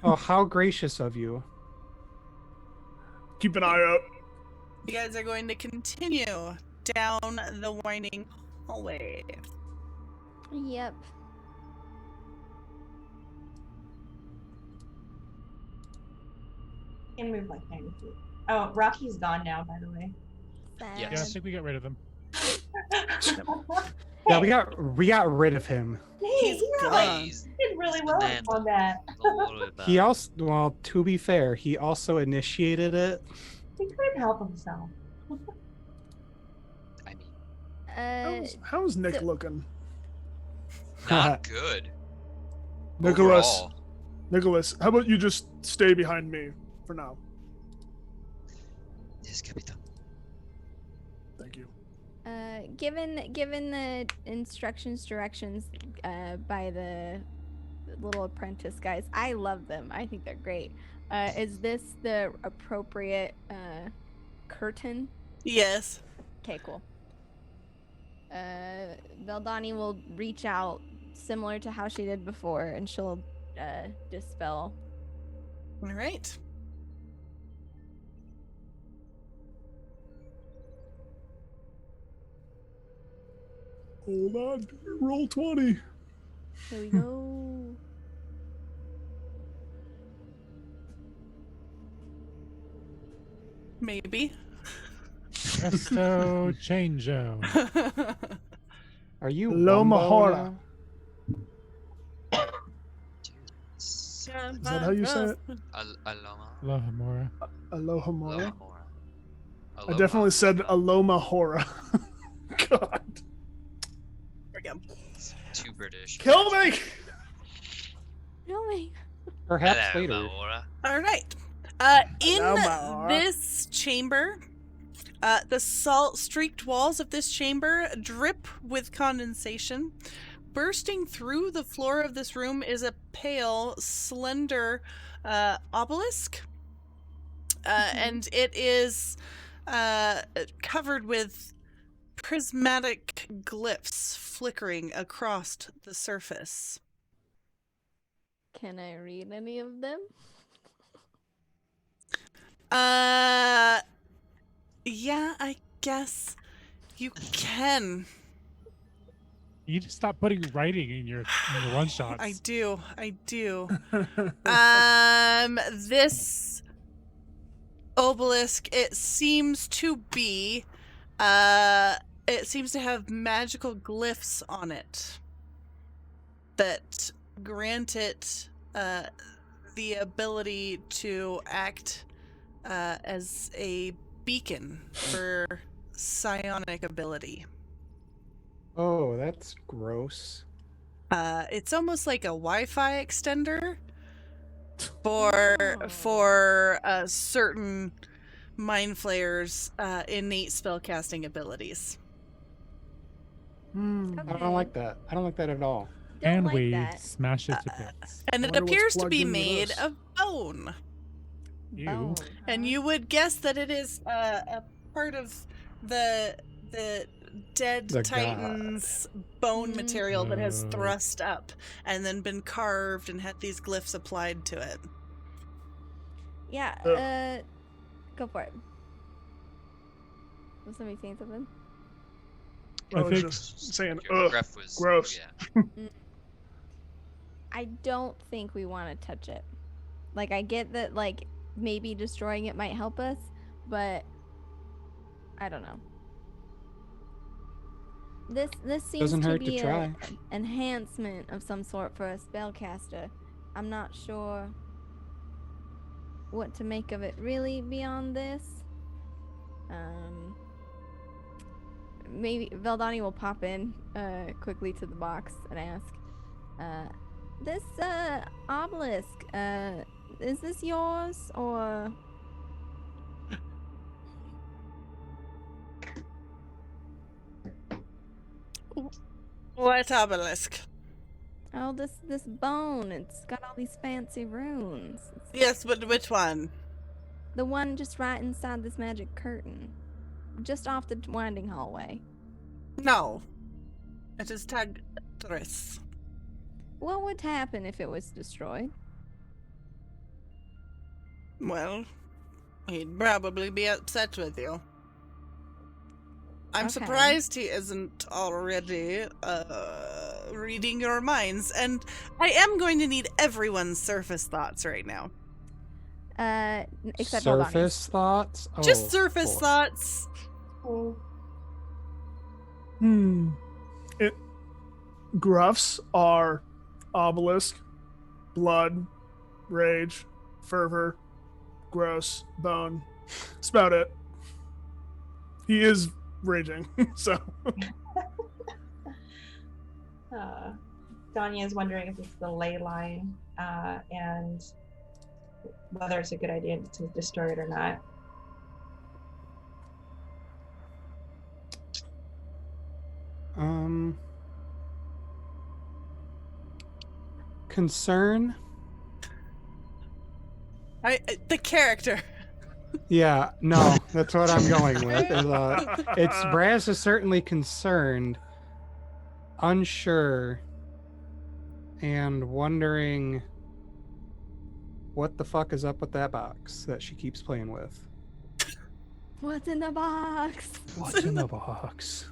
Oh, how gracious of you. Keep an eye out. You guys are going to continue down the winding hallway. Yep. Can move like 90 feet. Oh, Rocky's gone now, by the way. Sad. Yeah, I think we got rid of them. Yeah, we got rid of him. He gone. did really well Banana. on that. Don't worry about He it. also, well, to be fair, he also initiated it. He couldn't help himself. I mean, How's Nick so- looking? not good. Nicholas. Overall. Nicholas, how about you just stay behind me for now? Yes, Capitan. Thank you. Given the directions by the little apprentice guys, I love them. I think they're great. Is this the appropriate curtain? Yes. Okay, cool. Veldani will reach out similar to how she did before, and she'll dispel. All right. Hold on. Roll 20. Here we go. Maybe. Presto changeo. Are you Hello, Wumbo Mahora. now? Is that how you say it? Aloma. Love Amora. Aloha Mora. Aloma. I definitely said Aloma Hora. God. There we go. Too British. Kill me! No way. Perhaps Hello, later. Mahora. All right. In Hello, Maura. this chamber, the salt-streaked walls of this chamber drip with condensation. Bursting through the floor of this room is a pale, slender obelisk. And it is covered with prismatic glyphs flickering across the surface. Can I read any of them? Yeah, I guess you can. You just stop putting writing in your one shots. I do. This obelisk, it seems to be, it seems to have magical glyphs on it that grant it the ability to act as a beacon for psionic ability. Oh, that's gross. It's almost like a Wi-Fi extender for certain mind flayers' innate spellcasting abilities. I don't like that. I don't like that at all. Don't And like we that. smash it to bits. And it Wonder what's appears to plugged be into made this. of bone. You. Bone, And huh? you would guess that it is a part of the dead The god. titan's bone material that has Oh. thrust up and then been carved and had these glyphs applied to it. Yeah, go for it. Was somebody saying something? I was think- just saying, Your ugh, breath was gross. Yeah. I don't think we want to touch it. Like, I get that, like, maybe destroying it might help us, but I don't know. This seems Doesn't to hurt be to try. an enhancement of some sort for a spellcaster. I'm not sure what to make of it really beyond this. Maybe Veldani will pop in quickly to the box and ask, this obelisk, is this yours or? What obelisk? Oh, this bone. It's got all these fancy runes. It's Yes, but which one? the one just right inside this magic curtain, just off the winding hallway. No. It is Tagris. What would happen if it was destroyed? Well, he'd probably be upset with you. I'm Okay. surprised he isn't already reading your minds, and I am going to need everyone's surface thoughts right now. Except Veldani's. Surface thoughts? Oh, Just surface boy. thoughts. Oh, Gruffs are obelisk, blood, rage, fervor, gross, bone. That's about it. He is raging, so. Danya is wondering if it's the ley line and whether it's a good idea to destroy it or not. Concern? The character. Yeah, no, that's what I'm going with. It's Braz is certainly concerned, unsure, and wondering what the fuck is up with that box that she keeps playing with. What's in the box? What's in the box?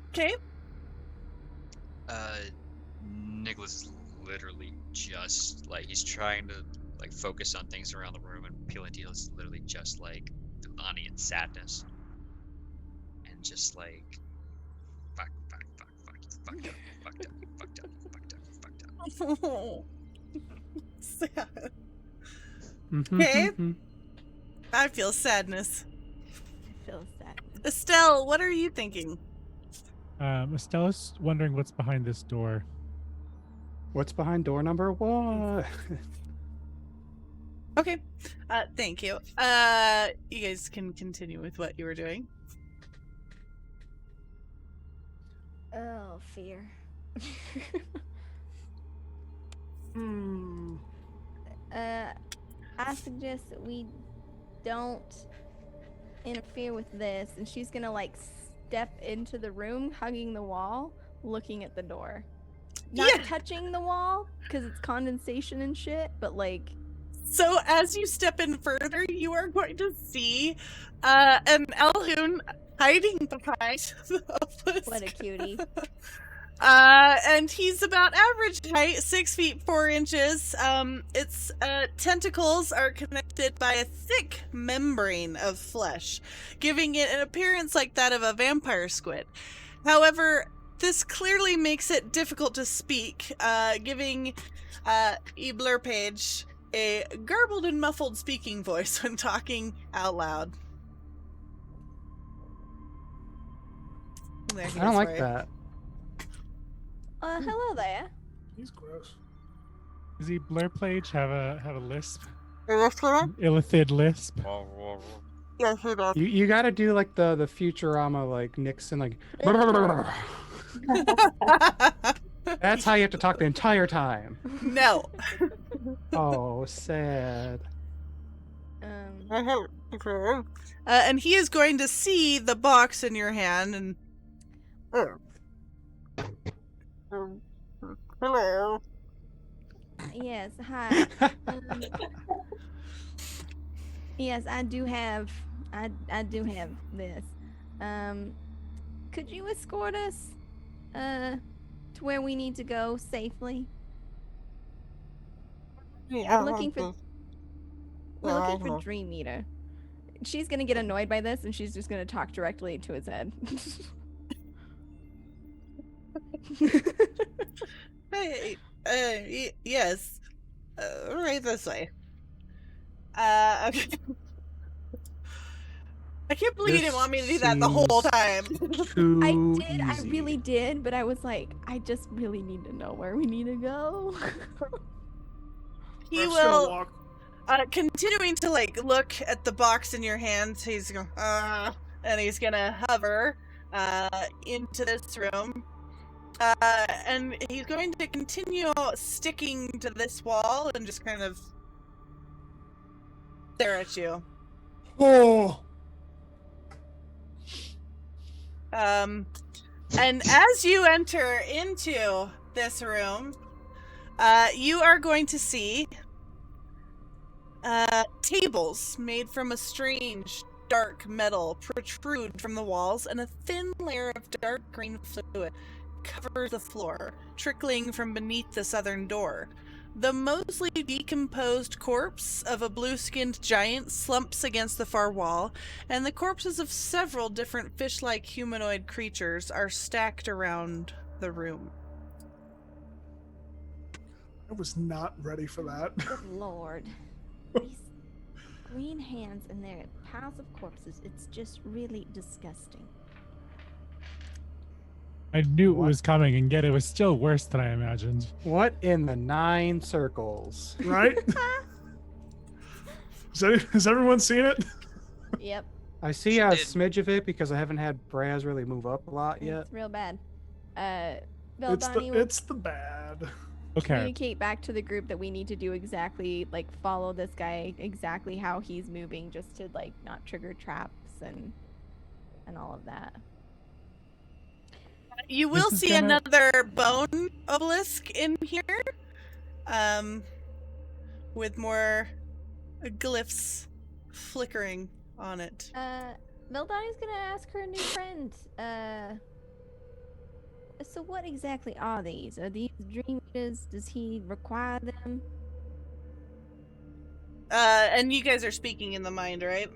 Okay. Nicholas is literally just like he's trying to like focus on things around the room, and Pilantil is literally just like Vivani in sadness, and just like fucked up. Sad. Mhm, Okay. mhm. I feel sadness. I feel sad. Estelle, what are you thinking? Estella's wondering what's behind this door. What's behind door number 1? Okay. Thank you. You guys can continue with what you were doing. Oh, fear. I suggest that we don't interfere with this, and she's gonna like step into the room, hugging the wall, looking at the door. Not Yeah. touching the wall because it's condensation and shit, but like So as you step in further, you are going to see an Elhoon hiding behind the obelisk. what a cutie. And he's about average height, 6 feet 4 inches. Its tentacles are connected by a thick membrane of flesh, giving it an appearance like that of a vampire squid. However, this clearly makes it difficult to speak, giving Ebler Page a garbled and muffled speaking voice when talking out loud. There he I don't is like for you. that. Hello there. He's gross. Does he blur plage have a lisp? Illya? Illithid lisp? Yes, he does. You got to do like the Futurama, like Nixon, like. That's how you have to talk the entire time. No. Oh, sad. And he is going to see the box in your hand and. Hello. Yes, hi. Yes, I do have this. Could you escort us to where we need to go safely? Yeah. We're looking for Dream Eater. she's gonna get annoyed by this, and she's just gonna talk directly to his head. Hey, yes. Right this way. Okay. I can't believe you didn't want me to do that the whole time. I really did, but I was like, I just really need to know where we need to go. He Raf's gonna will, walk. continuing to like look at the box in your hand. He's going, and he's gonna hover, into this room. And he's going to continue sticking to this wall and just kind of stare at you. Oh, And as you enter into this room, you are going to see tables made from a strange dark metal protrude from the walls, and a thin layer of dark green fluid covers the floor, trickling from beneath the southern door. The mostly decomposed corpse of a blue-skinned giant slumps against the far wall, and the corpses of several different fish-like humanoid creatures are stacked around the room. I was not ready for that. Good lord. These green hands and their piles of corpses, it's just really disgusting. I knew it What? was coming, and yet it was still worse than I imagined. What in the 9 circles? Right? Has everyone seen it? Yep, I see She a did. smidge of it because I haven't had Braz really move up a lot yet. it's real bad. It's Veldani will the bad. Okay. communicate back to the group that we need to do exactly, like, follow this guy exactly how he's moving, just to, like, not trigger traps and all of that. You will is see gonna- another bone obelisk in here, with more glyphs flickering on it. Veldani's gonna ask her new friend, so what exactly are these? Are these dream eaters? Does he require them? And you guys are speaking in the mind, right?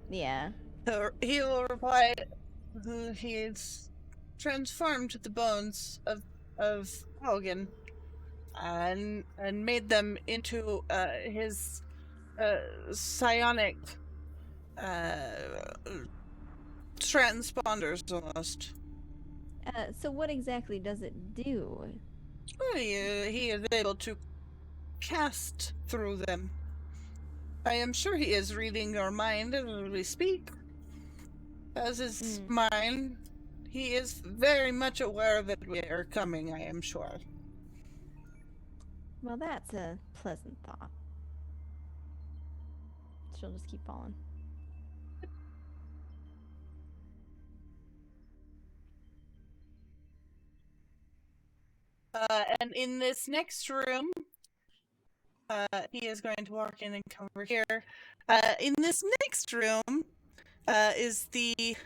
Yeah. So he will reply, he's transformed the bones of Hogan and made them into his psionic transponders almost. So what exactly does it do? Well, he is able to cast through them. I am sure he is reading your mind as we speak. As is mine. He is very much aware that we are coming, I am sure. Well, that's a pleasant thought. She'll just keep falling. And in this next room, he is going to walk in and come over here. In this next room is the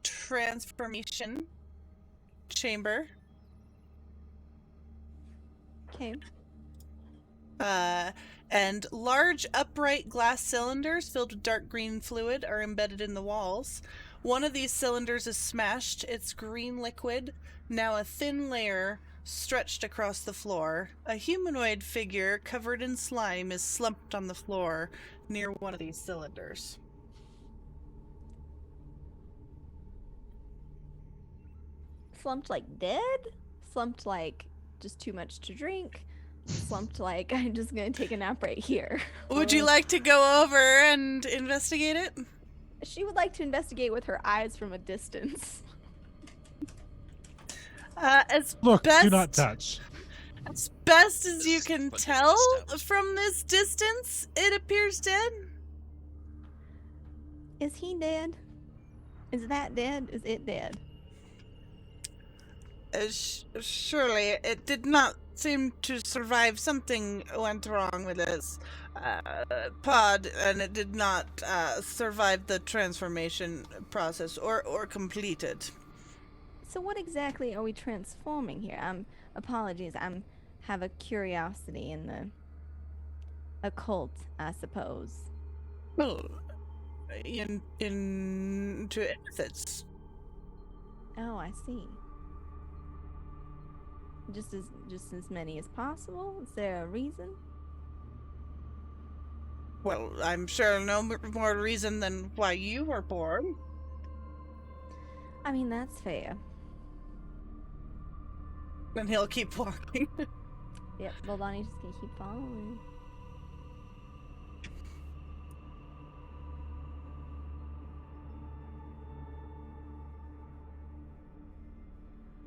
transformation chamber. Okay. And large upright glass cylinders filled with dark green fluid are embedded in the walls. One of these cylinders is smashed, its green liquid, now a thin layer, stretched across the floor. A humanoid figure covered in slime is slumped on the floor near one of these cylinders. Slumped like dead? Slumped like just too much to drink? Slumped like I'm just gonna take a nap right here? Would you like to go over and investigate it? She would like to investigate with her eyes from a distance. As Look, best, do not touch. As best as you can But tell established. from this distance, it appears dead. Is he dead? Is that dead? Is it dead? Surely it did not seem to survive. Something went wrong with this pod, and it did not survive the transformation process or complete it. So what exactly are we transforming here? Apologies, have a curiosity in the occult, I suppose. Well, into methods. Oh, I see. Just as many as possible? Is there a reason? Well, I'm sure no more reason than why you were born. I mean, that's fair. And he'll keep walking. Yep, Valdani's just gonna keep following.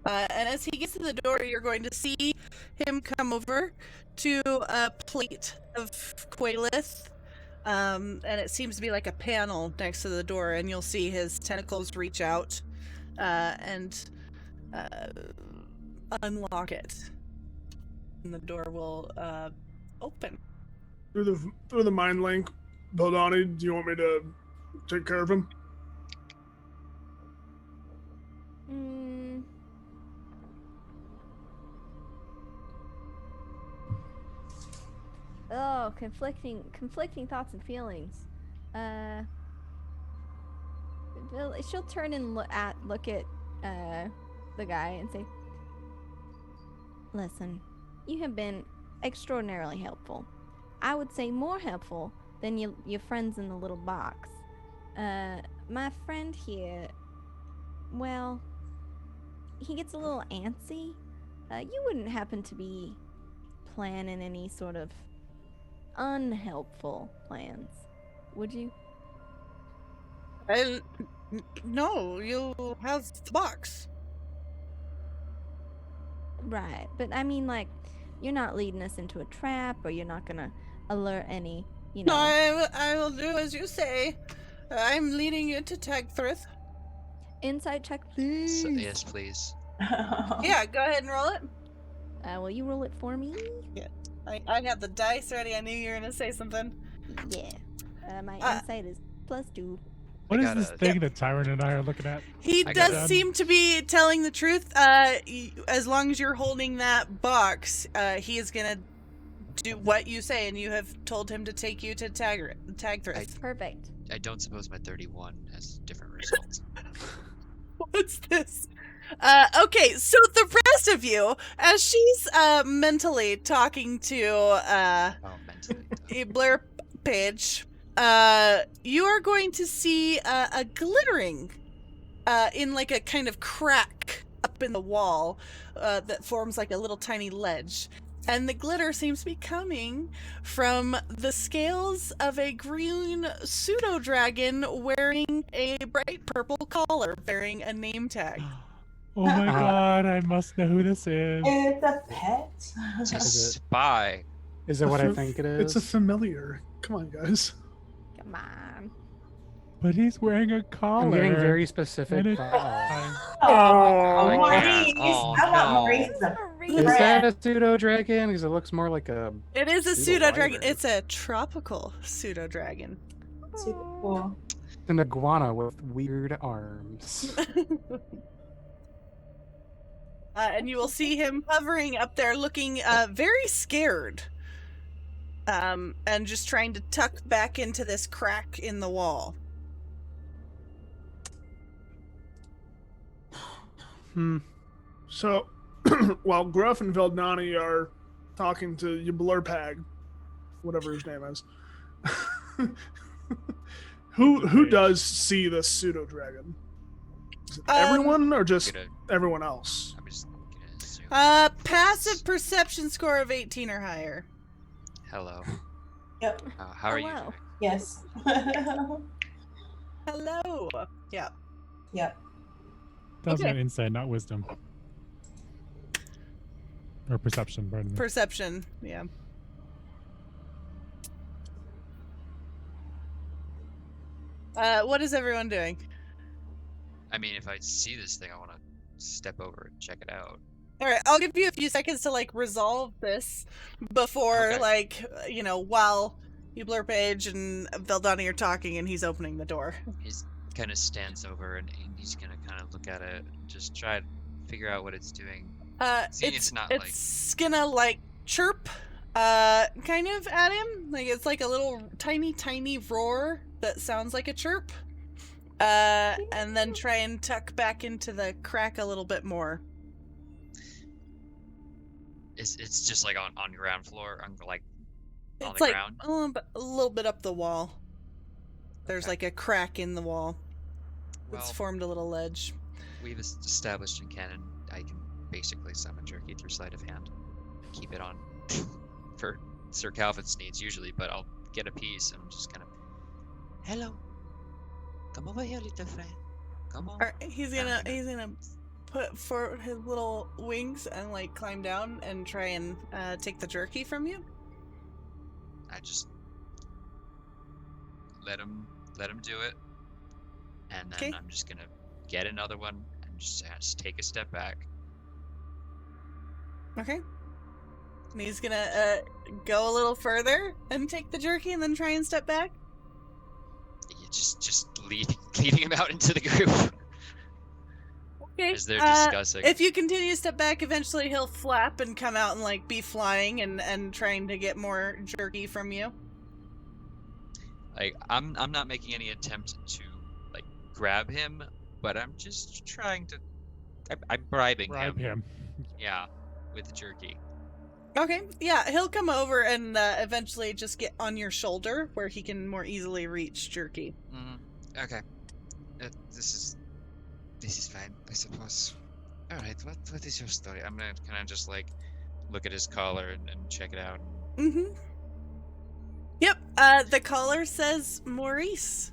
And as he gets to the door, you're going to see him come over to a plate of Quailith. And it seems to be like a panel next to the door, and you'll see his tentacles reach out and unlock it. And the door will open. Through the mind link, Valdani, do you want me to take care of him? Oh, conflicting thoughts and feelings. She'll turn and look at the guy and say, "Listen, you have been extraordinarily helpful. I would say more helpful than your friends in the little box. My friend here, well, he gets a little antsy. You wouldn't happen to be planning any sort of unhelpful plans, would you?" No, you have the box. Right, but I mean, like, you're not leading us into a trap, or you're not gonna alert any, you know. No, I will do as you say. I'm leading you to Tagthrith. Insight check, please. Yes, please. Yeah, go ahead and roll it. Will you roll it for me? Yeah, I had the dice ready. I knew you were gonna say something. Yeah. My insight is +2. What is this thing that Tyron and I are looking at? He does seem to be telling the truth. As long as you're holding that box, he is gonna do what you say, and you have told him to take you to Tagthrith. Perfect. I don't suppose my 31 has different results. What's this? Okay, so the rest of you, as she's mentally talking to Blair Page, you are going to see a glittering in like a kind of crack up in the wall that forms like a little tiny ledge. And the glitter seems to be coming from the scales of a green pseudo-dragon wearing a bright purple collar bearing a name tag. Oh my god, I must know who this is. It's a pet. It's a spy. Is it what I think it is? It's a familiar. Come on, guys. Come on. But he's wearing a collar. I'm getting very specific. And Oh, my Maurice! God. I want no. Maurice as a Is that a pseudo dragon? Because it looks more like a. It is a Pseudo pseudo-dragon. wyvern. It's a tropical pseudo-dragon. super cool. An iguana with weird arms. And you will see him hovering up there looking very scared. And just trying to tuck back into this crack in the wall. So, while Gruff and Valdani are talking to Yblurpag, whatever his name is, who does see this pseudo dragon? Is it everyone or just everyone else? I'm just gonna assume. Passive perception score of 18 or higher. Hello. Yep. How are you Hello. doing? Yes. Hello. Yeah. Yep. That was Okay. an insight, not wisdom. Or perception, pardon me. Perception. Yeah. What is everyone doing? I mean, if I see this thing, I want to step over and check it out. All right, I'll give you a few seconds to like resolve this before, Okay. like, you know, while Yblurpage and Valdani are talking and he's opening the door. He's kind of stands over and he's gonna kind of look at it, just try to figure out what it's doing. Seeing it's not it's gonna like chirp Kind of at him. Like, it's like a little tiny roar that sounds like a chirp. And then try and tuck back into the crack a little bit more. It's just like on ground floor, on the It's ground. A little bit up the wall. There's Okay. like a crack in the wall. Well, It's formed a little ledge. we've established in canon I can basically summon jerky through sleight of hand. Keep it on for Sir Calvin's needs usually, but I'll get a piece and I'm just kind of, hello, come over here, little friend. Come on. Alright, he's gonna put for his little wings and like climb down and try and take the jerky from you. I just let him do it, and then Okay. I'm just gonna get another one and just take a step back. Okay. And he's gonna go a little further and take the jerky and then try and step back. You just leading him out into the group Okay. as they're discussing. If you continue to step back, eventually he'll flap and come out and like be flying and trying to get more jerky from you. Like I'm not making any attempt to like grab him, but I'm just trying to. I'm bribing Bribe him. Yeah, with jerky. Okay, yeah, he'll come over and eventually just get on your shoulder where he can more easily reach jerky. Mm-hmm. Okay. This is fine, I suppose. All right. What is your story? I'm gonna kind of just like look at his collar and check it out. Mm-hmm. Yep. The collar says Maurice,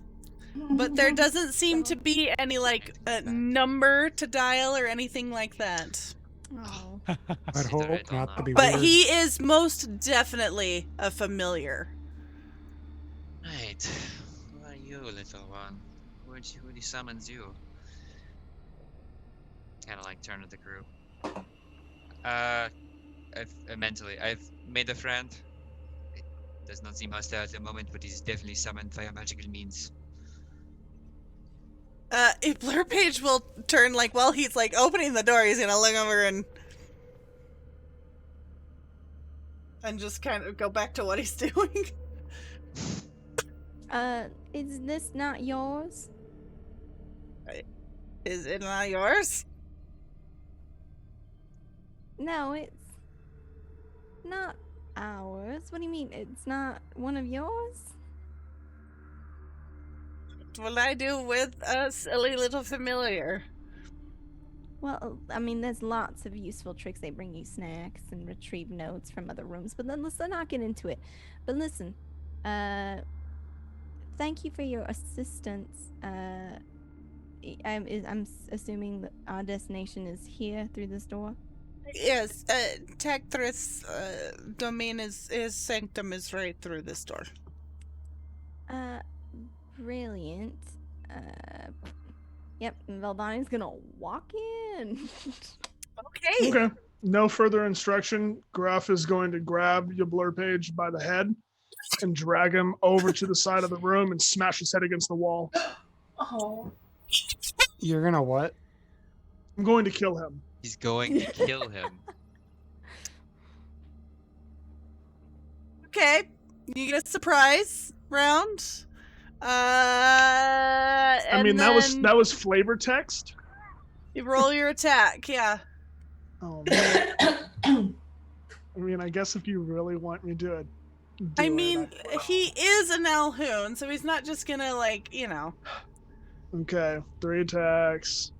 but there doesn't seem to be any like number to dial or anything like that. Oh. I'd hope not to be But weird. he is most definitely a familiar. Right. Who are you, little one? Who summons you? Kind of like turn to the group. I've made a friend. It does not seem hostile at the moment, but he's definitely summoned via magical means. If Blur Page will turn, like, while he's, like, opening the door, he's gonna look over and just kind of go back to what he's doing. Is this not yours? Is it not yours? No, it's not ours. What do you mean? It's not one of yours? What will I do with a silly little familiar? Well, I mean, there's lots of useful tricks. They bring you snacks and retrieve notes from other rooms. But then let's not get into it. But listen, thank you for your assistance. I'm assuming that our destination is here through this door. Yes, Tectris domain his sanctum is right through this door. Brilliant. Yep, Valdani's gonna walk in. Okay. Okay. No further instruction. Gruff is going to grab your Blur Page by the head and drag him over to the side of the room and smash his head against the wall. Oh. You're gonna what? I'm going to kill him. He's going to kill him. Okay. You get a surprise round. I mean, that was flavor text. You roll your attack, yeah. Oh man. I mean, I guess if you really want me to do I it, mean, he is an Alhoon, so he's not just gonna, like, you know. Okay, 3 attacks.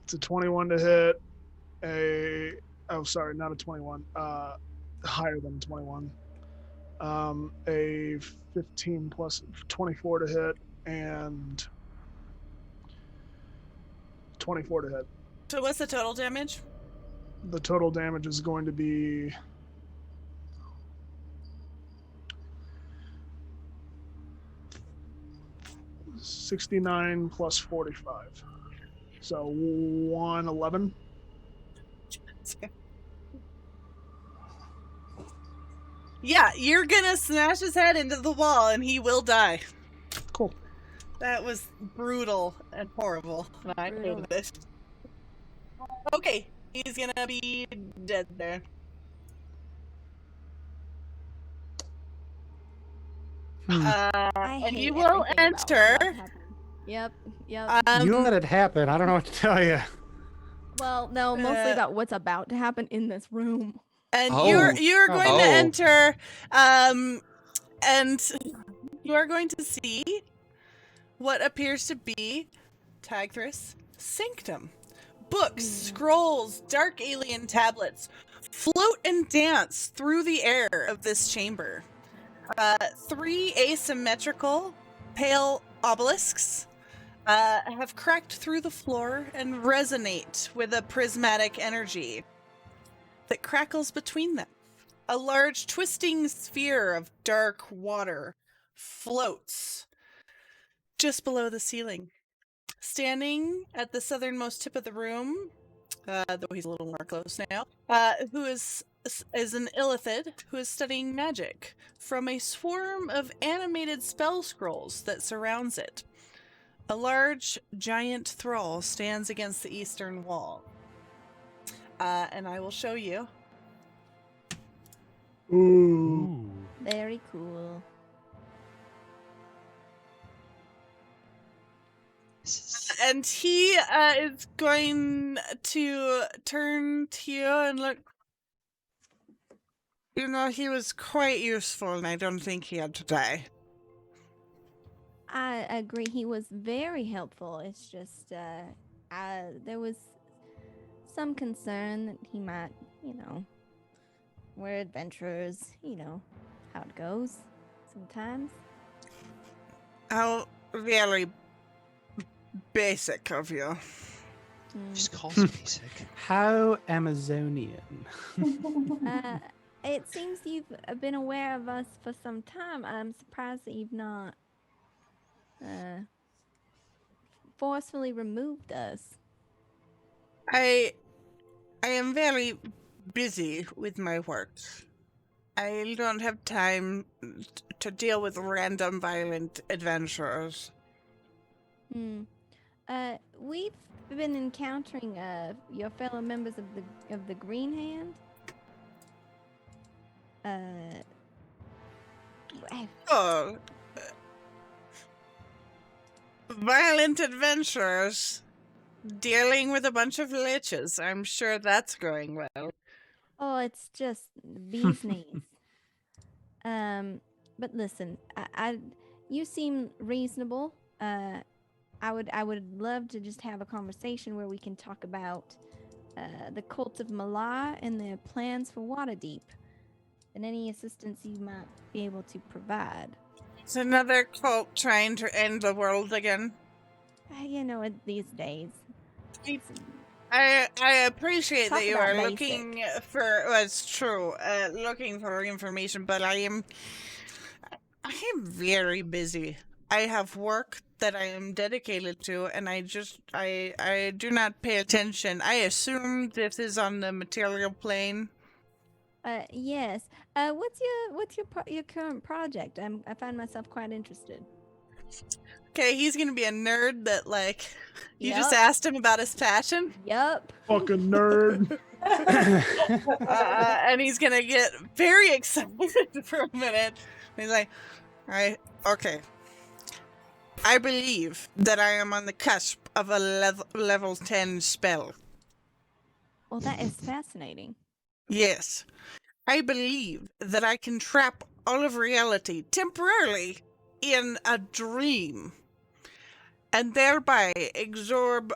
It's a 21 to hit. Oh, sorry, not a 21. Higher than 21. A 15 plus 24 to hit and 24 to hit. So what's the total damage? The total damage is going to be 69 plus 45. So 111. Yeah, you're gonna smash his head into the wall and he will die. Cool. That was brutal and horrible. And I Brutal. hated it. Okay, he's gonna be dead there. I and hate you will everything about what's enter. about to happen. Yep. You let it happen. I don't know what to tell you. Well, no, mostly Uh, about what's about to happen in this room. And Oh. you're going to Oh. enter, and you are going to see what appears to be Tigris' sanctum. Books, scrolls, dark alien tablets float and dance through the air of this chamber. 3 asymmetrical pale obelisks have cracked through the floor and resonate with a prismatic energy that crackles between them. A large twisting sphere of dark water floats just below the ceiling. Standing at the southernmost tip of the room, though he's a little more close now, who is an illithid who is studying magic from a swarm of animated spell scrolls that surrounds it. A large, giant thrall stands against the eastern wall. And I will show you. Ooh. Very cool. And he is going to turn to you and look. You know, he was quite useful, and I don't think he had to die. I agree. He was very helpful. It's just there was some concern that he might, we're adventurers, how it goes sometimes. How very basic of you. Just calls me basic. How Amazonian. It seems you've been aware of us for some time. I'm surprised that you've not forcefully removed us. I am very busy with my work. I don't have time to deal with random violent adventurers. We've been encountering your fellow members of the Green Hand. Violent adventurers dealing with a bunch of liches. I'm sure that's going well. Oh, it's just bee's knees. But listen, you seem reasonable. I would love to just have a conversation where we can talk about the cult of Malar and their plans for Waterdeep, and any assistance you might be able to provide. It's another cult trying to end the world again. These days. I appreciate Talk that you about are basic. looking for. Well, it's true. Looking for information, but I am very busy. I have work that I am dedicated to, and I do not pay attention. I assume this is on the material plane. Yes. What's your current project? I find myself quite interested. Okay, he's gonna be a nerd that you just Yep. asked him about his passion. Yup. Fucking nerd. And he's gonna get very excited for a minute. He's like, okay. I believe that I am on the cusp of a level 10 spell. Well, that is fascinating. Yes. I believe that I can trap all of reality temporarily in a dream, and thereby absorb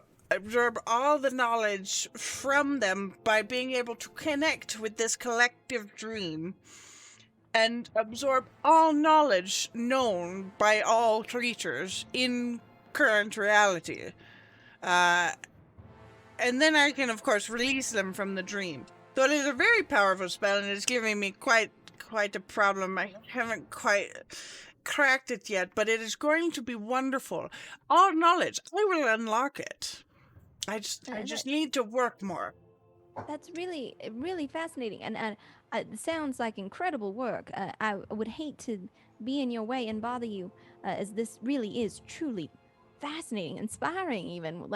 all the knowledge from them by being able to connect with this collective dream and absorb all knowledge known by all creatures in current reality. And then I can, of course, release them from the dream. So it is a very powerful spell, and it's giving me quite a problem. I haven't quite cracked it yet, but it is going to be wonderful. All knowledge, I will unlock it. I just need to work more. That's really, really fascinating, and it sounds like incredible work. I would hate to be in your way and bother you, as this really is truly fascinating, inspiring even.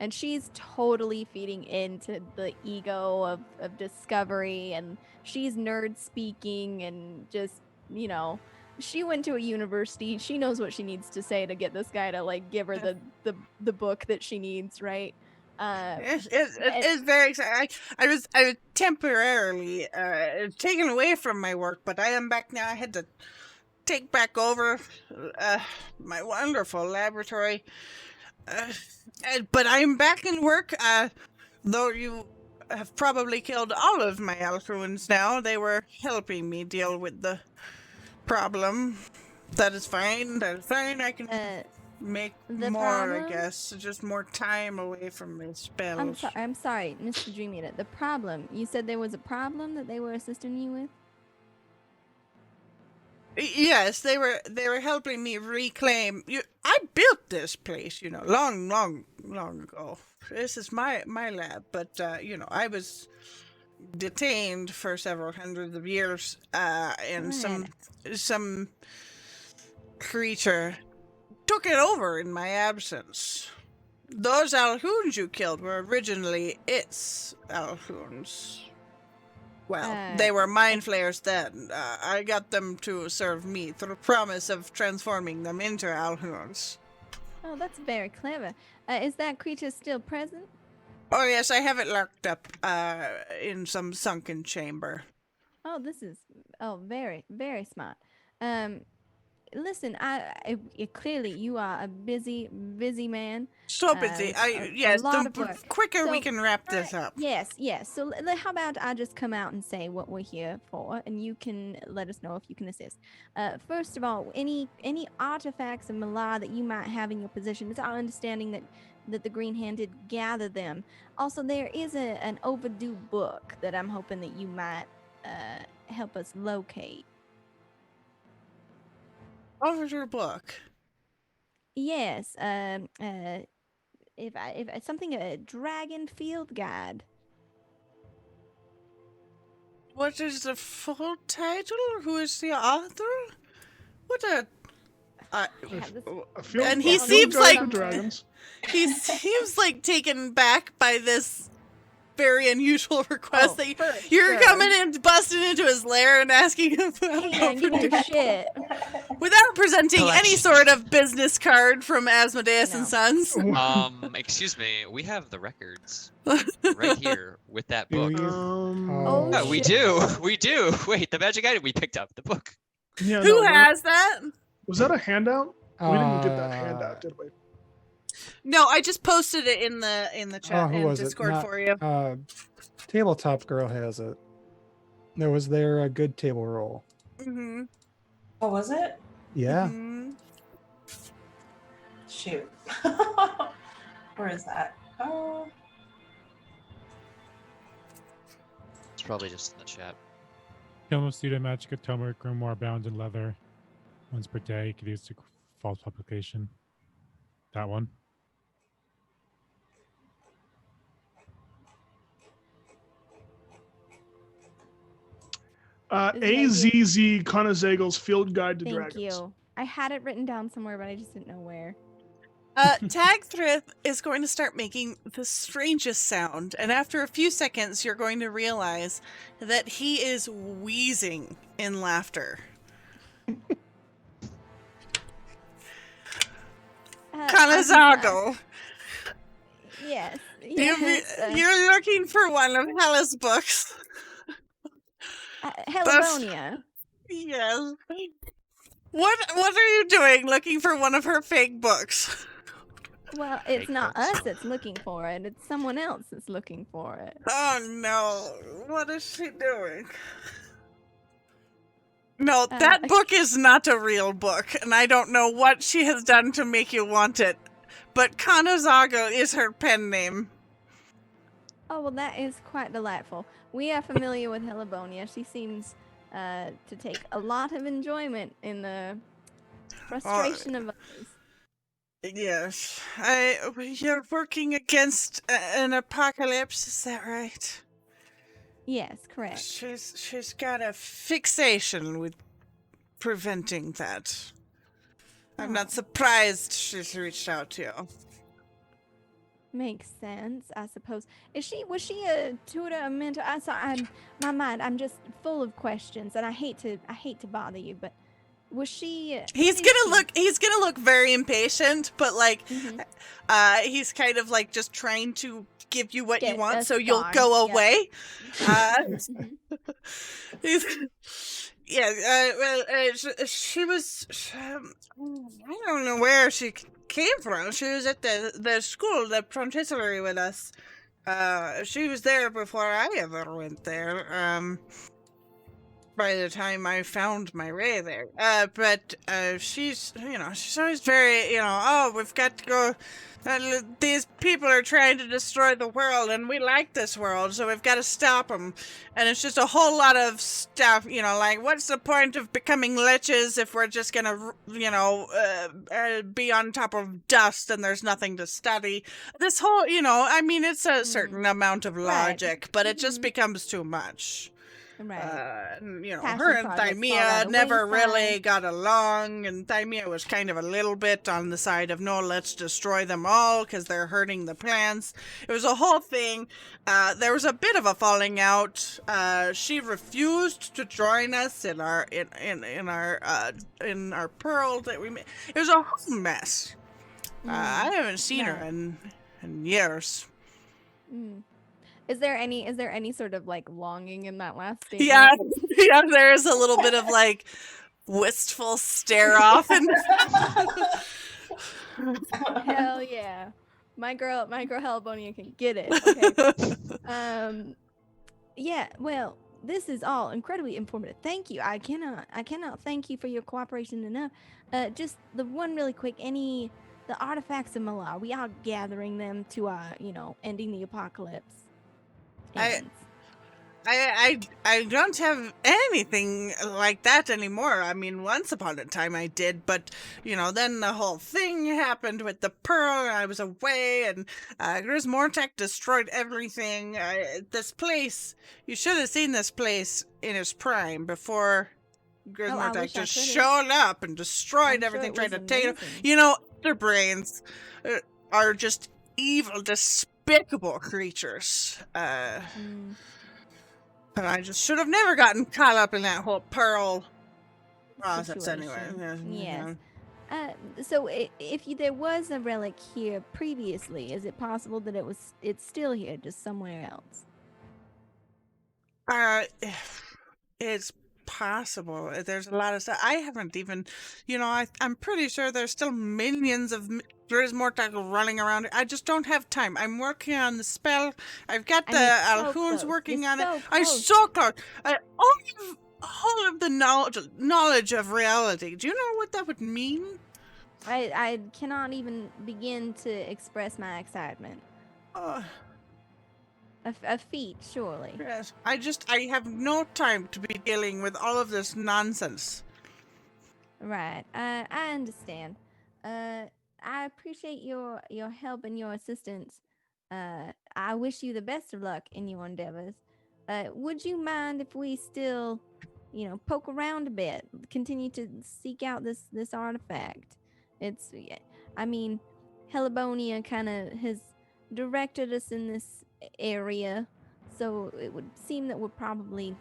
And she's totally feeding into the ego of discovery, and she's nerd speaking, and just, she went to a university. She knows what she needs to say to get this guy to like give her the book that she needs, right? It's very exciting. I was temporarily taken away from my work, but I am back now. I had to take back over my wonderful laboratory, but I'm back in work. Though you have probably killed all of my Alcruans now, they were helping me deal with the problem. That is fine. That is fine. I can make more, problem? I guess. Just more time away from my spells. I'm sorry, Mr. Dream Eater. The problem. You said there was a problem that they were assisting you with? Yes, they were helping me reclaim. I built this place, long ago. This is my lab, but I was detained for several hundreds of years, and some creature took it over in my absence. Those Alhoons you killed were originally its Alhoons. Well, they were mind flayers then. I got them to serve me through the promise of transforming them into Alhoons. Oh, that's very clever. Is that creature still present? Oh yes, I have it locked up in some sunken chamber. Oh, this is very, very smart. Listen, clearly you are a busy man. So busy. The quicker we can wrap this up. Yes. So how about I just come out and say what we're here for, and you can let us know if you can assist. First of all, any artifacts of Malar that you might have in your possession. It's our understanding that the Green-Handed gather them. Also, there is an overdue book that I'm hoping that you might help us locate. Overdue book. Yes. If something, a dragon field guide. What is the full title? Who is the author? What a. And he seems like dragons. He seems like taken back by this very unusual request that you're coming in, busting into his lair and asking him about shit without presenting any sort of business card from Asmodeus and Sons. Excuse me, we have the records right here with that book. Oh, we do. Wait, the magic item we picked up, the book. Yeah, Who has that? Was that a handout? We didn't get that handout, did we? No, I just posted it in the chat and Discord for you. Tabletop Girl has it. There was a good table roll. Mm-hmm. Oh, was it? Yeah. Mm-hmm. Shoot. Where is that? Oh. It's probably just in the chat. Kilmo Studio Magica Tomer Grimoire bound in leather. Once per day. You could use to false publication. That one. AZZ Conazagel's Field Guide to Dragons. Thank you. I had it written down somewhere, but I just didn't know where. Tagthrith is going to start making the strangest sound, and after a few seconds, you're going to realize that he is wheezing in laughter. Kanazago. Yes. You're looking for one of Hella's books. Helibonia. Yes. What are you doing looking for one of her fake books? Well, it's not us that's looking for it. It's someone else that's looking for it. Oh no. What is she doing? No, that book is not a real book, and I don't know what she has done to make you want it. But Kanazago is her pen name. Oh, well, that is quite delightful. We are familiar with Helibonia. She seems to take a lot of enjoyment in the frustration of others. Yes. You're working against an apocalypse, is that right? Yes, correct. She's got a fixation with preventing that. I'm not surprised she's reached out to you. Makes sense, I suppose. Was she a tutor, a mentor? I'm just full of questions, and I hate to bother you, but Was she? He's gonna look very impatient, but like, he's kind of like just trying to give you what you Get want, us so you'll gone, go yeah. away. He's, she was. I don't know where she came from. She was at the school, the Ponticelary with us. She was there before I ever went there. By the time I found my way there. But she's always very, oh, we've got to go. These people are trying to destroy the world, and we like this world, so we've got to stop them. And it's just a whole lot of stuff, like, what's the point of becoming liches if we're just gonna, be on top of dust and there's nothing to study? This whole, it's a certain amount of logic, but it just becomes too much. Right. Her and Thymea never really got along, and Thymea was kind of a little bit on the side of, no, let's destroy them all because they're hurting the plants. It was a whole thing. There was a bit of a falling out. She refused to join us in our pearl that we made. It was a whole mess. I haven't seen her in years. Is there any sort of like longing in that last statement? Yeah, there is a little bit of like wistful stare off and hell yeah. My girl Hellbonia can get it. Okay. Yeah, well, this is all incredibly informative. Thank you. I cannot thank you for your cooperation enough. Just the one really quick, the artifacts of Malar, we are gathering them to ending the apocalypse. I don't have anything like that anymore. I mean, once upon a time I did, but, then the whole thing happened with the pearl, and I was away, and Grizz Mortek destroyed everything. This place, you should have seen this place in its prime before Grizz Mortek just showed up and destroyed everything, tried to take it. Their brains are just evil, despicable creatures. But I just should have never gotten caught up in that whole pearl process anyway. Yes. So if there was a relic here previously, is it possible that it's still here, just somewhere else? It's possible. There's a lot of stuff. I haven't even, I'm pretty sure there's still millions of Grizz Mortek running around. I just don't have time. I'm working on the spell. I've got the Alhoons working on it. I'm so close. All of the knowledge of reality. Do you know what that would mean? I cannot even begin to express my excitement. A feat, surely. Yes. I have no time to be dealing with all of this nonsense. Right. I understand. I appreciate your help and your assistance. I wish you the best of luck in your endeavors. Would you mind if we still, poke around a bit, continue to seek out this artifact? Hellbonia kind of has directed us in this area, so it would seem that we'll probably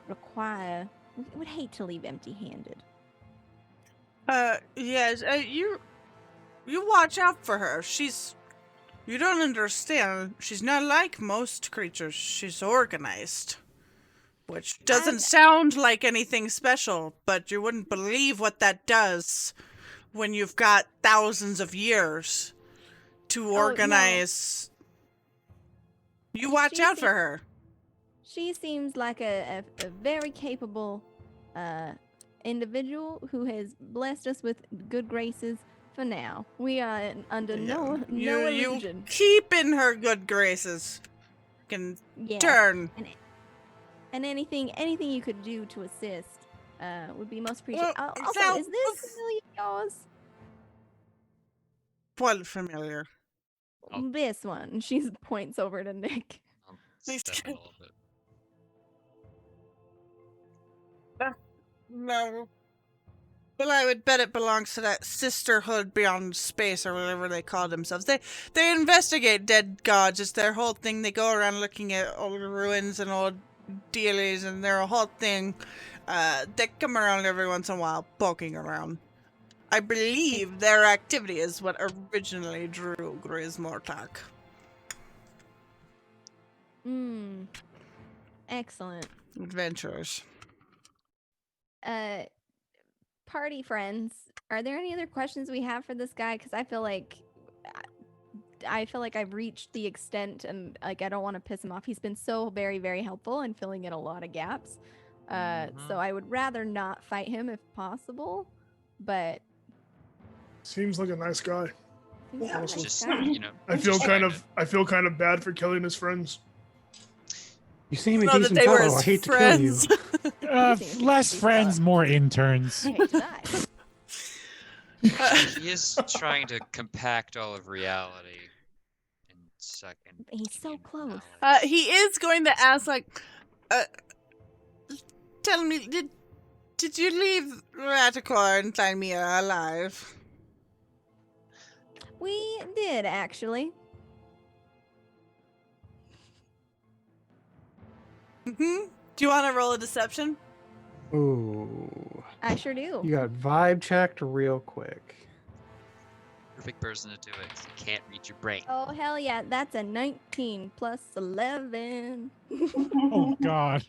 require. We would hate to leave empty-handed. Yes. You watch out for her. You don't understand. She's not like most creatures. She's organized. Which doesn't sound like anything special, but you wouldn't believe what that does when you've got thousands of years to organize. No. You watch out for her. She seems like a very capable individual who has blessed us with good graces. For now, we are under no illusion. You keep in her good graces. Can turn. And anything you could do to assist would be most appreciated. Well, also, is this familiar yours? What familiar? This one. She points over to Nick. No. Well, I would bet it belongs to that sisterhood beyond space, or whatever they call themselves. They investigate dead gods. It's their whole thing. They go around looking at old ruins and old dealies, and their whole thing. They come around every once in a while, poking around. I believe their activity is what originally drew Grizz Mortak. Excellent. Adventurers. Party friends, are there any other questions we have for this guy? Because I feel like I've reached the extent, and like I don't want to piss him off. He's been so very, very helpful in filling in a lot of gaps. So I would rather not fight him if possible, but Seems like a nice guy. he's a Also- nice Just, guy. you know, I feel just kind trying of I feel kind of bad for killing his friends. You seem a Know that decent they were fellow. I his hate to kill you. friends. Less friends, more interns. I hate to die. He is trying to compact all of reality in second. He's so close. He is going to ask, like, tell me, did you leave Raticor and Thymia alive? We did actually. Mm-hmm. Do you want to roll a deception? Ooh. I sure do. You got vibe checked real quick. Perfect person to do it. 'Cause you can't read your brain. Oh hell yeah, that's a 19 plus 11. Oh God.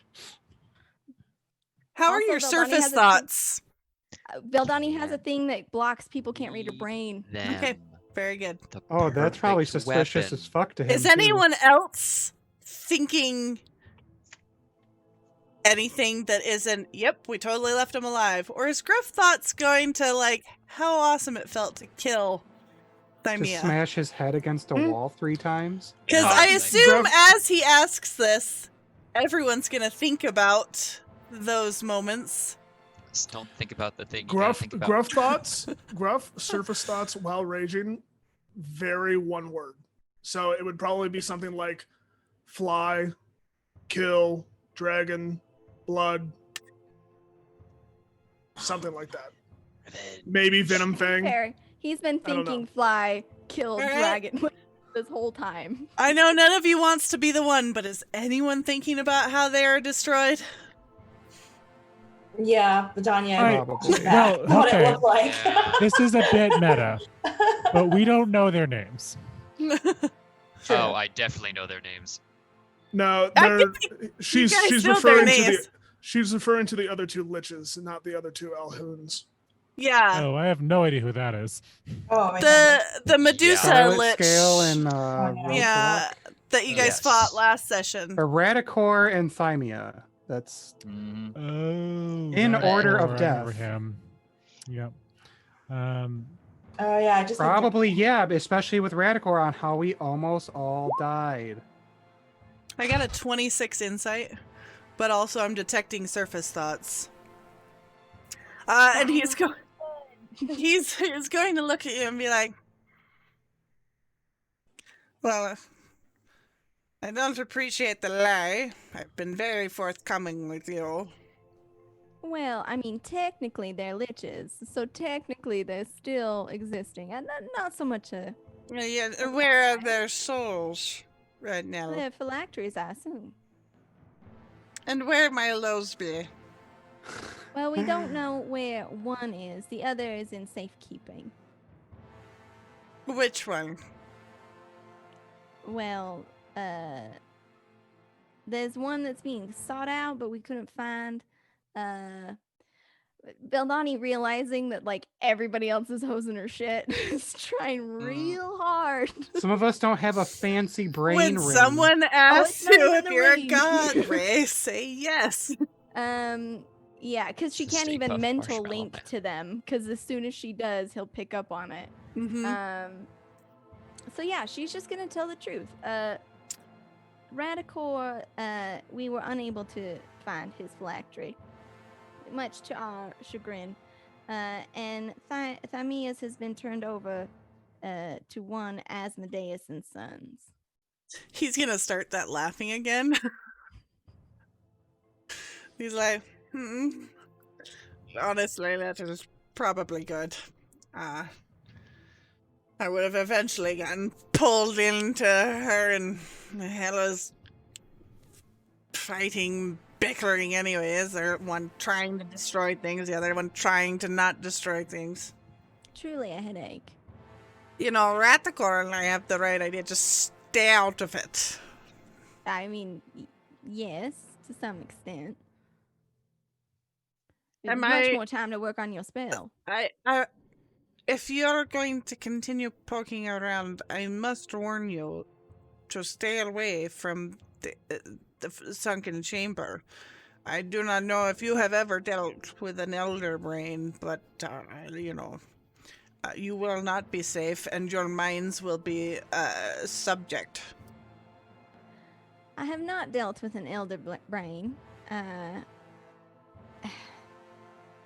How are Also, your Valdani surface has a thing- thoughts? Valdani has a thing that blocks people can't read her brain. Them. Okay. Very good. The Oh, that's probably perfect suspicious weapon. as fuck to him. Is too. anyone else thinking anything that isn't, yep, we totally left him alive? Or is Gruff Thoughts going to, like, how awesome it felt to kill to Thymia? smash his head against a wall 3 times? Because Oh, I like- assume Gruff- as he asks this, everyone's going to think about those moments. Just don't think about the thing. You gotta Gruff think about. gruff thoughts, gruff surface thoughts while raging, very one word. So it would probably be something like fly, kill, dragon, blood, something like that. Revenge. Maybe venom fang. Fair. He's been I don't know. thinking fly, kill Alright. dragon this whole time. I know none of you wants to be the one, but is anyone thinking about how they are destroyed? Yeah, Vidania. Alright, Probably. well, What okay. it looked like. Yeah. This is a bit meta, but we don't know their names. True. Oh, I definitely know their names. No, I they're, think she's guys she's know their referring to names. she's referring to the other 2 liches, not the other 2 Alhoons. Yeah. Oh, I have no idea who that is. Oh, my The Medusa Scarlet Lich. Scale and yeah. Yeah, that you guys Yes. fought last session. Eradicore and Thymia. That's Mhm. Oh. In right. order Oh, of I remember death. him. Yep. Oh yeah, I just looked at- probably, yeah, especially with Radicore on how we almost all died. I got a 26 insight, but also I'm detecting surface thoughts. And he's going. He's going to look at you and be like, "Well, I don't appreciate the lie. I've been very forthcoming with you. Well, I mean, technically they're liches, so technically they're still existing, and not so much a Yeah, where are their souls right now? they're phylacteries, I assume. And where might those be? Well, we don't know where one is. The other is in safekeeping. Which one? Well, there's one that's being sought out, but we couldn't find. Beldani realizing that like everybody else is hosing her shit is trying real hard. Some of us don't have a fancy brain When ring. someone asks not you even if a you're a ring. god, Ray, say yes. Yeah, because she It's a can't Stay even Puft mental Marshmallow link Man. to them. Because as soon as she does, he'll pick up on it. Mhm. So yeah, she's just gonna tell the truth. Radicor, we were unable to find his phylactery, much to our chagrin. And Thymia's has been turned over to one Asmodeus and Sons. He's gonna start that laughing again. He's like, honestly, that is probably good. I would have eventually gotten pulled into her and Hella's fighting bickering anyways. They're one trying to destroy things, the other one trying to not destroy things. Truly a headache. You know, Raticore and I have the right idea. Just stay out of it. I mean, yes, to some extent. There's much more time to work on your spell. If you're going to continue poking around, I must warn you to stay away from the sunken chamber. I do not know if you have ever dealt with an elder brain, but, you will not be safe, and your minds will be subject. I have not dealt with an elder brain.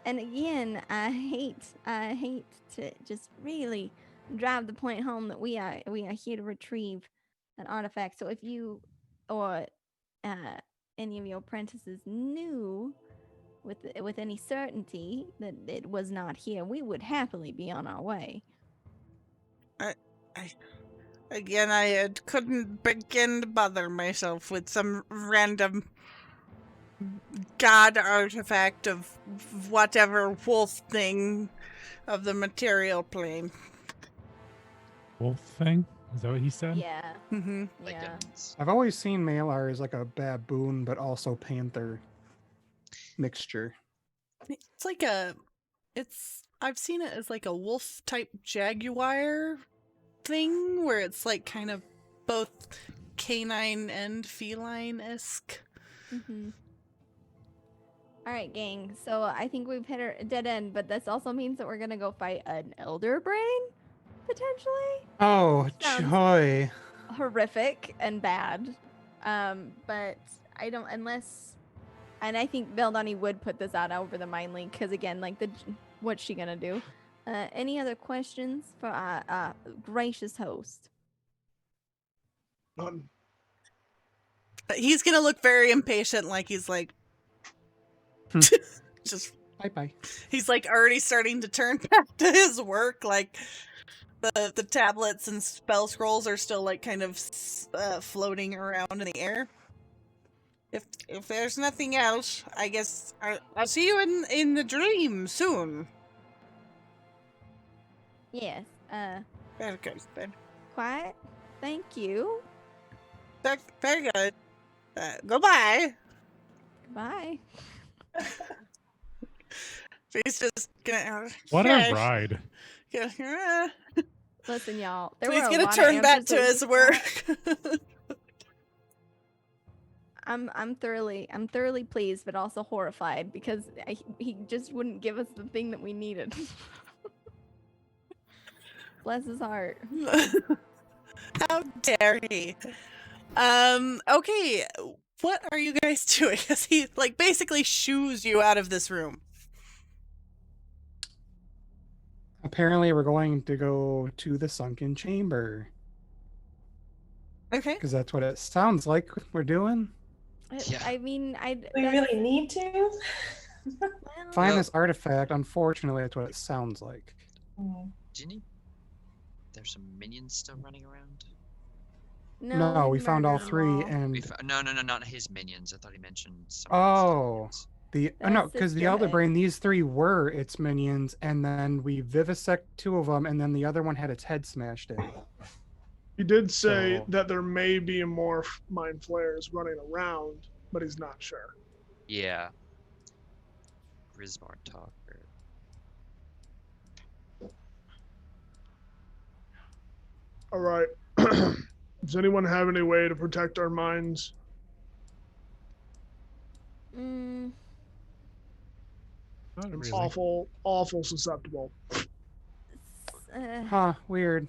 And again, I hate to just really drive the point home that we are here to retrieve an artifact. So if you or any of your apprentices knew with any certainty that it was not here, we would happily be on our way. I couldn't begin to bother myself with some random god artifact of whatever wolf thing of the material plane. Wolf thing? Is that what he said? Yeah. Mm-hmm. Yeah. I've always seen Malar as like a baboon, but also panther mixture. It's like I've seen it as like a wolf type jaguar thing where it's like kind of both canine and feline-esque. Mm-hmm. All right, gang. So I think we've hit a dead end, but this also means that we're gonna go fight an elder brain, potentially. Oh, Sounds joy. horrific and bad. But I don't unless, and I think Beldani would put this out over the Mind Link because again, like what's she gonna do? Any other questions for our gracious host? None. He's gonna look very impatient, like he's like just Bye. he's like already starting to turn back to his work. Like the tablets and spell scrolls are still like kind of floating around in the air. If there's nothing else, I guess I'll see you in the dream soon. Yes. Very good. Quiet. Thank you. Very good. Goodbye. Goodbye. He's just gonna. What a ride. Yeah. Listen, y'all. So he's gonna turn back to his work. I'm thoroughly pleased, but also horrified because he just wouldn't give us the thing that we needed. Bless his heart. How dare he? Okay. What are you guys doing? Because he like basically shoos you out of this room. Apparently, we're going to go to the sunken chamber. Okay. Because that's what it sounds like we're doing. Yeah. I mean, We really need to? Find No. this artifact. Unfortunately, that's what it sounds like. Ginny? There's some minions still running around. No, we found all three, and No, not his minions. I thought he mentioned some. oh, no, That's because the sister Elder head. Brain, these three were its minions, and then we vivisect two of them, and then the other one had its head smashed in. He did say So- that there may be more mind flayers running around, but he's not sure. Yeah. Grismar talker. All right. Does anyone have any way to protect our minds? Mm, Not I'm really. awful susceptible. Huh, weird.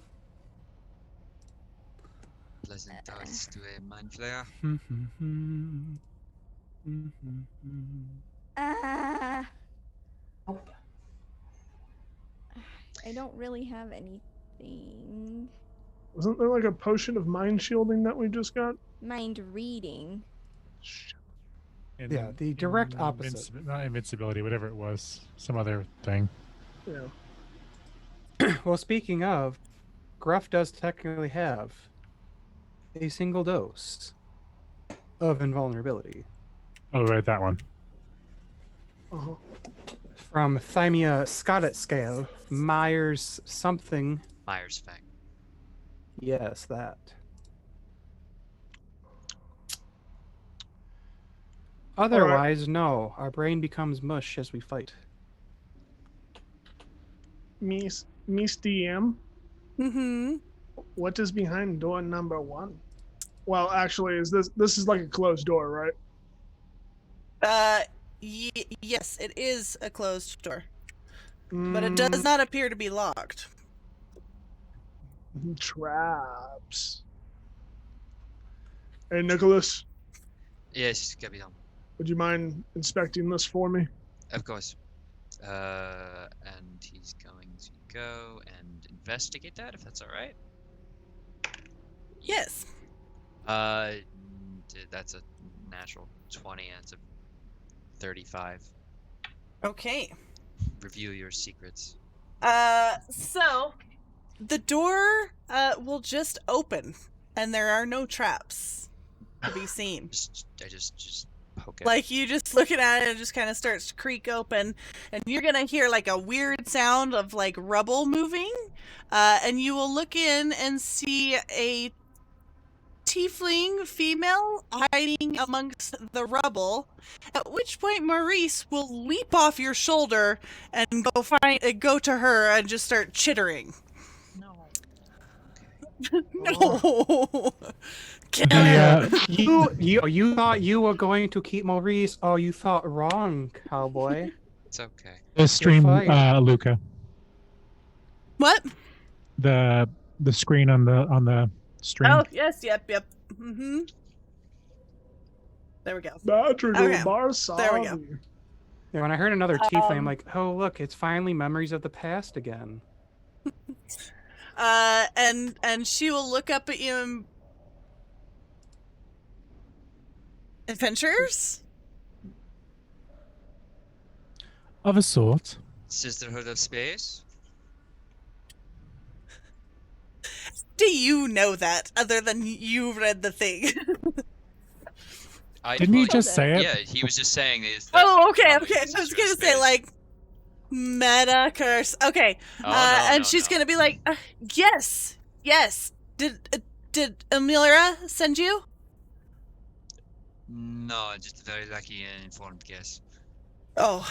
Pleasant thoughts to a mind flayer. Nope. I don't really have anything. Wasn't there like a potion of mind shielding that we just got? Mind reading. Yeah, the direct opposite. Not invincibility, whatever it was. Some other thing. Yeah. Well, speaking of, Gruff does technically have a single dose of invulnerability. Oh, right, that one. Uh-huh. From Thymia Scotlet Scale, Myers something. Myers fact. Yes, that. Otherwise, no. Our brain becomes mush as we fight. Miss DM, Mm-hmm. what is behind door number 1? Well, actually, is this is like a closed door, right? Yes, it is a closed door, but it does not appear to be locked. Traps. Hey, Nicholas, Yes, Capitan. would you mind inspecting this for me? Of course. And he's going to go and investigate that, if that's all right. Yes. That's a natural 20, and it's a 35. Okay. Review your secrets. So the door will just open, and there are no traps to be seen. I just poke it. Like, you just looking at it, and it just kind of starts to creak open, and you're gonna hear like a weird sound of like rubble moving, and you will look in and see a tiefling female hiding amongst the rubble, at which point Maurice will leap off your shoulder and go to her and just start chittering. No. No. You thought you were going to keep Maurice. Oh, you thought wrong, cowboy. It's okay. The stream, fine. Luca. What? The screen on the stream. Oh, yes, yep. Mm-hmm. There we go. Madrigal Okay, Barsami. there we go. Yeah, when I heard another tiefling, I'm like, oh look, it's finally memories of the past again. And she will look up at you and... Adventurers? Of a sort. Sisterhood of Space? Do you know that, other than you read the thing? Didn't you just say it? Yeah, he was just saying is. Oh, okay. I was gonna say, like, meta curse. Okay. And she's gonna be like, yes. Did Amelia send you? No, just a very lucky and informed guess. Oh,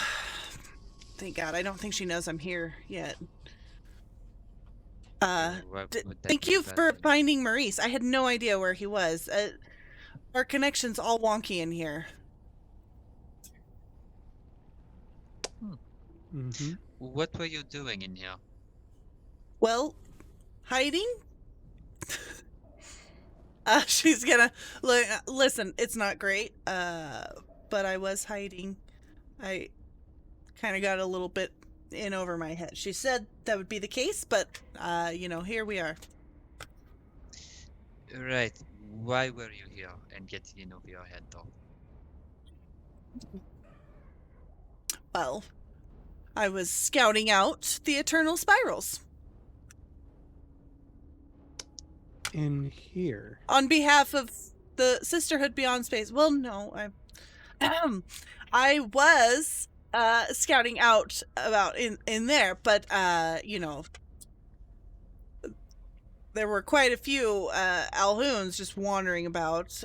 thank God. I don't think she knows I'm here yet. Thank you for finding Maurice. I had no idea where he was. Our connection's all wonky in here. Mm-hmm. What were you doing in here? Well, hiding? She's gonna look. Listen, it's not great, but I was hiding. I kind of got a little bit in over my head. She said that would be the case, but, here we are. Right. Why were you here and getting in over your head, though? Well, I was scouting out the Eternal Spirals. In here. On behalf of the Sisterhood Beyond Space. Well, no, I was scouting out about in there, but there were quite a few Alhoons just wandering about,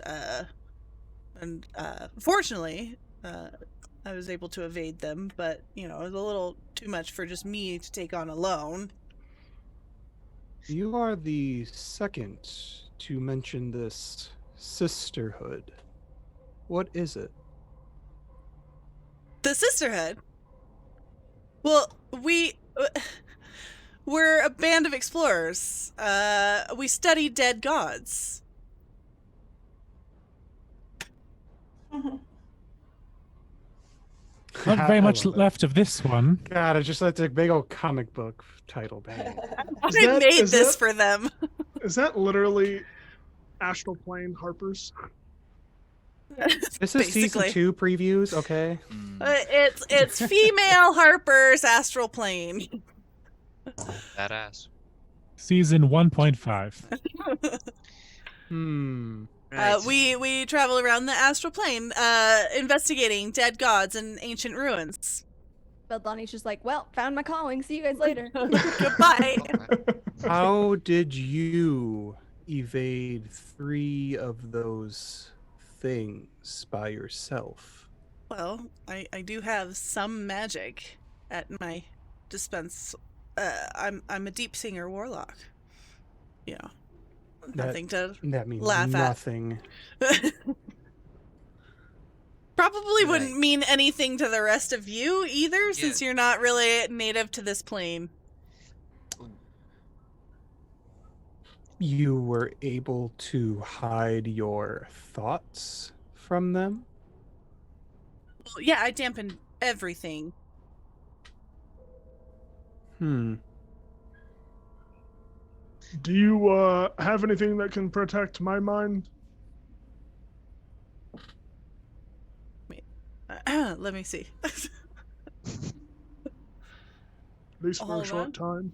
and fortunately, I was able to evade them, but it was a little too much for just me to take on alone. You are the second to mention this sisterhood. What is it? The Sisterhood? Well, we're a band of explorers. We study dead gods. Not very much left of this one. God, it's just like a big old comic book title bang. I made this for them. Is that literally Astral Plane Harpers? This is season 2 previews, okay? It's female Harpers Astral Plane. Badass. Season 1.5. Right. We travel around the astral plane, investigating dead gods and ancient ruins. Beldani's just like, well, found my calling. See you guys later. Goodbye. Okay. How did you evade 3 of those things by yourself? Well, I do have some magic at my dispense. I'm a deep singer warlock. Yeah, nothing to That means laugh at. nothing. Probably Right. wouldn't mean anything to the rest of you either, since you're not really native to this plane. You were able to hide your thoughts from them? Well, yeah, I dampened everything. Hmm. Do you have anything that can protect my mind? Let me see. At least for Hold a short time.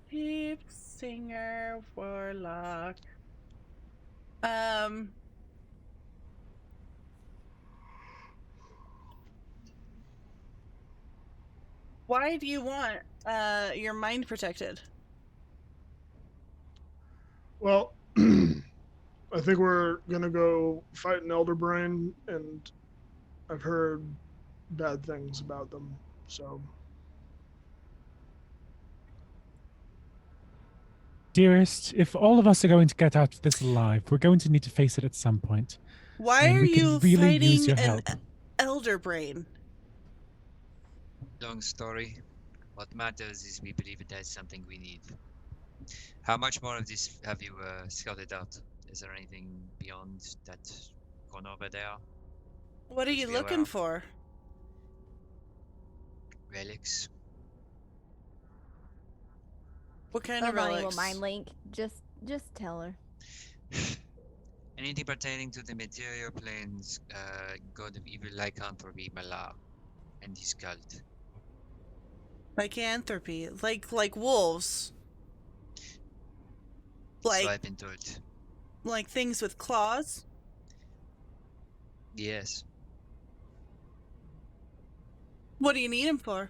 Deep singer warlock. Why do you want your mind protected? Well, I think we're gonna go fight an Elder Brain, and I've heard bad things about them. So Dearest, if all of us are going to get out of this alive, we're going to need to face it at some point. Why And are we could you really use fighting your an help. elder brain? Long story. What matters is we believe it has something we need. How much more of this have you scouted out? Is there anything beyond that gone over there? What are Would you be looking aware. for? Relics? What kind of Beldani will relics? mind link. Just tell her. Anything pertaining to the material planes, god of evil lycanthropy, Malar, and his cult. Lycanthropy, like wolves, So like I've been told. things with claws. Yes. What do you need him for?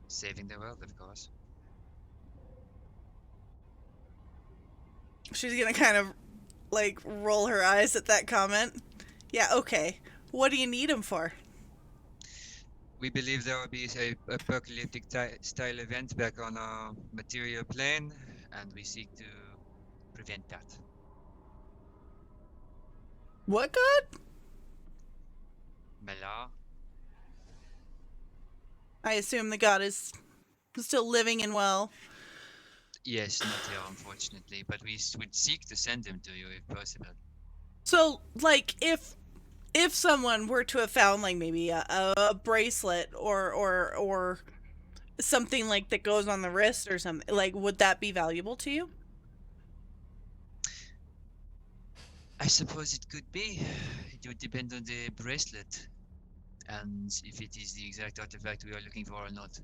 Saving the world, of course. She's gonna kind of roll her eyes at that comment. Yeah, okay. What do you need him for? We believe there will be a apocalyptic style event back on our material plane, and we seek to prevent that. What god? Malar? I assume the god is still living and well. Yes, not here, unfortunately, but we would seek to send him to you if possible. So, if someone were to have found maybe a bracelet or something that goes on the wrist or something, would that be valuable to you? I suppose it could be. It would depend on the bracelet, and if it is the exact artifact we are looking for or not.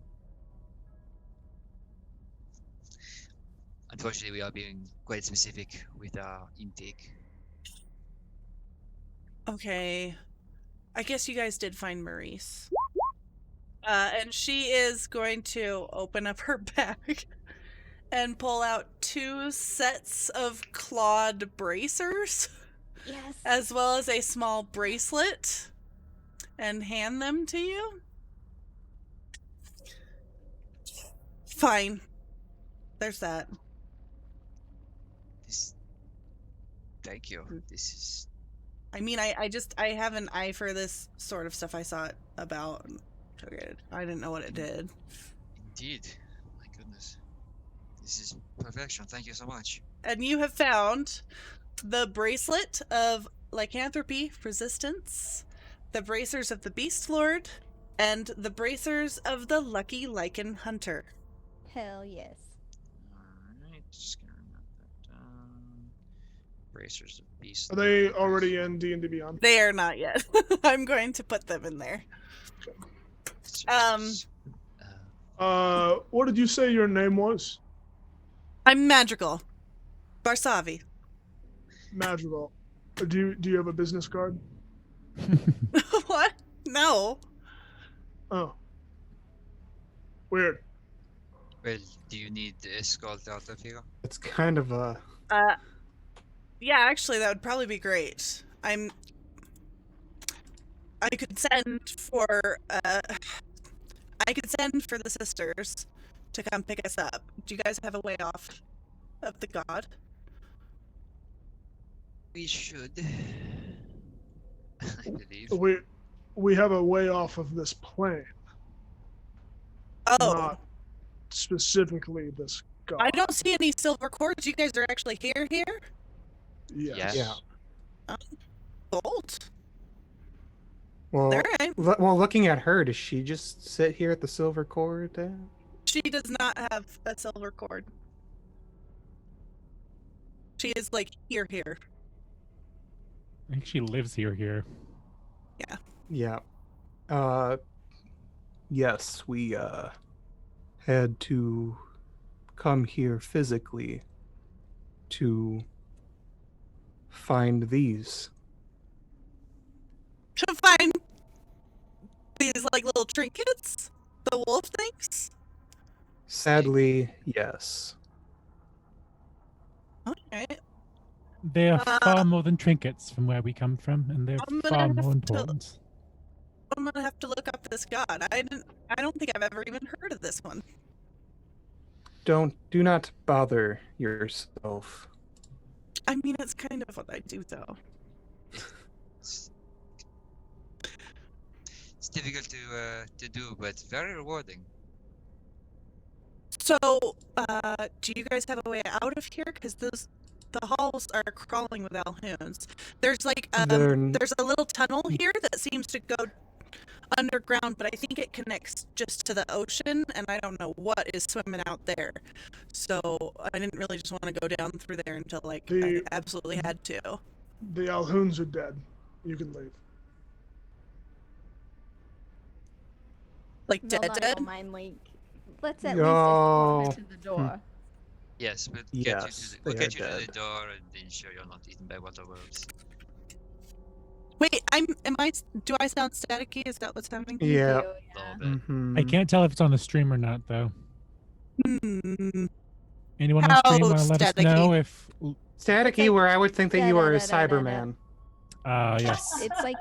Unfortunately, we are being quite specific with our intake. Okay. I guess you guys did find Maurice. And she is going to open up her bag and pull out 2 sets of clawed bracers, Yes. as well as a small bracelet, and hand them to you. Fine. There's that. Thank you. This is... I mean, I have an eye for this sort of stuff. I saw it about. Took it. I didn't know what it did. Indeed. My goodness. This is perfection. Thank you so much. And you have found the bracelet of lycanthropy resistance, the bracers of the Beast Lord, and the bracers of the Lucky Lycan Hunter. Hell yes. Alright, just gonna note that down. Bracers of Beast. Are they already in D&D Beyond? They are not yet. I'm going to put them in there. What did you say your name was? I'm magical. Barsavi. Madrigal. Do you have a business card? What? No. Oh. Weird. Well, do you need the escort out of here? It's kind of a. Yeah, actually, that would probably be great. I could send for the sisters to come pick us up. Do you guys have a way off of the god? We should. I believe. We have a way off of this plane, Oh, not specifically this god. I don't see any silver cords. You guys are actually here? Yes. Yeah. Gold. Well, All right. looking at her, does she just sit here at the silver cord? She does not have a silver cord. She is like here. I think she lives here. Yeah. Yes, we had to come here physically to find these. To find these like little trinkets, the wolf things. Sadly, yes. Okay. They are far more than trinkets from where we come from, and they're I'm gonna far have more to- important. I'm gonna have to look up this god. I don't think I've ever even heard of this one. Do not bother yourself. I mean, it's kind of what I do, though. It's difficult to do, but very rewarding. So, do you guys have a way out of here? Because the halls are crawling with Alhoons. There's like there's a little tunnel here that seems to go underground, but I think it connects just to the ocean, and I don't know what is swimming out there. So I didn't really just want to go down through there until I absolutely had to. The Alhoons are dead. You can leave. Like They'll dead, not dead. all mind like. Let's at Yo. least escort her to the door. Yes, but Yes, we'll they get are you to the dead. door and ensure you're not eaten by water wolves. Wait, do I sound staticky? Is that what's happening? You Yeah. do, Little bit. Mhm. I can't tell if it's on the stream or not, though. Hmm. Anyone on How stream want to let us know staticky? if? Staticky, where I would think that you are a Da-da-da-da-da-da. Cyberman. Yes. It's like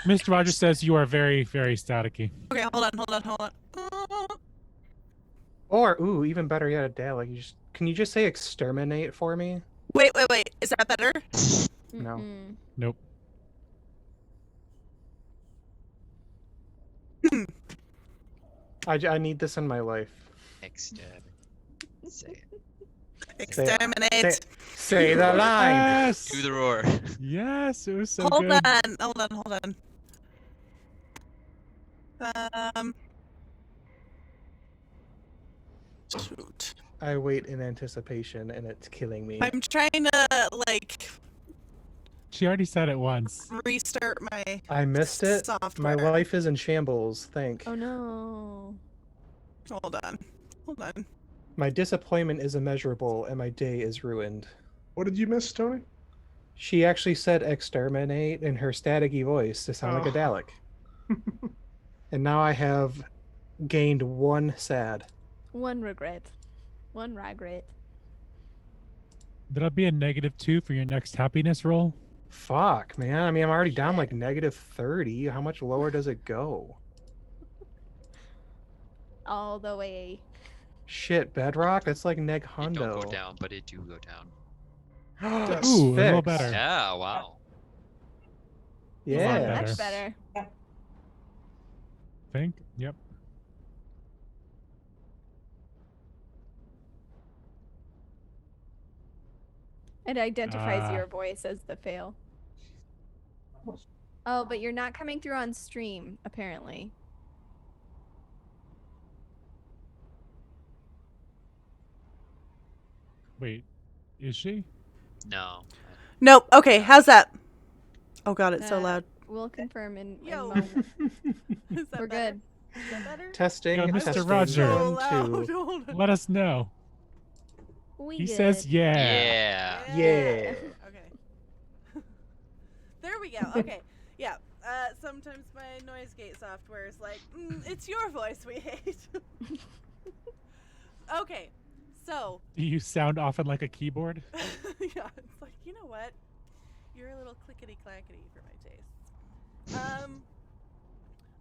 Mr. Rogers says you are very, very staticky. Okay, hold on. Or, ooh, even better yet, Adele, like can you just say exterminate for me? Wait. Is that better? No. mm-mm. Nope. I need this in my life. Exterminate. Say it. Exterminate. Say the line. Yes. Do the roar. Yes, it was so Hold good. on. Shoot. I wait in anticipation, and it's killing me. I'm trying to She already said it once. restart my I missed it. software. My life is in shambles. Think. Oh no. Hold on. My disappointment is immeasurable, and my day is ruined. What did you miss, Tony? She actually said exterminate in her staticky voice to sound like a Dalek. And now I have gained one sad. One regret. One regret. That'll be a -2 for your next happiness roll. Fuck, man. I mean, I'm already down like -30. How much lower does it go? All the way. Shit, Bedrock? That's like neg It hundo. don't go down, but it do go down. Yes. Ooh, a little Fixed. better. Yeah, wow. Yeah. better. Much better. Think. Yep. It identifies Ah. your voice as the fail. Oh, but you're not coming through on stream, apparently. Wait, is she? No. Nope. Okay, how's that? Oh god, it's so Uh, loud. We'll confirm in a Yo. moment. Is that We're better? good. Is that better? Testing. Yo, Mr. testing, Roger. So 1, loud. 2. Hold on. Let us know. We He good. says yeah. Yeah. Yeah. Okay. There we go. Okay. Yeah. Sometimes my noise gate software is like, it's your voice we hate. Okay. So. Do you sound often like a keyboard? Yeah. It's like, you know what? You're a little clickety clackety for my tastes.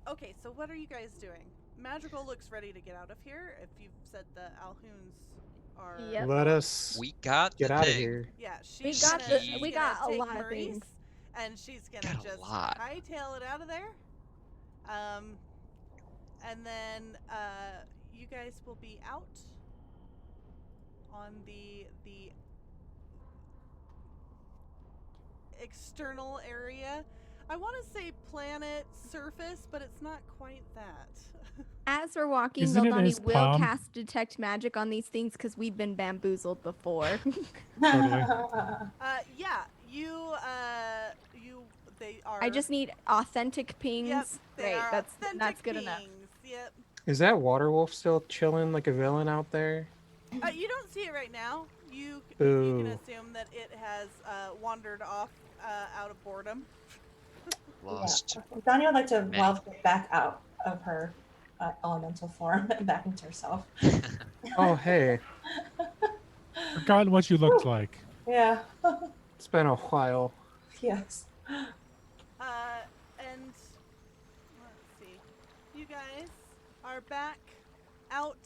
Okay. So what are you guys doing? Magical looks ready to get out of here. If you've said the Alhoons are. Yep. Let us We got get the out of thing. here. Yeah, We she's got gonna, the- she's we gonna got a take lot of Maurice, things. and she's gonna Got a just lot. hightail it out of there. And then you guys will be out on the external area. I want to say planet surface, but it's not quite that. As we're walking, Isn't it his Valdani will palm? cast detect magic on these things because we've been bamboozled before. Totally. Yeah, they are. I just need authentic pings. Yep, they Great, are that's authentic good enough. beings. Yep. Is that Waterwolf still chilling like a villain out there? You don't see it right now. You can Boo. assume that it has wandered off out of boredom. Lost. Donnie would like to Many. wealth it back out of her elemental form and back into herself. Oh, hey. Forgotten what you looked like. Yeah. It's been a while. Yes. And let's see. You guys are back out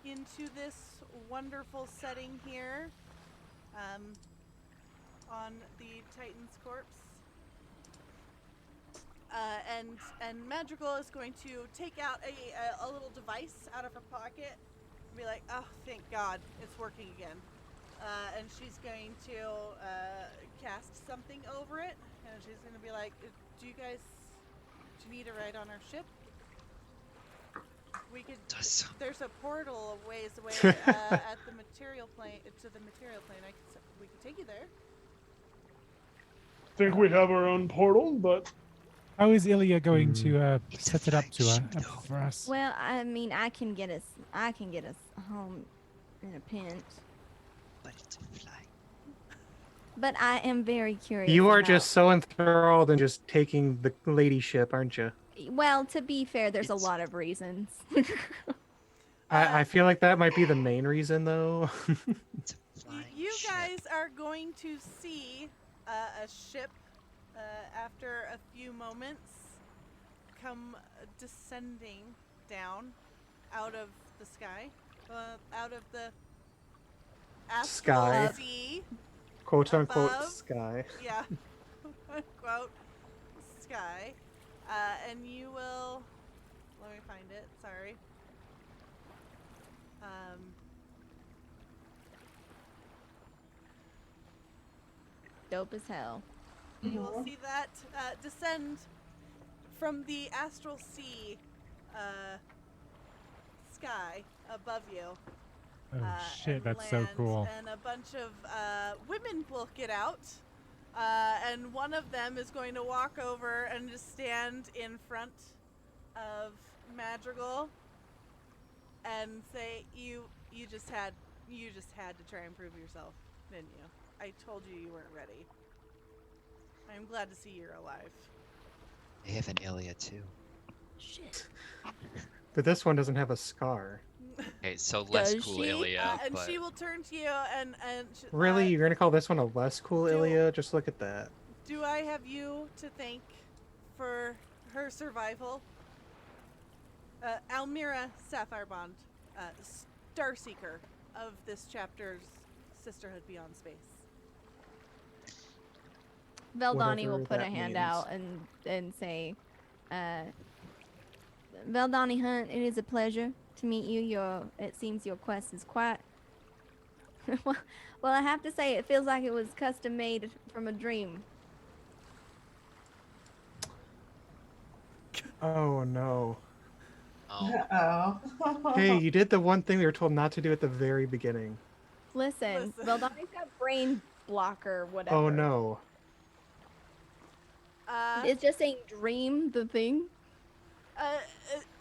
into this wonderful setting here on the Titan's corpse. And Madrigal is going to take out a little device out of her pocket and be like, oh, thank God, it's working again. And she's going to cast something over it, and she's going to be like, do you need a ride on our ship? We could. There's a portal a ways away at the material plane. To the material plane. We could take you there. Think we have our own portal, but How is Illya going to set it up for us? Well, I mean, I can get us home in a pinch. But it's a fly. But I am very curious. You are about- just so enthralled in just taking the ladyship, aren't you? Well, to be fair, there's a It's- lot of reasons. I feel like that might be the main reason, though. It's a flying You ship. guys are going to see a ship after a few moments come descending down out of the sky, out of the Astral Sky. Sea. Quote unquote Above. sky. Yeah, quote sky, and you will. Let me find it. Sorry. Dope as hell. You will see that descend from the Astral Sea sky above you. Oh shit, and that's so land, cool. And a bunch of women will get out, and one of them is going to walk over and just stand in front of Madrigal and say, "You just had to try and prove yourself, didn't you? I told you you weren't ready. I'm glad to see you're alive." They have an Illya too. Shit. But this one doesn't have a scar. Okay, so less Does cool she? Illya, And but she will turn to you and Really? You're gonna call this one a less cool do- Illya? Just look at that. do I have you to thank for her survival? Almira Sapphire-Bond, Starseeker of this chapter's Sisterhood Beyond Space. Veldani will Whatever put a that hand means. out and say, Veldani Hunt, it is a pleasure to meet you. It seems your quest is quite... well, I have to say, it feels like it was custom made from a dream. Oh no. oh, Oh. Hey, you did the one thing we were told not to do at the very beginning. Listen, Listen. Veldani's got brain blocker, whatever. Oh no. It's just saying dream the thing.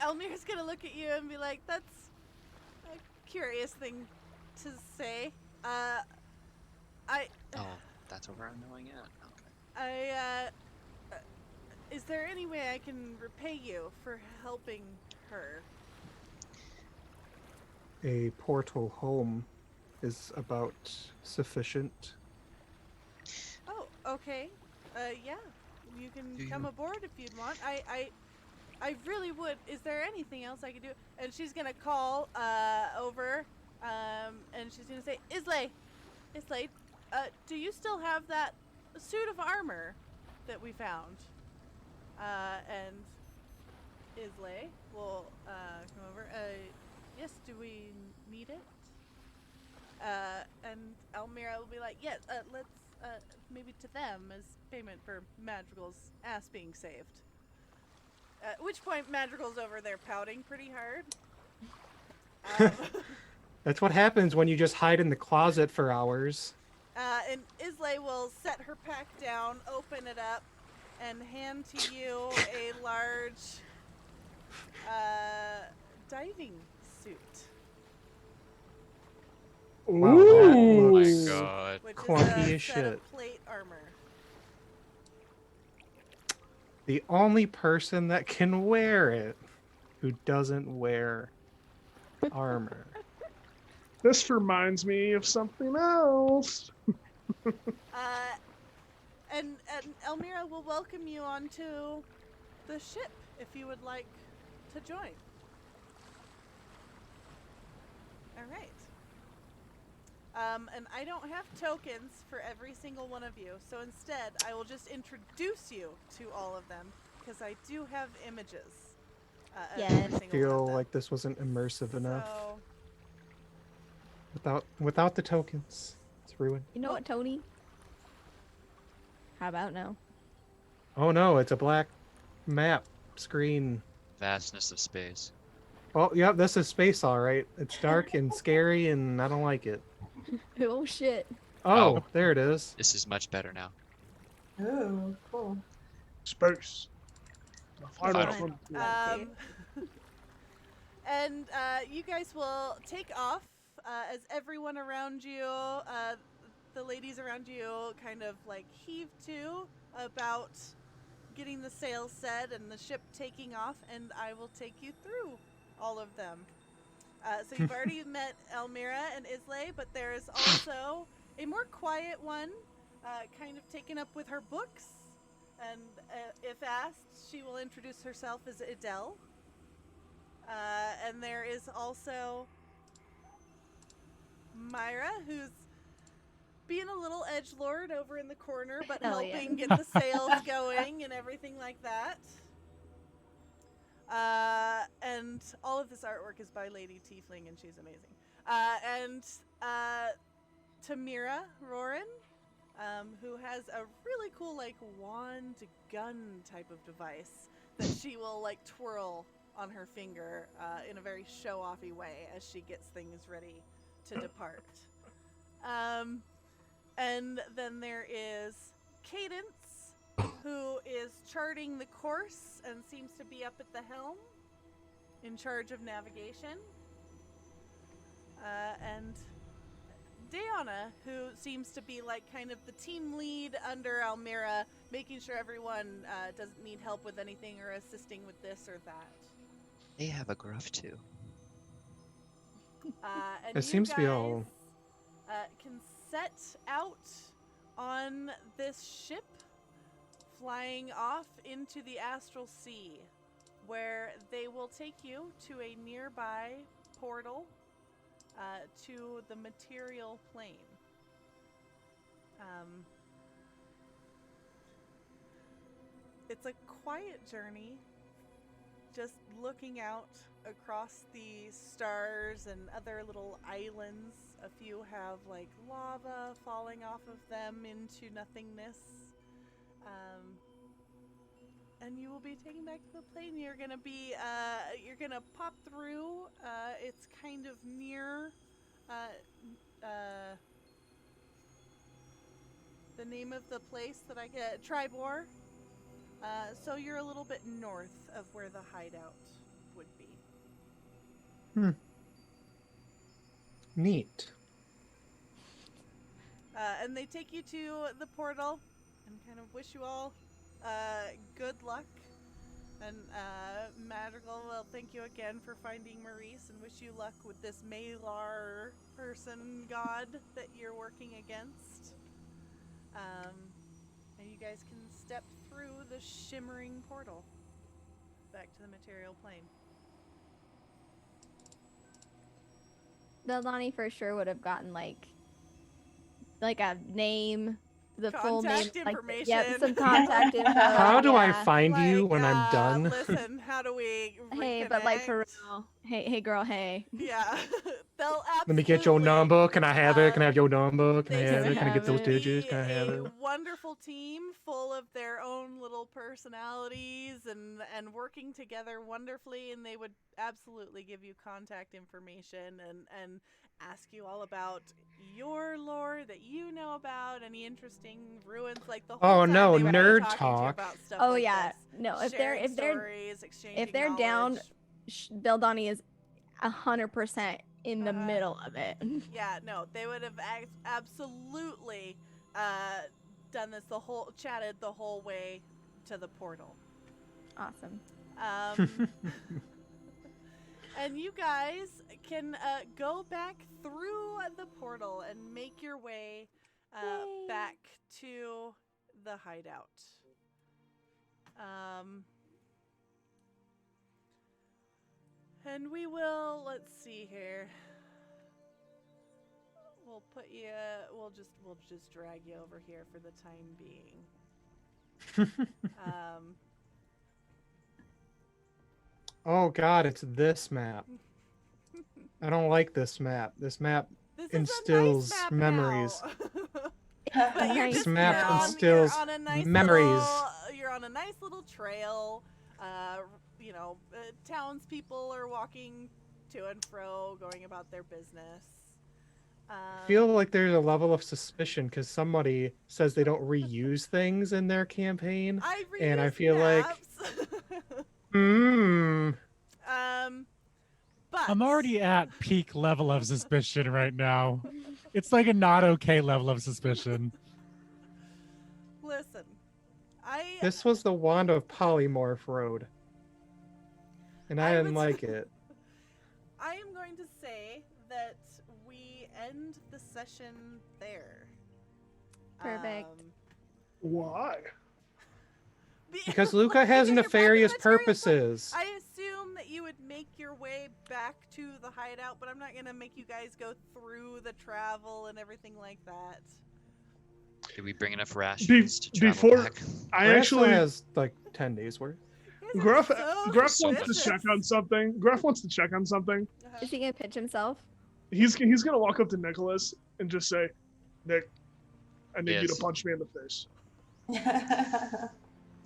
Elmir's gonna look at you and be like, "That's a curious thing to say. Oh, that's what we're knowing it. Okay. Is there any way I can repay you for helping her?" A portal home is about sufficient. Oh, okay. Yeah, you can Do come you- aboard if you'd want. I really would. Is there anything else I could do? And she's gonna call over, and she's gonna say, Illya, do you still have that suit of armor that we found? And Illya will come over. Yes, do we need it? And Elmira will be like, yes, let's, maybe to them as payment for Madrigal's ass being saved. At which point Madrigal's over there pouting pretty hard. That's what happens when you just hide in the closet for hours. And Illya will set her pack down, open it up, and hand to you a large diving suit. Wow, that Ooh. looks Oh my god. Which clunky is a as set shit. of plate armor. The only person that can wear it who doesn't wear armor. This reminds me of something else. And Elmira will welcome you onto the ship if you would like to join. All right. And I don't have tokens for every single one of you, so instead I will just introduce you to all of them because I do have images. Of Yeah. every I single one Feel of them. like this wasn't immersive enough. So, Without the tokens. It's ruined. You know what, Tony? How about no? Oh no, it's a black map screen. Vastness of space. Oh, yep, this is space, all right. It's dark and scary, and I don't like it. Oh shit. Oh, Oh. there it is. This is much better now. Ooh, cool. Space. The final Final. frontier. And you guys will take off as everyone around you, the ladies around you, kind of like heave to about getting the sails set and the ship taking off, and I will take you through all of them. So you've already met Elmira and Illya, but there is also a more quiet one, kind of taken up with her books. And if asked, she will introduce herself as Adele. And there is also Myra, who's being a little edgelord over in the corner, but Hell yeah. helping get the sails going and everything like that. And all of this artwork is by Lady Tiefling, and she's amazing. And Tamira Roran, who has a really cool, like, wand gun type of device that she will, like, twirl on her finger in a very show-offy way as she gets things ready to depart. And then there is Cadence, who is charting the course and seems to be up at the helm in charge of navigation. And Deanna, who seems to be like kind of the team lead under Elmira, making sure everyone doesn't need help with anything or assisting with this or that. They have a gruff too. And It seems to be all- can set out on this ship, flying off into the Astral Sea, where they will take you to a nearby portal to the material plane. It's a quiet journey, just looking out across the stars and other little islands. A few have like lava falling off of them into nothingness. And you will be taken back to the plane. You're gonna pop through. It's kind of near the name of the place that I get, Tribor. So you're a little bit north of where the hideout would be. Neat. And they take you to the portal and kind of wish you all good luck. And Madrigal will thank you again for finding Maurice and wish you luck with this Malar person god that you're working against. And you guys can step through the shimmering portal back to the material plane. Valdani for sure would have gotten like a name, the full name, Contact like information. some contact info. How do I yeah. find you when I'm done? Listen, how do we Hey, but like for reconnect? real. Hey, girl, hey. Yeah. They'll Let me get your absolutely, number. Can I have it? Can I have your number? Can I they have can it? Can I get those have seem to digits? be Can I have a it? wonderful team full of their own little personalities and working together wonderfully, and they would absolutely give you contact information and ask you all about your lore that you know about, any interesting ruins, like the whole Oh, time no, they would be nerd talking to you talk. about stuff Oh like yeah, this. no. If Sharing they're stories, exchanging they're down, knowledge. Valdani is 100% in the Uh-huh. middle of it. Yeah, no, they would have absolutely done this chatted the whole way to the portal. Awesome. And you guys can go back through the portal and make your way Yay. back to the hideout. And we will, let's see here. We'll put you. We'll just drag you over here for the time being. Oh god, it's this map. I don't like this map. This map This instills is a nice map memories. now. But you're Nice just map you're on, instills you're on a nice memories. You're on a nice little trail. Townspeople are walking to and fro, going about their business. I feel like there's a level of suspicion because somebody says they don't reuse things in their campaign. And I reused feel like- maps. But I'm already at peak level of suspicion right now. It's like a not okay level of suspicion. listen. This was the Wand of Polymorph Road. And I didn't would- like it. I am going to say that we end the session there. Perfect. Why? Because Luca has Because you're back in the nefarious material plane. purposes. I assume that you would make your way back to the hideout, but I'm not gonna make you guys go through the travel and everything like that. Did we bring enough rations to travel before- back? I Graf actually has like 10 days worth. You guys Gruff are so Gruff So wants to suspicious. check on something. Gruff wants to check on something. Uh-huh. Is he gonna pitch himself? He's gonna walk up to Nicholas and just say, "Nick, I need you to Yes. punch me in the face.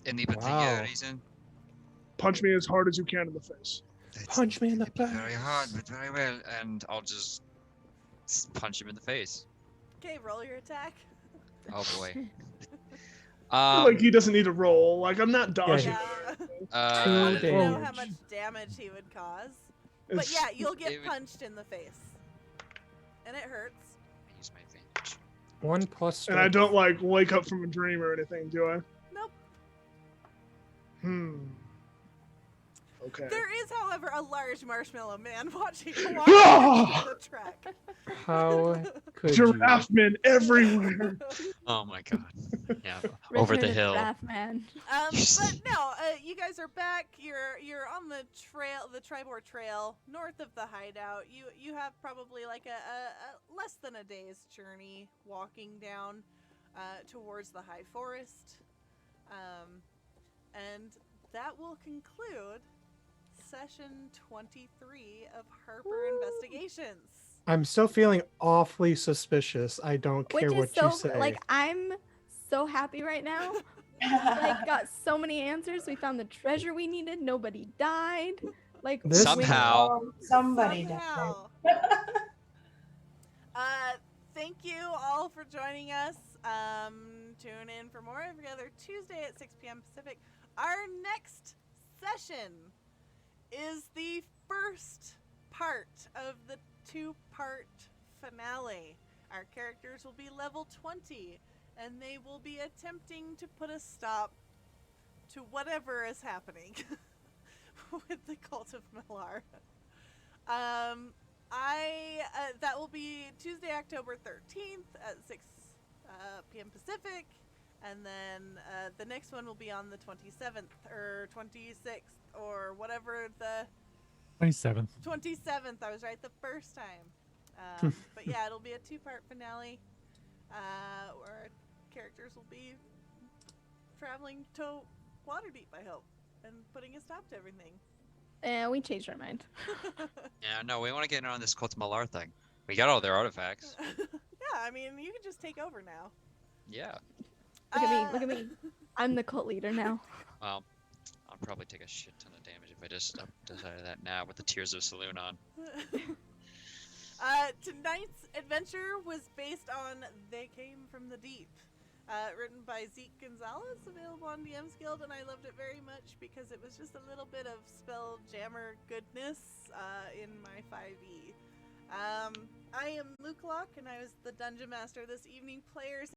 Any particular Wow. reason? Punch me as hard as you can in the face." That's Punch me in the not gonna be back. Very hard, but very well, and I'll just punch him in the face. Okay, roll your attack. Oh boy. I feel like he doesn't need to roll. Like I'm not dodging. Yeah. it. I Two wanted to know how damage. much damage he would cause. But It's- yeah, you'll get It would- punched in the face. And it hurts. I use my advantage. 1 plus And I strength. don't like wake up from a dream or anything, do I? Nope. Okay. There is, however, a large marshmallow man watching the track. How could Giraffe men everywhere. Oh my god. Yeah. Over the Return of hill. Giraffe Man. But no, you guys are back. You're on the trail, the Tribor Trail, north of the hideout. You have probably like a less than a day's journey walking down towards the high forest, and that will conclude session 23 of Harper Investigations. I'm still feeling awfully suspicious. I don't Which care is what so you say. like I'm so happy right now. Like got so many answers. We found the treasure we needed. Nobody died. Like This- Somehow. Somebody died. Somehow. thank you all for joining us. Tune in for more every other Tuesday at 6 p.m. Pacific. Our next session is the first part of the 2-part finale. Our characters will be level 20, and they will be attempting to put a stop to whatever is happening with the Cult of Millar. That will be Tuesday, October 13th at 6 p.m. Pacific, and then the next one will be on the 27th or 26th or whatever the 27th. 27th. I was right the first time. But yeah, it'll be a 2-part finale where our characters will be traveling to Waterdeep, I hope, and putting a stop to everything. We changed our mind. Yeah, no, we want to get in on this Cult Malar thing. We got all their artifacts. Yeah, I mean, you can just take over now. Yeah. Look at me. I'm the cult leader now. Well, I'll probably take a shit ton of damage if I just decided that now with the Tears of Saloon on. Tonight's adventure was based on They Came from the Deep. Written by Zeke Gonzalez, available on DMsGuild, and I loved it very much because it was just a little bit of spell jammer goodness in my 5e. I am Luke Locke, and I was the Dungeon Master this evening. Players